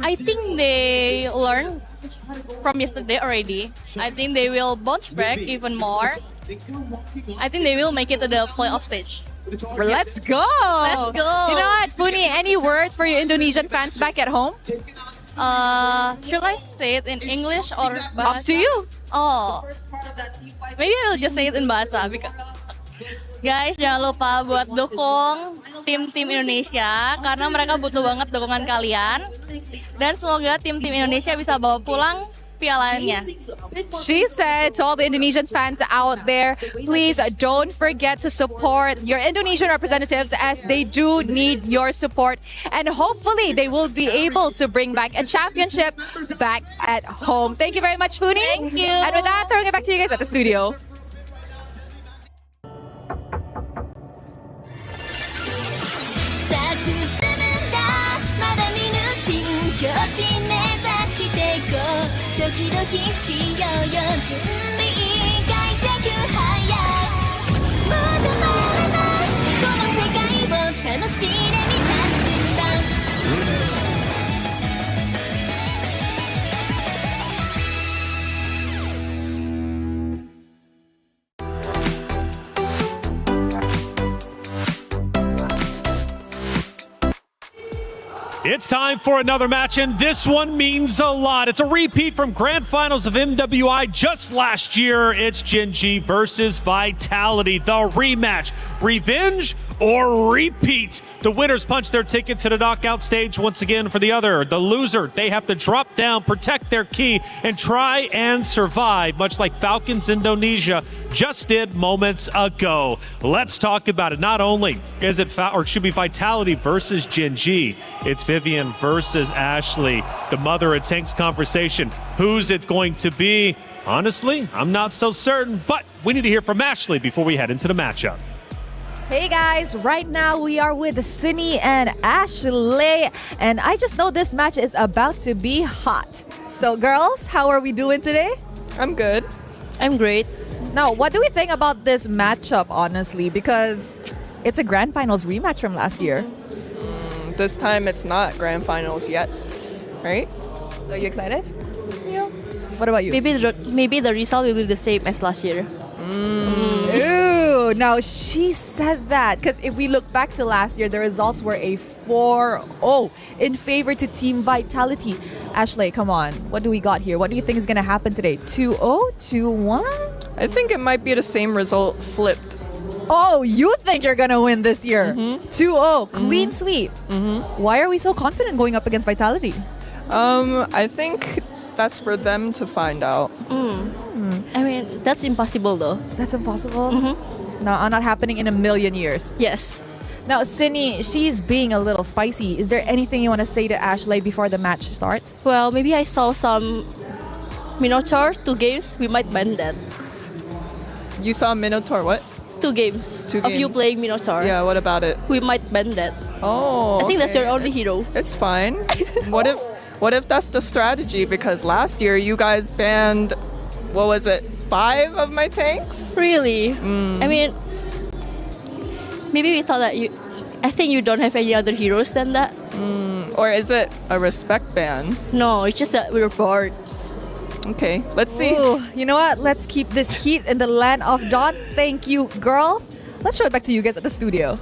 I think they learned from yesterday already. I think they will bounce back even more. I think they will make it to the playoff stage. Let's go! Let's go! You know what, Funi, any words for your Indonesian fans back at home? Should I say it in English or Bahasa? Up to you. Oh, maybe I will just say it in Bahasa. Because... Guys, jangan lupa buat dukung tim-tim Indonesia karena mereka butuh banget dukungan kalian. Dan semoga tim-tim Indonesia bisa bawa pulang pialanya. She said to all the Indonesian fans out there, please don't forget to support your Indonesian representatives as they do need your support. And hopefully they will be able to bring back a championship back at home. Thank you very much, Funi. Thank you. And with that, throwing it back to you guys at the studio. It's time for another match, and this one means a lot. It's a repeat from Grand Finals of MWI just last year. It's Gen G versus Vitality, the rematch. Revenge or repeat. The winners punch their ticket to the knockout stage once again for the other. The loser, they have to drop down, protect their key, and try and survive, much like Falcons Indonesia just did moments ago. Let's talk about it. Not only is it Vitality versus Gen G, it's Vivian versus Ashley. The mother of tanks conversation. Who's it going to be? Honestly, I'm not so certain, but we need to hear from Ashley before we head into the matchup. Hey guys, right now we are with Cindy and Ashley, and I just know this match is about to be hot. So girls, how are we doing today? I'm good. I'm great. Now, what do we think about this matchup, honestly? Because it's a grand finals rematch from last year. This time it's not grand finals yet, right? So you excited? Yeah. What about you? Maybe the result will be the same as last year. Ooh, now she said that because if we look back to last year, the results were a 4-0 in favor to Team Vitality. Ashley, come on. What do we got here? What do you think is going to happen today? 2-0? 2-1? I think it might be the same result flipped. Oh, you think you're going to win this year? 2-0, clean sweep. Why are we so confident going up against Vitality? I think that's for them to find out. I mean, that's impossible though. That's impossible? No, not happening in a million years. Yes. Now, Cindy, she's being a little spicy. Is there anything you want to say to Ashley before the match starts? Well, maybe I saw some Minotaur, 2 games. We might ban that. You saw Minotaur what? 2 games. 2 games. Of you playing Minotaur. Yeah, what about it? We might ban that. Oh, I think that's okay. your only hero. It's fine. What if that's the strategy? Because last year you guys banned, what was it, 5 of my tanks? Really? I mean, maybe we thought that I think you don't have any other heroes than that. Or is it a respect ban? No, it's just that we're bored. Okay, let's see. Ooh, you know what? Let's keep this heat in the land of Dawn. Thank you, girls. Let's show it back to you guys at the studio.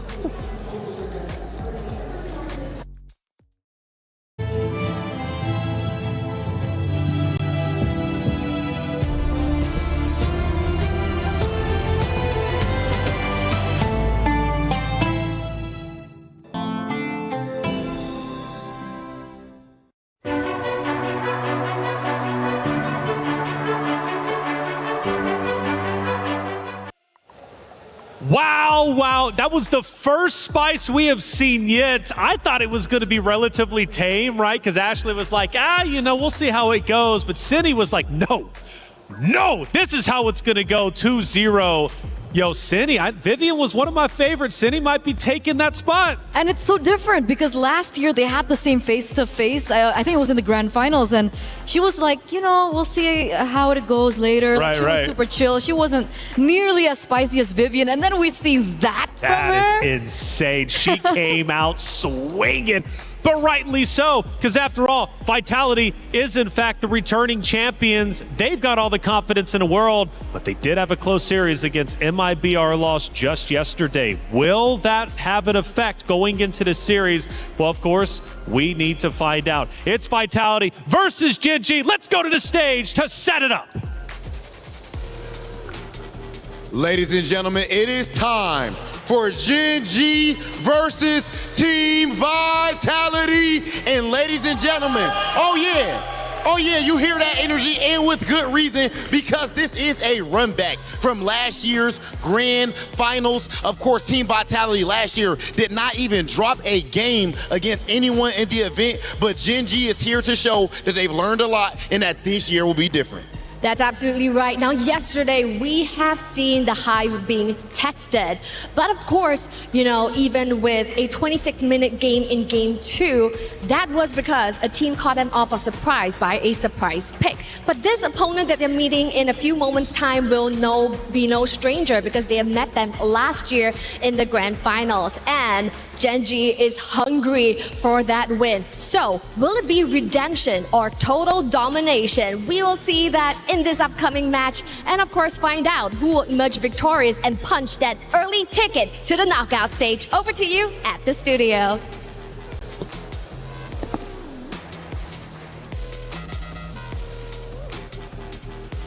Wow, that was the first Spice we have seen yet. I thought it was going to be relatively tame, right? Because Ashley was like, we'll see how it goes. But Cindy was like, no, this is how it's going to go, 2-0. Yo, Cindy, Vivian was one of my favorites. Cindy might be taking that spot. And it's so different because last year they had the same face-to-face. I think it was in the grand finals. And she was like, we'll see how it goes later. Right, she was super chill. She wasn't nearly as spicy as Vivian. And then we see that from her. That is insane. She came out swinging. But rightly so, because after all, Vitality is in fact the returning champions. They've got all the confidence in the world, but they did have a close series against MIBR loss just yesterday. Will that have an effect going into the series? Well, of course, we need to find out. It's Vitality versus Gen G. Let's go to the stage to set it up. Ladies and gentlemen, it is time for Gen G versus Team Vitality. And ladies and gentlemen, oh yeah, you hear that energy, and with good reason, because this is a run back from last year's grand finals. Of course, Team Vitality last year did not even drop a game against anyone in the event, but Gen G is here to show that they've learned a lot and that this year will be different. That's absolutely right. Now, yesterday, we have seen the Hive being tested. But of course, even with a 26-minute game in Game 2, that was because a team caught them off a surprise by a surprise pick. But this opponent that they're meeting in a few moments' time will be no stranger because they have met them last year in the grand finals. And Gen G is hungry for that win. So, will it be redemption or total domination? We will see that in this upcoming match, and of course find out who will emerge victorious and punch that early ticket to the knockout stage. Over to you at the studio.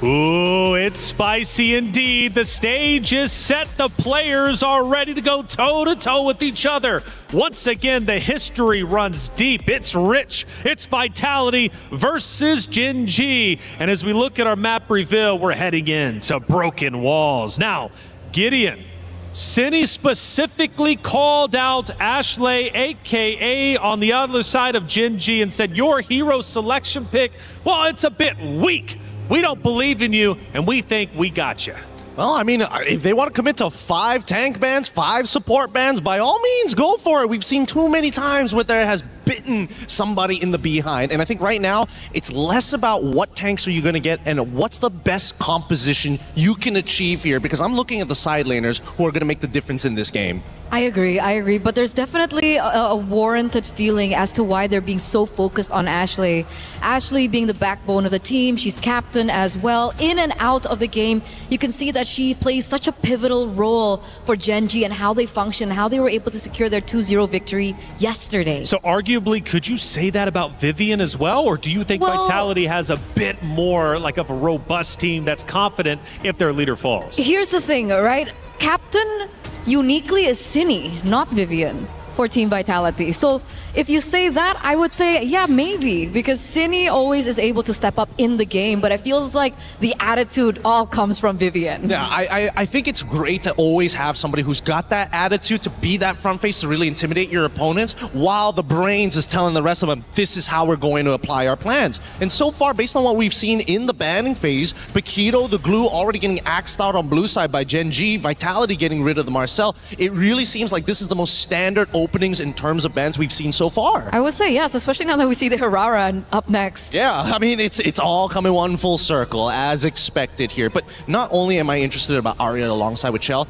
Ooh, it's spicy indeed. The stage is set. The players are ready to go toe-to-toe with each other. Once again, the history runs deep. It's rich. It's Vitality versus Gen G. And as we look at our map reveal, we're heading in to Broken Walls. Now, Gideon, Cindy specifically called out Ashley, a.k.a. on the other side of Gen G, and said, your hero selection pick, well, it's a bit weak. We don't believe in you, and we think we got you. Well, I mean, if they want to commit to 5 tank bans, 5 support bans, by all means, go for it. We've seen too many times where there has bitten somebody in the behind. And I think right now, it's less about what tanks are you going to get and what's the best composition you can achieve here. Because I'm looking at the side laners who are going to make the difference in this game. I agree. But there's definitely a warranted feeling as to why they're being so focused on Ashley. Ashley being the backbone of the team, she's captain as well. In and out of the game, you can see that she plays such a pivotal role for Gen G and how they function, how they were able to secure their 2-0 victory yesterday. So arguably, could you say that about Vivian as well? Or do you think Vitality has a bit more like of a robust team that's confident if their leader falls? Here's the thing, right? Captain uniquely is Cini, not Vivian, for Team Vitality. So if you say that, I would say, yeah, maybe, because Cini always is able to step up in the game, but it feels like the attitude all comes from Vivian. Yeah, I think it's great to always have somebody who's got that attitude to be that front face to really intimidate your opponents, while the brains is telling the rest of them, this is how we're going to apply our plans. And so far, based on what we've seen in the banning phase, Paquito, the glue, already getting axed out on blue side by Gen G, Vitality getting rid of the Marcel, it really seems like this is the most standard openings in terms of bans we've seen so far. I would say yes, especially now that we see the Herrera up next. Yeah, I mean, it's all coming one full circle, as expected here. But not only am I interested about Arya alongside with Chell,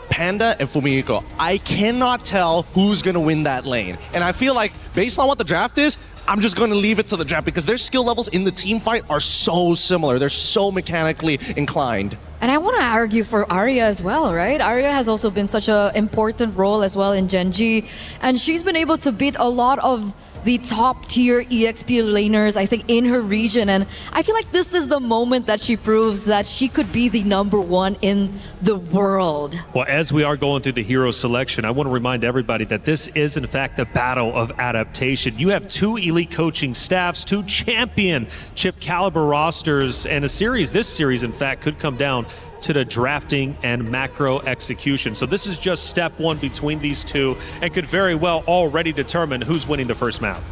Panda and Fumiko, I cannot tell who's going to win that lane. And I feel like, based on what the draft is, I'm just going to leave it to the draft because their skill levels in the team fight are so similar. They're so mechanically inclined. And I want to argue for Arya as well, right? Arya has also been such an important role as well in Gen G. And she's been able to beat a lot of the top tier EXP laners, I think, in her region. And I feel like this is the moment that she proves that she could be the #1 in the world. Well, as we are going through the hero selection, I want to remind everybody that this is, in fact, the battle of adaptation. You have 2 elite coaching staffs, 2 championship caliber rosters, and this series, in fact, could come down to the drafting and macro execution. So this is just step 1 between these two and could very well already determine who's winning the first map.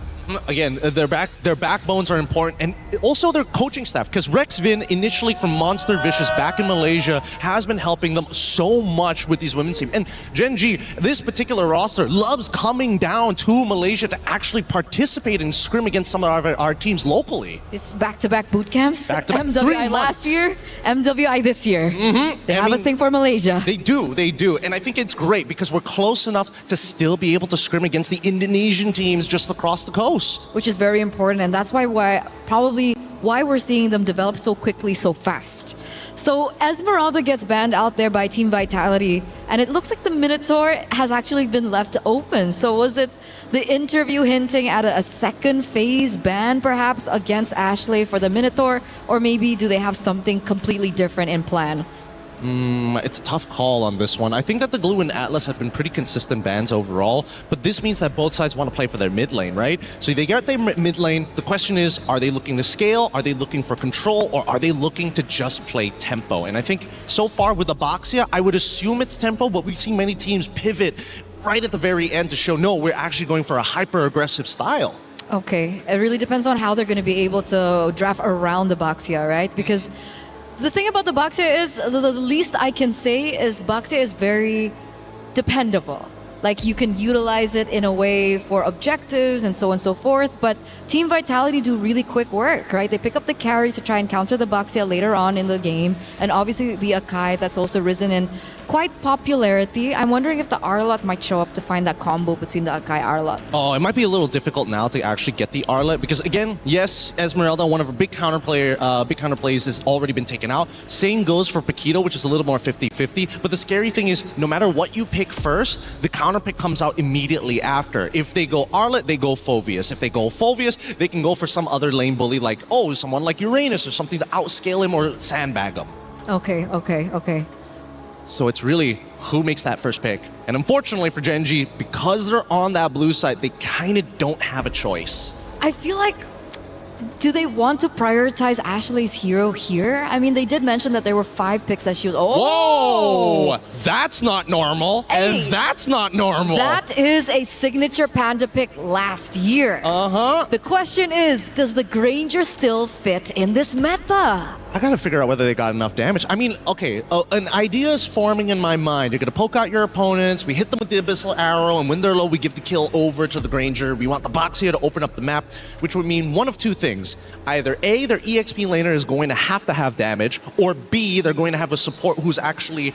Again, their backbones are important, and also their coaching staff, because Rex Vin, initially from Monster Vicious back in Malaysia, has been helping them so much with these women's teams. And Gen G, this particular roster, loves coming down to Malaysia to actually participate and scrim against some of our teams locally. It's back-to-back boot camps. Back-to-back, MWI last year, MWI this year. They have a thing for Malaysia. They do. And I think it's great because we're close enough to still be able to scrim against the Indonesian teams just across the coast. Which is very important, and that's why we're seeing them develop so quickly, so fast. So Esmeralda gets banned out there by Team Vitality, and it looks like the Minotaur has actually been left open. So was it the interview hinting at a second phase ban perhaps against Ashley for the Minotaur, or maybe do they have something completely different in plan? It's a tough call on this one. I think that the Glue and Atlas have been pretty consistent bans overall, but this means that both sides want to play for their mid lane, right? So they got their mid lane. The question is, are they looking to scale? Are they looking for control? Or are they looking to just play tempo? And I think so far with Abaxia, I would assume it's tempo, but we've seen many teams pivot right at the very end to show, no, we're actually going for a hyper-aggressive style. Okay, it really depends on how they're going to be able to draft around the Baxia, right? Because the thing about the Baxia is, the least I can say is Baxia is very dependable. Like, you can utilize it in a way for objectives and so on and so forth, but Team Vitality do really quick work, right? They pick up the carry to try and counter the Baxia later on in the game, and obviously the Akai that's also risen in quite popularity. I'm wondering if the Arlot might show up to find that combo between the Akai Arlot. Oh, it might be a little difficult now to actually get the Arlot, because again, yes, Esmeralda, one of her big counterplays has already been taken out. Same goes for Paquito, which is a little more 50-50, but the scary thing is, no matter what you pick first, the counter counter pick comes out immediately after. If they go Arlet, they go Phoveus. If they go Phoveus, they can go for some other lane bully like, oh, someone like Uranus or something to outscale him or sandbag him. Okay. So it's really who makes that first pick. And unfortunately for Genji, because they're on that blue side, they kind of don't have a choice. I feel like, do they want to prioritize Ashley's hero here? I mean, they did mention that there were 5 picks that she was. Oh! Whoa! That's not normal. Hey, and that's not normal. That is a signature Panda pick last year. The question is, does the Granger still fit in this meta? I gotta figure out whether they got enough damage. I mean, okay, an idea is forming in my mind. You're gonna poke out your opponents, we hit them with the Abyssal Arrow, and when they're low, we give the kill over to the Granger. We want the Boxia to open up the map, which would mean one of two things. Either A, their EXP laner is going to have damage, or B, they're going to have a support who's actually,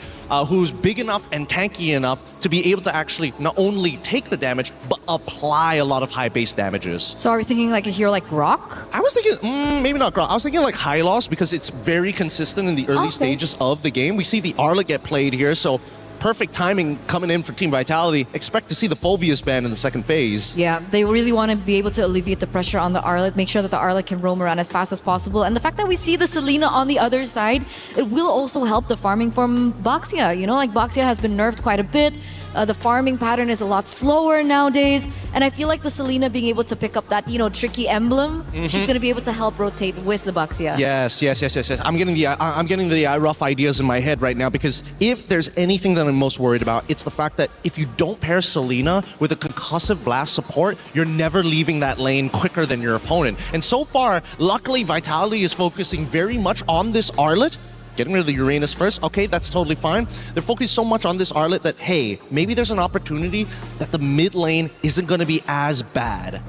who's big enough and tanky enough to be able to actually not only take the damage, but apply a lot of high base damages. So are we thinking like a hero like Grok? I was thinking, maybe not Grok. I was thinking like Hylos, because it's very consistent in the early stages of the game. We see the Arlet get played here, so perfect timing coming in for Team Vitality. Expect to see the Phoveus ban in the second phase. Yeah, they really want to be able to alleviate the pressure on the Arlet, make sure that the Arlet can roam around as fast as possible. And the fact that we see the Selena on the other side, it will also help the farming from Boxia. You know, like Boxia has been nerfed quite a bit. The farming pattern is a lot slower nowadays. And I feel like the Selena being able to pick up that, you know, tricky emblem, she's going to be able to help rotate with the Boxia. Yes. I'm getting the rough ideas in my head right now, because if there's anything that I'm most worried about, it's the fact that if you don't pair Selena with a concussive blast support, you're never leaving that lane quicker than your opponent. And so far, luckily, Vitality is focusing very much on this Arlet. Getting rid of the Uranus first, okay, that's totally fine. They're focused so much on this Arlet that, hey, maybe there's an opportunity that the mid lane isn't going to be as bad.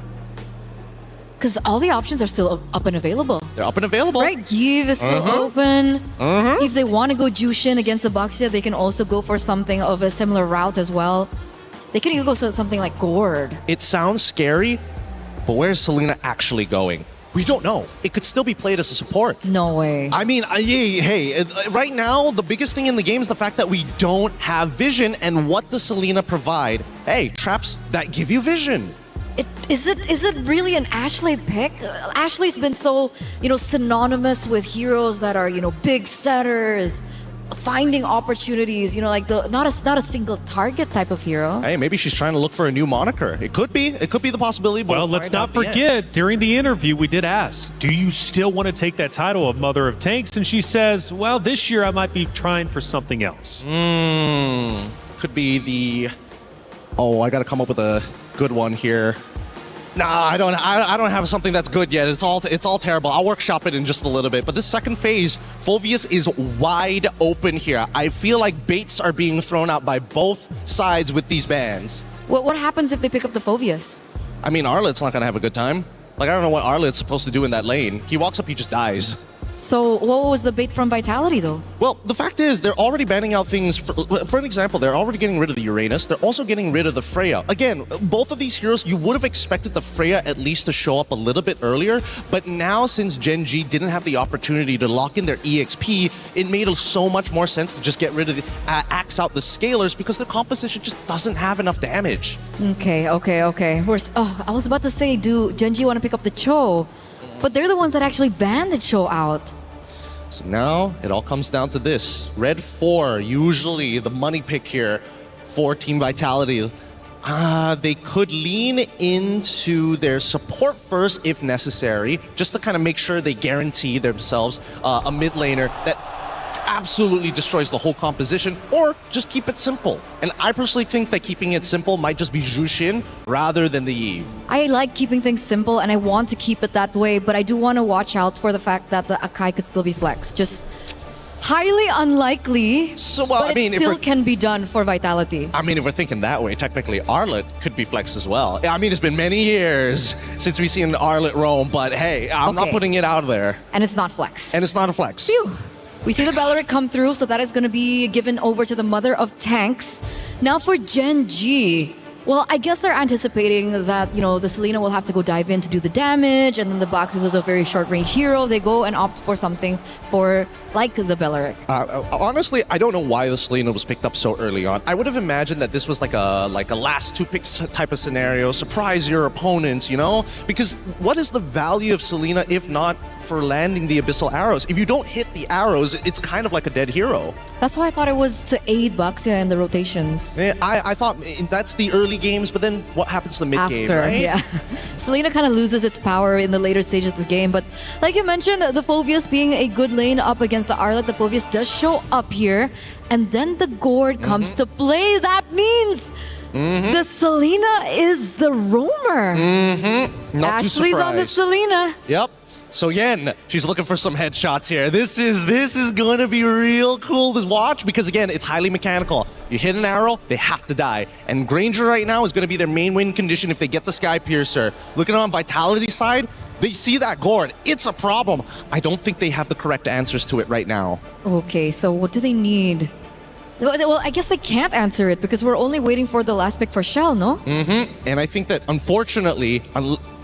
Because all the options are still up and available. They're up and available. Right, Give is still open. If they want to go Jushin against the Boxia, they can also go for something of a similar route as well. They could even go for something like Gord. It sounds scary, but where's Selena actually going? We don't know. It could still be played as a support. No way. I mean, hey, right now, the biggest thing in the game is the fact that we don't have vision, and what does Selena provide? Hey, traps that give you vision. Is it really an Ashley pick? Ashley's been so, you know, synonymous with heroes that are, you know, big setters, finding opportunities, you know, like not a single target type of hero. Hey, maybe she's trying to look for a new moniker. It could be the possibility. But well, let's not forget, during the interview, we did ask, do you still want to take that title of Mother of Tanks? And she says, well, this year I might be trying for something else. Could be the... Oh, I got to come up with a good one here. Nah, I don't have something that's good yet. It's all terrible. I'll workshop it in just a little bit. But this second phase, Phoveus is wide open here. I feel like baits are being thrown out by both sides with these bans. What happens if they pick up the Phoveus? I mean, Arlet's not gonna have a good time. Like, I don't know what Arlet's supposed to do in that lane. He walks up, he just dies. So what was the bait from Vitality, though? Well, the fact is, they're already banning out things. For an example, they're already getting rid of the Uranus. They're also getting rid of the Freya. Again, both of these heroes, you would have expected the Freya at least to show up a little bit earlier. But now, since Genji didn't have the opportunity to lock in their EXP, it made so much more sense to just get rid of the axe out the Scalers, because their composition just doesn't have enough damage. Okay. I was about to say, do Genji want to pick up the Cho? But they're the ones that actually banned the Cho out. So now it all comes down to this. Red 4, usually the money pick here for Team Vitality. They could lean into their support first if necessary, just to kind of make sure they guarantee themselves a mid laner that absolutely destroys the whole composition, or just keep it simple. And I personally think that keeping it simple might just be Jushin rather than the Eve. I like keeping things simple, and I want to keep it that way, but I do want to watch out for the fact that the Akai could still be flexed. Just highly unlikely, but it still can be done for Vitality. I mean, if we're thinking that way, technically Arlet could be flexed as well. I mean, it's been many years since we've seen Arlet roam, but hey, I'm not putting it out there. And it's not flex. And it's not a flex. Phew. We see the Beleric come through, so that is going to be given over to the Mother of Tanks. Now for Genji, Well, I guess they're anticipating that, the Selena will have to go dive in to do the damage, and then the Box is a very short-range hero. They go and opt for something like the Belleric. Honestly, I don't know why the Selena was picked up so early on. I would have imagined that this was like a last two picks type of scenario, surprise your opponents, Because what is the value of Selena if not for landing the Abyssal Arrows? If you don't hit the arrows, it's kind of like a dead hero. That's why I thought it was to aid Baxia in the rotations. Yeah, I thought that's the early games, but then what happens to the mid game, After, right? yeah. Selena kind of loses its power in the later stages of the game, but like you mentioned, the Phoveus being a good lane up against the Arlet, the Phoveus does show up here, and then the Gord comes to play. That means the Selena is the roamer. Not too Ashley's on the surprised. Selena. Yep. So Yen, she's looking for some headshots here. This is going to be real cool to watch because again, it's highly mechanical. You hit an arrow, they have to die. And Granger right now is going to be their main win condition if they get the Sky Piercer. Looking on Vitality side, they see that Gord. It's a problem. I don't think they have the correct answers to it right now. Okay, so what do they need? Well, I guess they can't answer it because we're only waiting for the last pick for Shell, no? And I think that unfortunately,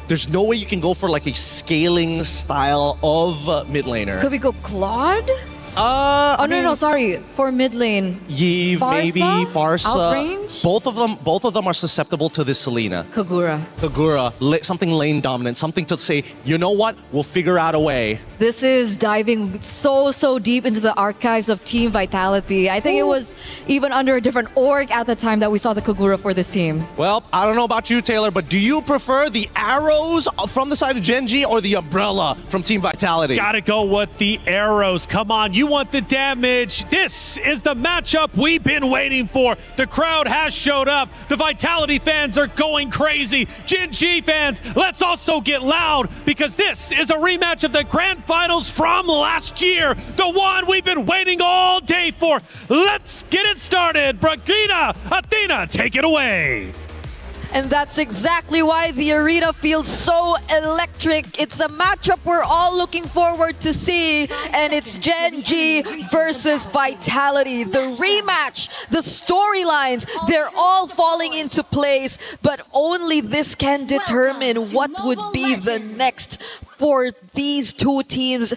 there's no way you can go for like a scaling style of mid laner. Could we go Claude? I mean, no, sorry. For mid lane. Yeve, maybe, Farsa. Outrange? Both of them are susceptible to this Selena. Kagura. Something lane dominant, something to say, you know what, we'll figure out a way. This is diving so deep into the archives of Team Vitality. I think it was even under a different org at the time that we saw the Kagura for this team. Well, I don't know about you, Taylor, but do you prefer the arrows from the side of Genji or the umbrella from Team Vitality? Gotta go with the arrows. Come on, you want the damage. This is the matchup we've been waiting for. The crowd has showed up. The Vitality fans are going crazy. Genji fans, let's also get loud because this is a rematch of the Grand Finals from last year. The one we've been waiting all day for. Let's get it started. Bragina, Athena, take it away. And that's exactly why the arena feels so electric. It's a matchup we're all looking forward to see. And it's Genji versus Vitality. The rematch, the storylines, they're all falling into place. But only this can determine what would be the next for these two teams.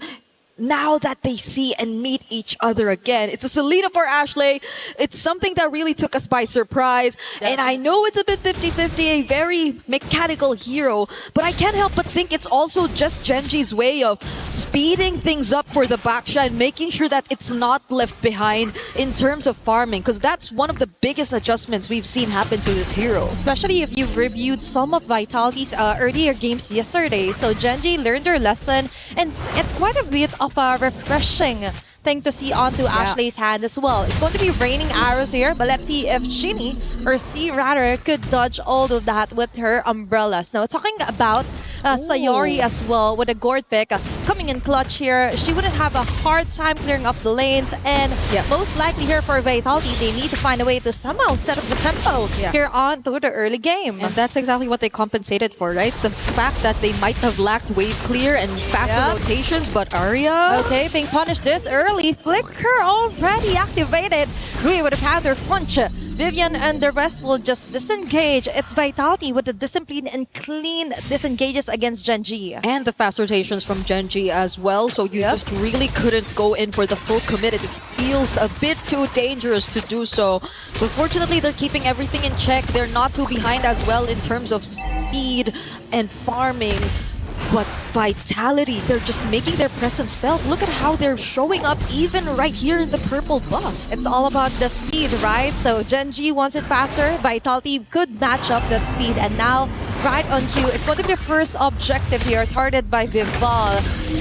Now that they see and meet each other again. It's a Selena for Ashley. It's something that really took us by surprise. And I know it's a bit 50-50, a very mechanical hero, but I can't help but think it's also just Genji's way of speeding things up for the Baksha and making sure that it's not left behind in terms of farming, because that's one of the biggest adjustments we've seen happen to this hero. Especially if you've reviewed some of Vitality's earlier games yesterday. So Genji learned their lesson, and it's quite a bit of a refreshing thing to see onto Ashley's hand as well. It's going to be raining arrows here, but let's see if Shinny, or C rather, could dodge all of that with her umbrellas. Now, talking about Sayori as well, with a Gord pick coming in clutch here, she wouldn't have a hard time clearing up the lanes, and most likely here for Vitality, they need to find a way to somehow set up the tempo here on through the early game. And that's exactly what they compensated for, right? The fact that they might have lacked wave clear and faster rotations, but Arya... Okay, being punished this early. Flicker already activated. Rui with a counter punch. Vivian and the rest will just disengage. It's Vitality with the discipline and clean disengages against Genji. And the fast rotations from Genji as well, so you just really couldn't go in for the full commit. It feels a bit too dangerous to do so. So fortunately, they're keeping everything in check. They're not too behind as well in terms of speed and farming. But Vitality, they're just making their presence felt. Look at how they're showing up even right here in the purple buff. It's all about the speed, right? So Genji wants it faster. Vitality could match up that speed. And now, right on cue, it's going to be the first objective here, targeted by Vival.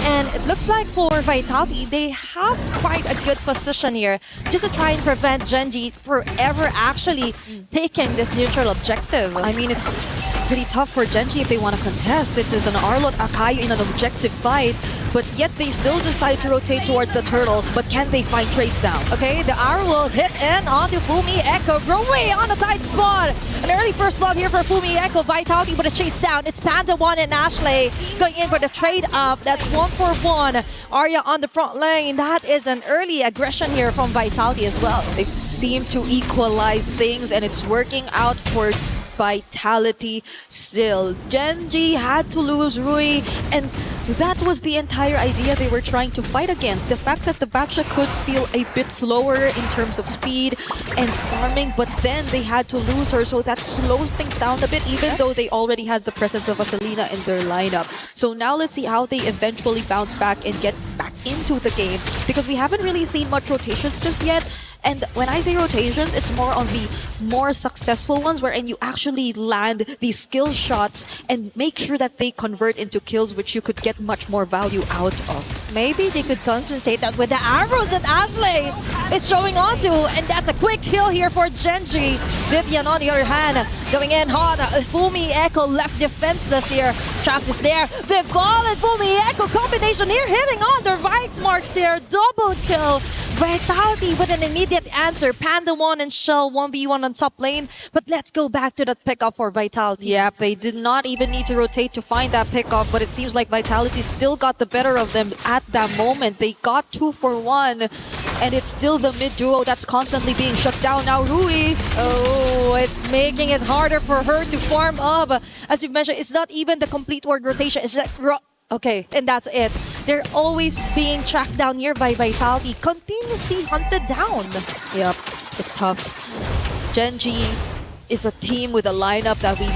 And it looks like for Vitality, they have quite a good position here just to try and prevent Genji from ever actually taking this neutral objective. I mean, it's pretty tough for Genji if they want to contest. This is an Arlot Akai in an objective fight, but yet they still decide to rotate towards the turtle. But can they find trades now? Okay, the arrow will hit in onto Fumi Echo. Rowe on a tight spot. An early first blood here for Fumi Echo. Vitality with a chase down. It's Panda 1 and Ashley going in for the trade up. That's 1-for-1. Arya on the front lane. That is an early aggression here from Vitality as well. They seem to equalize things, and it's working out for Vitality still. Genji had to lose Rui, and that was the entire idea they were trying to fight against. The fact that the Baksha could feel a bit slower in terms of speed and farming, but then they had to lose her, so that slows things down a bit, even though they already had the presence of Vaselina in their lineup. So now let's see how they eventually bounce back and get back into the game, because we haven't really seen much rotations just yet. And when I say rotations, it's more on the more successful ones wherein you actually land these skill shots and make sure that they convert into kills, which you could get much more value out of. Maybe they could compensate that with the arrows that Ashley is showing onto, and that's a quick kill here for Genji. Vivian on the other hand, going in hard. Fumi Echo left defenseless here. Traps is there. Vival and Fumi Echo combination here, hitting on the right marks here. Double kill. Vitality with an immediate answer. Panda 1 and Shell 1v1 on top lane. But let's go back to that pickup for Vitality. Yep, they did not even need to rotate to find that pickup, but it seems like Vitality still got the better of them at that moment. They got 2 for 1, and it's still the mid duo that's constantly being shut down. Now Rui. Oh, it's making it harder for her to farm up. As you've mentioned, it's not even the complete word rotation. It's like, okay, and that's it. They're always being tracked down here by Vitality, continuously hunted down. Yep, it's tough. Genji is a team with a lineup that we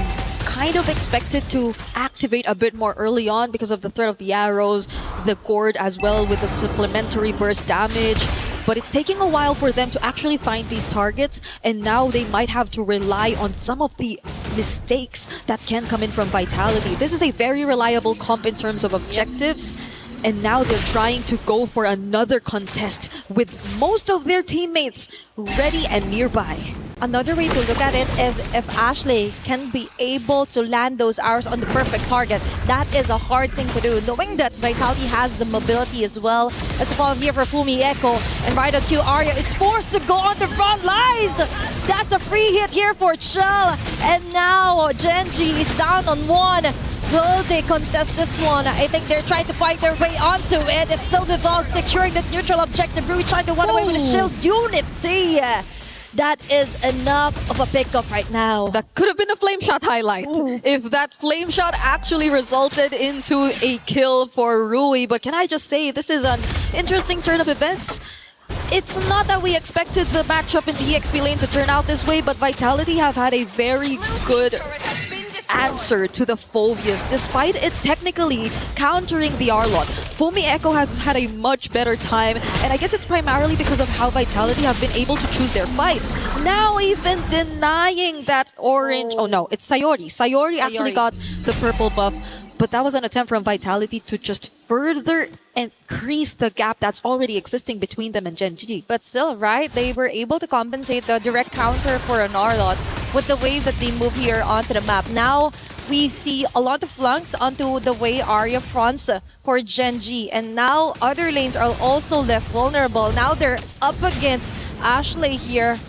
kind of expected to activate a bit more early on because of the threat of the arrows, the gourd as well with the supplementary burst damage. But it's taking a while for them to actually find these targets, and now they might have to rely on some of the mistakes that can come in from Vitality. This is a very reliable comp in terms of objectives, and now they're trying to go for another contest with most of their teammates ready and nearby. Another way to look at it is if Ashley can be able to land those arrows on the perfect target. That is a hard thing to do, knowing that Vitality has the mobility as well. As a follow here for Fumi Echo, and Rider Q Arya is forced to go on the front lines. That's a free hit here for Chell. And now Genji is down on 1. Will they contest this one? I think they're trying to fight their way onto it. It's still Vival securing the neutral objective. Rui trying to run away with the shield unity. That is enough of a pickup right now. That could have been a flame shot highlight. If that flame shot actually resulted into a kill for Rui. But can I just say, this is an interesting turn of events. It's not that we expected the matchup in the EXP lane to turn out this way, but Vitality have had a very good answer to the Phoveus, despite it technically countering the Arlot. Fumi Echo has had a much better time, and I guess it's primarily because of how Vitality have been able to choose their fights. Now even denying that orange... Oh no, it's Sayori. Sayori actually got the purple buff, but that was an attempt from Vitality to just further increase the gap that's already existing between them and Genji. But still, right, they were able to compensate the direct counter for an Arlot with the way that they move here onto the map. Now, we see a lot of flanks onto the way Arya fronts for Genji. And now, other lanes are also left vulnerable. Now, they're up against Ashley here,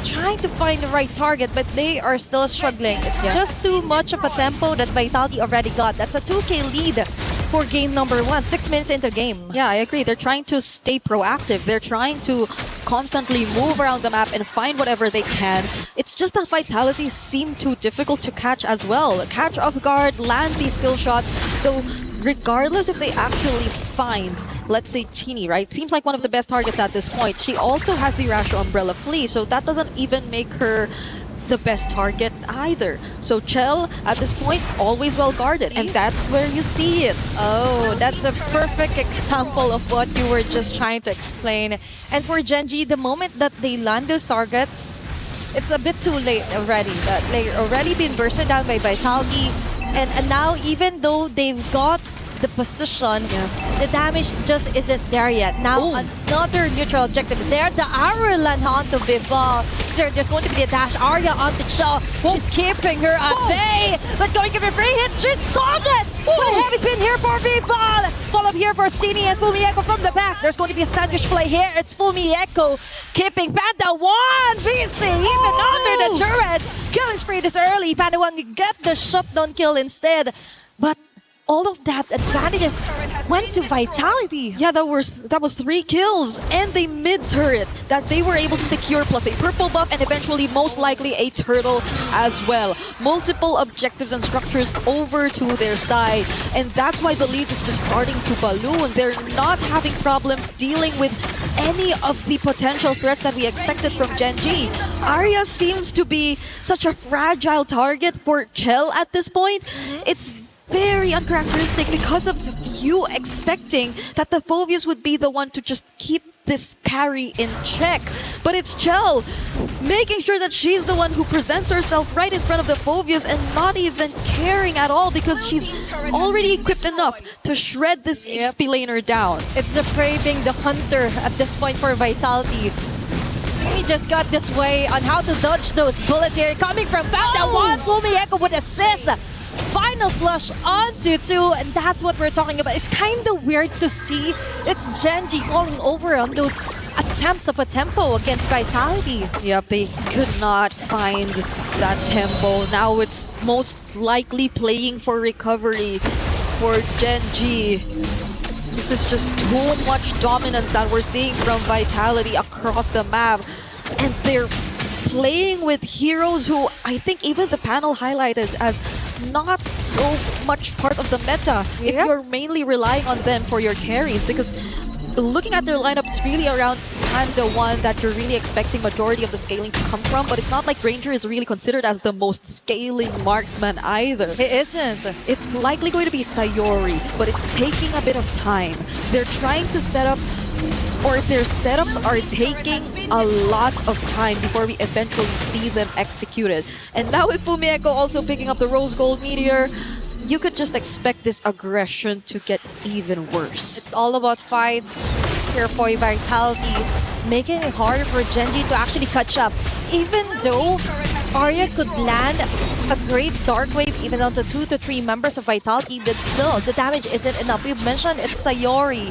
trying to find the right target, but they are still struggling. It's just too much of a tempo that Vitality already got. That's a 2K lead for game number 1, 6 minutes into the game. Yeah, I agree. They're trying to stay proactive. They're trying to constantly move around the map and find whatever they can. It's just that Vitality seem too difficult to catch as well. Catch off guard, land these skill shots. So regardless if they actually find, let's say, Chini, right? Seems like one of the best targets at this point. She also has the Rasho Umbrella Flea, so that doesn't even make her the best target either. So Chell, at this point, always well guarded, and that's where you see it. Oh, that's a perfect example of what you were just trying to explain. And for Genji, the moment that they land those targets, it's a bit too late already. That they've already been bursted down by Vitality, and now even though they've got the position, the damage just isn't there yet. Now another neutral objective is there. The arrow land onto Vival. So there's going to be a dash. Arya onto Chell. She's keeping her at bay. But going to give her a free hit. She's stopped it. But heavy spin here for Vival. Follow up here for Stini and Fumi Echo from the back. There's going to be a sandwich play here. It's Fumi Echo keeping Panda 1. VC even under the turret. Killing spree this early. Panda 1, we get the shutdown kill instead. But all of that advantages went to Vitality. Yeah, that was 3 kills and a mid turret that they were able to secure, plus a purple buff and eventually most likely a turtle as well. Multiple objectives and structures over to their side, and that's why the lead is just starting to balloon. They're not having problems dealing with any of the potential threats that we expected from Genji. Arya seems to be such a fragile target for Chell at this point. It's very uncharacteristic because of you expecting that the Phobius would be the one to just keep this carry in check. But it's Chell making sure that she's the one who presents herself right in front of the Phobius and not even caring at all because she's already equipped enough to shred this XP laner down. It's the prey being the hunter at this point for Vitality. He just got this way on how to dodge those bullets here. Coming from Panda, one Fumieko would assist. Final flush onto 2, and that's what we're talking about. It's kind of weird to see it's Genji falling over on those attempts of a tempo against Vitality. Yep, they could not find that tempo. Now it's most likely playing for recovery for Genji. This is just too much dominance that we're seeing from Vitality across the map. And they're playing with heroes who I think even the panel highlighted as not so much part of the meta if you're mainly relying on them for your carries, because looking at their lineup, it's really around Panda 1 that you're really expecting majority of the scaling to come from, but it's not like Ranger is really considered as the most scaling marksman either. It isn't. It's likely going to be Sayori, but it's taking a bit of time. They're trying to set up, or their setups are taking a lot of time before we eventually see them executed. And now with Fumieko also picking up the Rose Gold Meteor, you could just expect this aggression to get even worse. It's all about fights here for Vitality, making it harder for Genji to actually catch up. Even though Arya could land a great Dark Wave even onto 2 to 3 members of Vitality, but still, the damage isn't enough. We've mentioned it's Sayori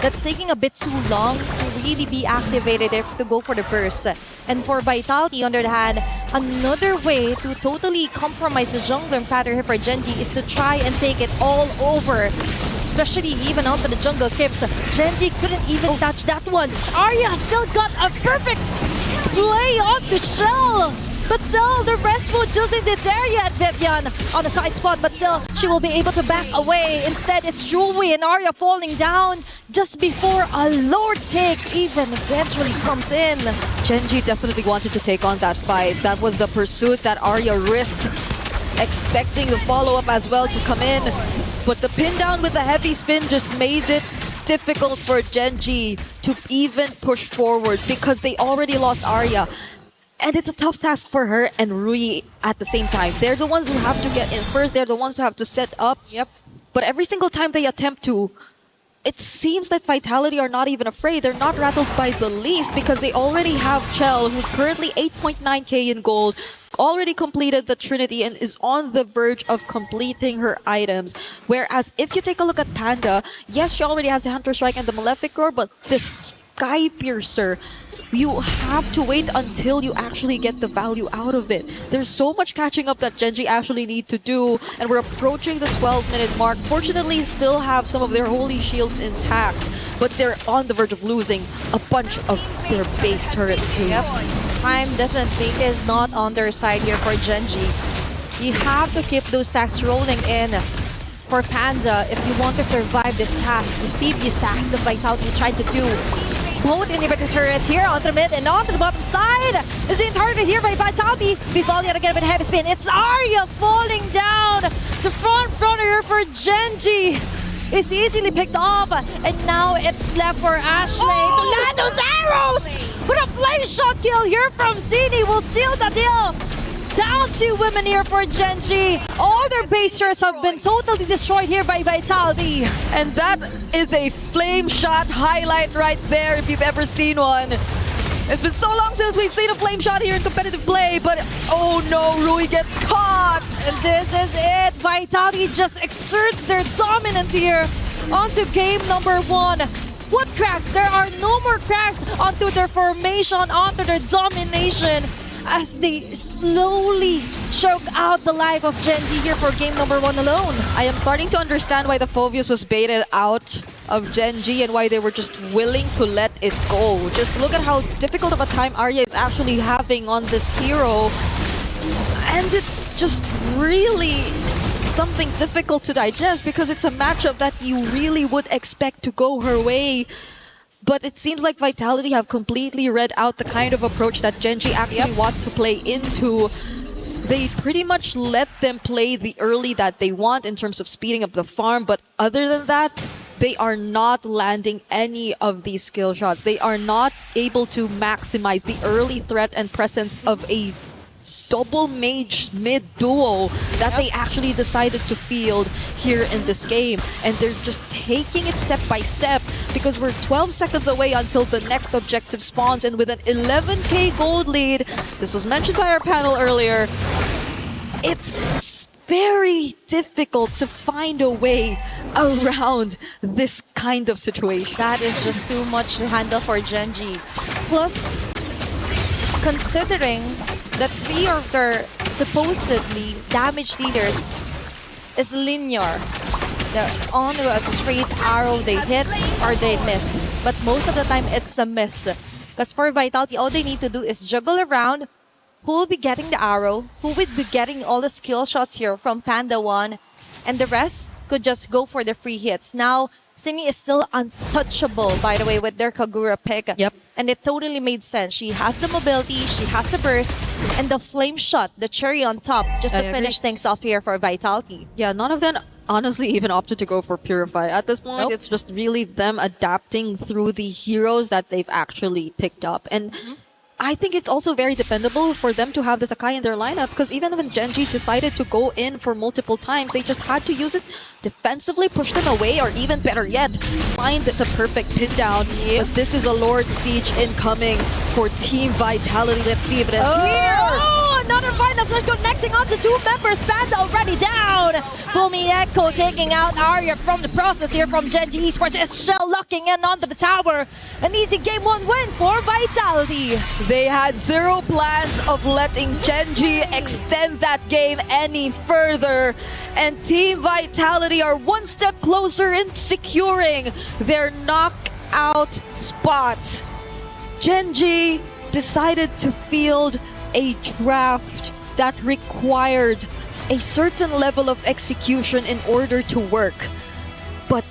that's taking a bit too long to really be activated to go for the burst. And for Vitality, on the other hand, another way to totally compromise the jungler pattern here for Genji is to try and take it all over. Especially even onto the jungle creeps. Genji couldn't even touch that one. Arya still got a perfect play on the shell. But still, the restful just isn't there yet, Vivian. On a tight spot, but still, she will be able to back away. Instead, it's Jewelry and Arya falling down just before a Lord take even eventually comes in. Genji definitely wanted to take on that fight. That was the pursuit that Arya risked, expecting the follow-up as well to come in. But the pin down with the heavy spin just made it difficult for Genji to even push forward because they already lost Arya. And it's a tough task for her and Rui at the same time. They're the ones who have to get in first. They're the ones who have to set up. Yep. But every single time they attempt to, it seems that Vitality are not even afraid. They're not rattled by the least because they already have Chell, who's currently 8.9k in gold, already completed the Trinity and is on the verge of completing her items. Whereas if you take a look at Panda, yes, she already has the Hunter Strike and the Malefic Roar, but this Sky Piercer, you have to wait until you actually get the value out of it. There's so much catching up that Genji actually need to do, and we're approaching the 12-minute mark. Fortunately, still have some of their holy shields intact, but they're on the verge of losing a bunch of their base turrets too. Yep. Time definitely is not on their side here for Genji. You have to keep those stacks rolling in for Panda if you want to survive this task, this tedious task that Vitality tried to do. Both inhibitor turrets here onto the mid and onto the bottom side is being targeted here by Vitality. We fall yet again with a heavy spin. It's Arya falling down. The front runner here for Genji is easily picked off, and now it's left for Ashley to land those arrows. But a flame shot kill here from Cini will seal the deal. Down 2 women here for Genji. All their base turrets have been totally destroyed here by Vitality. And that is a flame shot highlight right there if you've ever seen one. It's been so long since we've seen a flame shot here in competitive play, but oh no, Rui gets caught. And this is it. Vitality just exerts their dominance here onto game number 1. What cracks? There are no more cracks onto their formation, onto their domination. as they slowly choke out the life of Genji here for game number 1 alone. I am starting to understand why the Phobius was baited out of Genji and why they were just willing to let it go. Just look at how difficult of a time Arya is actually having on this hero. And it's just really something difficult to digest because it's a matchup that you really would expect to go her way. But it seems like Vitality have completely read out the kind of approach that Genji actually want to play into. They pretty much let them play the early that they want in terms of speeding up the farm, but other than that, they are not landing any of these skill shots. They are not able to maximize the early threat and presence of a double mage mid duo that they actually decided to field here in this game, and they're just taking it step by step because we're 12 seconds away until the next objective spawns, and with an 11k gold lead, this was mentioned by our panel earlier, it's very difficult to find a way around this kind of situation. That is just too much to handle for Genji. Plus, considering that 3 of their supposedly damage leaders is linear. They're on a straight arrow, they hit or they miss. But most of the time, it's a miss. Because for Vitality, all they need to do is juggle around who will be getting the arrow, who will be getting all the skill shots here from Panda 1, and the rest could just go for the free hits. Now, Sini is still untouchable, by the way, with their Kagura pick. Yep. And it totally made sense. She has the mobility, she has the burst, and the flame shot, the cherry on top, just to finish things off here for Vitality. Yeah, none of them honestly even opted to go for Purify. At this point, it's just really them adapting through the heroes that they've actually picked up. And I think it's also very dependable for them to have this Akai in their lineup, because even when Genji decided to go in for multiple times, they just had to use it defensively, push them away, or even better yet, find the perfect pin down. But this is a Lord Siege incoming for Team Vitality. Let's see if it is here. Oh, another fight that's connecting onto 2 members. Panda already down. Fumi Echo taking out Arya from the process here from Genji Esports. Is Shell locking in onto the tower. An easy game 1 win for Vitality. They had zero plans of letting Genji extend that game any further. And Team Vitality are 1 step closer in securing their knockout spot. Genji decided to field a draft that required a certain level of execution in order to work. But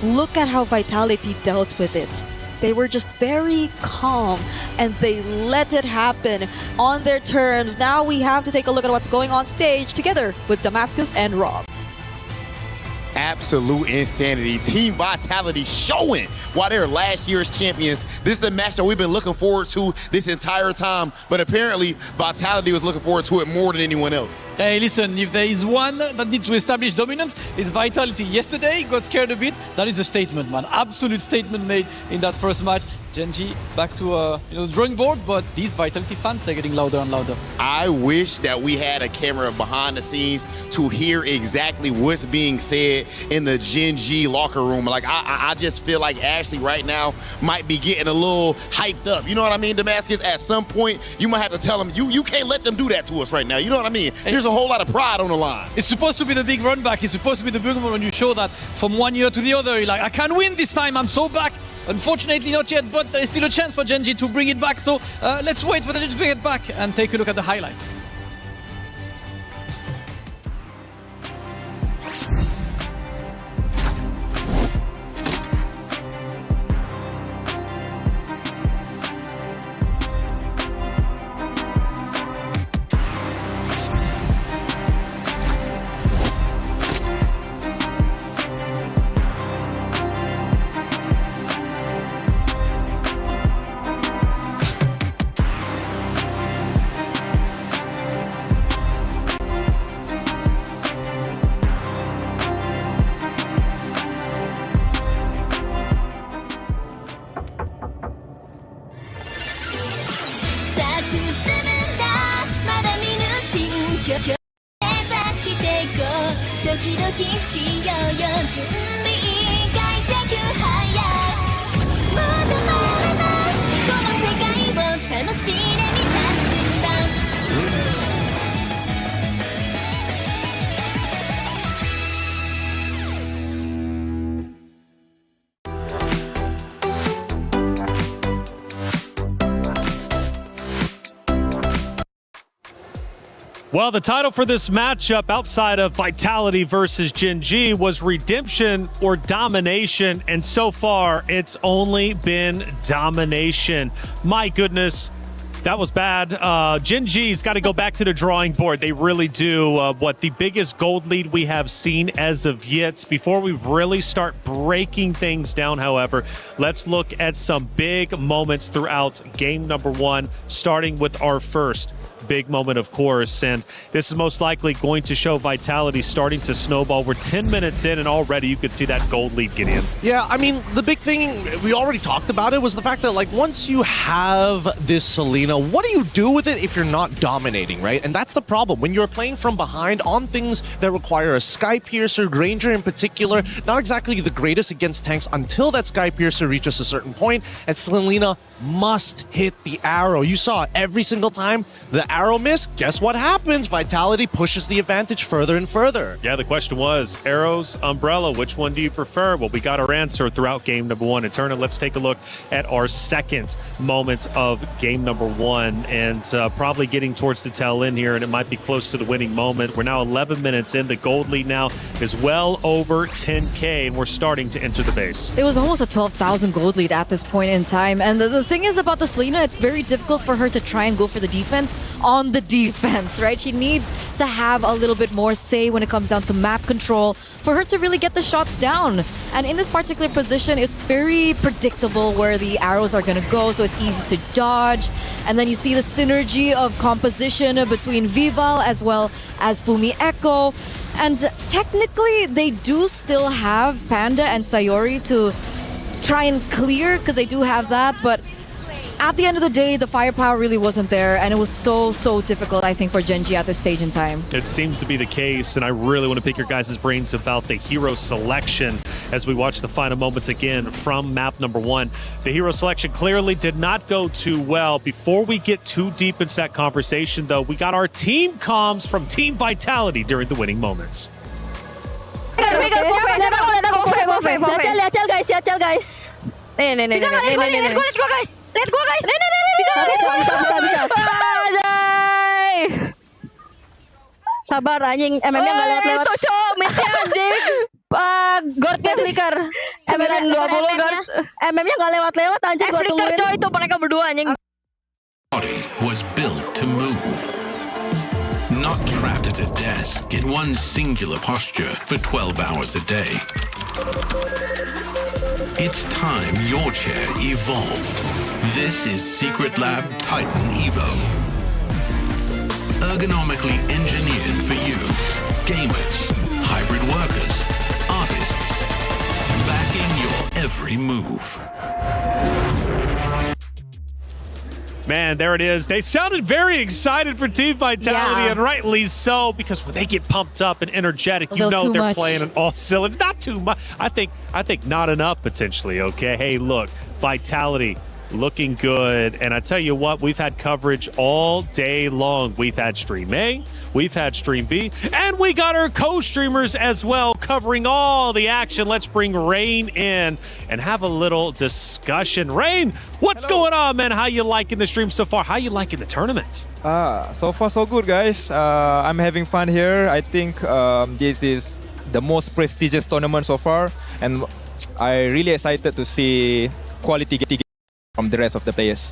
look at how Vitality dealt with it. They were just very calm and they let it happen on their terms. Now we have to take a look at what's going on stage together with Damascus and Rob. Absolute insanity. Team Vitality showing why they're last year's champions. This is the match that we've been looking forward to this entire time, but apparently Vitality was looking forward to it more than anyone else. Hey, listen, if there is one that needs to establish dominance, it's Vitality. Yesterday, got scared a bit. That is a statement, man. Absolute statement made in that first match. Genji back to drawing board, but these Vitality fans, they're getting louder and louder. I wish that we had a camera behind the scenes to hear exactly what's being said in the Genji locker room. Like, I just feel like Ashley right now might be getting a little hyped up. You know what I mean, Damascus? At some point, you might have to tell them, you can't let them do that to us right now. You know what I mean? There's a whole lot of pride on the line. It's supposed to be the big run back. It's supposed to be the big one when you show that from 1 year to the other. You're like, I can win this time. I'm so back. Unfortunately, not yet, but there is still a chance for Genji to bring it back. So let's wait for Genji to bring it back and take a look at the highlights. Well, the title for this matchup outside of Vitality versus Gen G was Redemption or Domination, and so far it's only been Domination. My goodness, that was bad. Gen G's got to go back to the drawing board. They really do. What the biggest gold lead we have seen as of yet. Before we really start breaking things down, however, let's look at some big moments throughout game number 1, starting with our first big moment, of course, and this is most likely going to show Vitality starting to snowball. We're 10 minutes in and already you could see that gold lead get in. Yeah, I mean, the big thing, we already talked about it, was the fact that, like, once you have this Selena, what do you do with it if you're not dominating, right? And that's the problem. When you're playing from behind on things that require a Sky Piercer, Granger in particular, not exactly the greatest against tanks until that Sky Piercer reaches a certain point, and Selena must hit the arrow. You saw every single time the arrow missed, guess what happens? Vitality pushes the advantage further and further. Yeah, the question was, arrows, umbrella, which one do you prefer? Well, we got our answer throughout game number 1. And Turner, let's take a look at our second moment of game number 1, and probably getting towards the tail end here, and it might be close to the winning moment. We're now 11 minutes in. The gold lead now is well over 10K, and we're starting to enter the base. It was almost a 12,000 gold lead at this point in time. And the thing is about the Selena, it's very difficult for her to try and go for the defense on the defense, right? She needs to have a little bit more say when it comes down to map control for her to really get the shots down. And in this particular position, it's very predictable where the arrows are going to go, so it's easy to dodge. And then you see the synergy of composition between Vival as well as Fumi Echo. And technically, they do still have Panda and Sayori to try and clear, because they do have that, but at the end of the day, the firepower really wasn't there, and it was so difficult, I think, for Gen G at this stage in time. It seems to be the case, and I really want to pick your guys' brains about the hero selection as we watch the final moments again from map number 1. The hero selection clearly did not go too well. Before we get too deep into that conversation, though, we got our team comms from Team Vitality during the winning moments. Let's go guys. Bisa. Sabar anjing, MM-nya nggak lewat-lewat. Itu cowok mid-nya anjing. Gordnya flicker. 920 guard. MM-nya nggak lewat-lewat anjing. Flicker cowok itu mereka berdua anjing. Body was built to move. Not trapped at a desk in one singular posture for 12 hours a day. It's time your chair evolved. This is Secret Lab Titan Evo. Ergonomically engineered for you, gamers, hybrid workers, artists, backing your every move. Man, there it is. They sounded very excited for Team Vitality, and rightly so, because when they get pumped up and energetic, you know they're playing an all cylinder. Not too much. I think not enough potentially. Okay, hey, look, Vitality looking good, and I tell you what, we've had coverage all day long. We've had Stream A, we've had Stream B, and we got our co-streamers as well covering all the action. Let's bring Rain in and have a little discussion. Rain, what's going on, man? How you liking the stream so far? How you liking the tournament? So far so good, guys. I'm having fun here. I think this is the most prestigious tournament so far, and I'm really excited to see quality from the rest of the players.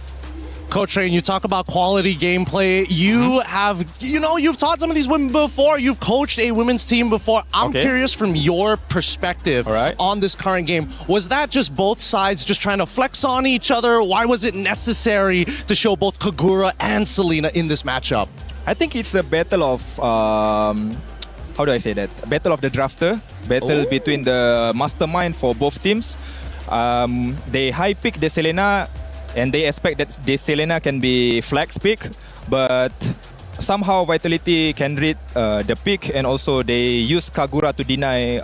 Coach Rain, you talk about quality gameplay. You have, you've taught some of these women before. You've coached a women's team before. I'm curious from your perspective on this current game. Was that just both sides just trying to flex on each other? Why was it necessary to show both Kagura and Selena in this matchup? I think it's a battle of, how do I say that? A battle of the drafter. Battle between the mastermind for both teams. They high pick the Selena, and they expect that the Selena can be flex pick, but somehow Vitality can read the pick, and also they use Kagura to deny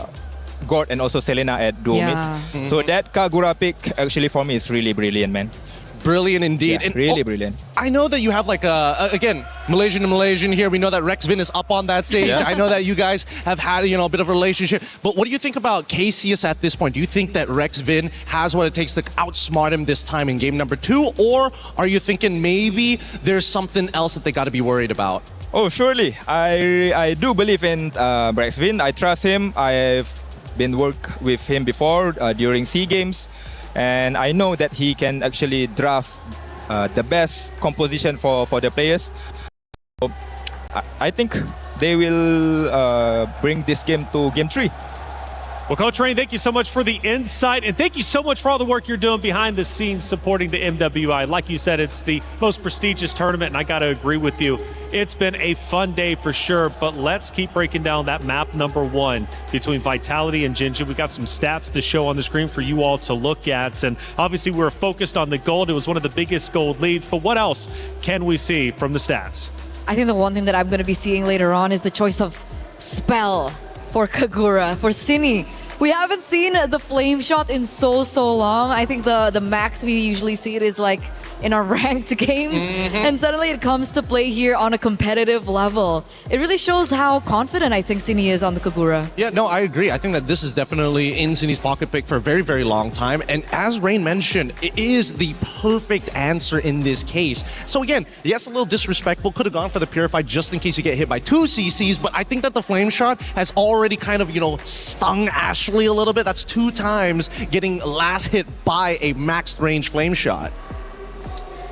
God and also Selena at duo mid. So that Kagura pick actually for me is really brilliant, man. Brilliant indeed. Yeah, and really brilliant. I know that you have like again, Malaysian to Malaysian here. We know that Rexvin is up on that stage. Yeah. I know that you guys have had, a bit of a relationship. But what do you think about KCS at this point? Do you think that Rexvin has what it takes to outsmart him this time in game number 2? Or are you thinking maybe there's something else that they got to be worried about? Oh, surely. I do believe in Braxvin. I trust him. I've been work with him before during SEA Games, and I know that he can actually draft the best composition for the players. So, I think they will bring this game to Game 3. Well, Coach Rain, thank you so much for the insight, and thank you so much for all the work you're doing behind the scenes supporting the MWI. Like you said, it's the most prestigious tournament, and I got to agree with you. It's been a fun day for sure, but let's keep breaking down that map number 1 between Vitality and Gen G. We got some stats to show on the screen for you all to look at, and obviously we were focused on the gold. It was one of the biggest gold leads, but what else can we see from the stats? I think the one thing that I'm going to be seeing later on is the choice of spell for Kagura, for Cine. We haven't seen the flame shot in so long. I think the max we usually see it is like in our ranked games. And suddenly it comes to play here on a competitive level. It really shows how confident I think Cine is on the Kagura. Yeah, no, I agree. I think that this is definitely in Cine's pocket pick for a very, very long time. And as Rain mentioned, it is the perfect answer in this case. So again, yes, a little disrespectful. Could have gone for the Purified just in case you get hit by 2 CCs. But I think that the Flame Shot has already kind of, stung Ashley a little bit. That's 2 times getting last hit by a max range Flame Shot.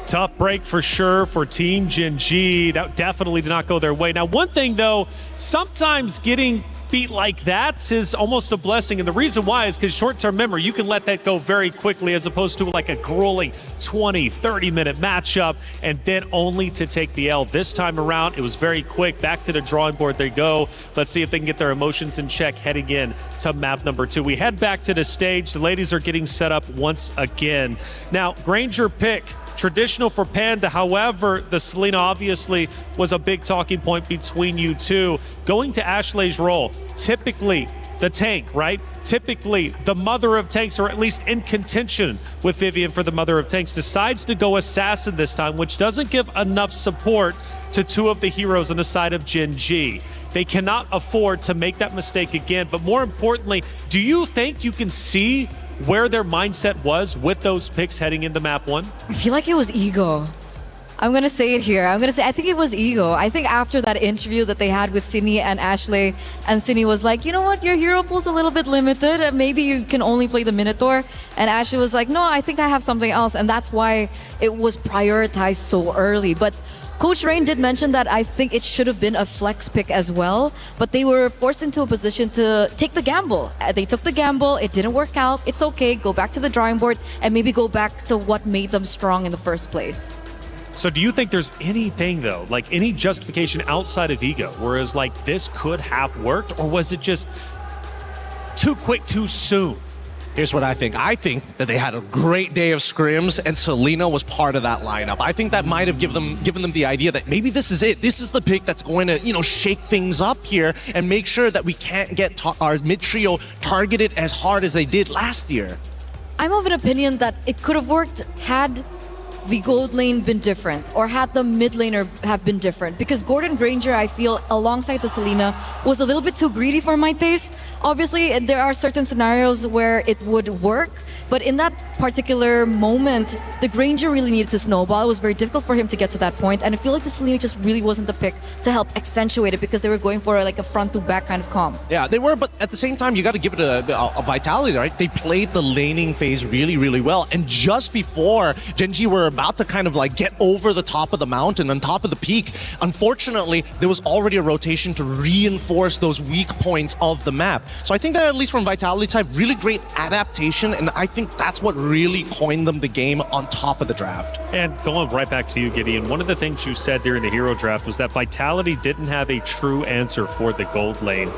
Tough break for sure for Team Gen G. That definitely did not go their way. Now, one thing though, sometimes getting beat like that is almost a blessing, and the reason why is because short-term memory, you can let that go very quickly as opposed to like a grueling 20-30 minute matchup and then only to take the L. This time around, it was very quick. Back to the drawing board they go. Let's see if they can get their emotions in check heading in to map number 2. We head back to the stage. The ladies are getting set up once again. Now, Granger pick, traditional for Panda. However, the Selena obviously was a big talking point between you two. Going to Ashley's role, typically the tank, right? Typically the mother of tanks, or at least in contention with Vivian for the mother of tanks, decides to go assassin this time, which doesn't give enough support to 2 of the heroes on the side of Gen G. They cannot afford to make that mistake again. But more importantly, do you think you can see where their mindset was with those picks heading into map 1? I feel like it was ego. I'm gonna say it here. I think it was ego. I think after that interview that they had with Cine and Ashley, and Cine was like, you know what, your hero pool's a little bit limited. Maybe you can only play the Minotaur. And Ashley was like, no, I think I have something else. And that's why it was prioritized so early. But Coach Rain did mention that I think it should have been a flex pick as well, but they were forced into a position to take the gamble. They took the gamble, it didn't work out, it's okay, go back to the drawing board and maybe go back to what made them strong in the first place. So do you think there's anything though, like any justification outside of ego, whereas like this could have worked, or was it just too quick, too soon? Here's what I think. I think that they had a great day of scrims, and Selena was part of that lineup. I think that might have given them the idea that maybe this is it. This is the pick that's going to, shake things up here and make sure that we can't get our mid trio targeted as hard as they did last year. I'm of an opinion that it could have worked had the gold lane been different, or had the mid laner have been different, because Gordon Granger, I feel, alongside the Selena, was a little bit too greedy for my taste. Obviously, there are certain scenarios where it would work, but in that particular moment, the Granger really needed to snowball. It was very difficult for him to get to that point, and I feel like the Selena just really wasn't the pick to help accentuate it, because they were going for like a front to back kind of comp. Yeah, they were, but at the same time, you got to give it a Vitality, right? They played the laning phase really, really well, and just before Gen G were about to kind of like get over the top of the mountain, on top of the peak, unfortunately, there was already a rotation to reinforce those weak points of the map. So I think that at least from Vitality side, really great adaptation, and I think that's what really coined them the game on top of the draft. And going right back to you, Gideon, one of the things you said during the hero draft was that Vitality didn't have a true answer for the gold lane.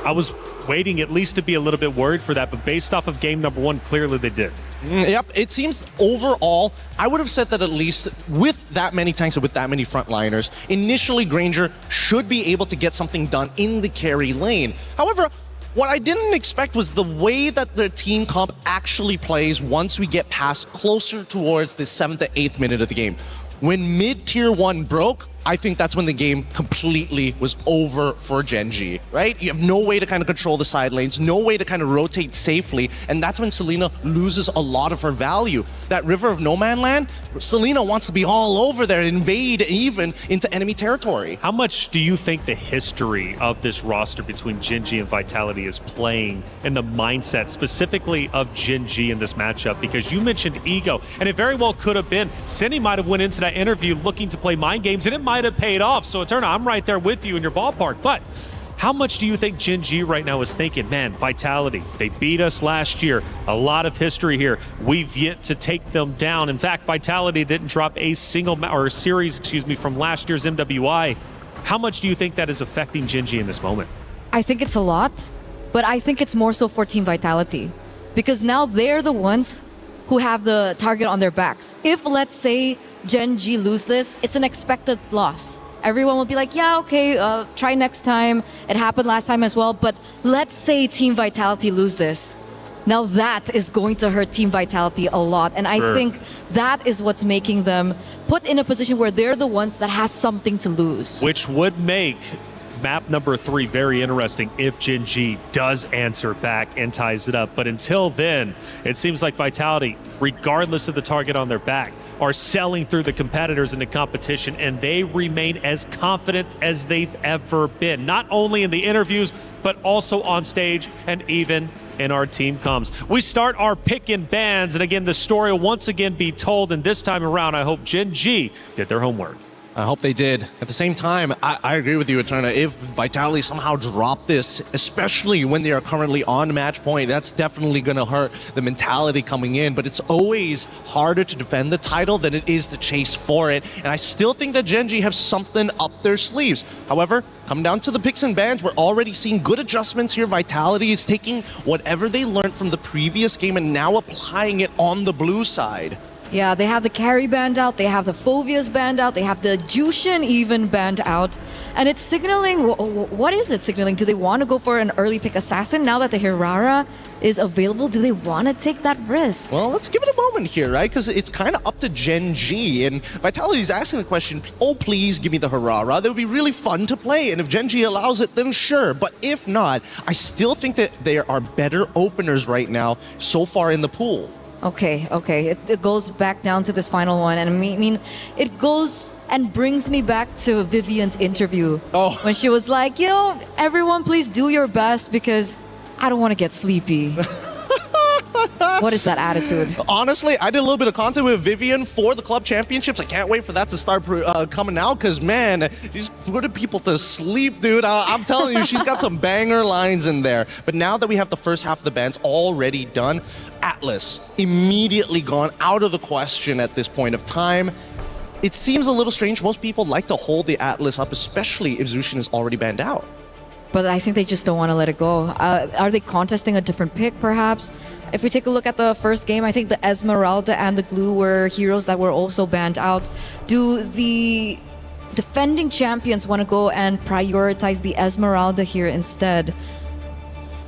I was waiting at least to be a little bit worried for that, but based off of game number 1, clearly they did. Yep, it seems overall, I would have said that at least with that many tanks and with that many frontliners, initially Granger should be able to get something done in the carry lane. However, what I didn't expect was the way that the team comp actually plays once we get past closer towards the 7th to 8th minute of the game. When mid-tier 1 broke, I think that's when the game completely was over for Genji, right? You have no way to kind of control the side lanes, no way to kind of rotate safely, and that's when Selena loses a lot of her value. That River of No Man Land, Selena wants to be all over there, invade even into enemy territory. How much do you think the history of this roster between Genji and Vitality is playing in the mindset specifically of Genji in this matchup? Because you mentioned ego, and it very well could have been. Cindy might have went into that interview looking to play mind games, and it might have paid off. So Eterna, I'm right there with you in your ballpark. But how much do you think Genji right now is thinking, man, Vitality, they beat us last year. A lot of history here. We've yet to take them down. In fact, Vitality didn't drop a series, from last year's MWI. How much do you think that is affecting Genji in this moment? I think it's a lot, but I think it's more so for Team Vitality. Because now they're the ones who have the target on their backs. If, let's say, Genji lose this, it's an expected loss. Everyone will be like, yeah, okay, try next time. It happened last time as well. But let's say Team Vitality lose this. Now that is going to hurt Team Vitality a lot. And I think that is what's making them put in a position where they're the ones that has something to lose. Which would make map number 3 very interesting if Genji does answer back and ties it up. But until then, it seems like Vitality, regardless of the target on their back, are selling through the competitors in the competition, and they remain as confident as they've ever been, not only in the interviews, but also on stage and even in our team comms. We start our pick and bans, and again, the story will once again be told, and this time around, I hope Genji did their homework. I hope they did. At the same time, I agree with you, Eterna. If Vitality somehow drop this, especially when they are currently on match point, that's definitely going to hurt the mentality coming in. But it's always harder to defend the title than it is to chase for it. And I still think that Genji have something up their sleeves. However, come down to the picks and bans, we're already seeing good adjustments here. Vitality is taking whatever they learned from the previous game and now applying it on the blue side. Yeah, they have the carry banned out, they have the Phobias banned out, they have the Jushin even banned out. And it's signaling, what is it signaling? Do they want to go for an early pick assassin now that the Hirara is available? Do they want to take that risk? Well, let's give it a moment here, right? Because it's kind of up to Genji. And Vitality is asking the question, oh, please give me the Hirara. That would be really fun to play. And if Genji allows it, then sure. But if not, I still think that there are better openers right now so far in the pool. Okay. It goes back down to this final one. And I mean, it goes and brings me back to Vivian's interview. Oh. When she was like, you know, everyone please do your best because I don't want to get sleepy. What is that attitude? Honestly, I did a little bit of content with Vivian for the club championships. I can't wait for that to start coming out because, man, she's putting people to sleep, dude. I'm telling you, she's got some banger lines in there. But now that we have the first half of the bans already done, Atlas immediately gone out of the question at this point of time. It seems a little strange. Most people like to hold the Atlas up, especially if Zushin is already banned out. But I think they just don't want to let it go. Are they contesting a different pick, perhaps? If we take a look at the first game, I think the Esmeralda and the Glue were heroes that were also banned out. Do the defending champions want to go and prioritize the Esmeralda here instead?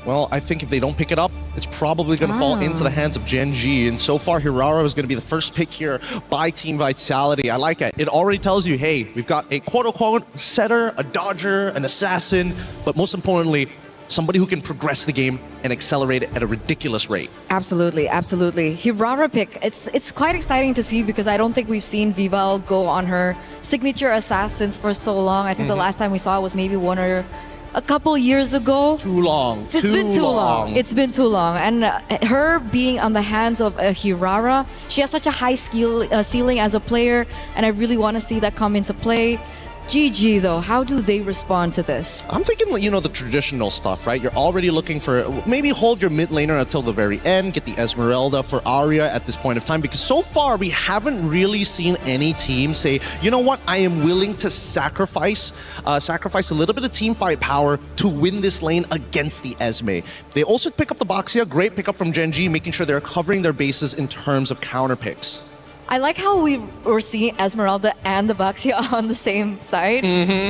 Well, I think if they don't pick it up, it's probably going to fall into the hands of Genji. And so far, Hirara is going to be the first pick here by Team Vitality. I like it. It already tells you, hey, we've got a quote-unquote setter, a dodger, an assassin, but most importantly, somebody who can progress the game and accelerate it at a ridiculous rate. Absolutely. Hirara pick, it's quite exciting to see because I don't think we've seen Vival go on her signature assassins for so long. I think the last time we saw it was maybe one or a couple years ago. Too long. It's been too long. It's been too long. And her being on the hands of a Hirara, she has such a high ceiling as a player, and I really want to see that come into play. GG though, how do they respond to this? I'm thinking, you know, the traditional stuff, right? You're already looking for, maybe hold your mid laner until the very end, get the Esmeralda for Arya at this point of time, because so far we haven't really seen any team say, you know what, I am willing to sacrifice a little bit of team fight power to win this lane against the Esme. They also pick up the Boxia, great pickup from Genji, making sure they're covering their bases in terms of counter picks. I like how we're seeing Esmeralda and the Baxia on the same side.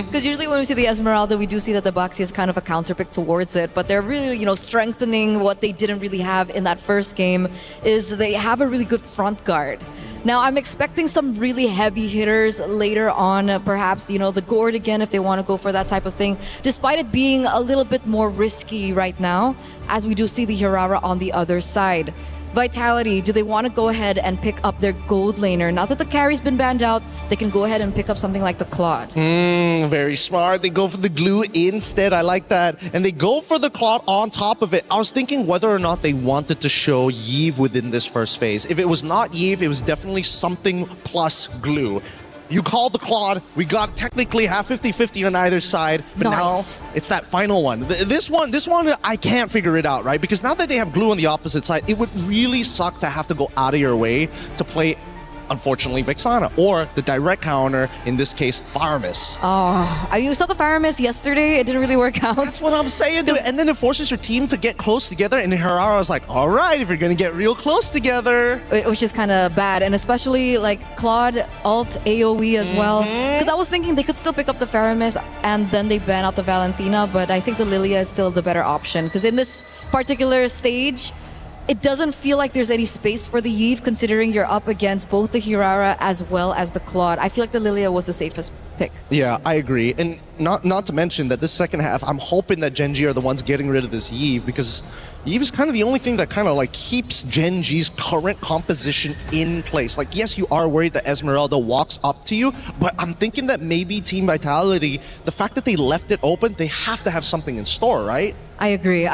Because usually when we see the Esmeralda, we do see that the Baxia is kind of a counterpick towards it. But they're really, strengthening what they didn't really have in that first game is they have a really good front guard. Now, I'm expecting some really heavy hitters later on, perhaps, the Gord again, if they want to go for that type of thing, despite it being a little bit more risky right now, as we do see the Hirara on the other side. Vitality, do they want to go ahead and pick up their gold laner? Now that the carry's been banned out, they can go ahead and pick up something like the Claude. Very smart. They go for the glue instead. I like that. And they go for the Claude on top of it. I was thinking whether or not they wanted to show Yve within this first phase. If it was not Yve, it was definitely something plus glue. You called the Claude. We got technically half 50-50 on either side, but now it's that final one. This one, I can't figure it out, right? Because now that they have glue on the opposite side, it would really suck to have to go out of your way to play, unfortunately, Vexana, or the direct counter, in this case, Faramis. Oh, you saw the Faramis yesterday. It didn't really work out. That's what I'm saying, dude. And then it forces your team to get close together, and Hirara was like, all right, if you're going to get real close together. Which is kind of bad, and especially like Claude, alt, AoE as well. Because I was thinking they could still pick up the Faramis, and then they ban out the Valentina, but I think the Lilia is still the better option. Because in this particular stage, it doesn't feel like there's any space for the Yve, considering you're up against both the Hirara as well as the Claude. I feel like the Lilia was the safest pick. Yeah, I agree. And not to mention that this second half, I'm hoping that Gen G are the ones getting rid of this Yve, because Yve is kind of the only thing that kind of like keeps Gen G's current composition in place. Like, yes, you are worried that Esmeralda walks up to you, but I'm thinking that maybe Team Vitality, the fact that they left it open, they have to have something in store, right? I agree.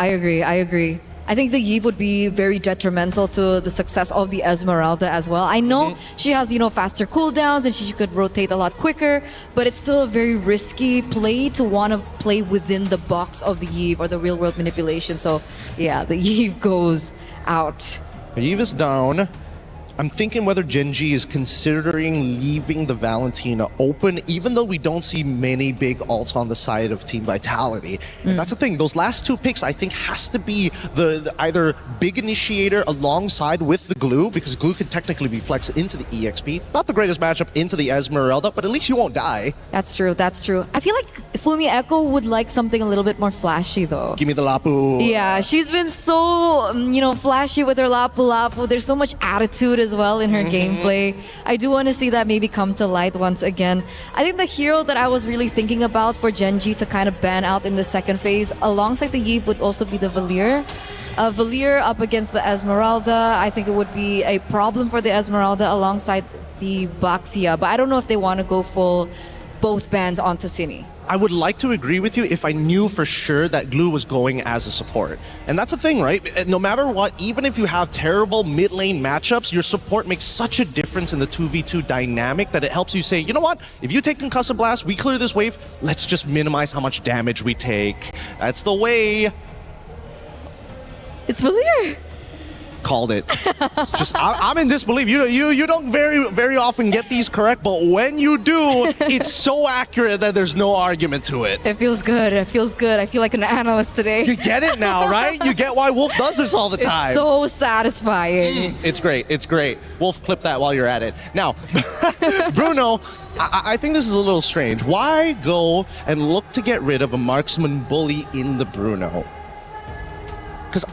I think the Yve would be very detrimental to the success of the Esmeralda as well. I know she has, faster cooldowns and she could rotate a lot quicker, but it's still a very risky play to want to play within the box of the Yve or the real world manipulation. So yeah, the Yve goes out. Yve is down. I'm thinking whether Gen G is considering leaving the Valentina open, even though we don't see many big ults on the side of Team Vitality. And that's the thing, those last two picks I think has to be the either big initiator alongside with the glue, because glue could technically be flexed into the EXP. Not the greatest matchup into the Esmeralda, but at least you won't die. That's true. I feel like Fumi Echo would like something a little bit more flashy though. Give me the Lapu. Yeah, she's been so, flashy with her Lapu Lapu. There's so much attitude as well in her gameplay. I do want to see that maybe come to light once again. I think the hero that I was really thinking about for Gen G to kind of ban out in the second phase alongside the Yve would also be the Valier. Valier up against the Esmeralda, I think it would be a problem for the Esmeralda alongside the Baxia, but I don't know if they want to go full both bans onto Cine. I would like to agree with you if I knew for sure that glue was going as a support. And that's the thing, right? No matter what, even if you have terrible mid lane matchups, your support makes such a difference in the 2v2 dynamic that it helps you say, you know what? If you take Concussive Blast, we clear this wave, let's just minimize how much damage we take. That's the way. It's Valier. Called it. It's just I'm in disbelief. You don't very often get these correct, but when you do, it's so accurate that there's no argument to it. It feels good. I feel like an analyst today. You get it now, right? You get why Wolf does this all the time. It's so satisfying. It's great. Wolf, clip that while you're at it. Now, Bruno, I think this is a little strange. Why go and look to get rid of a marksman bully in the Bruno? Because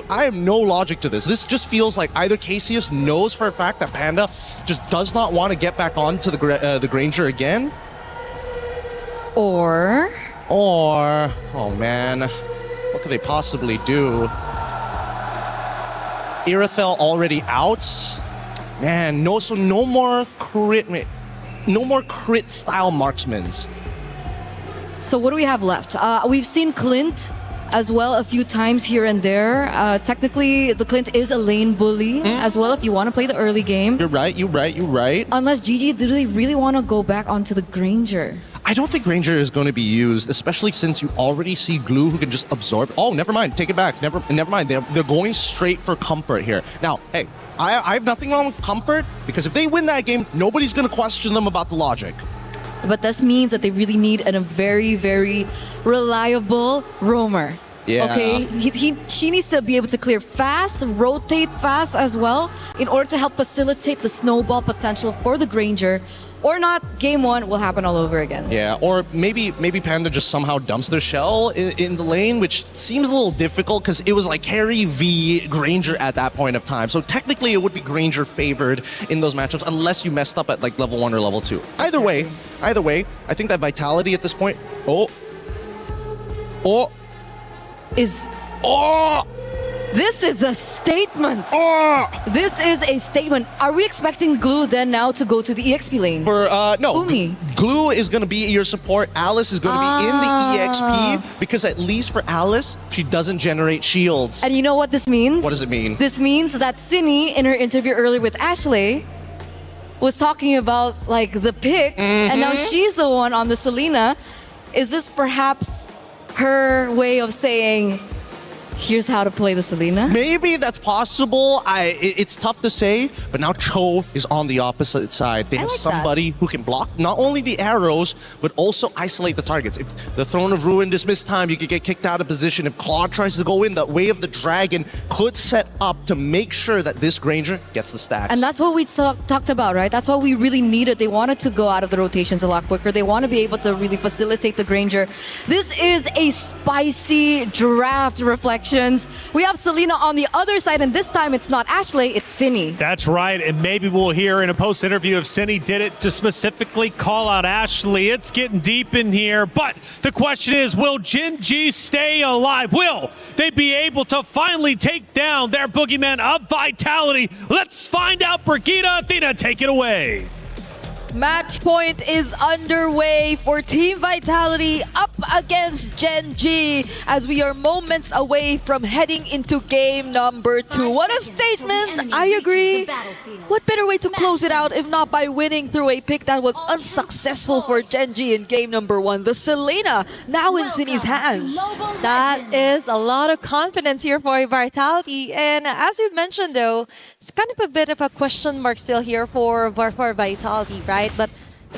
I have no logic to this. This just feels like either Cassius knows for a fact that Panda just does not want to get back onto the Granger again, or oh man, what could they possibly do? Irithel already out. Man, no more crit style marksmans. So what do we have left? We've seen Clint as well a few times here and there. Technically, the Clint is a lane bully as well if you want to play the early game. You're right. Unless GG, do they really want to go back onto the Granger? I don't think Granger is going to be used, especially since you already see Glue who can just absorb. Oh, never mind. Take it back. Never mind. They're going straight for Comfort here. Now, hey, I have nothing wrong with Comfort, because if they win that game, nobody's going to question them about the logic. But this means that they really need a very, very reliable roamer. Yeah. Okay, she needs to be able to clear fast, rotate fast as well, in order to help facilitate the snowball potential for the Granger. Or not, game one will happen all over again. Yeah, or maybe Panda just somehow dumps their shell in the lane, which seems a little difficult because it was like Carry v Granger at that point of time. So technically it would be Granger favored in those matchups unless you messed up at like level 1 or level 2. Either way, I think that Vitality at this point, This is a statement. This is a statement. Are we expecting Glue then now to go to the EXP lane? No. Glue is going to be your support. Alice is going to be in the EXP because at least for Alice, she doesn't generate shields. And you know what this means? What does it mean? This means that Cindy, in her interview earlier with Ashley, was talking about like the picks, and now she's the one on the Selena. Is this perhaps her way of saying, here's how to play the Selena? Maybe that's possible. It's tough to say, but now Cho is on the opposite side. They have somebody who can block not only the arrows, but also isolate the targets. If the Throne of Ruin dismiss time, you could get kicked out of position. If Claude tries to go in, the Way of the Dragon could set up to make sure that this Granger gets the stacks. And that's what we talked about, right? That's what we really needed. They wanted to go out of the rotations a lot quicker. They want to be able to really facilitate the Granger. This is a spicy draft reflection. We have Selena on the other side, and this time it's not Ashley, it's Cindy. That's right, and maybe we'll hear in a post interview if Cindy did it to specifically call out Ashley. It's getting deep in here, but the question is, will Gen G stay alive? Will they be able to finally take down their boogeyman of Vitality? Let's find out. Brigitte, Athena, take it away. Match point is underway for Team Vitality up against Gen G as we are moments away from heading into game number 2. What a statement! I agree. What better way to close it out if not by winning through a pick that was unsuccessful for Gen G in game number 1. The Selena now in Cindy's hands. That is a lot of confidence here for Vitality. And as you mentioned though, it's kind of a bit of a question mark still here for Vitality, right? But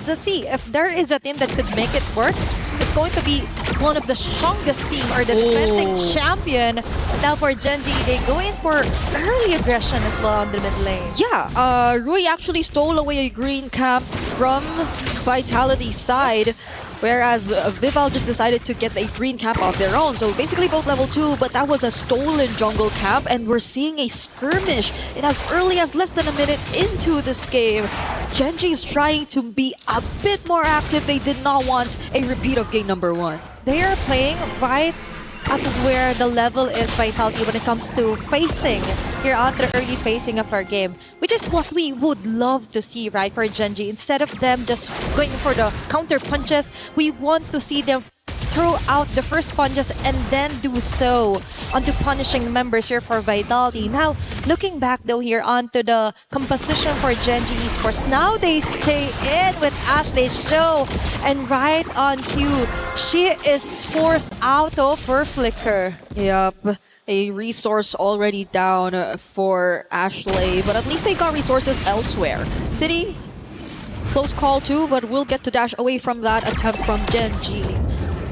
let's see, if there is a team that could make it work, it's going to be one of the strongest team or the defending champion. Now for Gen G, they go in for early aggression as well on the mid lane. Yeah, Rui actually stole away a green camp from Vitality's side, whereas Vival just decided to get a green camp of their own. So basically both level 2, but that was a stolen jungle camp, and we're seeing a skirmish in as early as less than a minute into this game. Gen G is trying to be a bit more active. They did not want a repeat of game number 1. They are playing right at where the level is Vitality when it comes to facing here on the early facing of our game, which is what we would love to see, right, for Gen G. Instead of them just going for the counter punches, we want to see them throw out the first punches and then do so onto punishing members here for Vitality. Now, looking back though here onto the composition for Gen G Esports, now they stay in with Ashley's show, and right on cue, she is forced out of her flicker. Yep. A resource already down for Ashley, but at least they got resources elsewhere. City, close call too, but we'll get to dash away from that attempt from Gen G.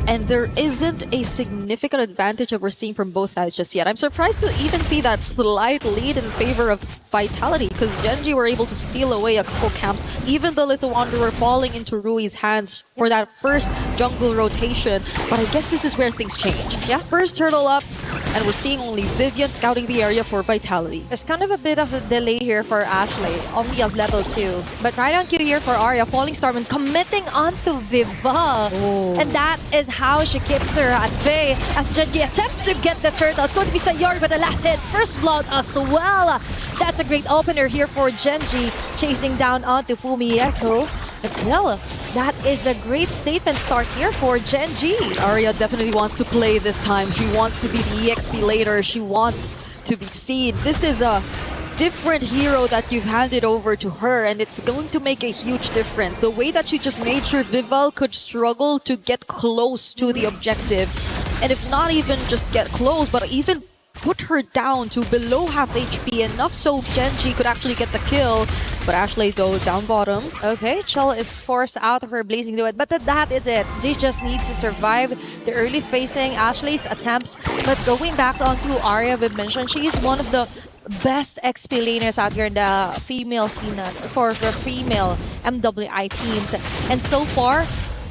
And there isn't a significant advantage that we're seeing from both sides just yet. I'm surprised to even see that slight lead in favor of Vitality, because Gen G were able to steal away a couple camps, even the Little Wanderer falling into Rui's hands for that first jungle rotation. But I guess this is where things change. Yeah, first turtle up, and we're seeing only Vivian scouting the area for Vitality. There's kind of a bit of a delay here for Ashley, only at level 2. But right on cue here for Arya, Falling Storm and committing onto Viva. And that is how she keeps her at bay as Gen G attempts to get the turtle. It's going to be Sayori with the last hit, first blood as well. That's a great opener here for Gen G, chasing down onto Fumi Echo. But still, that is a great statement start here for Gen G. Arya definitely wants to play this time. She wants to be the EXP later. She wants to be seen. This is a different hero that you've handed over to her, and it's going to make a huge difference. The way that she just made sure Vival could struggle to get close to the objective, and if not even just get close, but even put her down to below half HP, enough so Gen G could actually get the kill. But Ashley though down bottom. Okay, Chell is forced out of her blazing duet, but that is it. They just need to survive the early facing Ashley's attempts. But going back onto Arya, we mentioned she is one of the best XP laners out here in the female team for female MWI teams. And so far,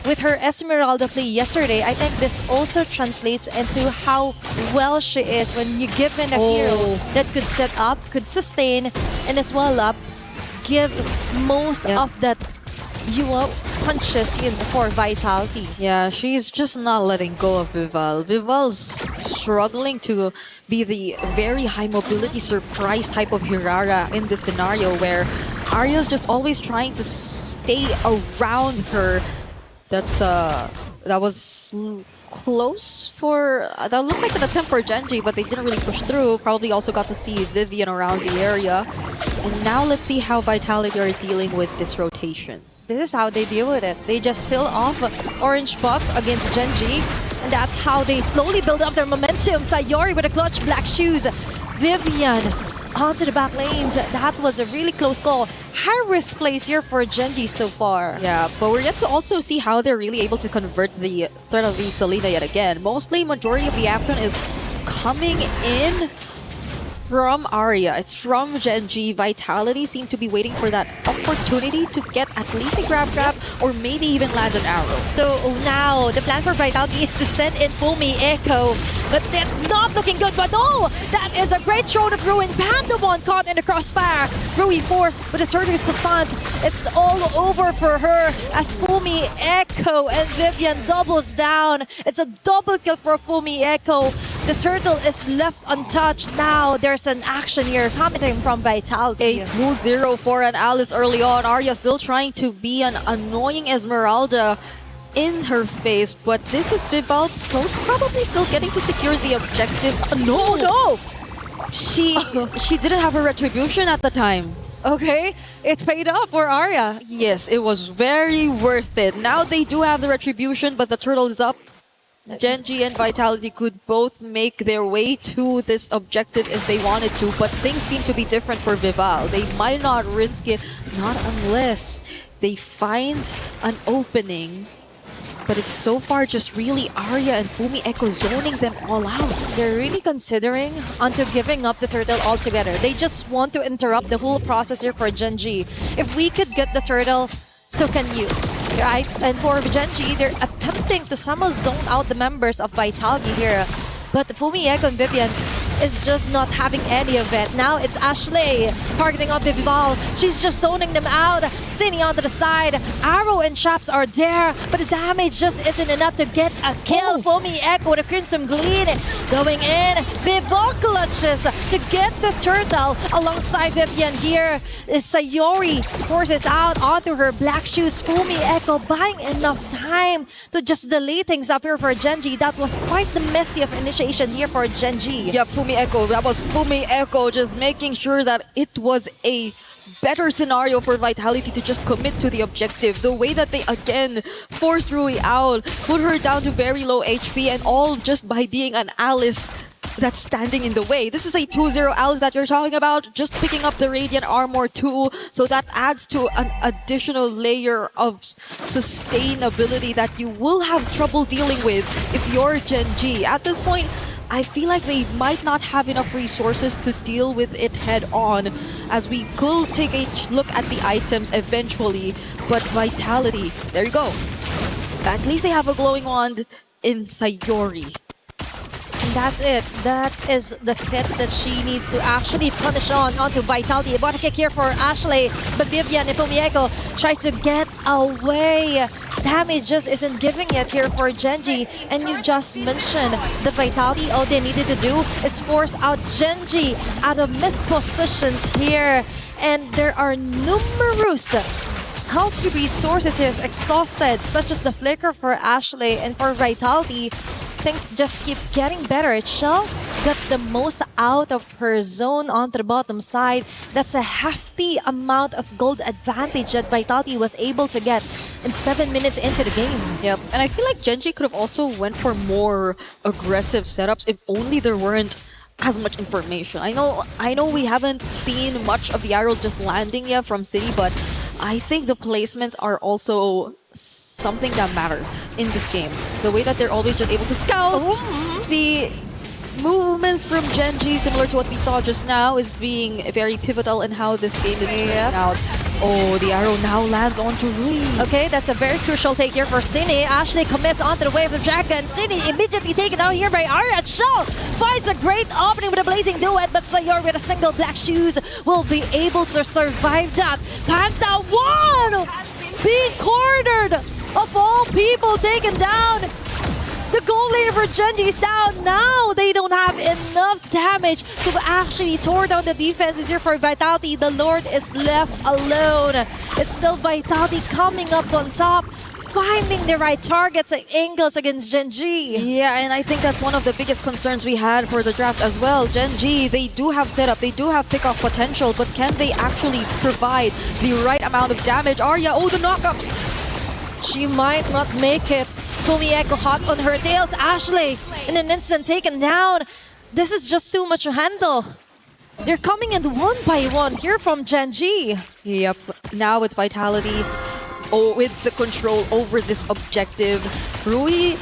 with her Esmeralda play yesterday, I think this also translates into how well she is when you give in a hero that could set up, could sustain, and as well give most of that punches in for Vitality. Yeah, she's just not letting go of Vival. Vival's struggling to be the very high mobility surprise type of Hirara in this scenario where Arya's just always trying to stay around her. That was close for that looked like an attempt for Genji, but they didn't really push through. Probably also got to see Vivian around the area. And now let's see how Vitality are dealing with this rotation. This is how they deal with it. They just steal off orange buffs against Genji, and that's how they slowly build up their momentum. Sayori with a clutch black shoes. Vivian onto the back lanes. That was a really close call. High risk plays here for Genji so far. Yeah, but we're yet to also see how they're really able to convert the threat of the Selena yet again. Mostly, majority of the action is coming in from Arya. It's from Genji. Vitality seem to be waiting for that opportunity to get at least a grab or maybe even land an arrow. So now the plan for Vitality is to send in Fumi Echo, but that's not looking good. But no, that is a great throw of Ruin. Pandemon caught in the crossfire. Rui Force with a Turtles Passant. It's all over for her as Fumi Echo and Vivian doubles down. It's a double kill for Fumi Echo. The turtle is left untouched. Now there's an action here coming from Vitality. A 2-0 for an Alice early on. Arya still trying to be an annoying Esmeralda in her face, but this is Vival most probably still getting to secure the objective. No! She didn't have her retribution at the time. Okay, it paid off for Arya. Yes, it was very worth it. Now they do have the retribution, but the turtle is up. Genji and Vitality could both make their way to this objective if they wanted to, but things seem to be different for Vival. They might not risk it, not unless they find an opening. But it's so far just really Arya and Fumi Echo zoning them all out. They're really considering onto giving up the turtle altogether. They just want to interrupt the whole process here for Genji. If we could get the turtle, so can you. Right? And for Genji, they're attempting to somehow zone out the members of Vitality here. But Fumi Echo and Vivian is just not having any of it. Now it's Ashley targeting on Vival. She's just zoning them out, sitting onto the side. Arrow and traps are there, but the damage just isn't enough to get a kill. Fumi Echo with a Crimson Gleam going in. Vival clutches to get the turtle alongside Vivian here. Sayori forces out onto her black shoes. Fumi Echo buying enough time to just delay things up here for Genji. That was quite the messy of initiation here for Genji. Yeah, Fumi Echo. That was Fumi Echo just making sure that it was a better scenario for Vitality to just commit to the objective. The way that they again forced Rui out, put her down to very low HP, and all just by being an Alice that's standing in the way. This is a 2-0 Alice that you're talking about, just picking up the Radiant Armor too, so that adds to an additional layer of sustainability that you will have trouble dealing with if you're Genji. At this point, I feel like they might not have enough resources to deal with it head on, as we could take a look at the items eventually. But Vitality, there you go. At least they have a glowing wand in Sayori. And that's it. That is the hit that she needs to actually punish onto Vitality. Body kick here for Ashley, but Vivian and Fumi Echo tries to get away. Damage just isn't giving it here for Genji. And you just mentioned the Vitality, all they needed to do is force out Genji out of missed positions here. And there are numerous healthy resources here exhausted, such as the Flicker for Ashley, and for Vitality. Things just keep getting better. Shell got the most out of her zone onto the bottom side. That's a hefty amount of gold advantage that Vitality was able to get in 7 minutes into the game. Yep, and I feel like Genji could have also went for more aggressive setups if only there weren't as much information. I know we haven't seen much of the arrows just landing yet from City, but I think the placements are also something that matter in this game. The way that they're always just able to scout, the movements from Genji, similar to what we saw just now, is being very pivotal in how this game is playing out. Oh, the arrow now lands onto Rui. Okay, that's a very crucial take here for Cine. Ashley commits onto the wave of the dragon. Cine immediately taken out here by Arya. Shell finds a great opening with a blazing duet, but Sayor with a single black shoes will be able to survive that. Panda 1 being cornered, of all people, taken down. The goal laner for Genji is down. Now they don't have enough damage to actually tore down the defenses here for Vitality. The Lord is left alone. It's still Vitality coming up on top, finding the right targets and angles against Genji. Yeah, and I think that's one of the biggest concerns we had for the draft as well. Genji, they do have setup, they do have pick-off potential, but can they actually provide the right amount of damage? Arya, oh, the knockups! She might not make it. Fumi Echo hot on her tails. Ashley in an instant taken down. This is just too much to handle. They're coming in one by one here from Genji. Yep, now it's Vitality. Oh, with the control over this objective. Rui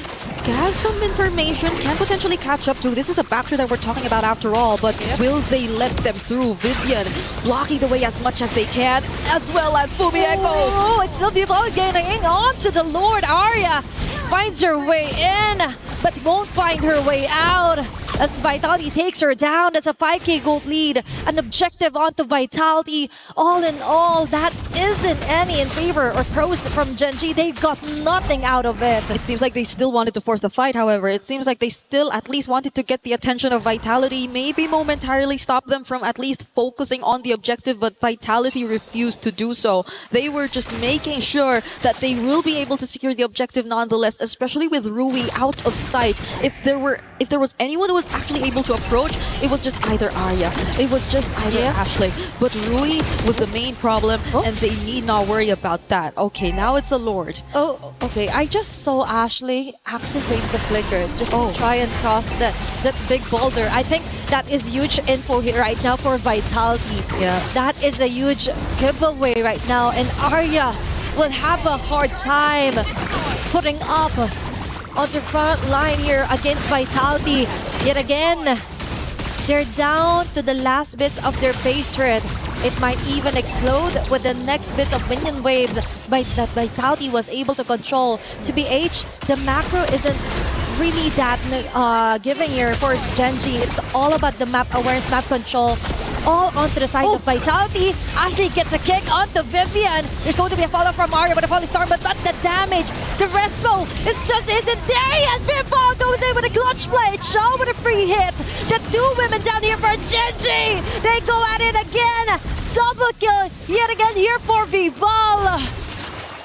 has some information, can potentially catch up to. This is a backdoor that we're talking about after all, but will they let them through? Vivian blocking the way as much as they can, as well as Fumi Echo. Oh, it's still people getting on to the Lord. Arya finds her way in, but won't find her way out. As Vitality takes her down, that's a 5k gold lead. An objective onto Vitality. All in all, that isn't any in favor or pros from Genji. They've got nothing out of it. It seems like they still wanted to force the fight, however. It seems like they still at least wanted to get the attention of Vitality, maybe momentarily stop them from at least focusing on the objective, but Vitality refused to do so. They were just making sure that they will be able to secure the objective nonetheless, especially with Rui out of sight. If there was anyone who was actually able to approach, it was just either Arya, it was just either Ashley, but Rui was the main problem, and they need not worry about that. Okay, now it's a Lord. Oh, okay. I just saw Ashley activate the flicker just to try and cross that big boulder. I think that is huge info here right now for Vitality. Yeah. That is a huge giveaway right now, and Arya will have a hard time putting up on the front line here against Vitality. Yet again, they're down to the last bits of their base turret. It might even explode with the next bit of minion waves that Vitality was able to control. To BH, the macro isn't really that giving here for Genji. It's all about the map awareness, map control, all onto the side of Vitality. Ashley gets a kick onto Vivian. There's going to be a follow from Arya, but a falling star, but not the damage. The Respo, it just isn't there yet. Vivian goes in with a clutch play. Shaw with a free hit. The two women down here for Genji. They go at it again. Double kill yet again here for Vival.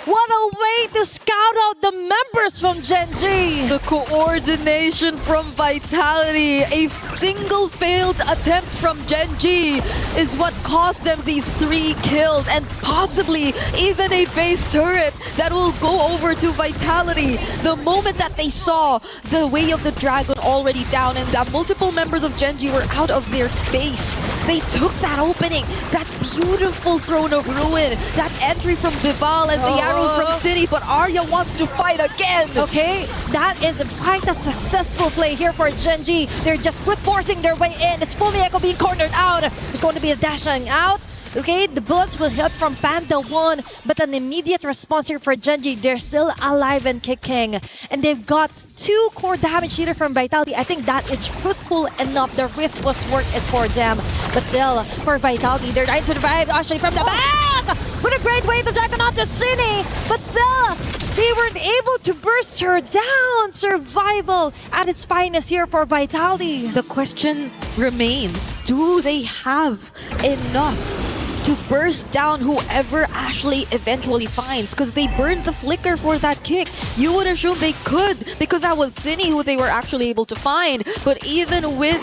What a way to scout out the members from Genji! The coordination from Vitality, a single failed attempt from Genji is what cost them these 3 kills and possibly even a base turret that will go over to Vitality. The moment that they saw the way of the dragon already down and that multiple members of Genji were out of their base, they took that opening, that beautiful throne of ruin, that entry from Vival and the arrows from City, but Arya wants to fight again. Okay, that is quite a successful play here for Genji. They're just brute forcing their way in. It's Fumi Echo being cornered out. There's going to be a dashing out. Okay, the bullets will hit from Panda 1, but an immediate response here for Genji. They're still alive and kicking, and they've got 2 core damage here from Vitality. I think that is fruitful enough. The risk was worth it for them. But still, for Vitality, they're trying to survive. Ashley from the back with a great wave of Dragon onto Cine. But still, they weren't able to burst her down. Survival at its finest here for Vitality. The question remains, do they have enough to burst down whoever Ashley eventually finds? Because they burned the flicker for that kick. You would assume they could, because that was Cine who they were actually able to find. But even with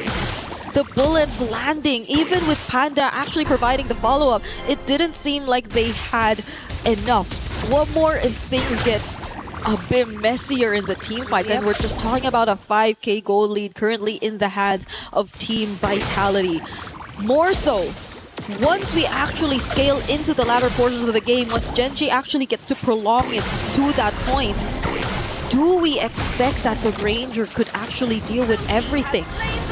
the bullets landing, even with Panda actually providing the follow-up, it didn't seem like they had enough. What more if things get a bit messier in the team fights, and we're just talking about a 5k gold lead currently in the hands of Team Vitality. More so, once we actually scale into the latter portions of the game, once Genji actually gets to prolong it to that point, do we expect that the Ranger could actually deal with everything?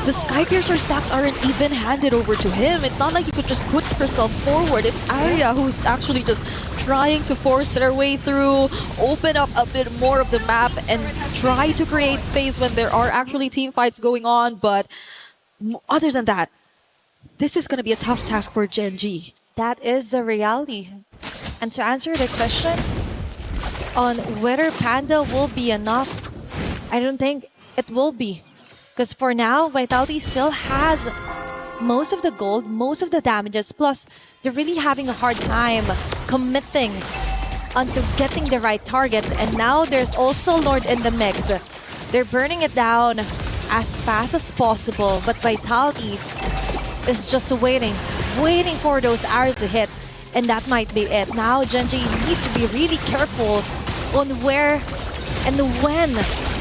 The Skypiercer stacks aren't even handed over to him. It's not like he could just put herself forward. It's Arya who's actually just trying to force their way through, open up a bit more of the map, and try to create space when there are actually team fights going on. But other than that, this is going to be a tough task for Genji. That is the reality. And to answer the question on whether Panda will be enough, I don't think it will be. Because for now, Vitality still has most of the gold, most of the damages, plus they're really having a hard time committing onto getting the right targets. And now there's also Lord in the mix. They're burning it down as fast as possible, but Vitality is just waiting for those arrows to hit, and that might be it. Now Genji needs to be really careful on where and when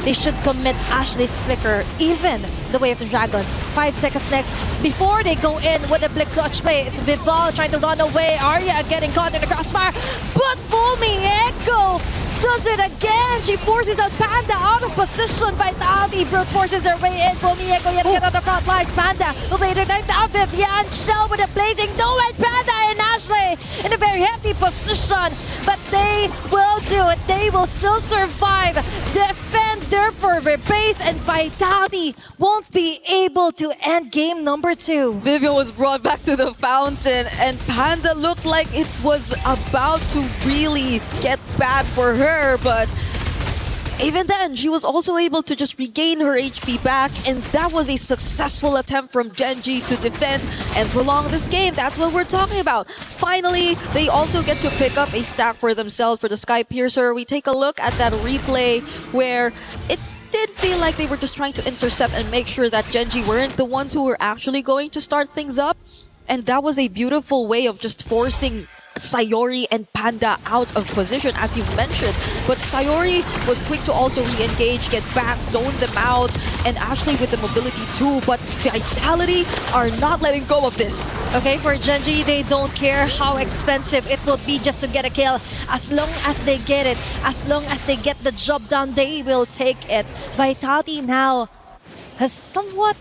they should commit Ashley's flicker, even the Way of the Dragon. 5 seconds next before they go in with a Blitz clutch play. It's Vival trying to run away. Arya getting caught in the crossfire, but Fumi Echo does it again. She forces out Panda out of position. Vitality brute forces their way in. Fumi Echo yet again on the front lines. Panda will wait their time down. Vivian Shell with a blazing no and Panda and Ashley in a very hefty position, but they will do it. They will still survive, defend their fervor base, and Vitality won't be able to end game number 2. Vivian was brought back to the fountain, and Panda looked like it was about to really get bad for her, but even then, she was also able to just regain her HP back, and that was a successful attempt from Genji to defend and prolong this game. That's what we're talking about. Finally, they also get to pick up a stack for themselves for the Skypiercer. We take a look at that replay where it did feel like they were just trying to intercept and make sure that Genji weren't the ones who were actually going to start things up. And that was a beautiful way of just forcing Sayori and Panda out of position, as you mentioned. But Sayori was quick to also re-engage, get back, zone them out, and Ashley with the mobility too. But Vitality are not letting go of this. Okay, for Genji, they don't care how expensive it will be just to get a kill. As long as they get it, as long as they get the job done, they will take it. Vitality now has somewhat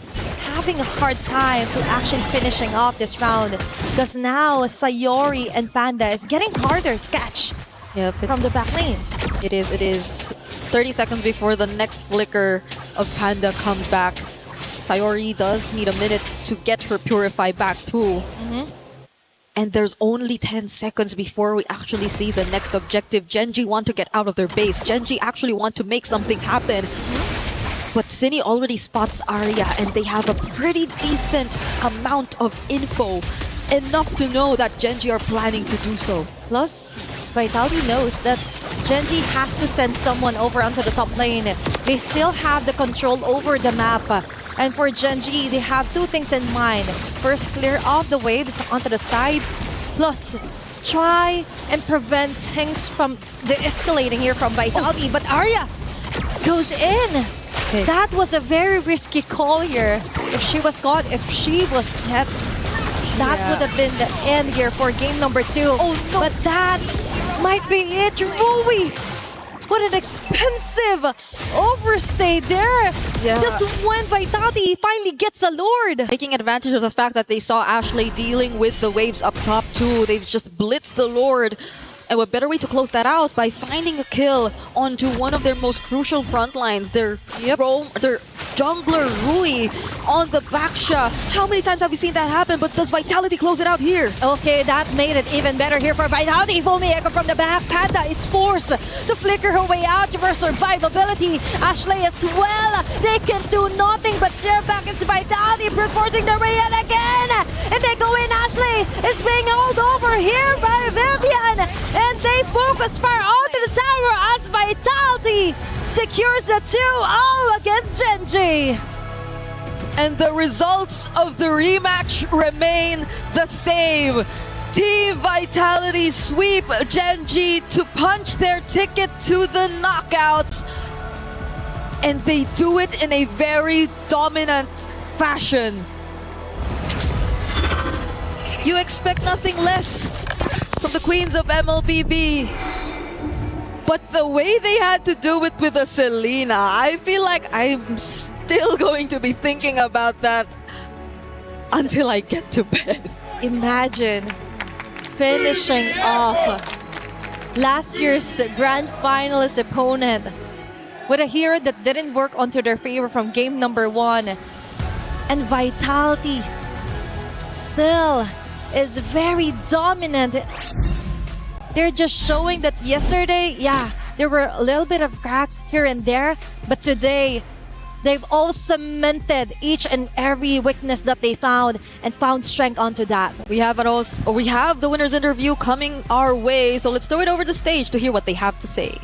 having a hard time to actually finishing off this round, because now Sayori and Panda is getting harder to catch from the back lanes. It is 30 seconds before the next flicker of Panda comes back. Sayori does need a minute to get her Purify back too. And there's only 10 seconds before we actually see the next objective. Genji want to get out of their base. Genji actually want to make something happen. But Cine already spots Arya, and they have a pretty decent amount of info. Enough to know that Genji are planning to do so. Plus, Vitality knows that Genji has to send someone over onto the top lane. They still have the control over the map. And for Genji, they have two things in mind. First, clear off the waves onto the sides. Plus, try and prevent things from de-escalating here from Vitality. But Arya goes in. That was a very risky call here. If she was caught, if she was dead, that would have been the end here for game number 2. Oh, no. But that might be it. Rui! What an expensive overstay there. Just when Vitality finally gets a Lord. Taking advantage of the fact that they saw Ashley dealing with the waves up top too. They've just blitzed the Lord. And what better way to close that out by finding a kill onto one of their most crucial front lines, their jungler Rui on the backsha. How many times have we seen that happen? But does Vitality close it out here? Okay, that made it even better here for Vitality. Fumi Echo from the back. Panda is forced to flicker her way out for survivability. Ashley as well. They can do nothing but stare back into Vitality, brute forcing their way in again. And they go in. Ashley is being held over here by Vivian. And they focus fire onto the tower as Vitality secures the 2-0 against Genji. And the results of the rematch remain the same. Team Vitality sweep Gen G to punch their ticket to the knockouts. And they do it in a very dominant fashion. You expect nothing less from the queens of MLBB. But the way they had to do it with a Selena, I feel like I'm still going to be thinking about that until I get to bed. Imagine finishing off last year's grand finalist opponent with a hero that didn't work onto their favor from game number 1. And Vitality still is very dominant. They're just showing that yesterday, yeah, there were a little bit of cracks here and there, but today, they've all cemented each and every weakness that they found and found strength onto that. We have the winner's interview coming our way, so let's throw it over the stage to hear what they have to say.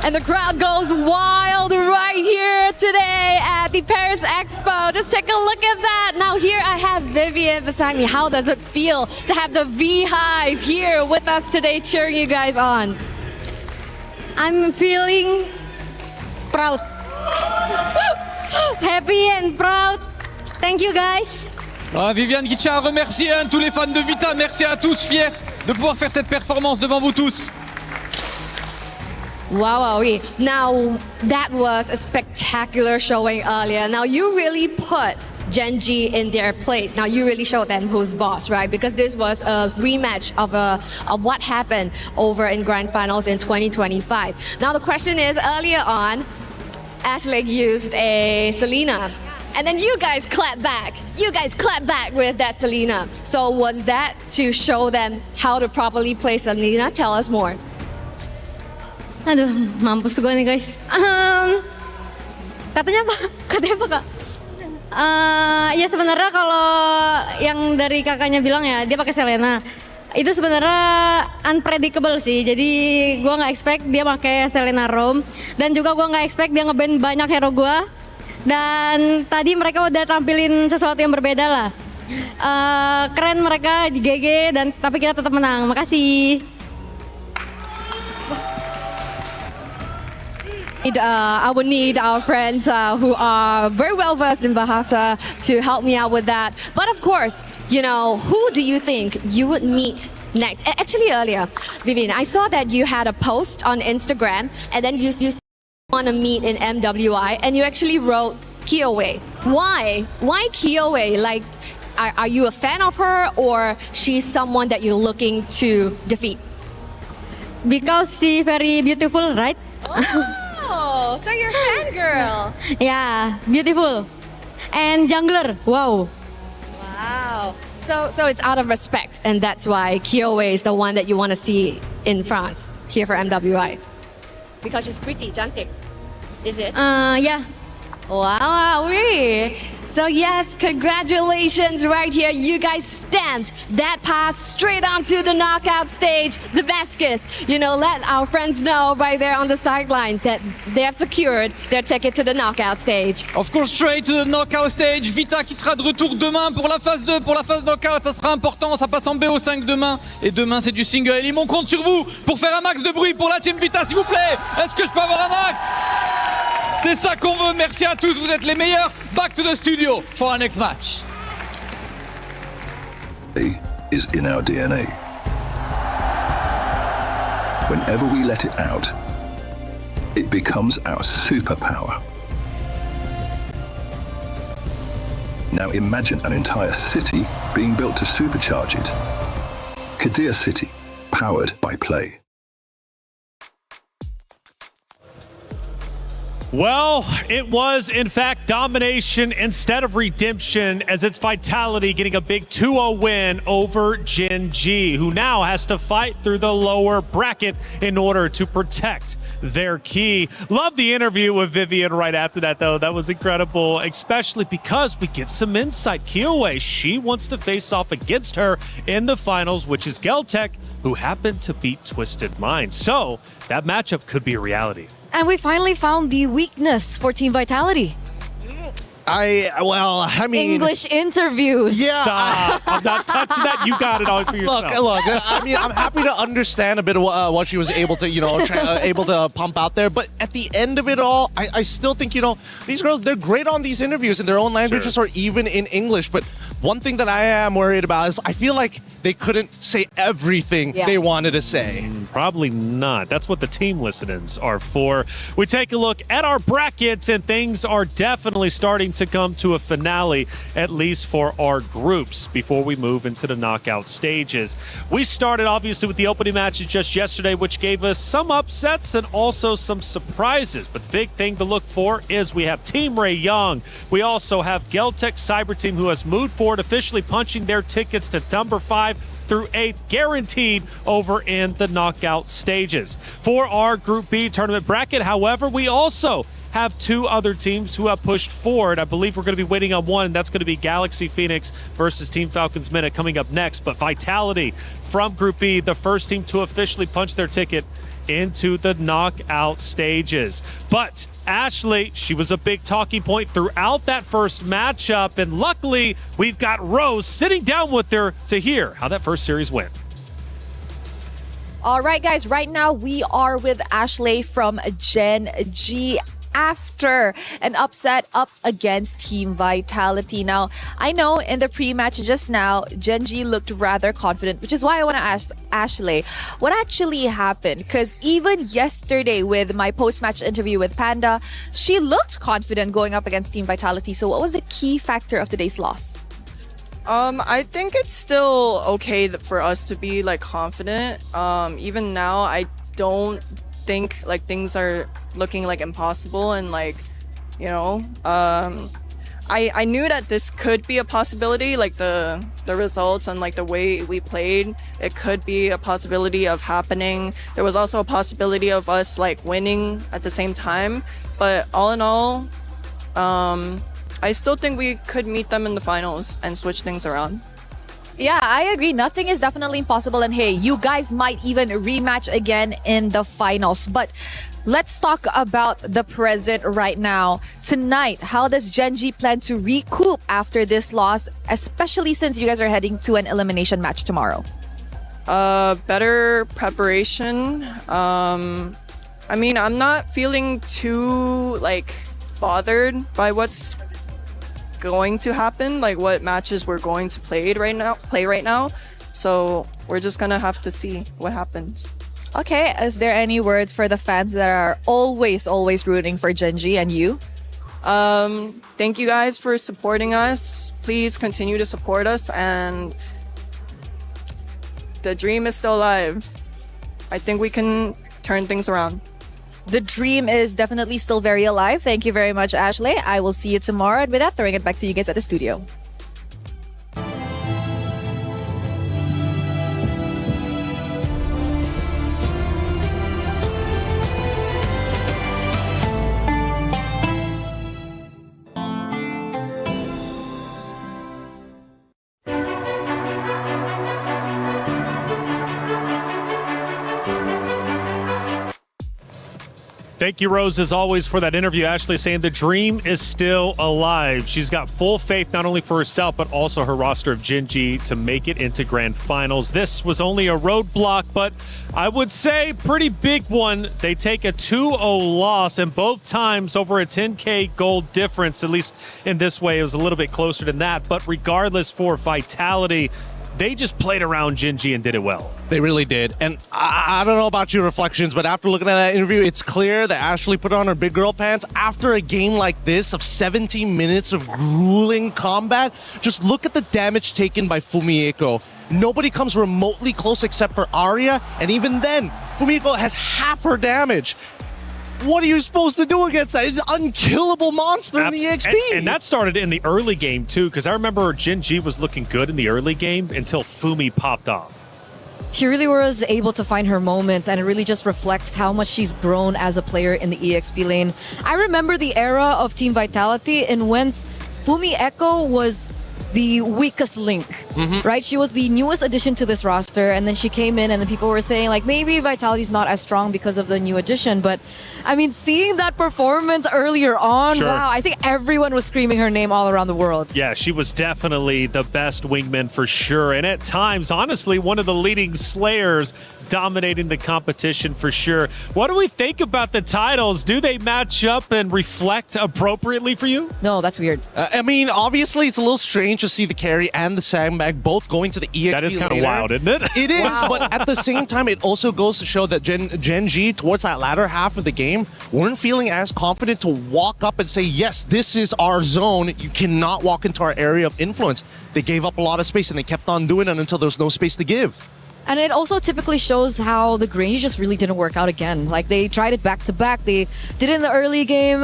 And the crowd goes wild right here today at the Paris Expo. Just take a look at that. Now here I have Vivian beside me. How does it feel to have the V-Hive here with us today cheering you guys on? I'm feeling proud. Happy and proud. Thank you guys. Viviane qui tient à remercier tous les fans de Vita. Merci à tous, fiers de pouvoir faire cette performance devant vous tous. Wow. Now, that was a spectacular showing earlier. Now, you really put Gen G in their place. Now, you really showed them who's boss, right? Because this was a rematch of what happened over in Grand Finals in 2025. Now, the question is, earlier on, Ashley used a Selena. And then you guys clap back. You guys clap back with that Selena. So was that to show them how to properly play Selena? Tell us more. Aduh, mampus gue nih guys. Katanya apa kak? Ya sebenarnya kalau yang dari kakaknya bilang ya dia pakai Selena. Itu sebenarnya unpredictable sih. Jadi gue nggak expect dia pakai Selena Rome dan juga gue nggak expect dia ngeband banyak hero gue. Dan tadi mereka udah tampilin sesuatu yang berbeda lah. Keren mereka di GG dan tapi kita tetap menang. Makasih. I would need our friends who are very well versed in Bahasa to help me out with that. But of course, who do you think you would meet next? Actually, earlier, Vivian, I saw that you had a post on Instagram and then you want to meet in MWI and you actually wrote Kiowe. Why? Why Kiowe? Like, are you a fan of her or she's someone that you're looking to defeat? Because she very beautiful, right? Oh, so you're a fangirl. Yeah, beautiful. And jungler, wow. Wow. So it's out of respect, and that's why Kiowe is the one that you want to see in France, here for MWI. Because she's pretty, cantik. Is it? Yeah. Wow. So yes, congratulations right here. You guys stamped that pass straight onto the knockout stage. The Vasquez, let our friends know right there on the sidelines that they have secured their ticket to the knockout stage. Of course, straight to the knockout stage. Vita qui sera de retour demain pour la phase 2, pour la phase knockout. Ça sera important, ça passe en BO5 demain. Et demain, c'est du single. Et on compte sur vous pour faire un max de bruit pour la team Vita, s'il vous plaît. Est-ce que je peux avoir un max? C'est ça qu'on veut. Merci à tous, vous êtes les meilleurs. Back to the studio for our next match. Is in our DNA. Whenever we let it out, it becomes our superpower. Now imagine an entire city being built to supercharge it. Kadir City, powered by play. Well, it was, in fact, domination instead of redemption, as it's Vitality getting a big 2-0 win over Gen G, who now has to fight through the lower bracket in order to protect their key. Love the interview with Vivian right after that, though. That was incredible, especially because we get some insight. Kyoe, she wants to face off against her in the finals, which is Geltec, who happened to beat Twisted Mind. So that matchup could be a reality. And we finally found the weakness for Team Vitality. I mean, English interviews. Yeah. Stop. I'm not touching that. You got it all for yourself. Look, I mean, I'm happy to understand a bit of what she was able to, able to pump out there. But at the end of it all, I still think, these girls, they're great on these interviews in their own languages or even in English. But one thing that I am worried about is I feel like they couldn't say everything they wanted to say. Probably not. That's what the team listen-ins are for. We take a look at our brackets, and things are definitely starting to come to a finale, at least for our groups, before we move into the knockout stages. We started, obviously, with the opening matches just yesterday, which gave us some upsets and also some surprises. But the big thing to look for is we have Team Ray Young. We also have Geltec Cyber Team, who has moved forward, officially punching their tickets to number 5 through 8, guaranteed over in the knockout stages. For our Group B tournament bracket, however, we also have 2 other teams who have pushed forward. I believe we're going to be waiting on one. That's going to be Galaxy Phoenix versus Team Falcons Minute coming up next. But Vitality from Group B, the first team to officially punch their ticket into the knockout stages. But Ashley, she was a big talking point throughout that first matchup, and luckily we've got Rose sitting down with her to hear how that first series went. All right, guys, right now we are with Ashley from Gen G after an upset up against Team Vitality. Now, I know in the pre-match just now, Gen G looked rather confident, which is why I want to ask Ashley, what actually happened? Because even yesterday with my post-match interview with Panda, she looked confident going up against Team Vitality. So what was the key factor of today's loss? I think it's still okay for us to be confident. Even now, I don't think things are looking impossible, and I knew that this could be a possibility, the results and the way we played, it could be a possibility of happening. There was also a possibility of us winning at the same time, but all in all, I still think we could meet them in the finals and switch things around. Yeah, I agree. Nothing is definitely impossible. And hey, you guys might even rematch again in the finals. But let's talk about the present right now. Tonight, how does Gen G plan to recoup after this loss, especially since you guys are heading to an elimination match tomorrow? Better preparation. I mean, I'm not feeling too bothered by what's going to happen, what matches we're going to play right now. So we're just gonna have to see what happens. Okay, is there any words for the fans that are always rooting for Gen G and you? Thank you guys for supporting us. Please continue to support us, and the dream is still alive. I think we can turn things around. The dream is definitely still very alive. Thank you very much, Ashley. I will see you tomorrow. And with that, throwing it back to you guys at the studio. Thank you, Rose, as always, for that interview. Ashley saying the dream is still alive. She's got full faith not only for herself, but also her roster of Gen G to make it into grand finals. This was only a roadblock, but I would say pretty big one. They take a 2-0 loss, and both times over a 10K gold difference. At least in this way, it was a little bit closer than that. But regardless, for Vitality, they just played around Gen G and did it well. They really did. And I don't know about your reflections, but after looking at that interview, it's clear that Ashley put on her big girl pants after a game like this of 17 minutes of grueling combat. Just look at the damage taken by Fumieko. Nobody comes remotely close except for Arya, and even then, Fumieko has half her damage. what are you supposed to do against that? It's an unkillable monster in the EXP. And that started in the early game, too, because I remember Gen.G was looking good in the early game until Fumi popped off. She really was able to find her moments, and it really just reflects how much she's grown as a player in the EXP lane. I remember the era of Team Vitality in whence Fumi Echo was the weakest link, right? She was the newest addition to this roster, and then she came in and then people were saying like maybe Vitality's not as strong because of the new addition, but I mean seeing that performance earlier on, wow, I think everyone was screaming her name all around the world. Yeah, she was definitely the best wingman for sure, and at times, honestly, one of the leading slayers dominating the competition for sure. What do we think about the titles? Do they match up and reflect appropriately for you? No, that's weird. I mean, obviously, it's a little strange to see the carry and the sandbag both going to the EXP. That is kind of wild, isn't it? It is, but at the same time, it also goes to show that Gen.G, towards that latter half of the game, weren't feeling as confident to walk up and say, yes, this is our zone. You cannot walk into our area of influence. They gave up a lot of space, and they kept on doing it until there was no space to give. And it also typically shows how the Grange just really didn't work out again. Like they tried it back to back. They did it in the early game.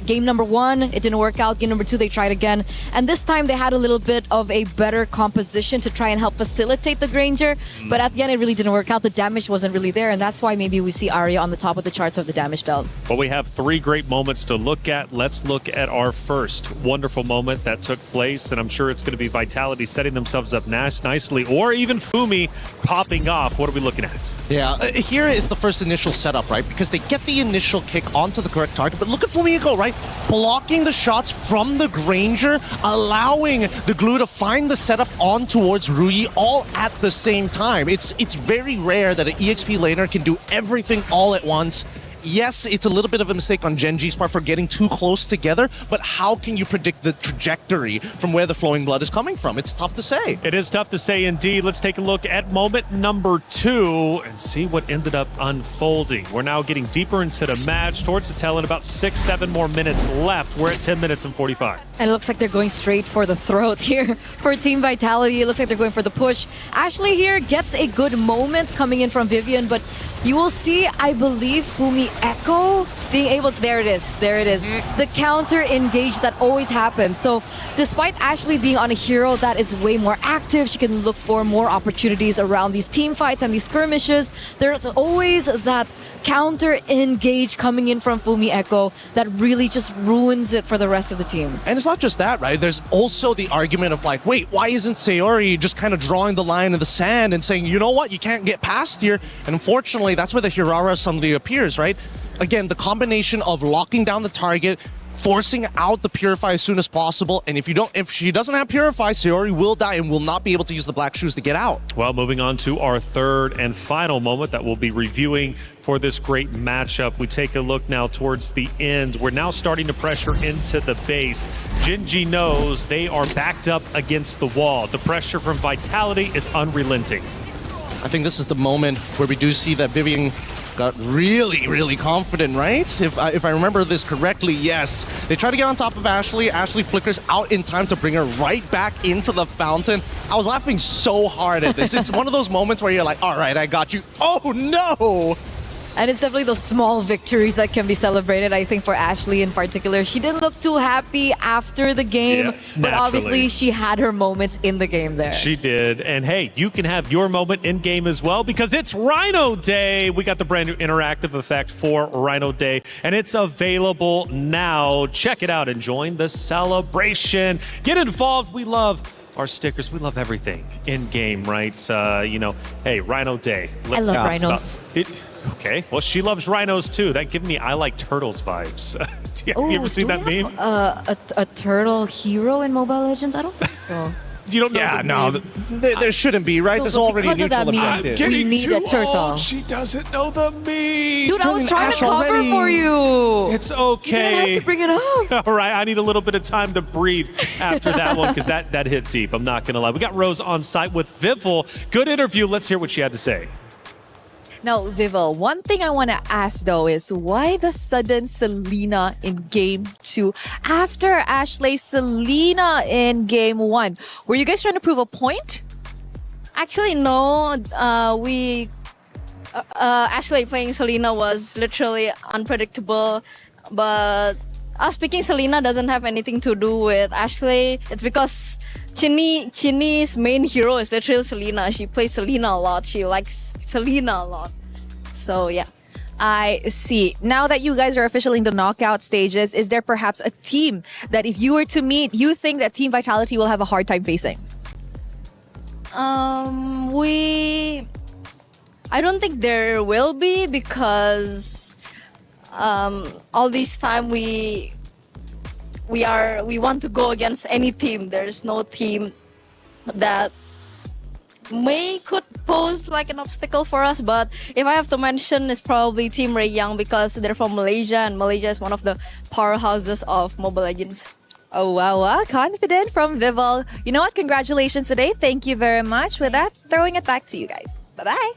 Game number 1, it didn't work out. Game number 2, they tried again. And this time they had a little bit of a better composition to try and help facilitate the Granger. But at the end, it really didn't work out. The damage wasn't really there. And that's why maybe we see Arya on the top of the charts of the damage dealt. Well, we have 3 great moments to look at. Let's look at our first wonderful moment that took place. And I'm sure it's going to be Vitality setting themselves up nicely, or even Fumi popping off. What are we looking at? Yeah, here is the first initial setup, right? Because they get the initial kick onto the correct target, but look at Fumiko, right? Blocking the shots from the Granger, allowing the glue to find the setup on towards Rui all at the same time. It's very rare that an EXP laner can do everything all at once. Yes, it's a little bit of a mistake on Gen.G's part for getting too close together, but how can you predict the trajectory from where the flowing blood is coming from? It's tough to say. It is tough to say indeed. Let's take a look at moment number 2 and see what ended up unfolding. We're now getting deeper into the match, towards the tail end, about 6-7 more minutes left. We're at 10 minutes and 45. And it looks like they're going straight for the throat here for Team Vitality. It looks like they're going for the push. Ashley here gets a good moment coming in from Vivian, but you will see, I believe, Fumi Echo being able to, there it is, the counter engage that always happens. So despite Ashley being on a hero that is way more active, she can look for more opportunities around these team fights and these skirmishes. There's always that counter engage coming in from Fumi Echo that really just ruins it for the rest of the team. And it's not just that, right? There's also the argument of like, wait, why isn't Sayori just kind of drawing the line in the sand and saying, you know what, you can't get past here? And unfortunately, that's where the Hirara suddenly appears, right? Again, the combination of locking down the target, forcing out the Purify as soon as possible, and if she doesn't have Purify, Sayori will die and will not be able to use the Black Shoes to get out. Well, moving on to our third and final moment that we'll be reviewing for this great matchup. We take a look now towards the end. We're now starting to pressure into the base. Gen.G knows they are backed up against the wall. The pressure from Vitality is unrelenting. I think this is the moment where we do see that Vivian got really, really confident, right? If I remember this correctly, yes. They try to get on top of Ashley. Ashley flickers out in time to bring her right back into the fountain. I was laughing so hard at this. It's one of those moments where you're like, all right, I got you. Oh, no! And it's definitely those small victories that can be celebrated, I think, for Ashley in particular. She didn't look too happy after the game, but obviously she had her moments in the game there. She did. And hey, you can have your moment in game as well because it's Rhino Day. We got the brand new interactive effect for Rhino Day, and it's available now. Check it out and join the celebration. Get involved. We love our stickers. We love everything in game, right? Hey, Rhino Day. I love rhinos. Okay, well, she loves rhinos too. That gives me I like turtles vibes. Have you ever seen that meme? A turtle hero in Mobile Legends? I don't think so. You don't know? Yeah, no, there shouldn't be, right? There's already because of that meme, objective. we need a turtle. Old. She doesn't know the meme. Dude, I was trying to cover for you. It's okay. You didn't have to bring it up. All right, I need a little bit of time to breathe after that one because that hit deep. I'm not going to lie. We got Rose on site with Vivel. Good interview. Let's hear what she had to say. Now, Vivel, one thing I want to ask though is why the sudden Selena in Game 2 after Ashley Selena in Game 1? Were you guys trying to prove a point? Actually, no. We Ashley playing Selena was literally unpredictable, but us picking Selena doesn't have anything to do with Ashley. It's because Chinny's main hero is literally Selena. She plays Selena a lot. She likes Selena a lot. So yeah. I see. Now that you guys are officially in the knockout stages, is there perhaps a team that if you were to meet, you think that Team Vitality will have a hard time facing? I don't think there will be, because all this time we want to go against any team. There's no team that could pose like an obstacle for us, but if I have to mention, it's probably Team Ray Young, because they're from Malaysia, and Malaysia is one of the powerhouses of Mobile Legends. Oh, wow. Confident from Vival. You know what? Congratulations today. Thank you very much. With that, throwing it back to you guys. Bye-bye.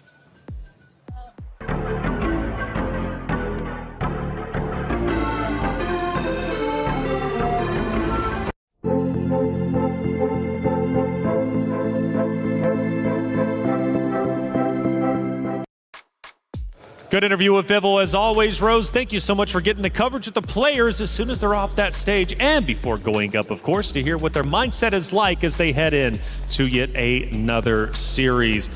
Good interview with Vival as always, Rose. Thank you so much for getting the coverage with the players as soon as they're off that stage, and before going up, of course, to hear what their mindset is like as they head in to yet another series.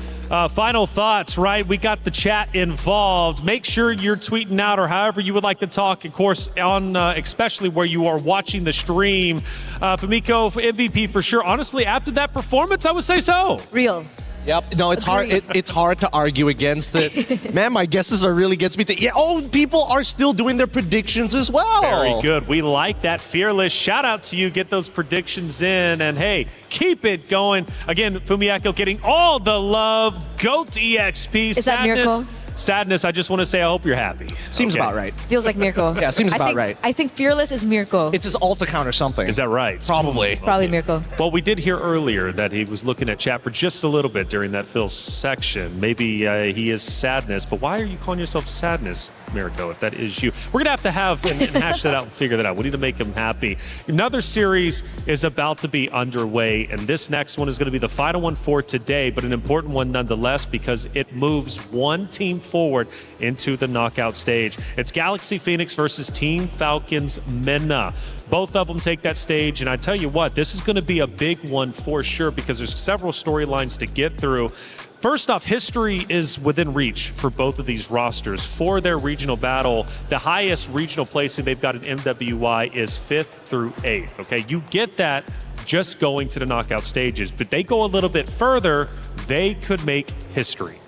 Final thoughts, right? We got the chat involved. Make sure you're tweeting out or however you would like to talk, of course, on especially where you are watching the stream. Famiko, MVP for sure. Honestly, after that performance, I would say so. Real. Yep. No, it's hard. It's hard to argue against it. Man, my guesses are really gets me to. Yeah. Oh, people are still doing their predictions as well. Very good. We like that. Fearless. Shout out to you. Get those predictions in, and hey, keep it going. Again, Fumiako getting all the love. GOAT EXP. Is that Miracle? Sadness, I just want to say I hope you're happy. Seems about right. Feels like Mirko. Yeah, seems about right. I think Fearless is Mirko. It's his alt account or something. Is that right? Probably. Probably Mirko. Well, we did hear earlier that he was looking at chat for just a little bit during that Phil section. Maybe he is Sadness, but why are you calling yourself Sadness, Mirko, if that is you? We're going to have and hash that out and figure that out. We need to make him happy. Another series is about to be underway, and this next one is going to be the final one for today, but an important one nonetheless, because it moves one team forward into the knockout stage. It's Galaxy Phoenix versus Team Falcons MENA. Both of them take that stage, and I tell you what, this is going to be a big one for sure, because there's several storylines to get through. First off, history is within reach for both of these rosters. For their regional battle, the highest regional placing they've got in MWI is 5th through 8th. Okay, you get that just going to the knockout stages, but they go a little bit further, they could make history.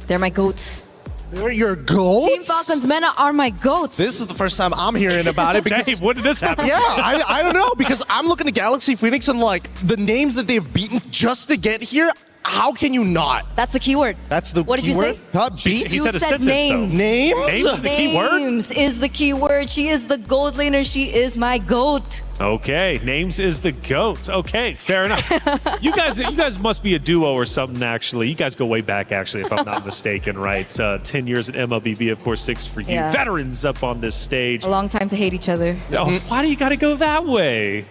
They're my goats. They're your goats? Team Falcons MENA are my goats. This is the first time I'm hearing about it. Because, Dave, when did this happen? Yeah, I don't know, because I'm looking at Galaxy Phoenix and like the names that they've beaten just to get here. How can you not? That's the keyword. That's the What did you keyword? say? Beat? He said a sentence, names. though. Names? Names is the key word? Names is the key word. She is the gold laner. She is my goat. Okay, Names is the GOAT. Okay, fair enough. You guys must be a duo or something, actually. You guys go way back, actually, if I'm not mistaken, right? 10 years at MLBB, of course, 6 for you. Yeah. Veterans up on this stage. A long time to hate each other. Oh, why do you got to go that way?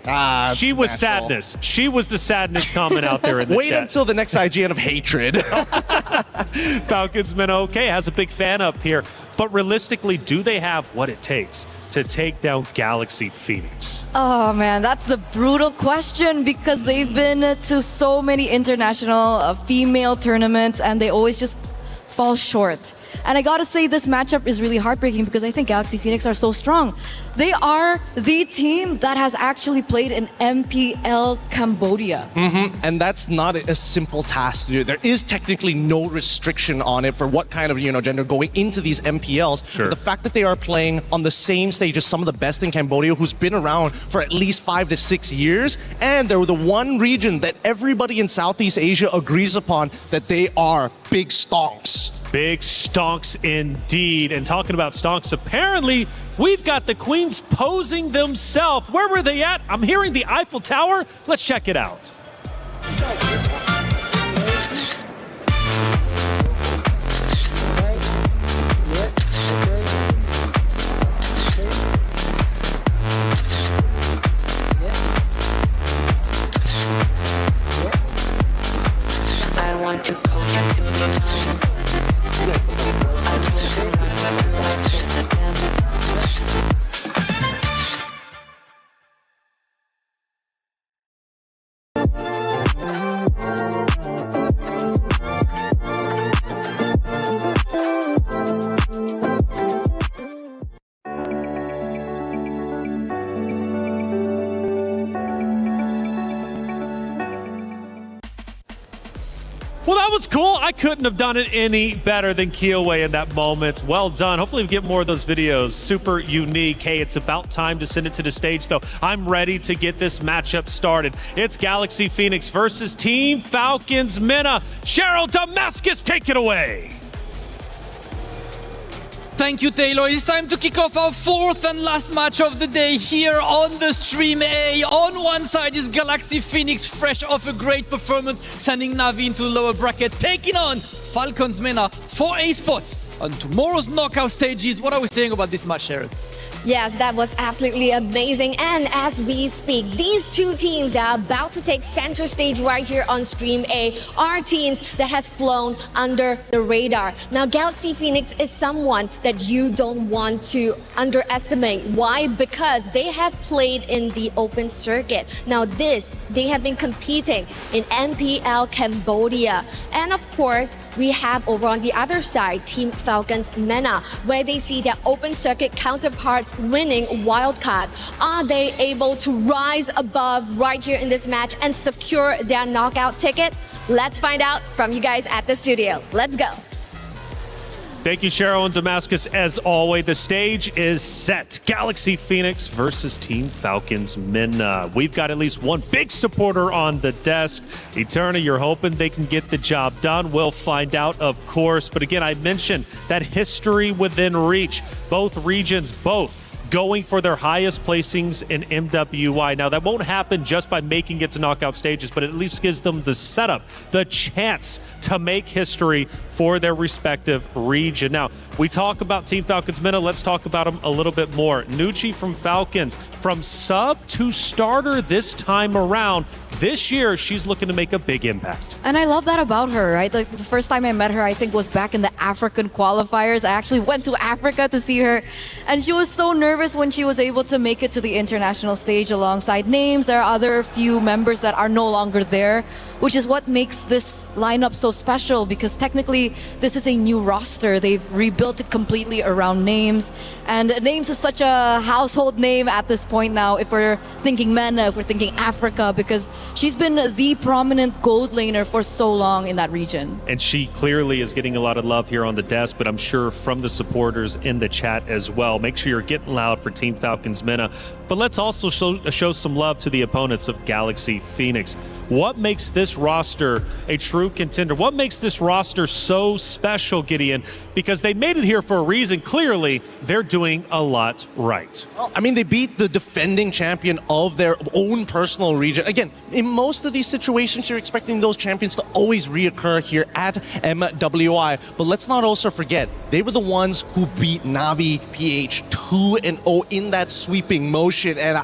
She was natural. Sadness. She was the Sadness comment out there in the Wait chat. until the next IGN of hatred. Falcons MENA, okay, has a big fan up here. But realistically, do they have what it takes to take down Galaxy Phoenix? Oh man, that's the brutal question, because they've been to so many international female tournaments and they always just fall short. And I gotta say, this matchup is really heartbreaking because I think Galaxy Phoenix are so strong. They are the team that has actually played in MPL Cambodia. And that's not a simple task to do. There is technically no restriction on it for what kind of gender going into these MPLs. Sure. But the fact that they are playing on the same stage as some of the best in Cambodia, who's been around for at least 5 to 6 years, and they're the one region that everybody in Southeast Asia agrees upon that they are big stonks. Big stonks indeed. And talking about stonks, apparently we've got the Queens posing themselves. Where were they at? I'm hearing the Eiffel Tower. Let's check it out. I want to go into the was cool. I couldn't have done it any better than Kiyoe in that moment. Well done. Hopefully we get more of those videos. Super unique. Hey, it's about time to send it to the stage, though. I'm ready to get this matchup started. It's Galaxy Phoenix versus Team Falcons MENA. Cheryl Damascus, take it away. Thank you, Taylor. It's time to kick off our fourth and last match of the day here on the Stream A. On one side is Galaxy Phoenix, fresh off a great performance, sending Navi into the lower bracket, taking on Falcons MENA for a spot on tomorrow's knockout stages. What are we saying about this match, Sharon? Yes, that was absolutely amazing. And as we speak, these two teams that are about to take center stage right here on Stream A are teams that has flown under the radar. Now, Galaxy Phoenix is someone that you don't want to underestimate. Why? Because they have played in the open circuit. Now, they have been competing in MPL Cambodia. And of course, we have over on the other side, Team Falcons MENA, where they see their open circuit counterparts winning wildcard. Are they able to rise above right here in this match and secure their knockout ticket? Let's find out from you guys at the studio. Let's go. Thank you, Cheryl and Damascus. As always, the stage is set. Galaxy Phoenix versus Team Falcons MENA. We've got at least one big supporter on the desk. Eterna, you're hoping they can get the job done. We'll find out, of course. But again, I mentioned that history within reach. Both regions, going for their highest placings in MWI. Now, that won't happen just by making it to knockout stages, but it at least gives them the setup, the chance to make history for their respective region. Now, we talk about Team Falcons MENA. Let's talk about them a little bit more. Nucci from Falcons, from sub to starter this time around. This year, she's looking to make a big impact. And I love that about her, right? Like the first time I met her, I think was back in the African qualifiers. I actually went to Africa to see her, and she was so nervous when she was able to make it to the international stage alongside names. There are other few members that are no longer there, which is what makes this lineup so special, because technically this is a new roster. They've rebuilt it completely around names, and names is such a household name at this point now if we're thinking MENA, if we're thinking Africa, because she's been the prominent gold laner for so long in that region. And she clearly is getting a lot of love here on the desk, but I'm sure from the supporters in the chat as well. Make sure you're getting loud for Team Falcons MENA. But let's also show some love to the opponents of Galaxy Phoenix. What makes this roster a true contender? What makes this roster so special, Gideon? Because they made it here for a reason. Clearly, they're doing a lot right. Well, I mean, they beat the defending champion of their own personal region. Again, in most of these situations, you're expecting those champions to always reoccur here at MWI. But let's not also forget, they were the ones who beat Navi PH 2-0 in that sweeping motion. And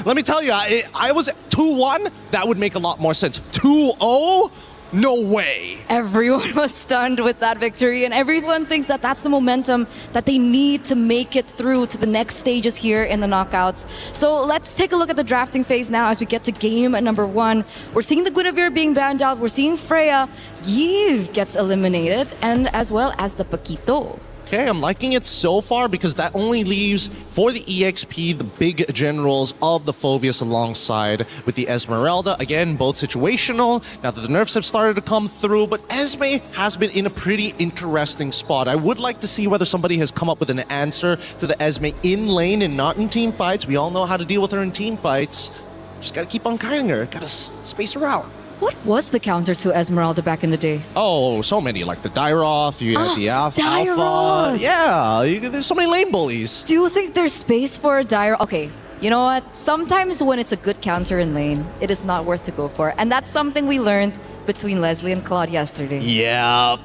let me tell you, I was 2-1. That would make a lot more sense. 2-0? No way. Everyone was stunned with that victory, and everyone thinks that that's the momentum that they need to make it through to the next stages here in the knockouts. So let's take a look at the drafting phase now as we get to game number 1. We're seeing the Guinevere being banned out. We're seeing Freya. Yves gets eliminated, and as well as the Paquito. Okay, I'm liking it so far because that only leaves for the EXP the big generals of the Phoveus alongside with the Esmeralda. Again, both situational. Now that the nerfs have started to come through, but Esme has been in a pretty interesting spot. I would like to see whether somebody has come up with an answer to the Esme in lane and not in team fights. We all know how to deal with her in team fights. Just gotta keep on kiting her, gotta space her out. What was the counter to Esmeralda back in the day? Oh, so many, like the Dyroth, you had the Alpha. Dyroth! Yeah, there's so many lane bullies. Do you think there's space for a Dyroth? Okay, you know what? Sometimes when it's a good counter in lane, it is not worth to go for. And that's something we learned between Leslie and Claude yesterday. Yeah.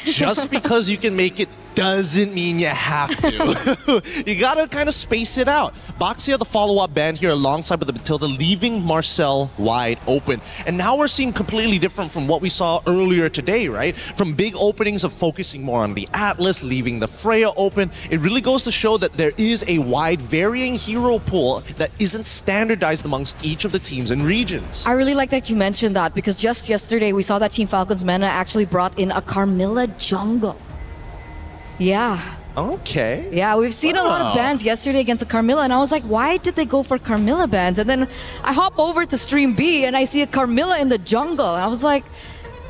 Just because you can make it doesn't mean you have to. You gotta kind of space it out. Baxia, the follow-up band here alongside with the Matilda, leaving Marcel wide open. And now we're seeing completely different from what we saw earlier today, right? From big openings of focusing more on the Atlas, leaving the Freya open. It really goes to show that there is a wide varying hero pool that isn't standardized amongst each of the teams and regions. I really like that you mentioned that, because just yesterday we saw that Team Falcons MENA actually brought in a Carmilla jungle. Yeah. Okay. Yeah, we've seen a lot of bans yesterday against the Carmilla, and I was like, why did they go for Carmilla bans? And then I hop over to Stream B and I see a Carmilla in the jungle, and I was like,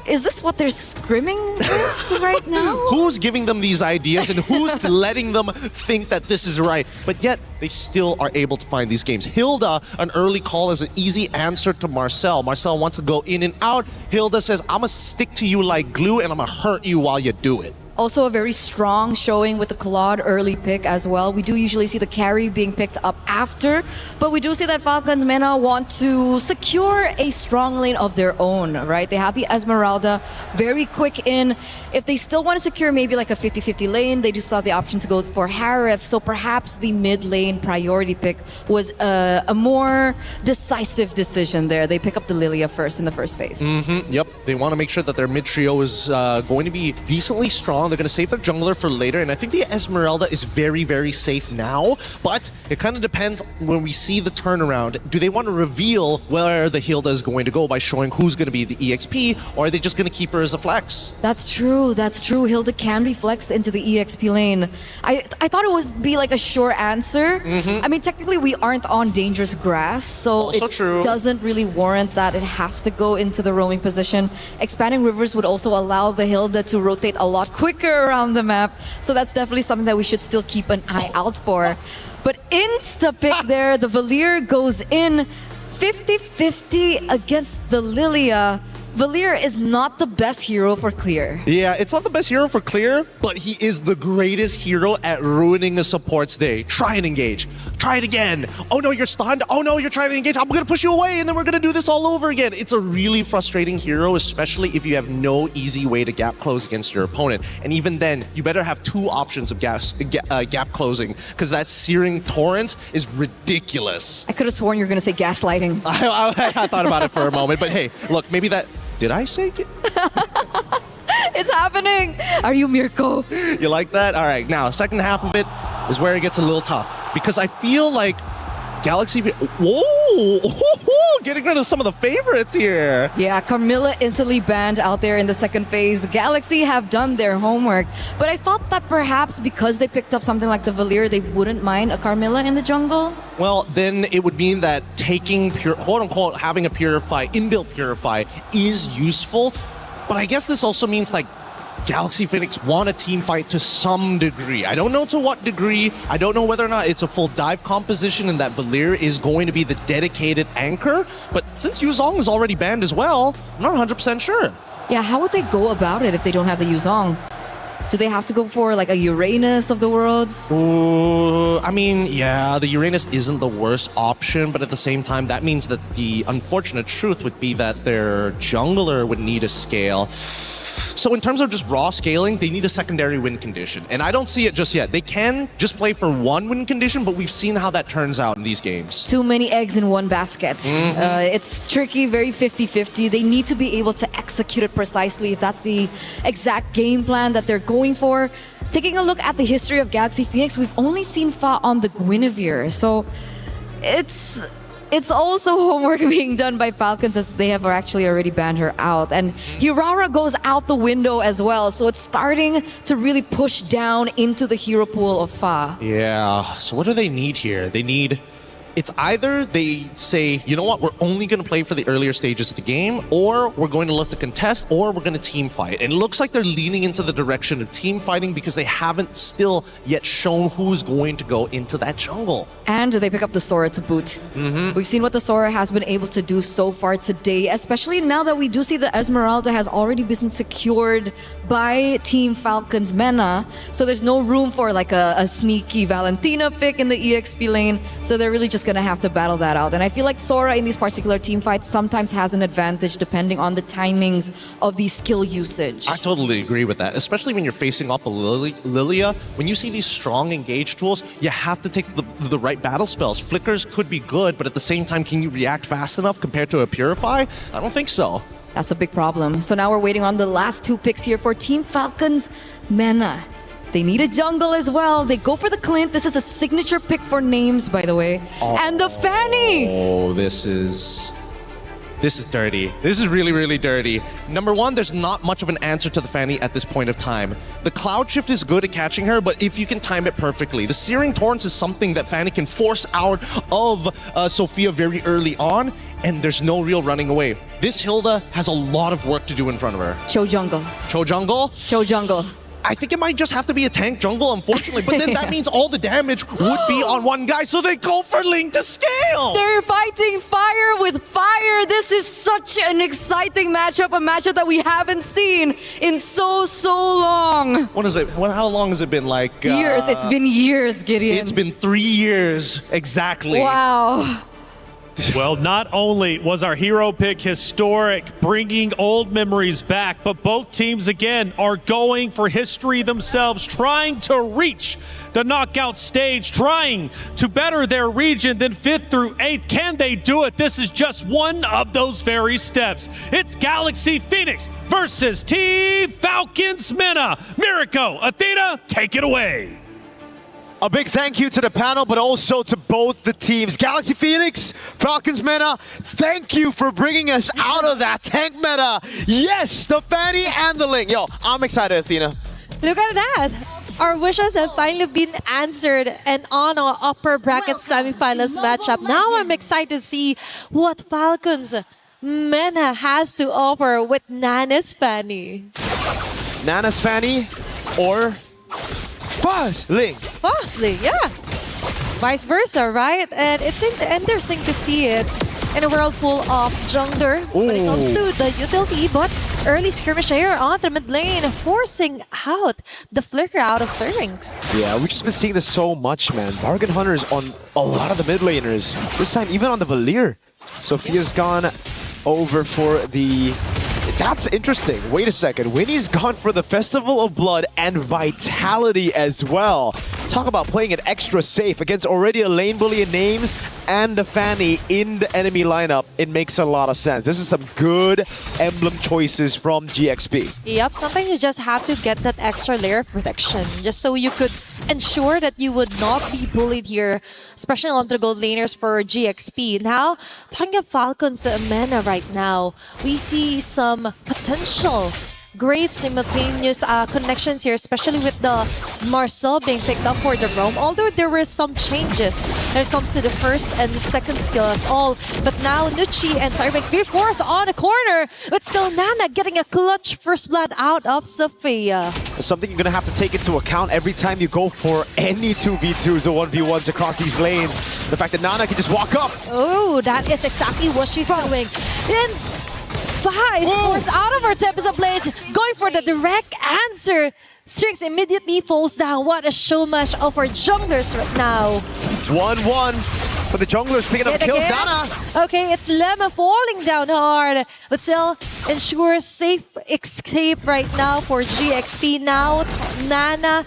is this what they're scrimming with right now? Who's giving them these ideas and who's letting them think that this is right? But yet, they still are able to find these games. Hilda, an early call is an easy answer to Marcel. Marcel wants to go in and out. Hilda says, I'm gonna stick to you like glue and I'm gonna hurt you while you do it. Also a very strong showing with the Claude early pick as well. We do usually see the carry being picked up after, but we do see that Falcons MENA want to secure a strong lane of their own, right? They have the Esmeralda, very quick in. If they still want to secure maybe like a 50-50 lane, they do still have the option to go for Harith, so perhaps the mid lane priority pick was a more decisive decision there. They pick up the Lilia first in the first phase. Yep, they want to make sure that their mid trio is going to be decently strong. They're going to save their jungler for later, and I think the Esmeralda is very, very safe now, but it kind of depends when we see the turnaround. Do they want to reveal where the Hilda is going to go by showing who's going to be the EXP, or are they just going to keep her as a flex? That's true. Hilda can be flexed into the EXP lane. I thought it would be like a sure answer. I mean, technically we aren't on dangerous grass, so Also it true. doesn't really warrant that it has to go into the roaming position. Expanding rivers would also allow the Hilda to rotate a lot quicker around the map, so that's definitely something that we should still keep an eye out for. But insta-pick there, the Valier goes in 50-50 against the Lilia. Valier is not the best hero for clear. Yeah, it's not the best hero for clear, but he is the greatest hero at ruining a support's day. Try and engage. Try it again. Oh no, you're stunned. Oh no, you're trying to engage. I'm gonna push you away and then we're gonna do this all over again. It's a really frustrating hero, especially if you have no easy way to gap close against your opponent. And even then, you better have two options of gap closing, because that Searing Torrent is ridiculous. I could have sworn you were going to say gaslighting. I thought about it for a moment, but hey, look, maybe that... Did I say it? It's happening! Are you Mirko? You like that? All right, now, second half of it is where it gets a little tough, because I feel like Galaxy... Whoa! Getting rid of some of the favorites here. Yeah, Carmilla instantly banned out there in the second phase. Galaxy have done their homework, but I thought that perhaps because they picked up something like the Valier, they wouldn't mind a Carmilla in the jungle. Well, then it would mean that taking quote-unquote having a Purify, inbuilt Purify, is useful, but I guess this also means like Galaxy Phoenix want a team fight to some degree. I don't know to what degree. I don't know whether or not it's a full dive composition and that Valier is going to be the dedicated anchor. But since Yuzong is already banned as well, I'm not 100% sure. Yeah, how would they go about it if they don't have the Yuzong? Do they have to go for like a Uranus of the worlds? I mean, yeah, the Uranus isn't the worst option, but at the same time, that means that the unfortunate truth would be that their jungler would need a scale. So in terms of just raw scaling, they need a secondary win condition. And I don't see it just yet. They can just play for one win condition, but we've seen how that turns out in these games. Too many eggs in one basket. It's tricky, very 50-50. They need to be able to execute it precisely if that's the exact game plan that they're going for. Taking a look at the history of Galaxy Phoenix, we've only seen Fa on the Guinevere. So it's also homework being done by Falcons, as they have actually already banned her out. And Hirara goes out the window as well, so it's starting to really push down into the hero pool of Fa. Yeah, so what do they need here? They need... It's either they say, you know what, we're only going to play for the earlier stages of the game, or we're going to look to contest, or we're going to team fight. And it looks like they're leaning into the direction of team fighting because they haven't still yet shown who's going to go into that jungle. And they pick up the Sora to boot. We've seen what the Sora has been able to do so far today, especially now that we do see the Esmeralda has already been secured by Team Falcons MENA. So there's no room for like a sneaky Valentina pick in the EXP lane. So they're really just gonna have to battle that out. And I feel like Sora in these particular team fights sometimes has an advantage depending on the timings of the skill usage. I totally agree with that, especially when you're facing off a Lilia. When you see these strong engage tools, you have to take the right battle spells. Flickers could be good, but at the same time, can you react fast enough compared to a Purify? I don't think so. That's a big problem. So now we're waiting on the last two picks here for Team Falcons MENA. They need a jungle as well. They go for the Clint. This is a signature pick for names, by the way. And the Fanny! Oh, this is dirty. This is really, really dirty. Number one, there's not much of an answer to the Fanny at this point of time. The Cloud Shift is good at catching her, but if you can time it perfectly. The Searing Torrents is something that Fanny can force out of Sophia very early on, and there's no real running away. this Hilda has a lot of work to do in front of her. Show jungle. Show jungle? Show jungle. I think it might just have to be a tank jungle, unfortunately. But then that means all the damage would be on one guy, so they go for Ling to scale. They're fighting fire with fire. This is such an exciting matchup, a matchup that we haven't seen in so long. What is it? How long has it been? Like Years. It's been years, Gideon. It's been 3 years exactly. Wow. Well, not only was our hero pick historic, bringing old memories back, but both teams again are going for history themselves, trying to reach the knockout stage, trying to better their region than 5th through 8th. Can they do it? This is just one of those very steps. It's Galaxy Phoenix versus Team Falcons Mena. Mirko, Athena, take it away. A big thank you to the panel, but also to both the teams. Galaxy Phoenix, Falcons Mena, thank you for bringing us out of that tank meta. Yes, the Fanny and the Ling. Yo, I'm excited, Athena. Look at that. Our wishes have finally been answered and on our upper bracket semifinals matchup. Now I'm excited to see what Falcons Mena has to offer with Nana's Fanny. Nana's Fanny or Fuzz Ling. Fuzz Ling, yeah. Vice versa, right? And it's interesting to see it in a world full of jungler when it comes to the utility, but early skirmish here on the mid lane, forcing out the flicker out of Syrinx. Yeah, we've just been seeing this so much, man. Bargain Hunters on a lot of the mid laners. This time, even on the Valir. Sophia's gone over for the... That's interesting. Wait a second. Winnie's gone for the Festival of Blood and Vitality as well. Talk about playing it extra safe against already a lane bully in names and the Fanny in the enemy lineup. It makes a lot of sense. This is some good emblem choices from GXP. Yep, sometimes you just have to get that extra layer of protection just so you could ensure that you would not be bullied here, especially on the gold laners for GXP. Now, talking of Falcons Mena right now, we see some potential great simultaneous connections here, especially with the Marcel being picked up for the roam. Although there were some changes when it comes to the first and second skill as all. But now Nucci and Cyrex be forced on the corner, but still Nana getting a clutch first blood out of Sophia. Something you're going to have to take into account every time you go for any 2v2s or 1v1s across these lanes. The fact that Nana can just walk up. Oh, that is exactly what she's doing. Then Five forced out of her Tempest Blade, going for the direct answer. Strix immediately falls down. What a show match of our junglers right now. 1-1, but the junglers picking up kills. Nana. Okay, it's Lemma falling down hard, but still ensures safe escape right now for GXP. Now Nana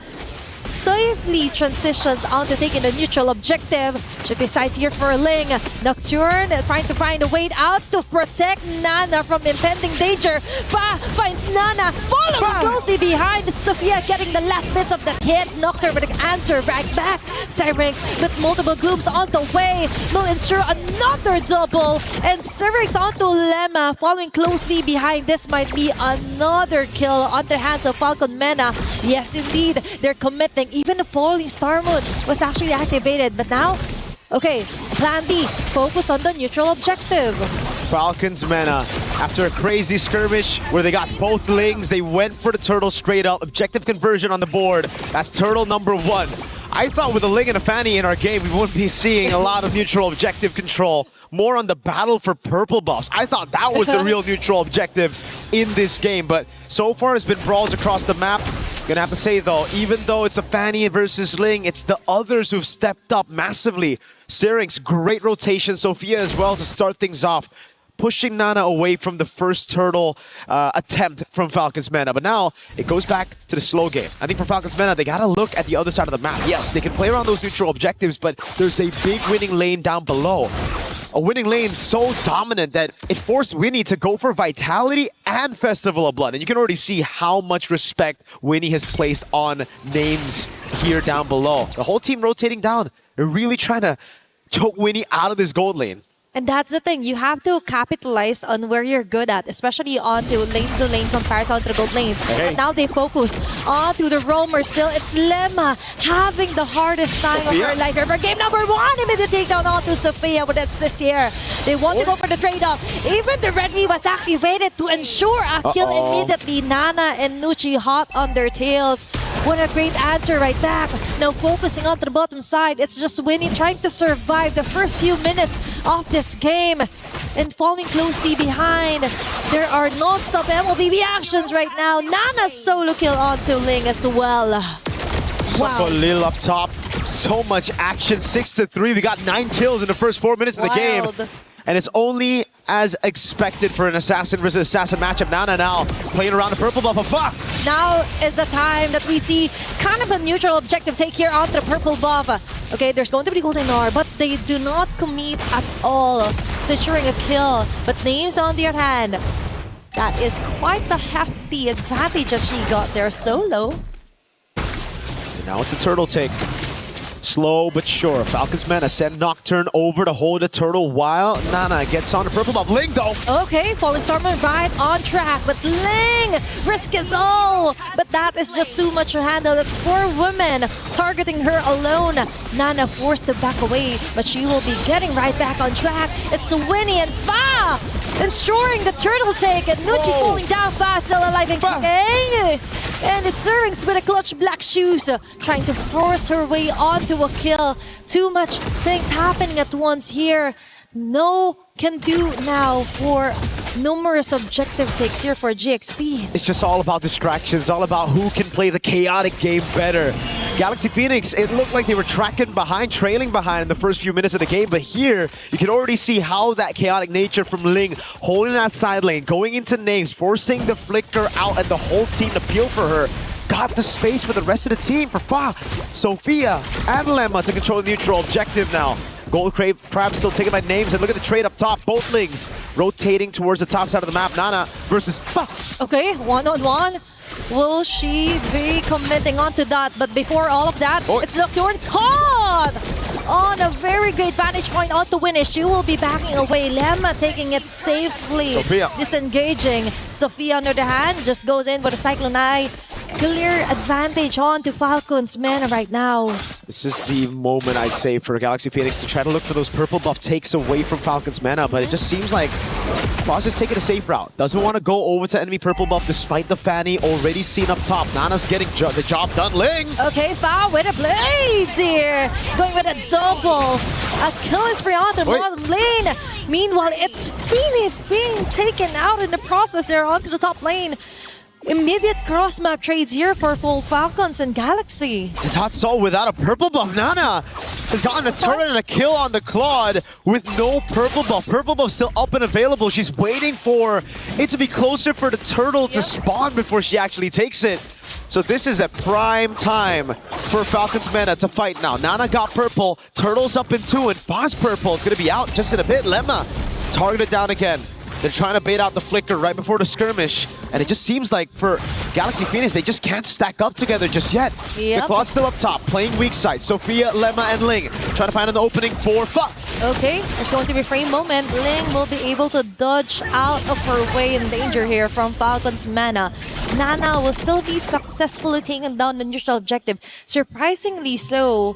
safely transitions onto taking the neutral objective. She decides here for Ling. Nocturne trying to find a way out to protect Nana from impending danger. Fa finds Nana following closely behind. Sophia getting the last bits of the hit. Nocturne with an answer right back. Cyrex with multiple groups on the way will ensure another double. And Cyrex onto Lemma following closely behind. This might be another kill on the hands of Falcon Mena. Yes, indeed, they're committing. Even the Falling Star Moon was actually activated, but now, okay, plan B, focus on the neutral objective. Falcons Mena, after a crazy skirmish where they got both Lings, they went for the turtle straight up. Objective conversion on the board. That's turtle number 1. I thought with a Ling and a Fanny in our game, we wouldn't be seeing a lot of neutral objective control. More on the battle for purple buffs. I thought that was the real neutral objective in this game, but so far it's been brawls across the map. Gonna have to say though, even though it's a Fanny versus Ling, it's the others who've stepped up massively. Syrinx, great rotation. Sophia as well to start things off, pushing Nana away from the first turtle attempt from Falcons Mena. But now it goes back to the slow game. I think for Falcons Mena, they gotta look at the other side of the map. Yes, they can play around those neutral objectives, but there's a big winning lane down below. A winning lane so dominant that it forced Winnie to go for Vitality and Festival of Blood. And you can already see how much respect Winnie has placed on names here down below. The whole team rotating down. They're really trying to choke Winnie out of this gold lane. And that's the thing, you have to capitalize on where you're good at, especially onto lane-to-lane comparison to the gold lanes. Hey. But now they focus onto the roamer still. It's Lemma having the hardest time of her life here. For game number 1, immediate takedown onto Sophia with that assist here. They want to go for the trade-off. Even the red V was activated to ensure a kill immediately. Nana and Nucci hot on their tails. What a great answer right back. Now focusing onto the bottom side, it's just Winnie trying to survive the first few minutes of this game and falling closely behind. There are non-stop MLBB actions right now. Nana's solo kill onto Ling as well. Wow. Lil up top. So much action. 6-3. We got 9 kills in the first 4 minutes of the game. And it's only as expected for an assassin versus assassin matchup. Nana now playing around the purple buff. Now is the time that we see kind of a neutral objective take here onto the purple buff. Okay, there's going to be golden R, but they do not commit at all to ensuring a kill. But Names on the other hand, that is quite the hefty advantage that she got there solo. And now it's a turtle take. Slow but sure. Falcons Mana send Nocturne over to hold the turtle while Nana gets on the purple buff. Ling though. Okay, Falling Stormer right on track, but Ling risk it all. But that is just too much to handle. That's 4 women targeting her alone. Nana forced to back away, but she will be getting right back on track. It's Winnie and Fa ensuring the turtle take, and Nucci falling down fast, still alive and kicking. And it's Syrinx with a clutch black shoes, trying to force her way onto a kill. Too much things happening at once here. No can do now for numerous objective takes here for GXP. It's just all about distractions, all about who can play the chaotic game better. Galaxy Phoenix, it looked like they were tracking behind, trailing behind in the first few minutes of the game, but here you can already see how that chaotic nature from Ling, holding that side lane, going into Names, forcing the flicker out and the whole team to peel for her. Got the space for the rest of the team for Fa, Sophia, and Lemma to control the neutral objective now. Gold Crab still taken by Names, and look at the trade up top. Both Lings rotating towards the top side of the map. Nana versus Fa. Okay, 1-on-1. Will she be committing onto that? But before all of that, it's Nocturne caught on a very great vantage point on the Winnie. She will be backing away. Lemma taking it safely. Sophia. Disengaging. Sophia on the other hand just goes in with a Cyclone Eye. Clear advantage on to Falcons Mana right now. This is the moment, I'd say, for Galaxy Phoenix to try to look for those purple buff takes away from Falcons Mana, but it just seems like Foz is taking a safe route. Doesn't want to go over to enemy purple buff despite the Fanny already seen up top. Nana's getting the job done. Ling! Okay, Fa with a blades here. Going with a double. A killing spree on the bottom lane. Meanwhile, it's Phoenix being taken out in the process there onto the top lane. Immediate cross-map trades here for full Falcons and Galaxy. Not so without a purple buff. Nana has gotten a turret and a kill on the Claude with no purple buff. Purple buff still up and available. She's waiting for it to be closer for the turtle to spawn before she actually takes it. So this is a prime time for Falcons Mana to fight now. Nana got purple, Turtle's up in 2, and Foz purple is going to be out just in a bit. Lemma targeted down again. They're trying to bait out the flicker right before the skirmish. And it just seems like for Galaxy Phoenix, they just can't stack up together just yet. The Claude's still up top, playing weak side. Sophia, Lemma, and Ling trying to find an opening for Fa. Okay, there's going to be a frame moment. Ling will be able to dodge out of her way in danger here from Falcons Mana. Nana will still be successfully taking down the neutral objective. Surprisingly so,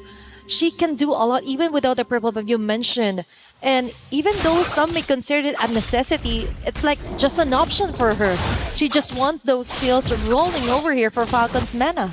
she can do a lot even without the purple buff you mentioned. And even though some may consider it a necessity, it's like just an option for her. She just wants those kills rolling over here for Falcons Mana.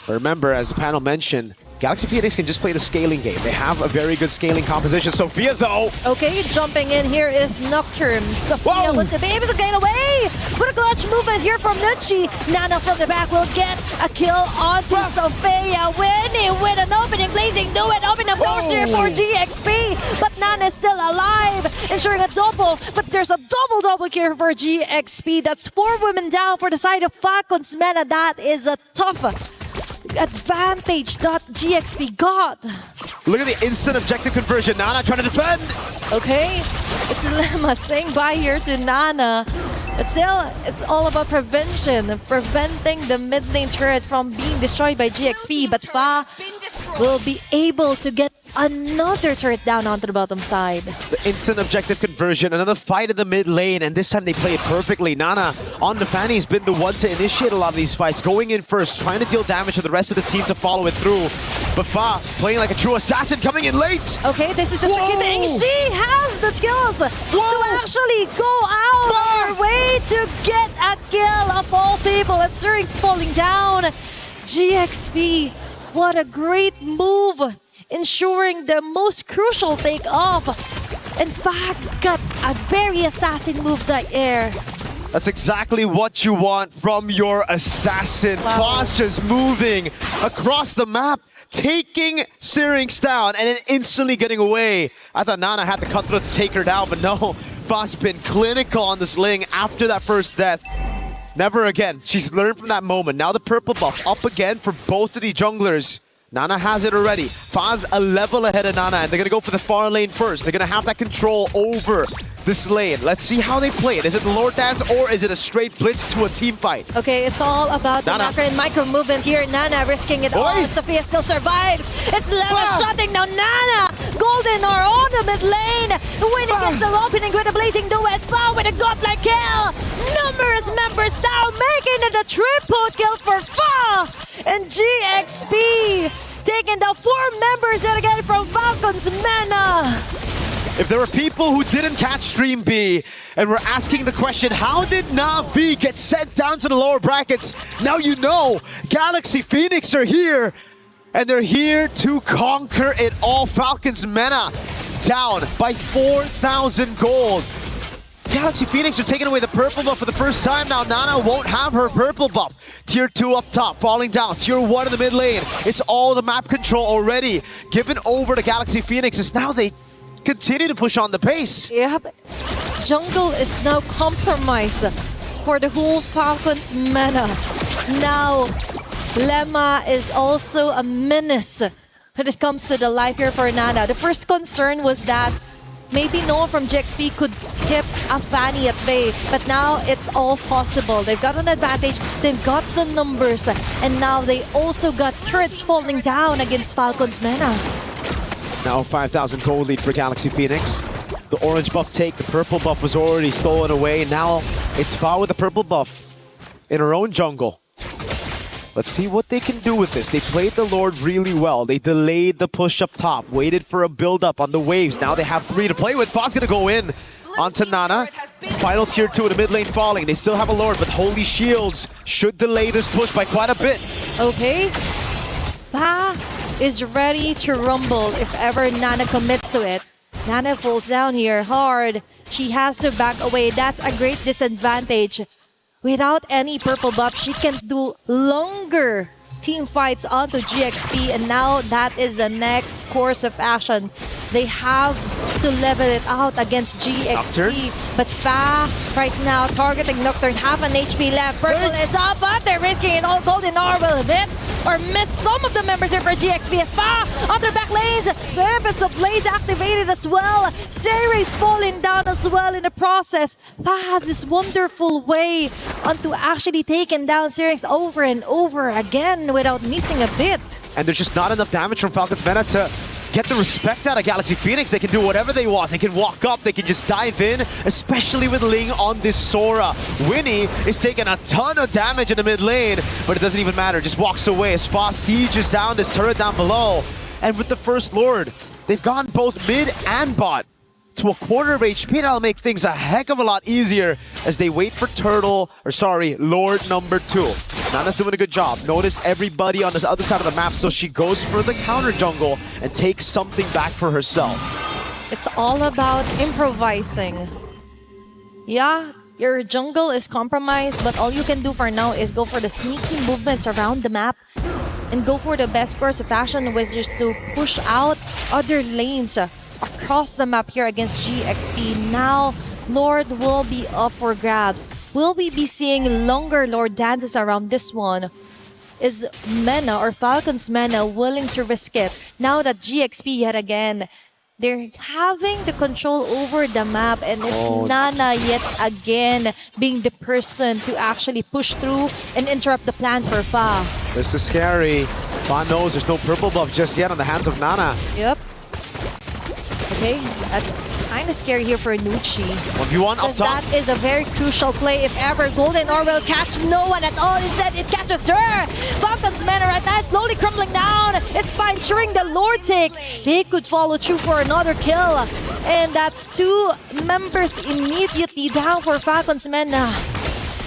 Remember, as the panel mentioned, Galaxy Phoenix can just play the scaling game. They have a very good scaling composition. Sophia, though. Okay, jumping in here is Nocturne. Sophia was able to get away with a clutch movement here from Nucci. Nana from the back will get a kill onto Sophia. Winnie with an opening, blazing no and open up doors here for GXP. But Nana is still alive, ensuring a double. But there's a double here for GXP. That's 4 women down for the side of Falcons Mana. That is a tough advantage that GXP got. Look at the instant objective conversion. Nana trying to defend. Okay, it's Lemma saying bye here to Nana. But still, it's all about prevention, preventing the mid lane turret from being destroyed by GXP. But Fa will be able to get another turret down onto the bottom side. The instant objective conversion, another fight in the mid lane, and this time they play it perfectly. Nana on the Fanny has been the one to initiate a lot of these fights, going in first, trying to deal damage to the rest of the team to follow it through. But Fa playing like a true assassin, coming in late. Okay, this is the tricky thing. She has the skills to actually go out of her way to get a kill of all people. And Suring's falling down. GXP, what a great move, ensuring the most crucial take-off. In fact, got a very assassin moves right there. That's exactly what you want from your assassin. Foss just moving across the map, taking Syrinx down, and then instantly getting away. I thought Nana had the cutthroat to take her down, but no. Foss been clinical on this Ling after that first death. Never again. She's learned from that moment. Now the purple buff up again for both of the junglers. Nana has it already. Faz a level ahead of Nana, and they're going to go for the far lane first. They're going to have that control over this lane. Let's see how they play it. Is it the Lord Dance, or is it a straight blitz to a team fight? Okay, it's all about the macro and micro movement here. Nana risking it all. Sophia still survives. It's Leva shutting down Nana. Golden are on the mid lane. Winning gets the opening with a blazing duet. Flow with a godlike kill. Numerous members down, making it a triple kill for Fa. And GXP taking down 4 members yet again from Falcons Mena. If there were people who didn't catch Stream B and were asking the question, how did Na'Vi get sent down to the lower brackets? Now you know, Galaxy Phoenix are here, and they're here to conquer it all. Falcons Mena down by 4,000 gold. Galaxy Phoenix are taking away the purple buff for the first time now. Nana won't have her purple buff. Tier 2 up top, falling down. Tier 1 in the mid lane. It's all the map control already given over to Galaxy Phoenix as now they continue to push on the pace. Yep. Jungle is now compromised for the whole Falcons meta. Now, Lemma is also a menace when it comes to the life here for Nana. The first concern was that maybe no one from GXP could keep a Fanny at bay, but now it's all possible. They've got an advantage, they've got the numbers, and now they also got turrets falling down against Falcons Mena. Now 5,000 gold lead for Galaxy Phoenix. The orange buff take, the purple buff was already stolen away. Now it's Fa with the purple buff in her own jungle. Let's see what they can do with this. They played the Lord really well. They delayed the push up top, waited for a build-up on the waves. Now they have 3 to play with. Fa's gonna go in onto Nana. Final tier 2 in the mid lane falling. They still have a Lord, but Holy Shields should delay this push by quite a bit. Okay. Fa is ready to rumble if ever Nana commits to it. Nana falls down here hard. She has to back away. That's a great disadvantage. Without any purple buff, she can do longer team fights onto GXP, and now that is the next course of action. They have to level it out against GXP. But Fa right now targeting Nocturne, half an HP left. Purple is up, but they're risking it all. Golden R will hit or miss some of the members here for GXP. Fa on their back lanes. Weapons of Blades activated as well. Series falling down as well in the process. Fa has this wonderful way onto actually taking down Series over and over again without missing a bit. And there's just not enough damage from Falcons Mena to get the respect out of Galaxy Phoenix. They can do whatever they want. They can walk up, they can just dive in, especially with Ling on this Sora. Winnie is taking a ton of damage in the mid lane, but it doesn't even matter. Just walks away as Fa sieges down this turret down below. And with the first Lord, they've gone both mid and bot to a quarter of HP. That'll make things a heck of a lot easier as they wait for Lord number 2. Nana's doing a good job. Notice everybody on this other side of the map, so she goes for the counter jungle and takes something back for herself. It's all about improvising. Yeah, your jungle is compromised, but all you can do for now is go for the sneaky movements around the map and go for the best course of action, which is to push out other lanes across the map here against GXP. Now, Lord will be up for grabs. Will we be seeing longer Lord dances around this one? Is Mena or Falcons Mena willing to risk it? Now that GXP yet again, they're having the control over the map, and it's Nana yet again being the person to actually push through and interrupt the plan for Fa. This is scary. Fa knows there's no purple buff just yet on the hands of Nana. Yep. Okay, that's kind of scary here for Nucci. 1v1 up Because top. that is a very crucial play if ever Golden Or will catch no one at all. Instead, it catches her. Falcon's mana right now is slowly crumbling down. It's fine, ensuring the lore tick. They could follow through for another kill. And that's 2 members immediately down for Falcon's mana.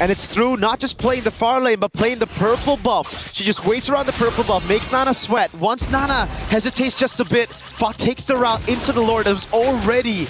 And it's through not just playing the far lane, but playing the purple buff. She just waits around the purple buff, makes Nana sweat. Once Nana hesitates just a bit, Fa takes the route into the Lord that was already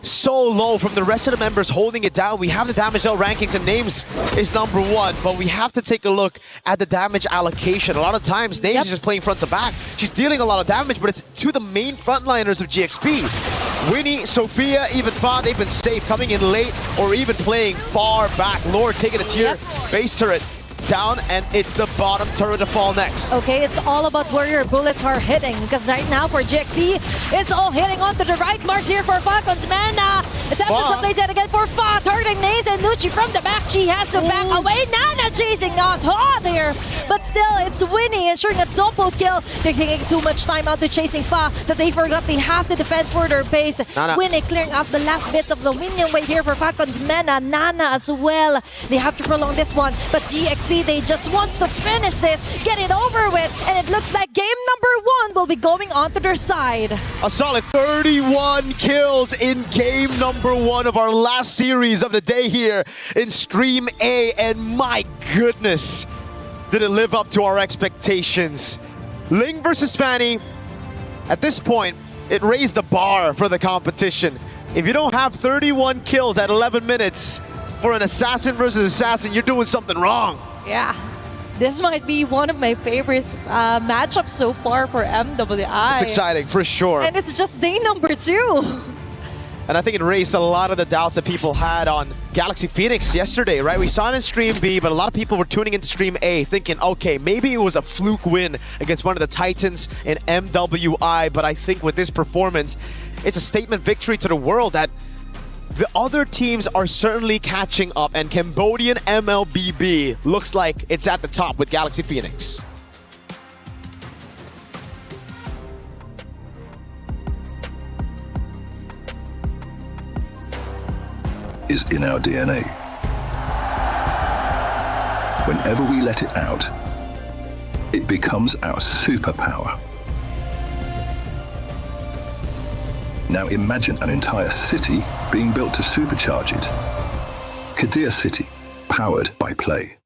so low from the rest of the members holding it down. We have the damage L rankings and Names is number 1, but we have to take a look at the damage allocation. A lot of times, Names is just playing front to back. She's dealing a lot of damage, but it's to the main frontliners of GXP. Winnie, Sophia, even Fa, they've been safe, coming in late or even playing far back. Lord taking a tier, base turret down, and it's the bottom turret to fall next. Okay, it's all about where your bullets are hitting, because right now for GXP, it's all hitting onto the right marks here for Falcon's mana. Attempting some plays yet again for Fa, targeting Names and Nucci from the back. She has to back away. Nana chasing on there, but still, it's Winnie ensuring a double kill. They're taking too much time out to chasing Fa that they forgot they have to defend for their base. Nana. Winnie clearing out the last bits of the minion wave here for Falcon's mana. Nana as well. They have to prolong this one, but GXP, they just want to finish this, get it over with, and it looks like game number 1 will be going onto their side. A solid 31 kills in game number 1 of our last series of the day here in Stream A, and my goodness, did it live up to our expectations. Ling versus Fanny, at this point, it raised the bar for the competition. If you don't have 31 kills at 11 minutes for an assassin versus assassin, you're doing something wrong. Yeah, this might be one of my favorite matchups so far for MWI. It's exciting, for sure. And it's just day number 2. And I think it raised a lot of the doubts that people had on Galaxy Phoenix yesterday, right? We saw it in Stream B, but a lot of people were tuning into Stream A thinking, okay, maybe it was a fluke win against one of the Titans in MWI, but I think with this performance, it's a statement victory to the world that the other teams are certainly catching up, and Cambodian MLBB looks like it's at the top with Galaxy Phoenix. Is in our DNA. Whenever we let it out, it becomes our superpower. Now imagine an entire city being built to supercharge it. Kadir City, powered by play.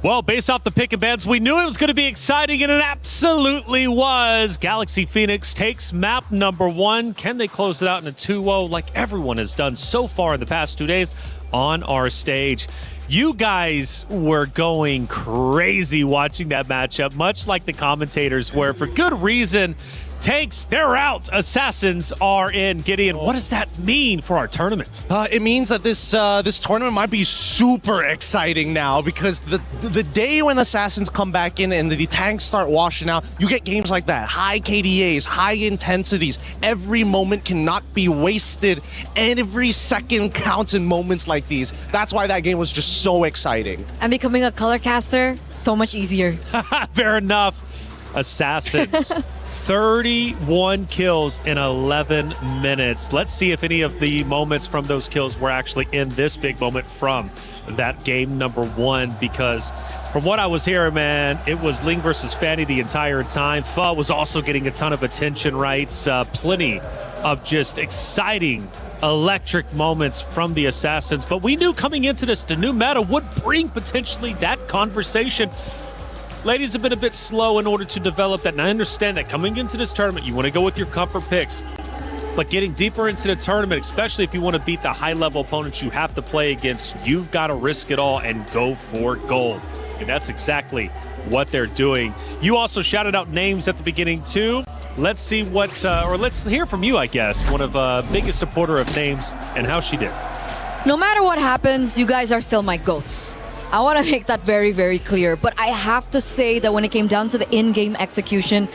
Well, based off the pick and bans, we knew it was going to be exciting, and it absolutely was. Galaxy Phoenix takes map number 1. Can they close it out in a 2-0 like everyone has done so far in the past 2 days on our stage? You guys were going crazy watching that matchup, much like the commentators were, for good reason. Tanks, they're out. Assassins are in. Gideon, what does that mean for our tournament? It means that this tournament might be super exciting now, because the day when Assassins come back in and the tanks start washing out, you get games like that. High KDAs, high intensities. Every moment cannot be wasted, and every second counts in moments like these. That's why that game was just so exciting. And becoming a color caster, so much easier. Fair enough. Assassins. 31 kills in 11 minutes. Let's see if any of the moments from those kills were actually in this big moment from that game number 1, because from what I was hearing, man, it was Ling versus Fanny the entire time. Fa was also getting a ton of attention, right? Plenty of just exciting, electric moments from the Assassins. But we knew coming into this, the new meta would bring potentially that conversation. Ladies have been a bit slow in order to develop that, and I understand that coming into this tournament, you want to go with your comfort picks. But getting deeper into the tournament, especially if you want to beat the high-level opponents you have to play against, you've got to risk it all and go for gold. And that's exactly what they're doing. You also shouted out names at the beginning, too. Let's see what, or let's hear from you, I guess, one of biggest supporter of names and how she did. No matter what happens, you guys are still my GOATs. I want to make that very, very clear. But I have to say that when it came down to the in-game execution,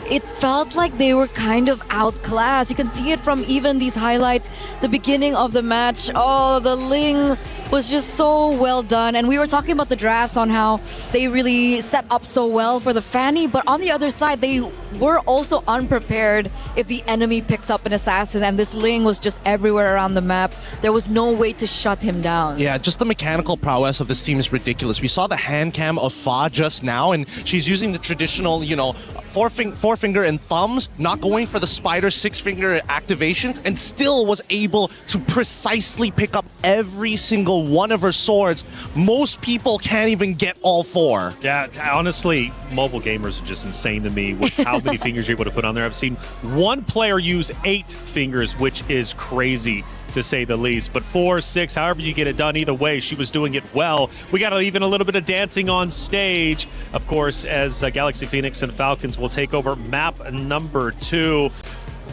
it felt like they were kind of outclassed. You can see it from even these highlights. The beginning of the match, oh, the Ling was just so well done. And we were talking about the drafts on how they really set up so well for the Fanny. But on the other side, they were also unprepared if the enemy picked up an assassin. And this Ling was just everywhere around the map. There was no way to shut him down. Yeah, just the mechanical prowess of this team is ridiculous. We saw the hand cam of Fa just now, and she's using the traditional, you know, forefinger and thumbs, not going for the spider six-finger activations, and still was able to precisely pick up every single one of her swords. Most people can't even get all four. Yeah, honestly, mobile gamers are just insane to me with how many fingers you're able to put on there. I've seen one player use 8 fingers, which is crazy, to say the least. But 4, 6, however you get it done, either way, she was doing it well. We got even a little bit of dancing on stage, of course, as Galaxy Phoenix and Falcons will take over map number 2.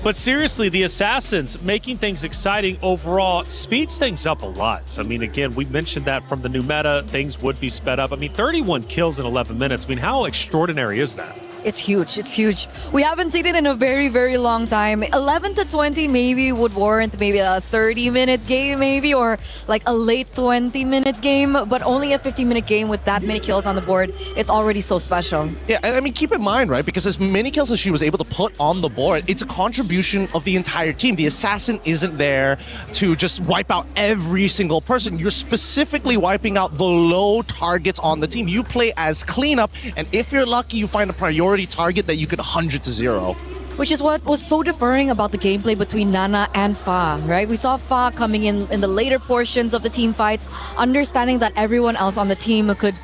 But seriously, the Assassins making things exciting overall speeds things up a lot. I mean, again, we mentioned that from the new meta, things would be sped up. I mean, 31 kills in 11 minutes. I mean, how extraordinary is that? It's huge. It's huge. We haven't seen it in a very, very long time. 11 to 20 maybe would warrant maybe a 30-minute game maybe, or like a late 20-minute game, but only a 15-minute game with that many kills on the board, it's already so special. Yeah, and I mean, keep in mind, right, because as many kills as she was able to put on the board, it's a contribution of the entire team. The assassin isn't there to just wipe out every single person. You're specifically wiping out the low targets on the team. You play as cleanup, and if you're lucky, you find a priority target that you could 100 to 0. Which is what was so differing about the gameplay between Nana and Fa, right? We saw Fa coming in the later portions of the team fights, understanding that everyone else on the team could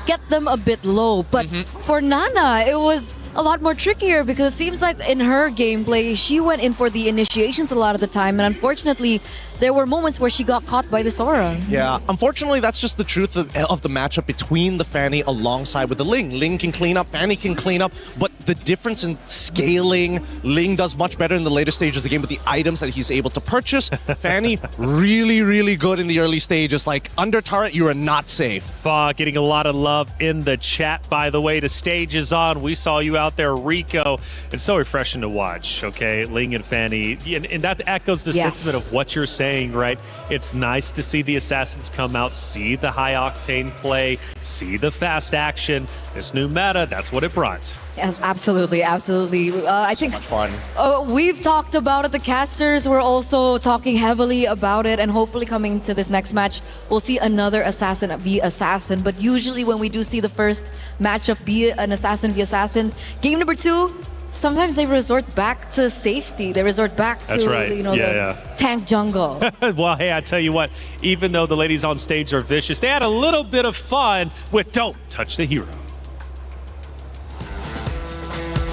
get them a bit low. But for Nana, it was a lot more trickier because it seems like in her gameplay, she went in for the initiations a lot of the time. And unfortunately, there were moments where she got caught by the Sora. Yeah, unfortunately, that's just the truth of the matchup between the Fanny alongside with the Ling. Ling can clean up, Fanny can clean up, but the difference in scaling, Ling does much better in the later stages of the game with the items that he's able to purchase. Fanny, really, really good in the early stages. Like, under turret, you are not safe. Fa getting a lot of love in the chat, by the way. The stage is on. We saw you out there, Rico. It's so refreshing to watch, okay? Ling and Fanny. And that echoes the sentiment of what you're saying. Right? It's nice to see the Assassins come out, see the high-octane play, see the fast action. This new meta, that's what it brought. Yes, absolutely, absolutely. I think much fun. We've talked about it. The casters were also talking heavily about it, and hopefully coming to this next match, we'll see another Assassin v Assassin. But usually when we do see the first matchup be an Assassin v Assassin, game number 2, sometimes they resort back to safety. They resort back to the tank jungle. Well, hey, I tell you what, even though the ladies on stage are vicious, they had a little bit of fun with Don't Touch the Hero.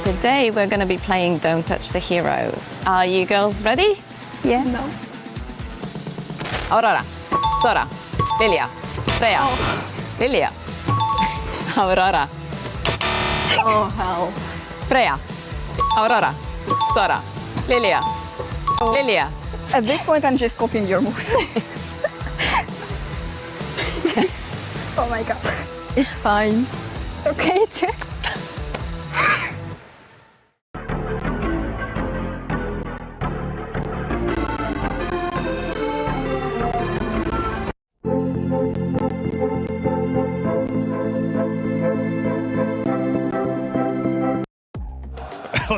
Today we're going to be playing Don't Touch the Hero. Are you girls ready? Yeah. No. Aurora, Sora, Lilia, Freya, Lilia, Aurora. Oh, hell. Freya, Aurora, Sora, Lilia, Lilia. At this point, I'm just copying your moves. Oh my god. It's fine. Okay.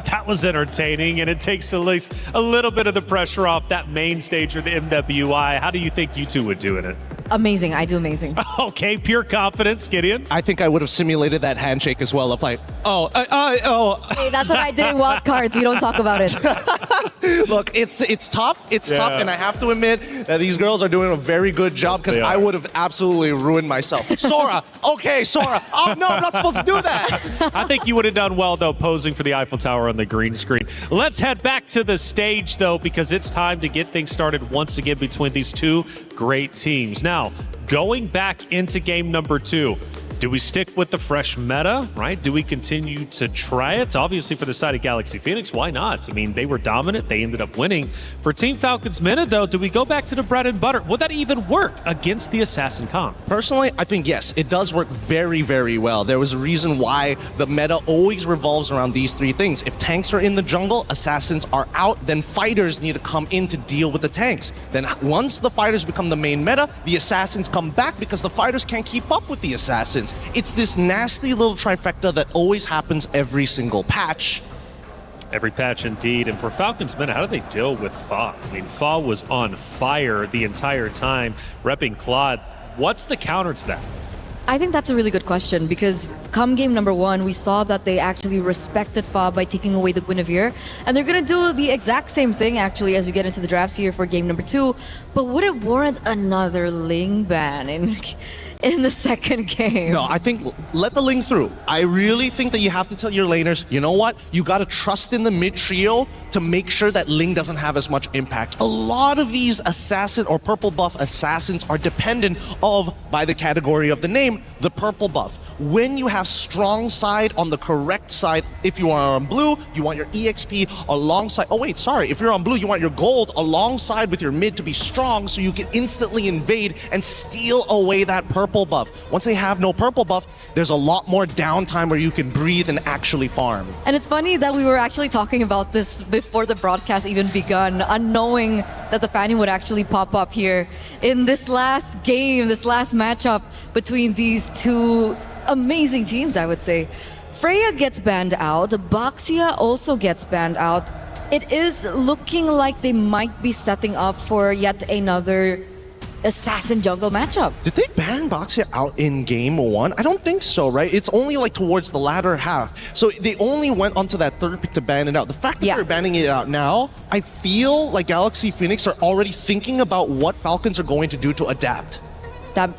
That was entertaining, and it takes at least a little bit of the pressure off that main stage of the MWI. How do you think you two would do in it? Amazing. I do amazing. Okay, pure confidence. Gideon? I think I would have simulated that handshake as well of like, Hey, that's what I did in Wild Cards. We don't talk about it. Look, it's tough. It's tough, and I have to admit that these girls are doing a very good job because I would have absolutely ruined myself. Sora, okay, Sora. Oh, no, I'm not supposed to do that. I think you would have done well, though, posing for the Eiffel Tower on the green screen. Let's head back to the stage, though, because it's time to get things started once again between these two great teams. Now, going back into game number 2, Do we stick with the fresh meta, right? Do we continue to try it? Obviously, for the side of Galaxy Phoenix, why not? I mean, they were dominant. They ended up winning. For Team Falcons meta, though, do we go back to the bread and butter? Would that even work against the Assassin comp? Personally, I think yes, it does work very, very well. There was a reason why the meta always revolves around these three things. If tanks are in the jungle, assassins are out, then fighters need to come in to deal with the tanks. Then once the fighters become the main meta, the assassins come back because the fighters can't keep up with the assassins. It's this nasty little trifecta that always happens every single patch. Every patch indeed. And for Falcons meta, how do they deal with Fa? I mean, Fa was on fire the entire time, repping Claude. What's the counter to that? I think that's a really good question because come game number 1, we saw that they actually respected Fa by taking away the Guinevere. And they're going to do the exact same thing actually as we get into the drafts here for game number 2. But would it warrant another Ling ban in the second game? No, I think let the Ling through. I really think that you have to tell your laners, you know what? You got to trust in the mid trio to make sure that Ling doesn't have as much impact. A lot of these assassin or purple buff assassins are dependent of, by the category of the name, the purple buff. When you have strong side on the correct side, if you are on blue, you want your EXP alongside, oh wait, sorry, if you're on blue, you want your gold alongside with your mid to be strong so you can instantly invade and steal away that purple buff. Once they have no purple buff, there's a lot more downtime where you can breathe and actually farm. And it's funny that we were actually talking about this before the broadcast even begun, unknowing that the Fanny would actually pop up here in this last game, this last matchup between these two amazing teams, I would say. Freya gets banned out, Baxia also gets banned out. It is looking like they might be setting up for yet another assassin jungle matchup. Did they ban Baxia out in game 1? I don't think so, right? It's only like towards the latter half. So they only went onto that third pick to ban it out. The fact that they're banning it out now, I feel like Galaxy Phoenix are already thinking about what Falcons are going to do to adapt.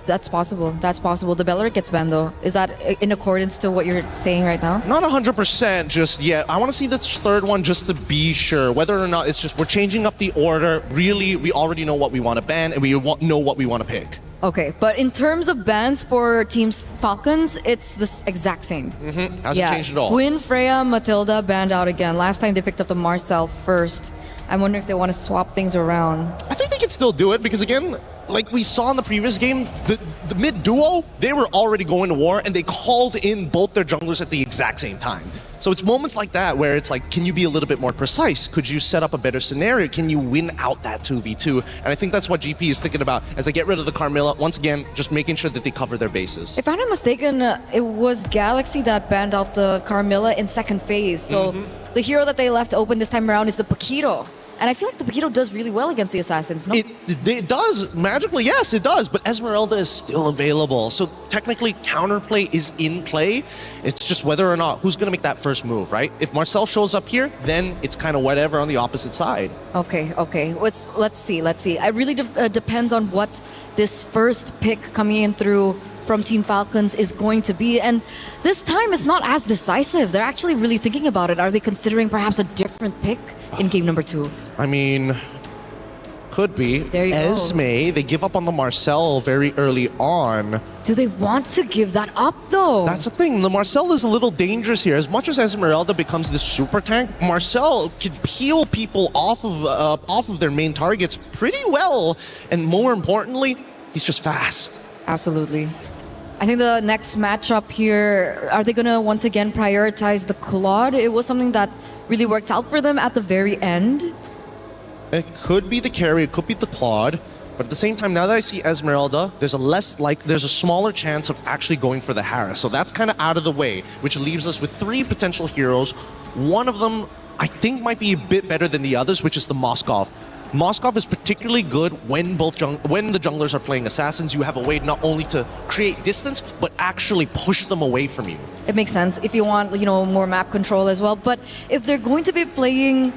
That's possible. That's possible. The Beleric gets banned though. Is that in accordance to what you're saying right now? Not 100% just yet. I want to see this third one just to be sure. Whether or not it's just we're changing up the order. Really, we already know what we want to ban and we know what we want to pick. Okay, but in terms of bans for Teams Falcons, it's the exact same. Hasn't changed at all. Gwen, Freya, Matilda banned out again. Last time they picked up the Marcel first. I'm wondering if they want to swap things around. I think they can still do it because again, like we saw in the previous game, the mid duo, they were already going to war and they called in both their junglers at the exact same time. So it's moments like that where it's like, can you be a little bit more precise? Could you set up a better scenario? Can you win out that 2v2? And I think that's what GP is thinking about as they get rid of the Carmilla. Once again, just making sure that they cover their bases. If I'm not mistaken, it was Galaxy that banned out the Carmilla in second phase. So the hero that they left open this time around is the Paquito. And I feel like the Paquito does really well against the Assassins, no? It does. Magically, yes, it does. But Esmeralda is still available. So technically, counterplay is in play. It's just whether or not who's going to make that first move, right? If Marcel shows up here, then it's kind of whatever on the opposite side. Okay. Let's see. It really depends on what this first pick coming in through from Team Falcons is going to be. And this time it's not as decisive. They're actually really thinking about it. Are they considering perhaps a different pick in game number 2? I mean, could be. There you go. Esme, they give up on the Marcel very early on. Do they want to give that up though? That's the thing. The Marcel is a little dangerous here. As much as Esmeralda becomes the super tank, Marcel can peel people off of their main targets pretty well. And more importantly, he's just fast. Absolutely. I think the next matchup here, are they going to once again prioritize the Claude? It was something that really worked out for them at the very end. It could be the carry, it could be the Claude. But at the same time, now that I see Esmeralda, there's a smaller chance of actually going for the Harris. So that's kind of out of the way, which leaves us with 3 potential heroes. One of them, I think, might be a bit better than the others, which is the Moskov. Moskov is particularly good when the junglers are playing assassins. You have a way not only to create distance, but actually push them away from you. It makes sense if you want, more map control as well. But if they're going to be playing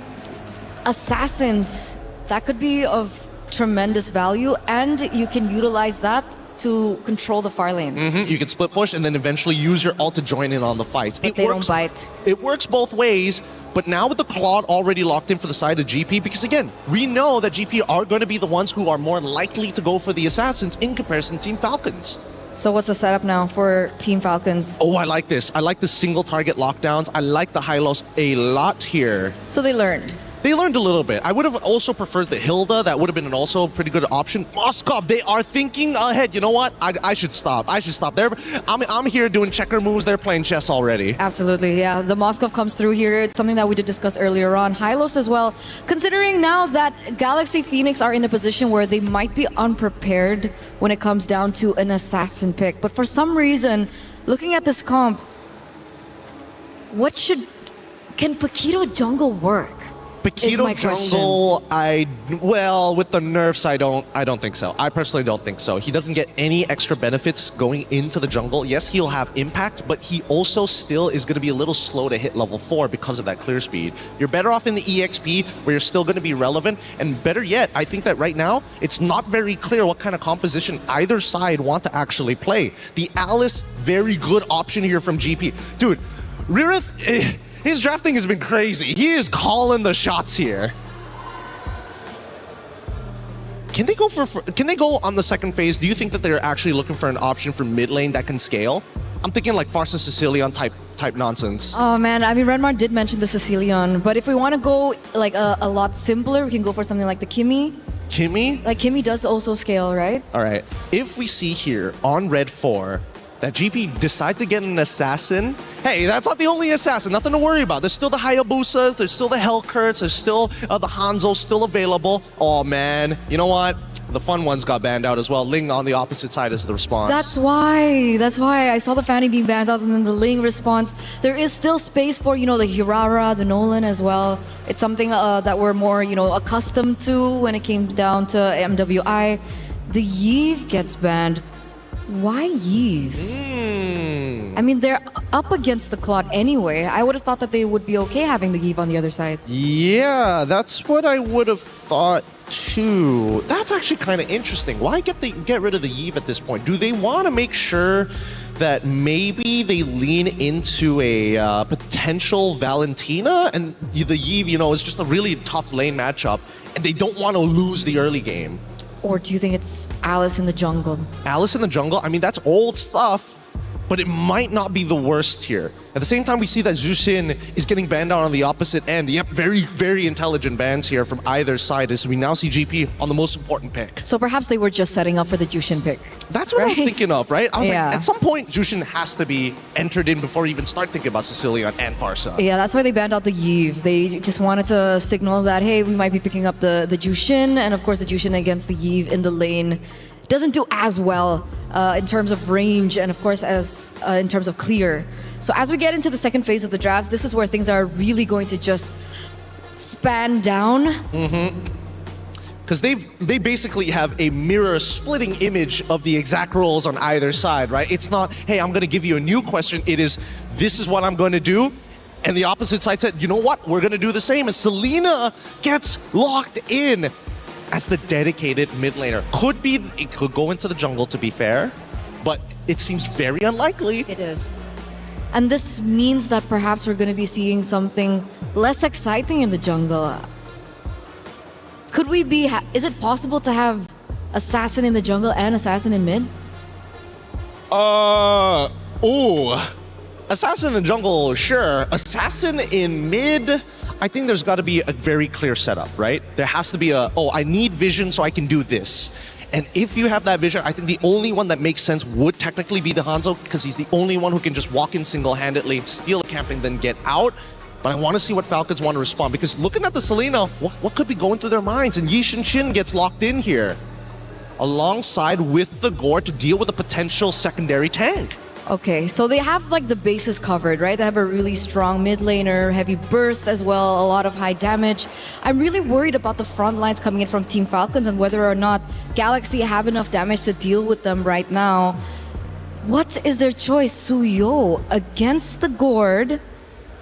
assassins, that could be of tremendous value, and you can utilize that to control the far lane. You can split push and then eventually use your ult to join in on the fights. If they don't bite. It works both ways, but now with the Claude already locked in for the side of GP, because again, we know that GP are going to be the ones who are more likely to go for the assassins in comparison to Team Falcons. So what's the setup now for Team Falcons? Oh, I like this. I like the single target lockdowns. I like the high-lows a lot here. So they learned. They learned a little bit. I would have also preferred the Hilda. That would have been also a pretty good option. Moskov, they are thinking ahead. You know what? I should stop. I should stop. I'm here doing checker moves. They're playing chess already. Absolutely, yeah. The Moskov comes through here. It's something that we did discuss earlier on. Hylos as well. Considering now that Galaxy Phoenix are in a position where they might be unprepared when it comes down to an assassin pick. But for some reason, looking at this comp, can Paquito jungle work? Paquito jungle, with the nerfs, I don't think so. I personally don't think so. He doesn't get any extra benefits going into the jungle. Yes, he'll have impact, but he also still is going to be a little slow to hit level 4 because of that clear speed. You're better off in the EXP where you're still going to be relevant, and better yet, I think that right now, it's not very clear what kind of composition either side want to actually play. The Alice, very good option here from GP. Dude, Ririth... His drafting has been crazy. He is calling the shots here. Can they go on the second phase? Do you think that they're actually looking for an option for mid lane that can scale? I'm thinking like Farsa Sicilian type nonsense. Oh man, I mean Renmar did mention the Sicilian, but if we want to go like a lot simpler, we can go for something like the Kimmy. Kimmy? Like Kimmy does also scale, right? All right. If we see here on Red 4 that GP decide to get an assassin, hey, that's not the only assassin, nothing to worry about. There's still the Hayabusas, there's still the Hellcurts, there's still the Hanzos still available. Oh man, you know what? The fun ones got banned out as well. Ling on the opposite side is the response. That's why I saw the Fanny being banned out and then the Ling response. There is still space for, the Hirara, the Nolan as well. It's something that we're more, accustomed to when it came down to MWI. The Yve gets banned. Why Yve? I mean, they're up against the Claude anyway. I would have thought that they would be okay having the Yve on the other side. Yeah, that's what I would have thought too. That's actually kind of interesting. Why get rid of the Yve at this point? Do they want to make sure that maybe they lean into a potential Valentina? And the Yve, is just a really tough lane matchup, and they don't want to lose the early game. Or do you think it's Alice in the jungle? Alice in the jungle? I mean, that's old stuff, but it might not be the worst here. At the same time, we see that Zushin is getting banned out on the opposite end. Yep, very, very intelligent bans here from either side as we now see GP on the most important pick. So perhaps they were just setting up for the Jushin pick. That's what I was thinking of, right? I was like, at some point, Jushin has to be entered in before you even start thinking about Sicilian and Farsa. Yeah, that's why they banned out the Yve. They just wanted to signal that, hey, we might be picking up the Jushin, and of course the Jushin against the Yve in the lane doesn't do as well in terms of range and of course as in terms of clear. So as we get into the second phase of the drafts, this is where things are really going to just span down. Because they basically have a mirror splitting image of the exact roles on either side, right? It's not, hey, I'm going to give you a new question. It is, this is what I'm going to do. And the opposite side said, you know what? We're going to do the same. And Selena gets locked in as the dedicated mid laner. It could go into the jungle, to be fair, but it seems very unlikely. It is. And this means that perhaps we're going to be seeing something less exciting in the jungle. Could we be, is it possible to have assassin in the jungle and assassin in mid? Assassin in the jungle, sure. Assassin in mid, I think there's got to be a very clear setup, right? There has to be I need vision so I can do this. And if you have that vision, I think the only one that makes sense would technically be the Hanzo, because he's the only one who can just walk in single-handedly, steal a camping, then get out. But I want to see what Falcons want to respond, because looking at the Selena, what could be going through their minds? And Yi Shin gets locked in here, alongside with the Gore to deal with a potential secondary tank. Okay, so they have like the bases covered, right? They have a really strong mid laner, heavy burst as well, a lot of high damage. I'm really worried about the front lines coming in from Team Falcons and whether or not Galaxy have enough damage to deal with them right now. What is their choice? Suyo against the Gord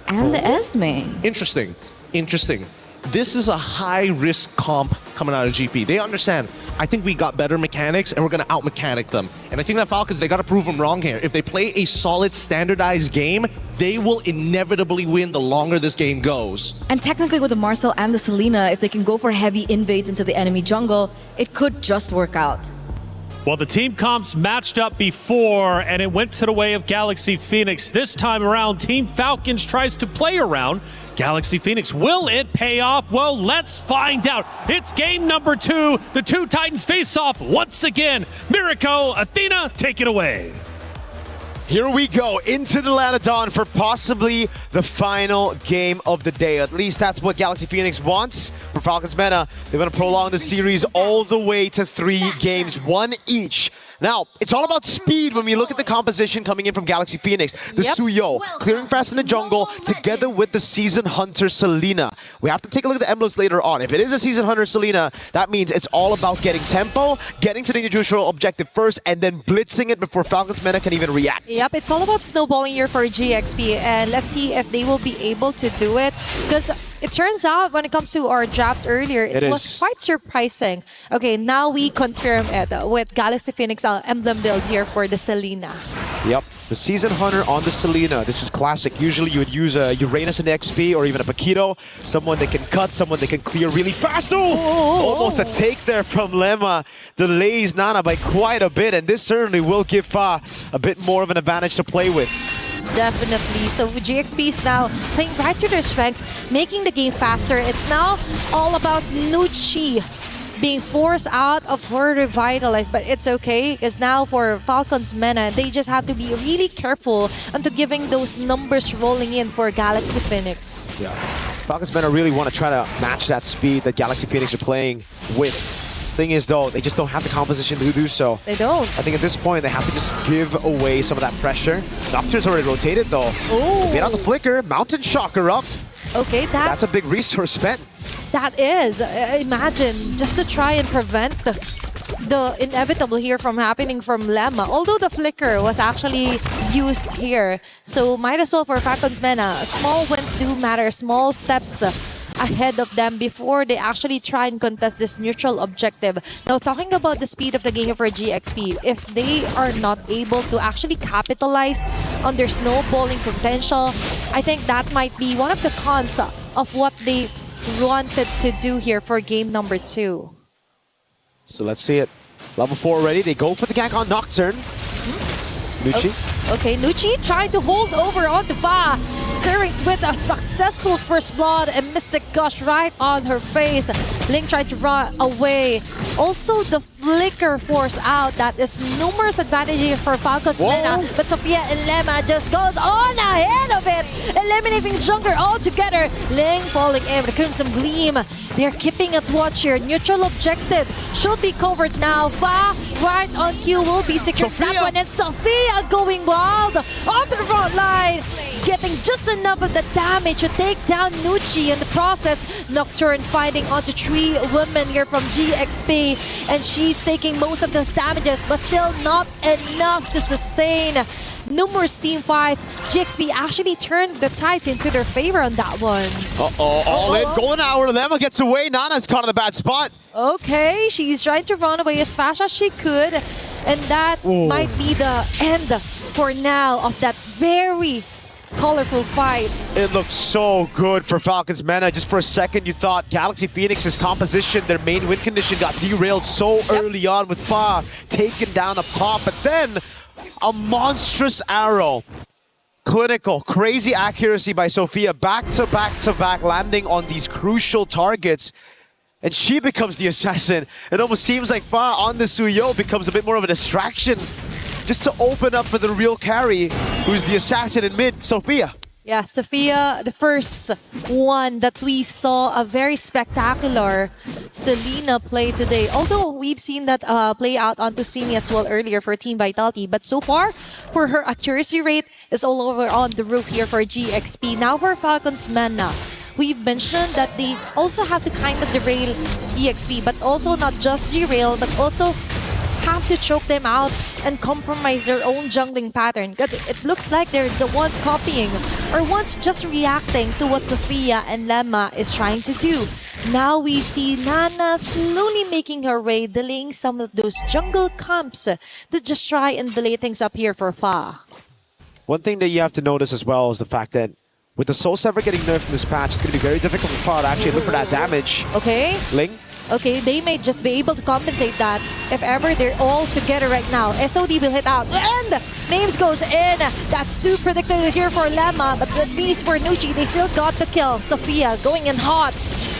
and the Esme. Interesting. This is a high-risk comp coming out of GP. They understand, I think we got better mechanics and we're going to out-mechanic them. And I think that Falcons, they got to prove them wrong here. If they play a solid, standardized game, they will inevitably win the longer this game goes. And technically with the Marcel and the Selena, if they can go for heavy invades into the enemy jungle, it could just work out. Well, the team comps matched up before, and it went to the way of Galaxy Phoenix. This time around, Team Falcons tries to play around Galaxy Phoenix. Will it pay off? Well, let's find out. It's game number 2. The two Titans face off once again. Miriko, Athena, take it away. Here we go into the Lanadon for possibly the final game of the day. At least that's what Galaxy Phoenix wants. For Falcons Meta, they want to prolong the series all the way to 3 games, 1 each. Now, it's all about speed when we look at the composition coming in from Galaxy Phoenix. The Suyo, clearing fast in the jungle, together with the Season Hunter Selena. We have to take a look at the emblems later on. If it is a Season Hunter Selena, that means it's all about getting tempo, getting to the individual objective first, and then blitzing it before Falcons Meta can even react. Yep, it's all about snowballing here for GXP, and let's see if they will be able to do it. Because it turns out when it comes to our drafts earlier, it was quite surprising. Okay, now we confirm it with Galaxy Phoenix emblem builds here for the Selena. Yep, the Season Hunter on the Selena. This is classic. Usually you would use a Uranus in XP or even a Paquito. Someone that can cut, someone that can clear really fast. Almost a take there from Lemma. Delays Nana by quite a bit, and this certainly will give Fa a bit more of an advantage to play with. Definitely. So GXP is now playing right to their strengths, making the game faster. It's now all about Nucci being forced out of her Revitalize, but it's okay because now for Falcons Meta, they just have to be really careful into giving those numbers rolling in for Galaxy Phoenix. Yeah. Falcons Meta really want to try to match that speed that Galaxy Phoenix are playing with. Thing is though, they just don't have the composition to do so. They don't. I think at this point they have to just give away some of that pressure. Nocturne's already rotated though. Get out the flicker, Mountain Shocker up. Okay, that's a big resource spent. That is, imagine, just to try and prevent the inevitable here from happening from Lemma. Although the flicker was actually used here. So might as well for Falcons Meta. Small wins do matter, small steps ahead of them before they actually try and contest this neutral objective. Now, talking about the speed of the game for GXP, if they are not able to actually capitalize on their snowballing potential, I think that might be one of the cons of what they wanted to do here for game number 2. So let's see it. Level 4 already. They go for the gank on Nocturne. Nucci. Okay, Nucci trying to hold over onto Fa. Syrinx with a successful first blood and Mystic Gush right on her face. Ling tried to run away. Also, the flicker force out. That is numerous advantage for Falcons Meta. But Sophia and Lemma just goes on ahead of it, eliminating Jungler altogether. Ling falling in with Crimson Gleam. They're keeping it watch here. Neutral objective should be covered now. Fa right on cue will be secured. That one, and Sophia going wild on the front line, getting just enough of the damage to take down Nucci in the process. Nocturne fighting onto 3 women here from GXP, and she's taking most of the damages, but still not enough to sustain numerous team fights. GXP actually turned the tides into their favor on that one. All in. Golden Hour. Lemma gets away. Nana's caught in a bad spot. Okay, she's trying to run away as fast as she could, and that might be the end for now of that very colorful fights. It looks so good for Falcons Meta. Just for a second, you thought Galaxy Phoenix's composition, their main win condition got derailed so early on with Fa taken down up top. But then, a monstrous arrow. Clinical, crazy accuracy by Sophia. Back to back, landing on these crucial targets. And she becomes the assassin. It almost seems like Fa on the Suyo becomes a bit more of a distraction, just to open up for the real carry, who's the assassin in mid, Sophia. Yeah, Sophia, the first one that we saw a very spectacular Selena play today. Although we've seen that play out onto Sini as well earlier for Team Vitality. But so far, for her accuracy rate, is all over on the roof here for GXP. Now for Falcons Meta, we've mentioned that they also have to kind of derail GXP, but also not just derail, but also have to choke them out and compromise their own jungling pattern, because it looks like they're the ones copying or ones just reacting to what Sophia and Lemma is trying to do. Now we see Nana slowly making her way, delaying some of those jungle camps to just try and delay things up here for Fa. One thing that you have to notice as well is the fact that with the Soul Sever getting nerfed in this patch, it's going to be very difficult for Fa to actually look for that damage. Okay. Ling Okay, they may just be able to compensate that if ever they're all together right now. SOD will hit out and Names goes in. That's too predicted here for Lemma, but at least for Nucci, they still got the kill. Sophia going in hot.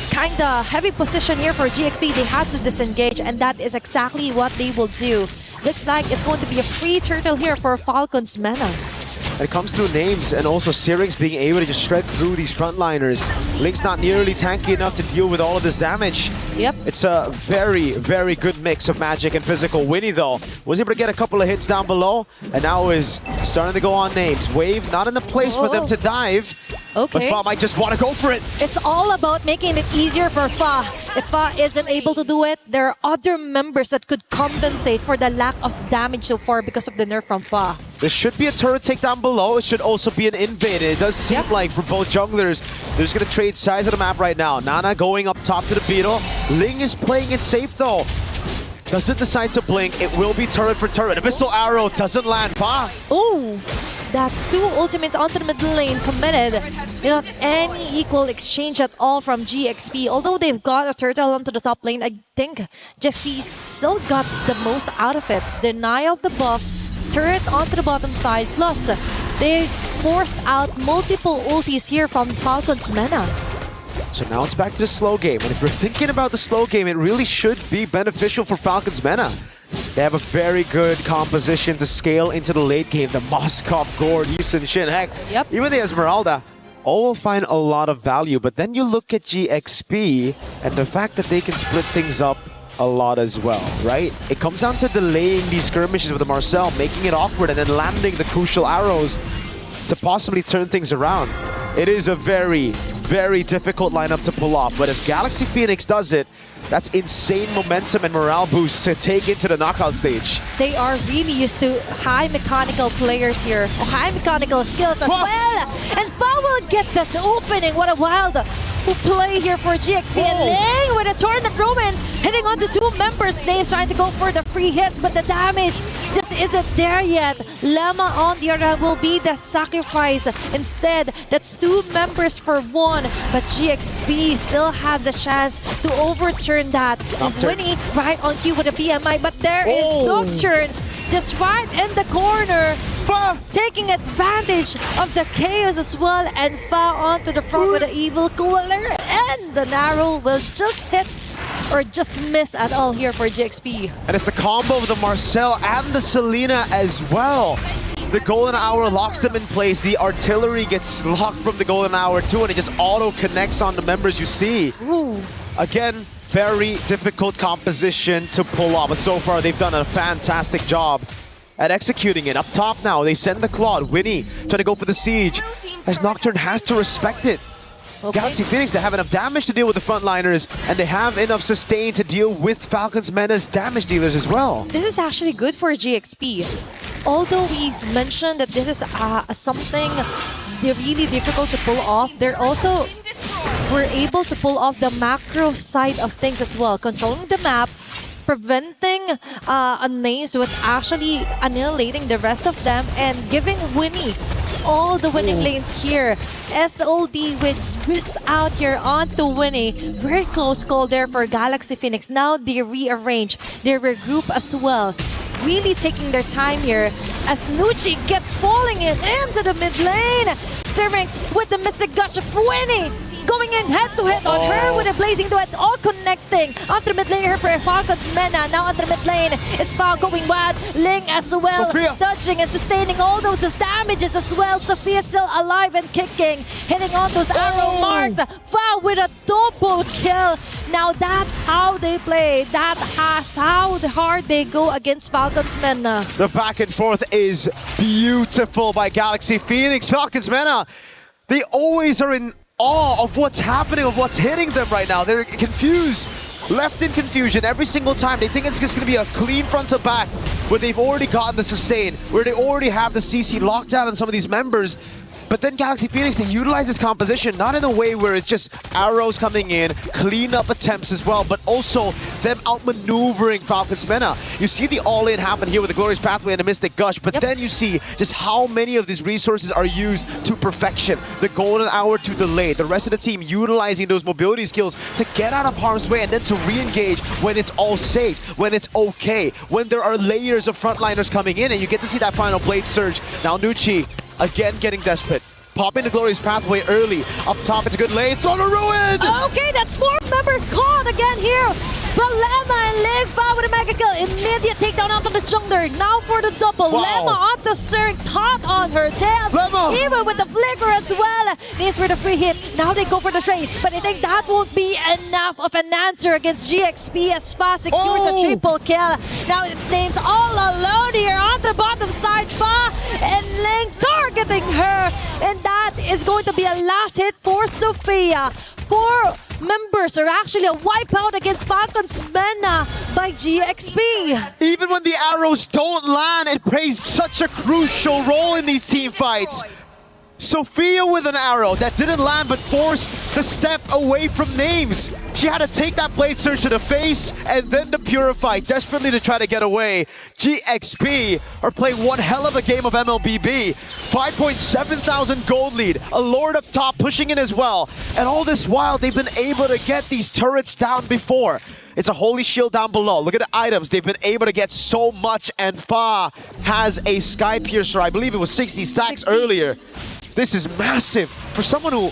Kinda heavy position here for GXP. They have to disengage, and that is exactly what they will do. Looks like it's going to be a free turtle here for Falcons Mena. It comes through Names and also Syrinx being able to just shred through these frontliners. Link's not nearly tanky enough to deal with all of this damage. Yep. It's a very, very good mix of magic and physical. Winnie, though, was able to get a couple of hits down below and now is starting to go on Names. Wave not in the place for them to dive. Okay. But Fa might just want to go for it. It's all about making it easier for Fa. If Fa isn't able to do it, there are other members that could compensate for the lack of damage so far because of the nerf from Fa. There should be a turret takedown below. It should also be an invade. It does seem like for both junglers, they're just going to trade sides of the map right now. Nana going up top to the Beetle. Ling is playing it safe though. Doesn't decide to blink. It will be turret for turret. Abyssal Arrow doesn't land. Fa. Oh, that's two ultimates onto the middle lane committed. Not any equal exchange at all from GXP. Although they've got a turtle onto the top lane, I think GXP still got the most out of it. Denial of the buff, turret onto the bottom side, plus they forced out multiple ultis here from Falcons Mena. So now it's back to the slow game. And if you're thinking about the slow game, it really should be beneficial for Falcons Mena. They have a very good composition to scale into the late game. The Moskov, Gord, Yisun, Shin, heck, even the Esmeralda, all will find a lot of value. But then you look at GXP and the fact that they can split things up a lot as well, right? It comes down to delaying these skirmishes with the Marcel, making it awkward, and then landing the crucial arrows to possibly turn things around. It is a very, very difficult lineup to pull off, but if Galaxy Phoenix does it, that's insane momentum and morale boost to take into the knockout stage. They are really used to high mechanical players here, or high mechanical skills as well. And Fa will get that opening. What a wild play here for GXP. And Ling with a Torrent Roman hitting onto two members. Names trying to go for the free hits, but the damage just isn't there yet. Lemma on the other hand will be the sacrifice. Instead, that's two members for one, but GXP still have the chance to overturn that. And Winnie right on cue with a PMI, but there is Nocturne just right in the corner, taking advantage of the chaos as well, and Fa onto the front with an evil cooler, and the narrow will just hit or just miss at all here for GXP. And it's the combo of the Marcel and the Selena as well. The Golden Hour locks them in place. The artillery gets locked from the Golden Hour too, and it just auto-connects on the members you see. Again, very difficult composition to pull off, but so far they've done a fantastic job at executing it. Up top now, they send the Claude. Winnie trying to go for the siege, as Nocturne has to respect it. Galaxy Phoenix, they have enough damage to deal with the frontliners, and they have enough sustain to deal with Falcons Mena's damage dealers as well. This is actually good for GXP. Although we mentioned that this is something they're really difficult to pull off, they're also were able to pull off the macro side of things as well. Controlling the map, preventing Names with actually annihilating the rest of them, and giving Winnie all the winning lanes here. SOD with miss out here onto Winnie. Very close call there for Galaxy Phoenix. Now they rearrange, they regroup as well. Really taking their time here as Nucci gets falling into the mid lane. Syrinx with the Mystic Gush of Winnie. Going in head-to-head on her with a Blazing Duet, all connecting onto the mid lane here for Falcons Mena. Now onto the mid lane, it's Fa going wild. Ling as well, Sophia dodging and sustaining all those damages as well. Sophia still alive and kicking, hitting on those arrow marks. Fa with a double kill. Now that's how they play. That's how hard they go against Falcons Mena. The back and forth is beautiful by Galaxy Phoenix. Falcons Mena, they always are in awe of what's happening, of what's hitting them right now. They're confused, left in confusion every single time. They think it's just going to be a clean front to back, where they've already gotten the sustain, where they already have the CC locked down on some of these members. But then Galaxy Phoenix, they utilize this composition not in a way where it's just arrows coming in, cleanup attempts as well, but also them outmaneuvering Falcon's Mena. You see the all-in happen here with the Glorious Pathway and the Mystic Gush, but then you see just how many of these resources are used to perfection. The Golden Hour to delay, the rest of the team utilizing those mobility skills to get out of harm's way and then to re-engage when it's all safe, when it's okay, when there are layers of frontliners coming in, and you get to see that final Blade Surge. Now Nucci, again getting desperate. Popping the Glorious Pathway early. Up top, it's a good lane. Throw to Ruin! Okay, that's 4 member caught again here. But Lemma and Lingfa with a mega kill. Immediate takedown onto the jungler. Now for the double. Wow. Lemma onto Zerg's hot on her tail. Lemma! Even with the flicker as well. Needs for the free hit. Now they go for the trade. But I think that won't be enough of an answer against GXP as Fa secures a triple kill. Now it's Names all alone here on the bottom side. Fa and Ling targeting her. And that is going to be a last hit for Sophia. 4 members are actually a wipeout against Falcon's Mena by GXP. Even when the arrows don't land, it plays such a crucial role in these team fights. Sophia with an arrow that didn't land but forced the step away from Names. She had to take that Blade Surge to the face and then the Purify desperately to try to get away. GXP are playing one hell of a game of MLBB. 5,700 gold lead. A Lord up top pushing in as well. And all this while, they've been able to get these turrets down before. It's a Holy Shield down below. Look at the items. They've been able to get so much, and Fa has a Sky Piercer. I believe it was 60 stacks earlier. This is massive for someone who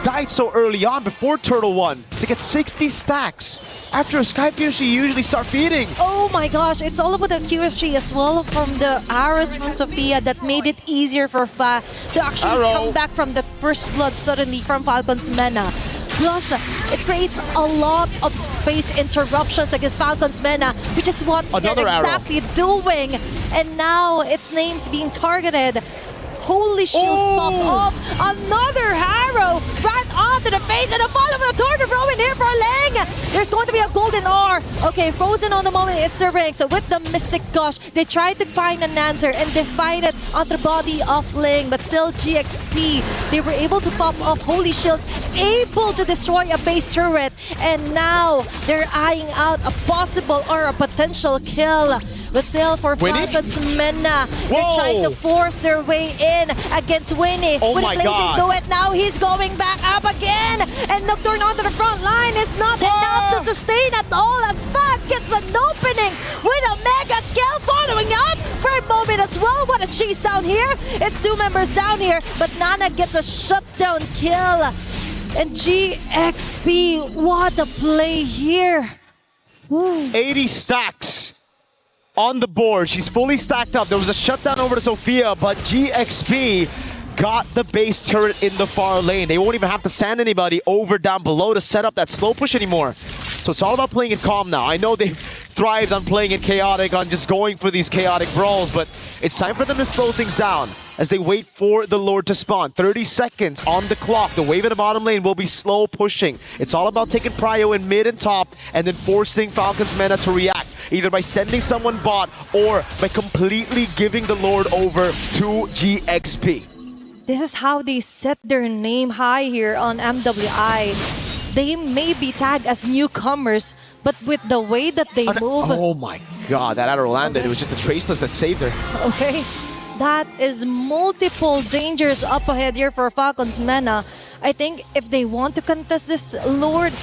died so early on before Turtle 1 to get 60 stacks. After a Sky Piercer, you usually start feeding. Oh my gosh, it's all about the QSG as well from the arrows from Sophia that made it easier for Fa to actually come back from the first blood suddenly from Falcon's Mena. Plus, it creates a lot of space interruptions against Falcon's Mena, which is what they're exactly doing. And now its Names being targeted. Holy shields pop off. Another arrow right onto the face and a fall of the tornado throwing here for Ling. There's going to be a golden R. Okay, frozen on the moment is Serang. So with the Mystic Gush, they tried to find an answer and they find it on the body of Ling. But still GXP, they were able to pop off Holy Shields, able to destroy a base turret. And now they're eyeing out a possible or a potential kill. But still for Falcon's Mena, they're trying to force their way in against Winnie. Oh with my Blazing God. Duet now, he's going back up again. And Nocturne onto the front line is not enough to sustain at all as Fa gets an opening with a mega kill following up for a moment as well. What a chase down here. It's 2 members down here, but Nana gets a shutdown kill. And GXP, what a play here. Woo. 80 stacks on the board. She's fully stacked up. There was a shutdown over to Sophia, but GXP got the base turret in the far lane. They won't even have to send anybody over down below to set up that slow push anymore. So it's all about playing it calm now. I know they've thrived on playing it chaotic, on just going for these chaotic brawls, but it's time for them to slow things down as they wait for the Lord to spawn. 30 seconds on the clock. The wave in the bottom lane will be slow pushing. It's all about taking prio in mid and top and then forcing Falcon's Mena to react, either by sending someone bot or by completely giving the Lord over to GXP. This is how they set their name high here on MWI. They may be tagged as newcomers, but with the way that they move... Oh my God, that arrow landed. It was just the Traceless that saved her. Okay, that is multiple dangers up ahead here for Falcon's Mena. I think if they want to contest this Lord,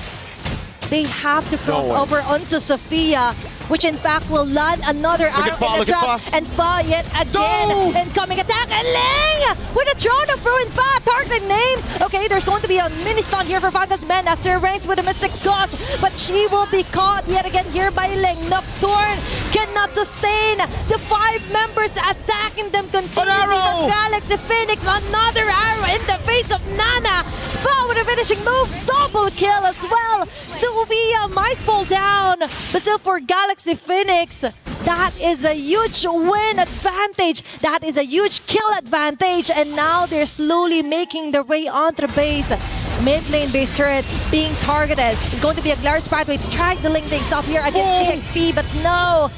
they have to cross over onto Sophia, which in fact will land another arrow in the trap. And Fa yet again. Incoming attack. And Ling with a drone of ruin Fa targeting Names. Okay, there's going to be a mini stun here for Falcon's Mena. Ranks with a Mystic Gush, but she will be caught yet again here by Ling. Nocturne cannot sustain the 5 members attacking them continuously. Galaxy Phoenix, another arrow in the face of Nana. Fa with a finishing move, double kill as well. Sophia might fall down, but still for Galaxy Phoenix, that is a huge win advantage. That is a huge kill advantage. And now they're slowly making their way onto the base. Mid lane base turret being targeted. There's going to be a Glorious Pathway to try to link things up here against GXP, but no.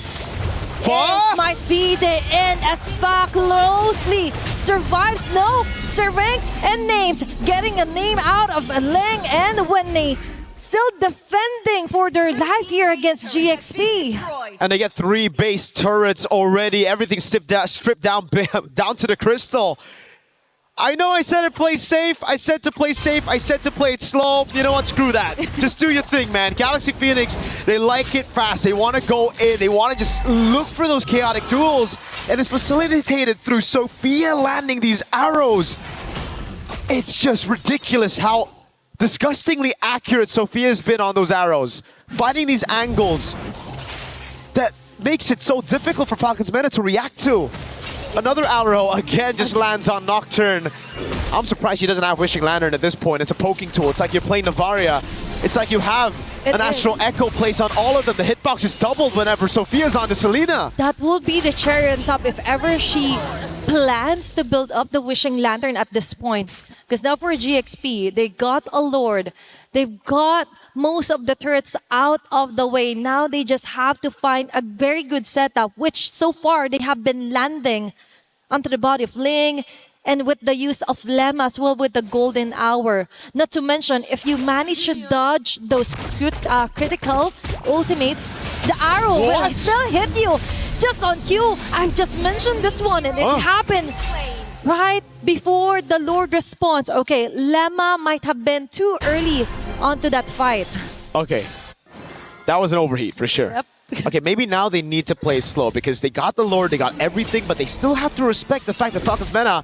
This might be the end as Fa closely survives no ranks and names, getting a name out of Leng and Wenny. Still defending for their life here against GXP. And they get 3 base turrets already. Everything stripped down to the crystal. I know I said to play safe. I said to play safe. I said to play it slow. You know what? Screw that. Just do your thing, man. Galaxy Phoenix, they like it fast. They want to go in. They want to just look for those chaotic duels. And it's facilitated through Sophia landing these arrows. It's just ridiculous how disgustingly accurate Sophia's been on those arrows. Finding these angles that makes it so difficult for Falcons Meta to react to. Another arrow again just lands on Nocturne. I'm surprised she doesn't have Wishing Lantern at this point. It's a poking tool. It's like you're playing Navaria. It's like you have an Astral Echo place on all of them. The hitbox is doubled whenever Sophia's on the Selena. That will be the cherry on top if ever she plans to build up the Wishing Lantern at this point. Because now for GXP, they got a Lord. They've got most of the turrets out of the way. Now they just have to find a very good setup, which so far they have been landing onto the body of Ling, and with the use of Lem as well with the golden hour. Not to mention, if you manage to dodge those critical ultimates, the arrow will still hit you just on cue. I just mentioned this one, and it happened right before the Lord responds. Okay, Lemma might have been too early onto that fight. Okay, that was an overheat for sure. Yep. Okay, maybe now they need to play it slow because they got the Lord, they got everything, but they still have to respect the fact that Falcons Meta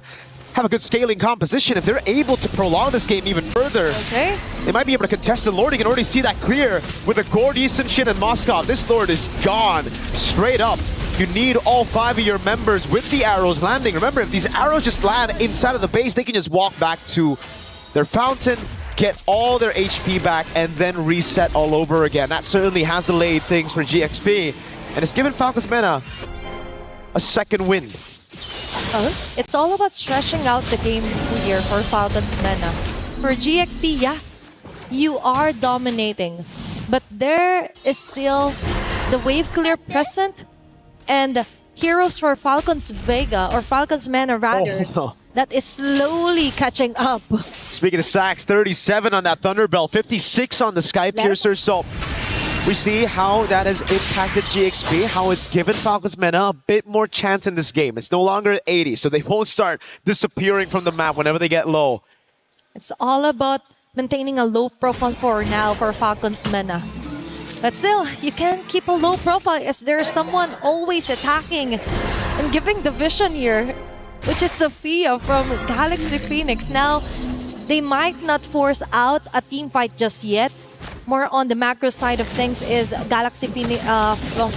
have a good scaling composition. If they're able to prolong this game even further, they might be able to contest the Lord. You can already see that clear with the Gord, Easton, Shin, and Moskov. This Lord is gone straight up. You need all 5 of your members with the arrows landing. Remember, if these arrows just land inside of the base, they can just walk back to their fountain, get all their HP back, and then reset all over again. That certainly has delayed things for GXP, and it's given Falcons Meta a second win. It's all about stretching out the game here for Falcons Meta. For GXP, yeah, you are dominating, but there is still the wave clear present, and heroes for Falcons Vega, or Falcons Meta rather, that is slowly catching up. Speaking of stacks, 37 on that Thunderbell, 56 on the Sky Piercer, so we see how that has impacted GXP, how it's given Falcons Meta a bit more chance in this game. It's no longer at 80, so they won't start disappearing from the map whenever they get low. It's all about maintaining a low profile for now for Falcons Meta. But still, you can't keep a low profile as there's someone always attacking and giving the vision here, which is Sophia from Galaxy Phoenix. Now, they might not force out a team fight just yet. More on the macro side of things is Galaxy Phoenix,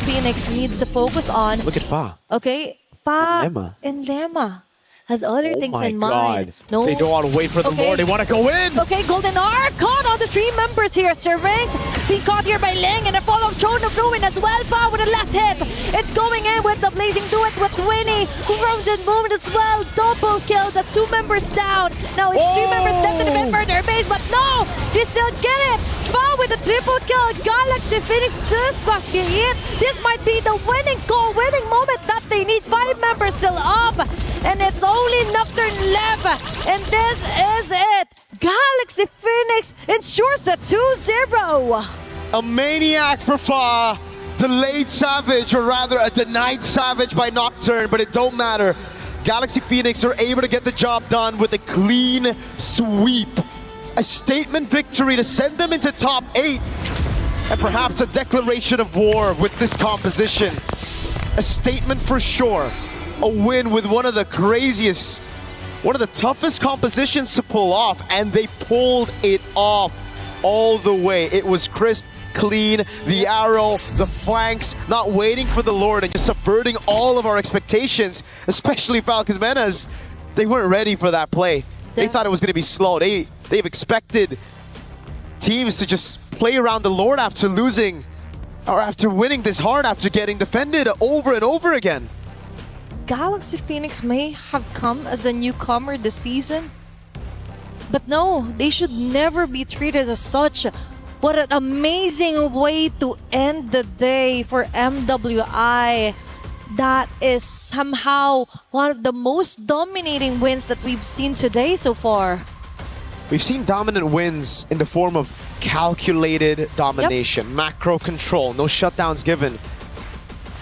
Phoenix needs to focus on. Look at Fa. Okay, Fa and Lemma has other things in mind. No, they don't want to wait for the Lord. They want to go in. Okay, Golden R caught all the 3 members here. Syrinx being caught here by Ling, and a follow Throne of Ruin as well. Fa with the last hit. It's going in with the Blazing Duet with Winnie. Frozen Moment as well. Double kill. That's 2 members down. Now it's 3 members left to defend for their base, but no, they still get it. Fa with a triple kill. Galaxy Phoenix just fucking hit. This might be the winning goal, winning moment that they need. 5 members still up, and it's only Nocturne left, and this is it. Galaxy Phoenix ensures the 2-0. A maniac for Fa. Delayed Savage, or rather a denied Savage by Nocturne, but it don't matter. Galaxy Phoenix are able to get the job done with a clean sweep. A statement victory to send them into top 8. And perhaps a declaration of war with this composition. A statement for sure. A win with one of the craziest, one of the toughest compositions to pull off, and they pulled it off all the way. It was crisp, clean, the arrow, the flanks, not waiting for the Lord and just subverting all of our expectations, especially Falcons Meta's. They weren't ready for that play. They thought it was going to be slow. They've expected teams to just play around the Lord after losing, or after winning this hard, after getting defended over and over again. Galaxy Phoenix may have come as a newcomer this season, but no, they should never be treated as such. What an amazing way to end the day for MWI. that is somehow one of the most dominating wins that we've seen today so far. We've seen dominant wins in the form of calculated domination, macro control, no shutdowns given.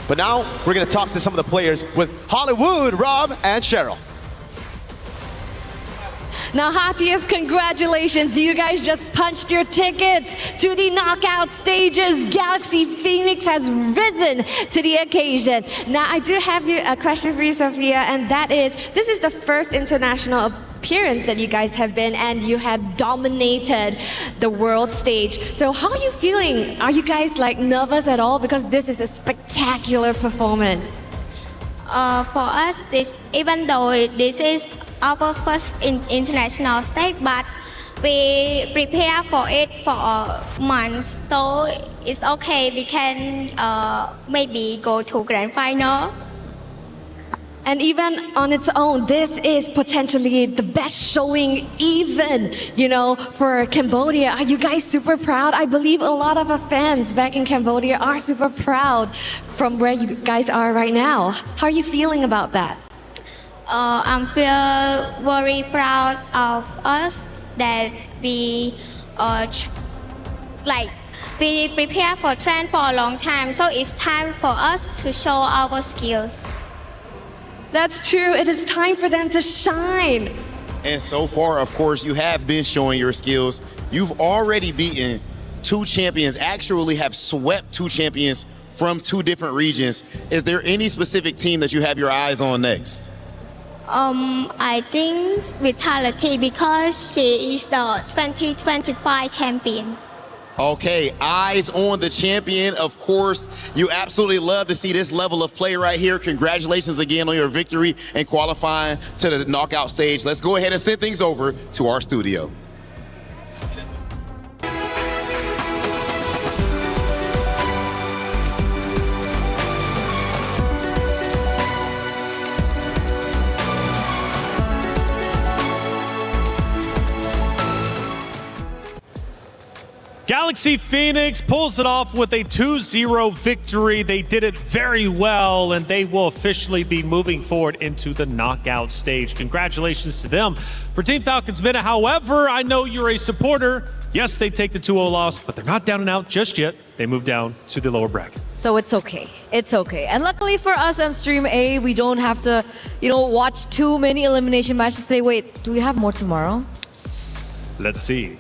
But now we're going to talk to some of the players with Hollywood, Rob, and Cheryl. Now, heartiest congratulations. You guys just punched your tickets to the knockout stages. Galaxy Phoenix has risen to the occasion. Now, I do have a question for you, Sophia, and that is, this is the first international appearance that you guys have been, and you have dominated the world stage. So how are you feeling? Are you guys like nervous at all? Because this is a spectacular performance. For us, even though this is our first international stage, but we prepare for it for months, so it's okay. We can maybe go to grand final. And even on its own, this is potentially the best showing even, for Cambodia. Are you guys super proud? I believe a lot of our fans back in Cambodia are super proud from where you guys are right now. How are you feeling about that? I feel very proud of us that we we prepare for train for a long time, so it's time for us to show our skills. That's true. It is time for them to shine. And so far, of course, you have been showing your skills. You've already beaten 2 champions, actually have swept 2 champions from 2 different regions. Is there any specific team that you have your eyes on next? I think Vitality, because she is the 2025 champion. Okay, eyes on the champion. Of course, you absolutely love to see this level of play right here. Congratulations again on your victory and qualifying to the knockout stage. Let's go ahead and send things over to our studio. Galaxy Phoenix pulls it off with a 2-0 victory. They did it very well, and they will officially be moving forward into the knockout stage. Congratulations to them. For Team Falcons Minna, however, I know you're a supporter. Yes, they take the 2-0 loss, but they're not down and out just yet. They move down to the lower bracket. So it's okay. It's okay. And luckily for us on Stream A, we don't have to, watch too many elimination matches today. Wait, do we have more tomorrow? Let's see.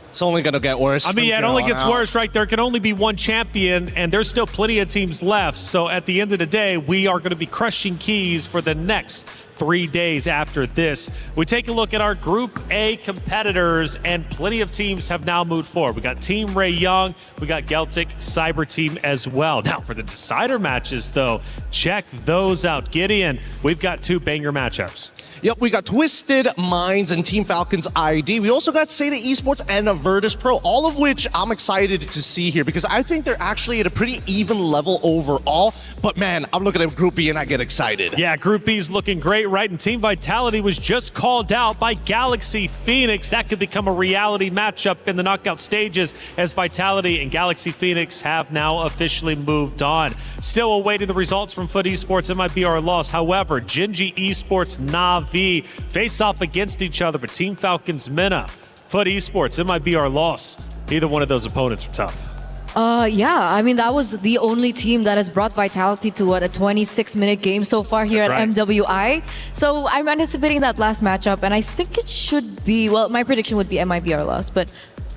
It's only going to get worse. I mean, yeah, it only gets worse, right? There can only be one champion, and there's still plenty of teams left. So at the end of the day, we are going to be crushing keys for the next 3 days after this. We take a look at our Group A competitors, and plenty of teams have now moved forward. We got Team Ray Young, we got Celtic Cyber Team as well. Now for the decider matches, though, check those out. Gideon, we've got 2 banger matchups. Yep, we got Twisted Minds and Team Falcons ID. We also got Seda Esports and Virtus Pro, all of which I'm excited to see here because I think they're actually at a pretty even level overall. But man, I'm looking at Group B and I get excited. Yeah, Group B's looking great, right? And Team Vitality was just called out by Galaxy Phoenix. That could become a reality matchup in the knockout stages as Vitality and Galaxy Phoenix have now officially moved on. Still awaiting the results from Foot Esports. It might be our loss. However, Genji Esports, Navi face off against each other, but Team Falcons Minna, Foot Esports, it might be our loss. Either one of those opponents are tough. Yeah, I mean, that was the only team that has brought Vitality to a 26-minute game so far here at MWI. So I'm anticipating that last matchup, and I think it should be, well, my prediction would be it might be our loss, but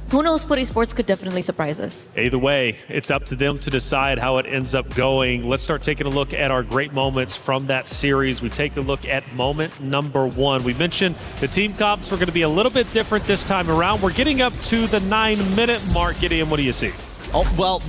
who knows, Foot Esports could definitely surprise us. Either way, it's up to them to decide how it ends up going. Let's start taking a look at our great moments from that series. We take a look at moment number 1. We mentioned the team comps were going to be a little bit different this time around. We're getting up to the 9-minute mark. Gideon, what do you see? Oh, well,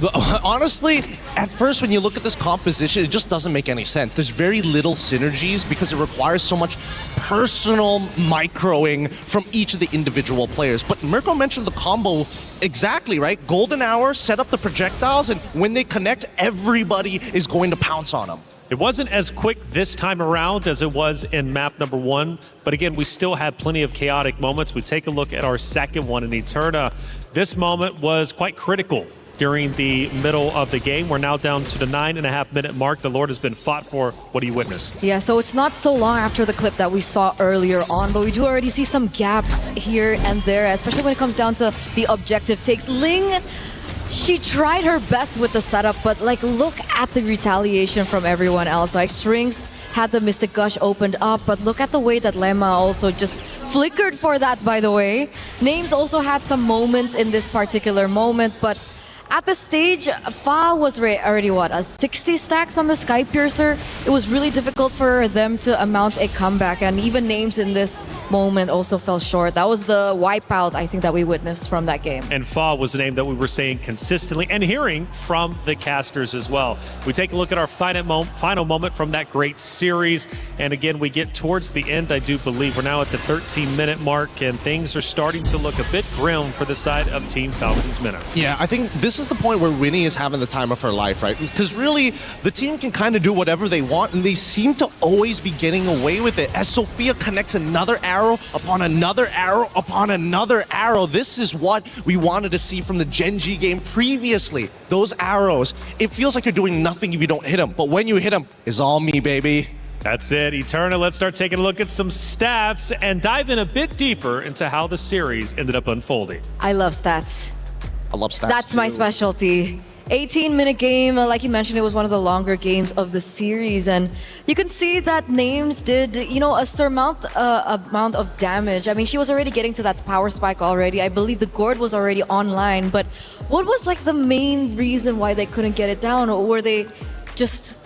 honestly, at first when you look at this composition, it just doesn't make any sense. There's very little synergies because it requires so much personal microing from each of the individual players. But Mirko mentioned the combo exactly, right? Golden Hour, set up the projectiles, and when they connect, everybody is going to pounce on them. It wasn't as quick this time around as it was in map number 1, but again, we still had plenty of chaotic moments. We take a look at our second one in Eterna. This moment was quite critical during the middle of the game. We're now down to the 9.5 minute mark. The Lord has been fought for. What do you witness? Yeah, so it's not so long after the clip that we saw earlier on, but we do already see some gaps here and there, especially when it comes down to the objective takes. Ling, she tried her best with the setup, but like look at the retaliation from everyone else. Like Strings had the Mystic Gush opened up, but look at the way that Lemma also just flickered for that, by the way. Names also had some moments in this particular moment, but at the stage, Fa was already, what, a 60 stacks on the Sky Piercer? It was really difficult for them to mount a comeback, and even Names in this moment also fell short. That was the wipeout, I think, that we witnessed from that game. And Fa was a name that we were saying consistently and hearing from the casters as well. We take a look at our final moment from that great series, and again, we get towards the end, I do believe. We're now at the 13-minute mark, and things are starting to look a bit grim for the side of Team Falcons Minnow. Yeah, I think this is the point where Winnie is having the time of her life, right? Because really, the team can kind of do whatever they want, and they seem to always be getting away with it. As Sophia connects another arrow upon another arrow upon another arrow, this is what we wanted to see from the Genji game previously. Those arrows, it feels like you're doing nothing if you don't hit them, but when you hit them, it's all me, baby. That's it, Eterna. Let's start taking a look at some stats and dive in a bit deeper into how the series ended up unfolding. I love stats. I love stats. That's my too. specialty. 18-minute game, like you mentioned, it was one of the longer games of the series, and you can see that Names did, you know, a surmount amount of damage. I mean, she was already getting to that power spike already. I believe the Gourd was already online, but what was like the main reason why they couldn't get it down? Or were they just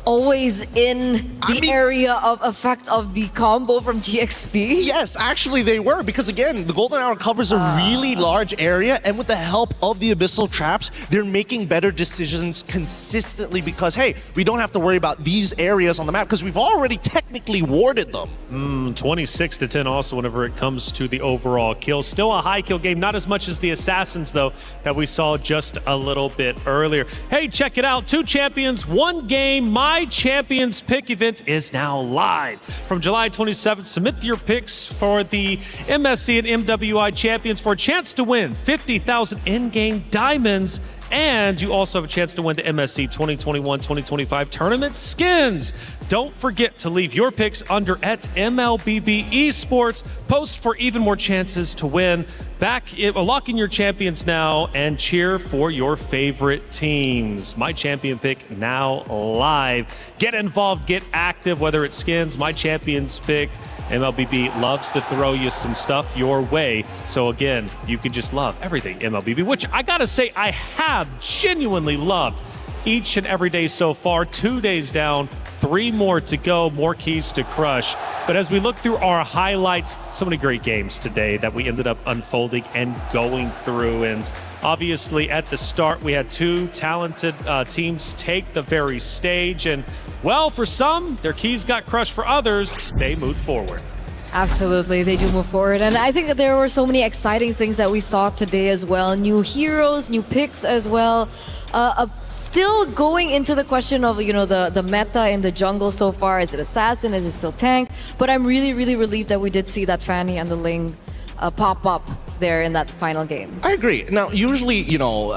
always in the area of effect of the combo from GXP? Yes, actually they were, because again, the Golden Hour covers a really large area, and with the help of the Abyssal Traps, they're making better decisions consistently because, hey, we don't have to worry about these areas on the map because we've already technically warded them. 26-10 also whenever it comes to the overall kills. Still a high kill game, not as much as the Assassins, though, that we saw just a little bit earlier. Hey, check it out. 2 champions, 1 game. My Champions Pick event is now live. From July 27th, submit your picks for the MSC and MWI champions for a chance to win 50,000 in-game diamonds. And you also have a chance to win the MSC 2021-2025 tournament skins. Don't forget to leave your picks under at MLBB Esports. Post for even more chances to win. Lock in your champions now and cheer for your favorite teams. My champion pick now live. Get involved, get active, whether it's skins, my champions pick. MLBB loves to throw you some stuff your way. So again, you can just love everything MLBB, which I gotta say I have genuinely loved each and every day so far. 2 days down, 3 more to go, more keys to crush. But as we look through our highlights, so many great games today that we ended up unfolding and going through. And obviously at the start, we had 2 talented teams take the very stage. And well, for some, their keys got crushed. For others, they moved forward. Absolutely, they do move forward. And I think that there were so many exciting things that we saw today as well. New heroes, new picks as well. Still going into the question of, you know, the meta in the jungle so far. Is it Assassin? Is it still Tank? But I'm really, really relieved that we did see that Fanny and the Ling pop up there in that final game. I agree. Now, usually, you know,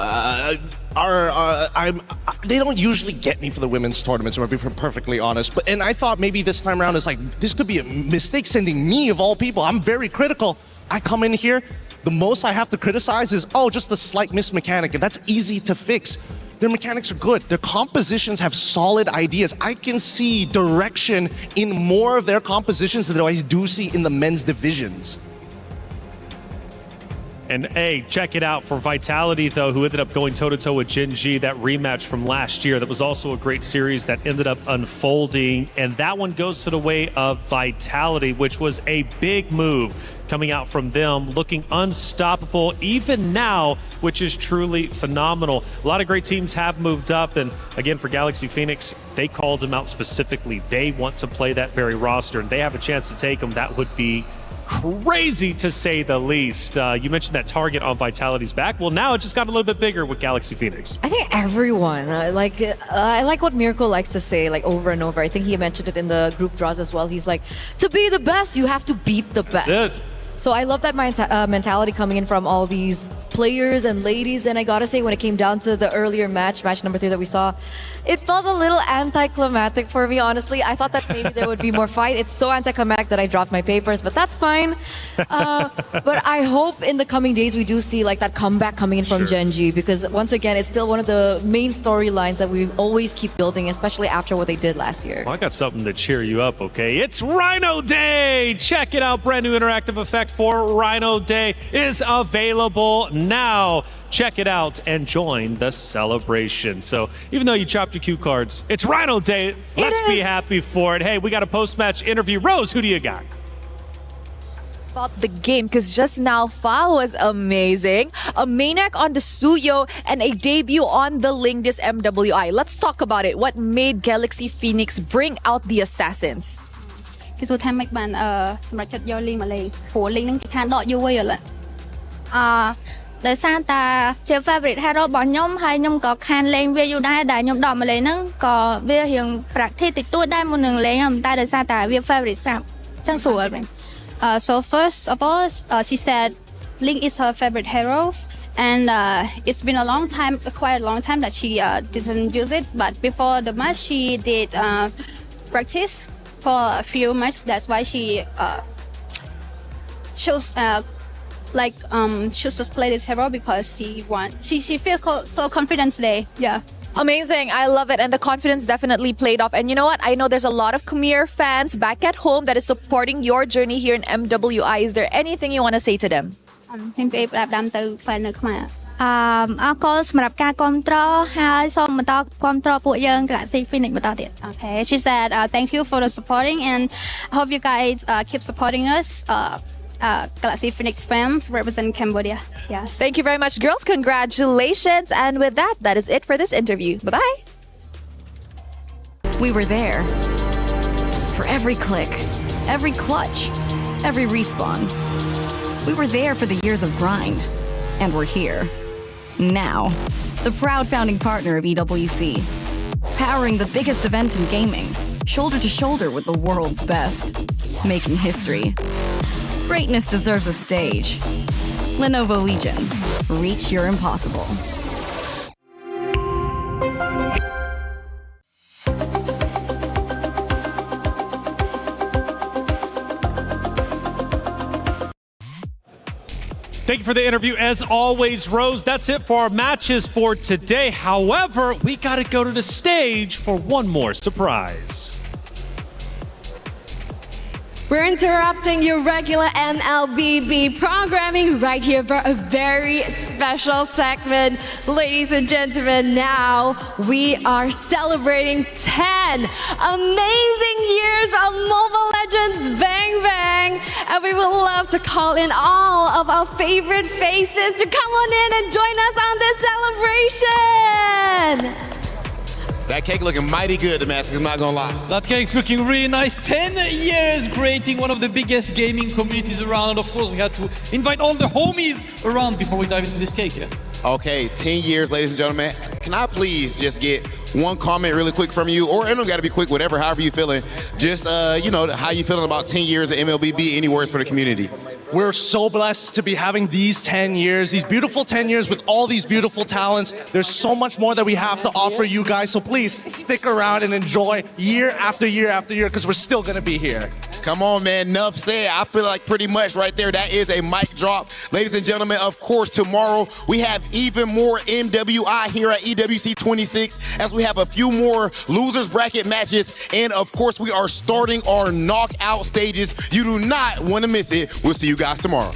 they don't usually get me for the women's tournaments, to be perfectly honest. And I thought maybe this time around, it's like, this could be a mistake sending me, of all people. I'm very critical. I come in here, the most I have to criticize is, oh, just the slight miss mechanic, and that's easy to fix. Their mechanics are good. Their compositions have solid ideas. I can see direction in more of their compositions than I do see in the men's divisions. And hey, check it out for Vitality, though, who ended up going toe-to-toe with Genji, that rematch from last year. That was also a great series that ended up unfolding. And that one goes to the way of Vitality, which was a big move coming out from them, looking unstoppable even now, which is truly phenomenal. A lot of great teams have moved up. And again, for Galaxy Phoenix, they called them out specifically. They want to play that very roster, and they have a chance to take them. That would be crazy to say the least. You mentioned that target on Vitality's back. Well, now it just got a little bit bigger with Galaxy Phoenix. I think everyone, I like what Miracle likes to say, like over and over. I think he mentioned it in the group draws as well. He's like, to be the best, you have to beat the best. That's it. So I love that mentality coming in from all these players and ladies. And I gotta say, when it came down to the earlier match number 3 that we saw, it felt a little anticlimactic for me, honestly. I thought that maybe there would be more fight. It's so anticlimactic that I dropped my papers, but that's fine. But I hope in the coming days we do see like that comeback coming in from Gen.G, because once again, it's still one of the main storylines that we always keep building, especially after what they did last year. Well, I got something to cheer you up, okay? It's Rhino Day! Check it out. Brand new interactive effect for Rhino Day is available now. Check it out and join the celebration. So even though you chopped your cue cards, it's Rhino Day. Let's be happy for it. Hey, we got a post-match interview. Rose, who do you got? About the game, because just now Fa was amazing, a Maniac on the Suyo, and a debut on the Lingdis MWI. Let's talk about it. What made Galaxy Phoenix bring out the assassins? គេសួរថាមិនបានសម្រាប់ចិត្តយកលីងមកលេងព្រោះលីងហ្នឹងគេខានដកយូរហើយឥឡូវដោយសារតែជា favorite hero របស់ខ្ញុំហើយខ្ញុំក៏ខានលេងវាយូរដែរដែលខ្ញុំដកមកលេងហ្នឹងក៏វារៀង practice តិចតួចដែរមុននឹងលេងតែដោយសារតែវា favorite ស្រាប់អញ្ចឹងស្រួលវិញ so first of all she said Link is her favorite hero and it's been a long time quite a long time that she didn't use it but before the match she did practice for a few months. That's why she chose chose to play this hero because she feels so confident today. Yeah. Amazing. I love it. And the confidence definitely played off. And you know what? I know there's a lot of Khmer fans back at home that is supporting your journey here in MWI. Is there anything you want to say to them? ខ្ញុំពេលប្រាប់ដាំទៅ fan នៅខ្មែរអរគុណសម្រាប់ការគាំទ្រហើយសូមបន្តគាំទ្រពួកយើង Galaxy Phoenix បន្តទៀត Okay, she said thank you for the supporting and I hope you guys keep supporting us Galaxy Phoenix fans represent Cambodia. Yes. Thank you very much, girls. Congratulations. And with that, that is it for this interview. Bye-bye. We were there for every click, every clutch, every respawn. We were there for the years of grind, and we're here. Now, the proud founding partner of EWC, powering the biggest event in gaming, shoulder to shoulder with the world's best, making history. Greatness deserves a stage. Lenovo Legion, reach your impossible. Thank you for the interview, as always, Rose. That's it for our matches for today. However, we got to go to the stage for one more surprise. We're interrupting your regular MLBB programming right here for a very special segment. Ladies and gentlemen, now we are celebrating 10 amazing years of Mobile Legends Bang Bang. And we would love to call in all of our favorite faces to come on in and join us on this celebration. That cake looking mighty good, Damascus, I'm not gonna lie. That cake's looking really nice. 10 years creating one of the biggest gaming communities around. Of course, we had to invite all the homies around before we dive into this cake, yeah? Okay, 10 years, ladies and gentlemen. Can I please just get one comment really quick from you, or it don't gotta be quick, whatever, however you feeling. Just, how you feeling about 10 years of MLBB, any words for the community? We're so blessed to be having these 10 years, these beautiful 10 years with all these beautiful talents. There's so much more that we have to offer you guys, so please stick around and enjoy year after year after year, because we're still gonna be here. Come on, man, enough said. I feel like pretty much right there, that is a mic drop. Ladies and gentlemen, of course, tomorrow we have even more MWI here at EWC26 as we have a few more losers bracket matches. And of course, we are starting our knockout stages. You do not want to miss it. We'll see you guys tomorrow.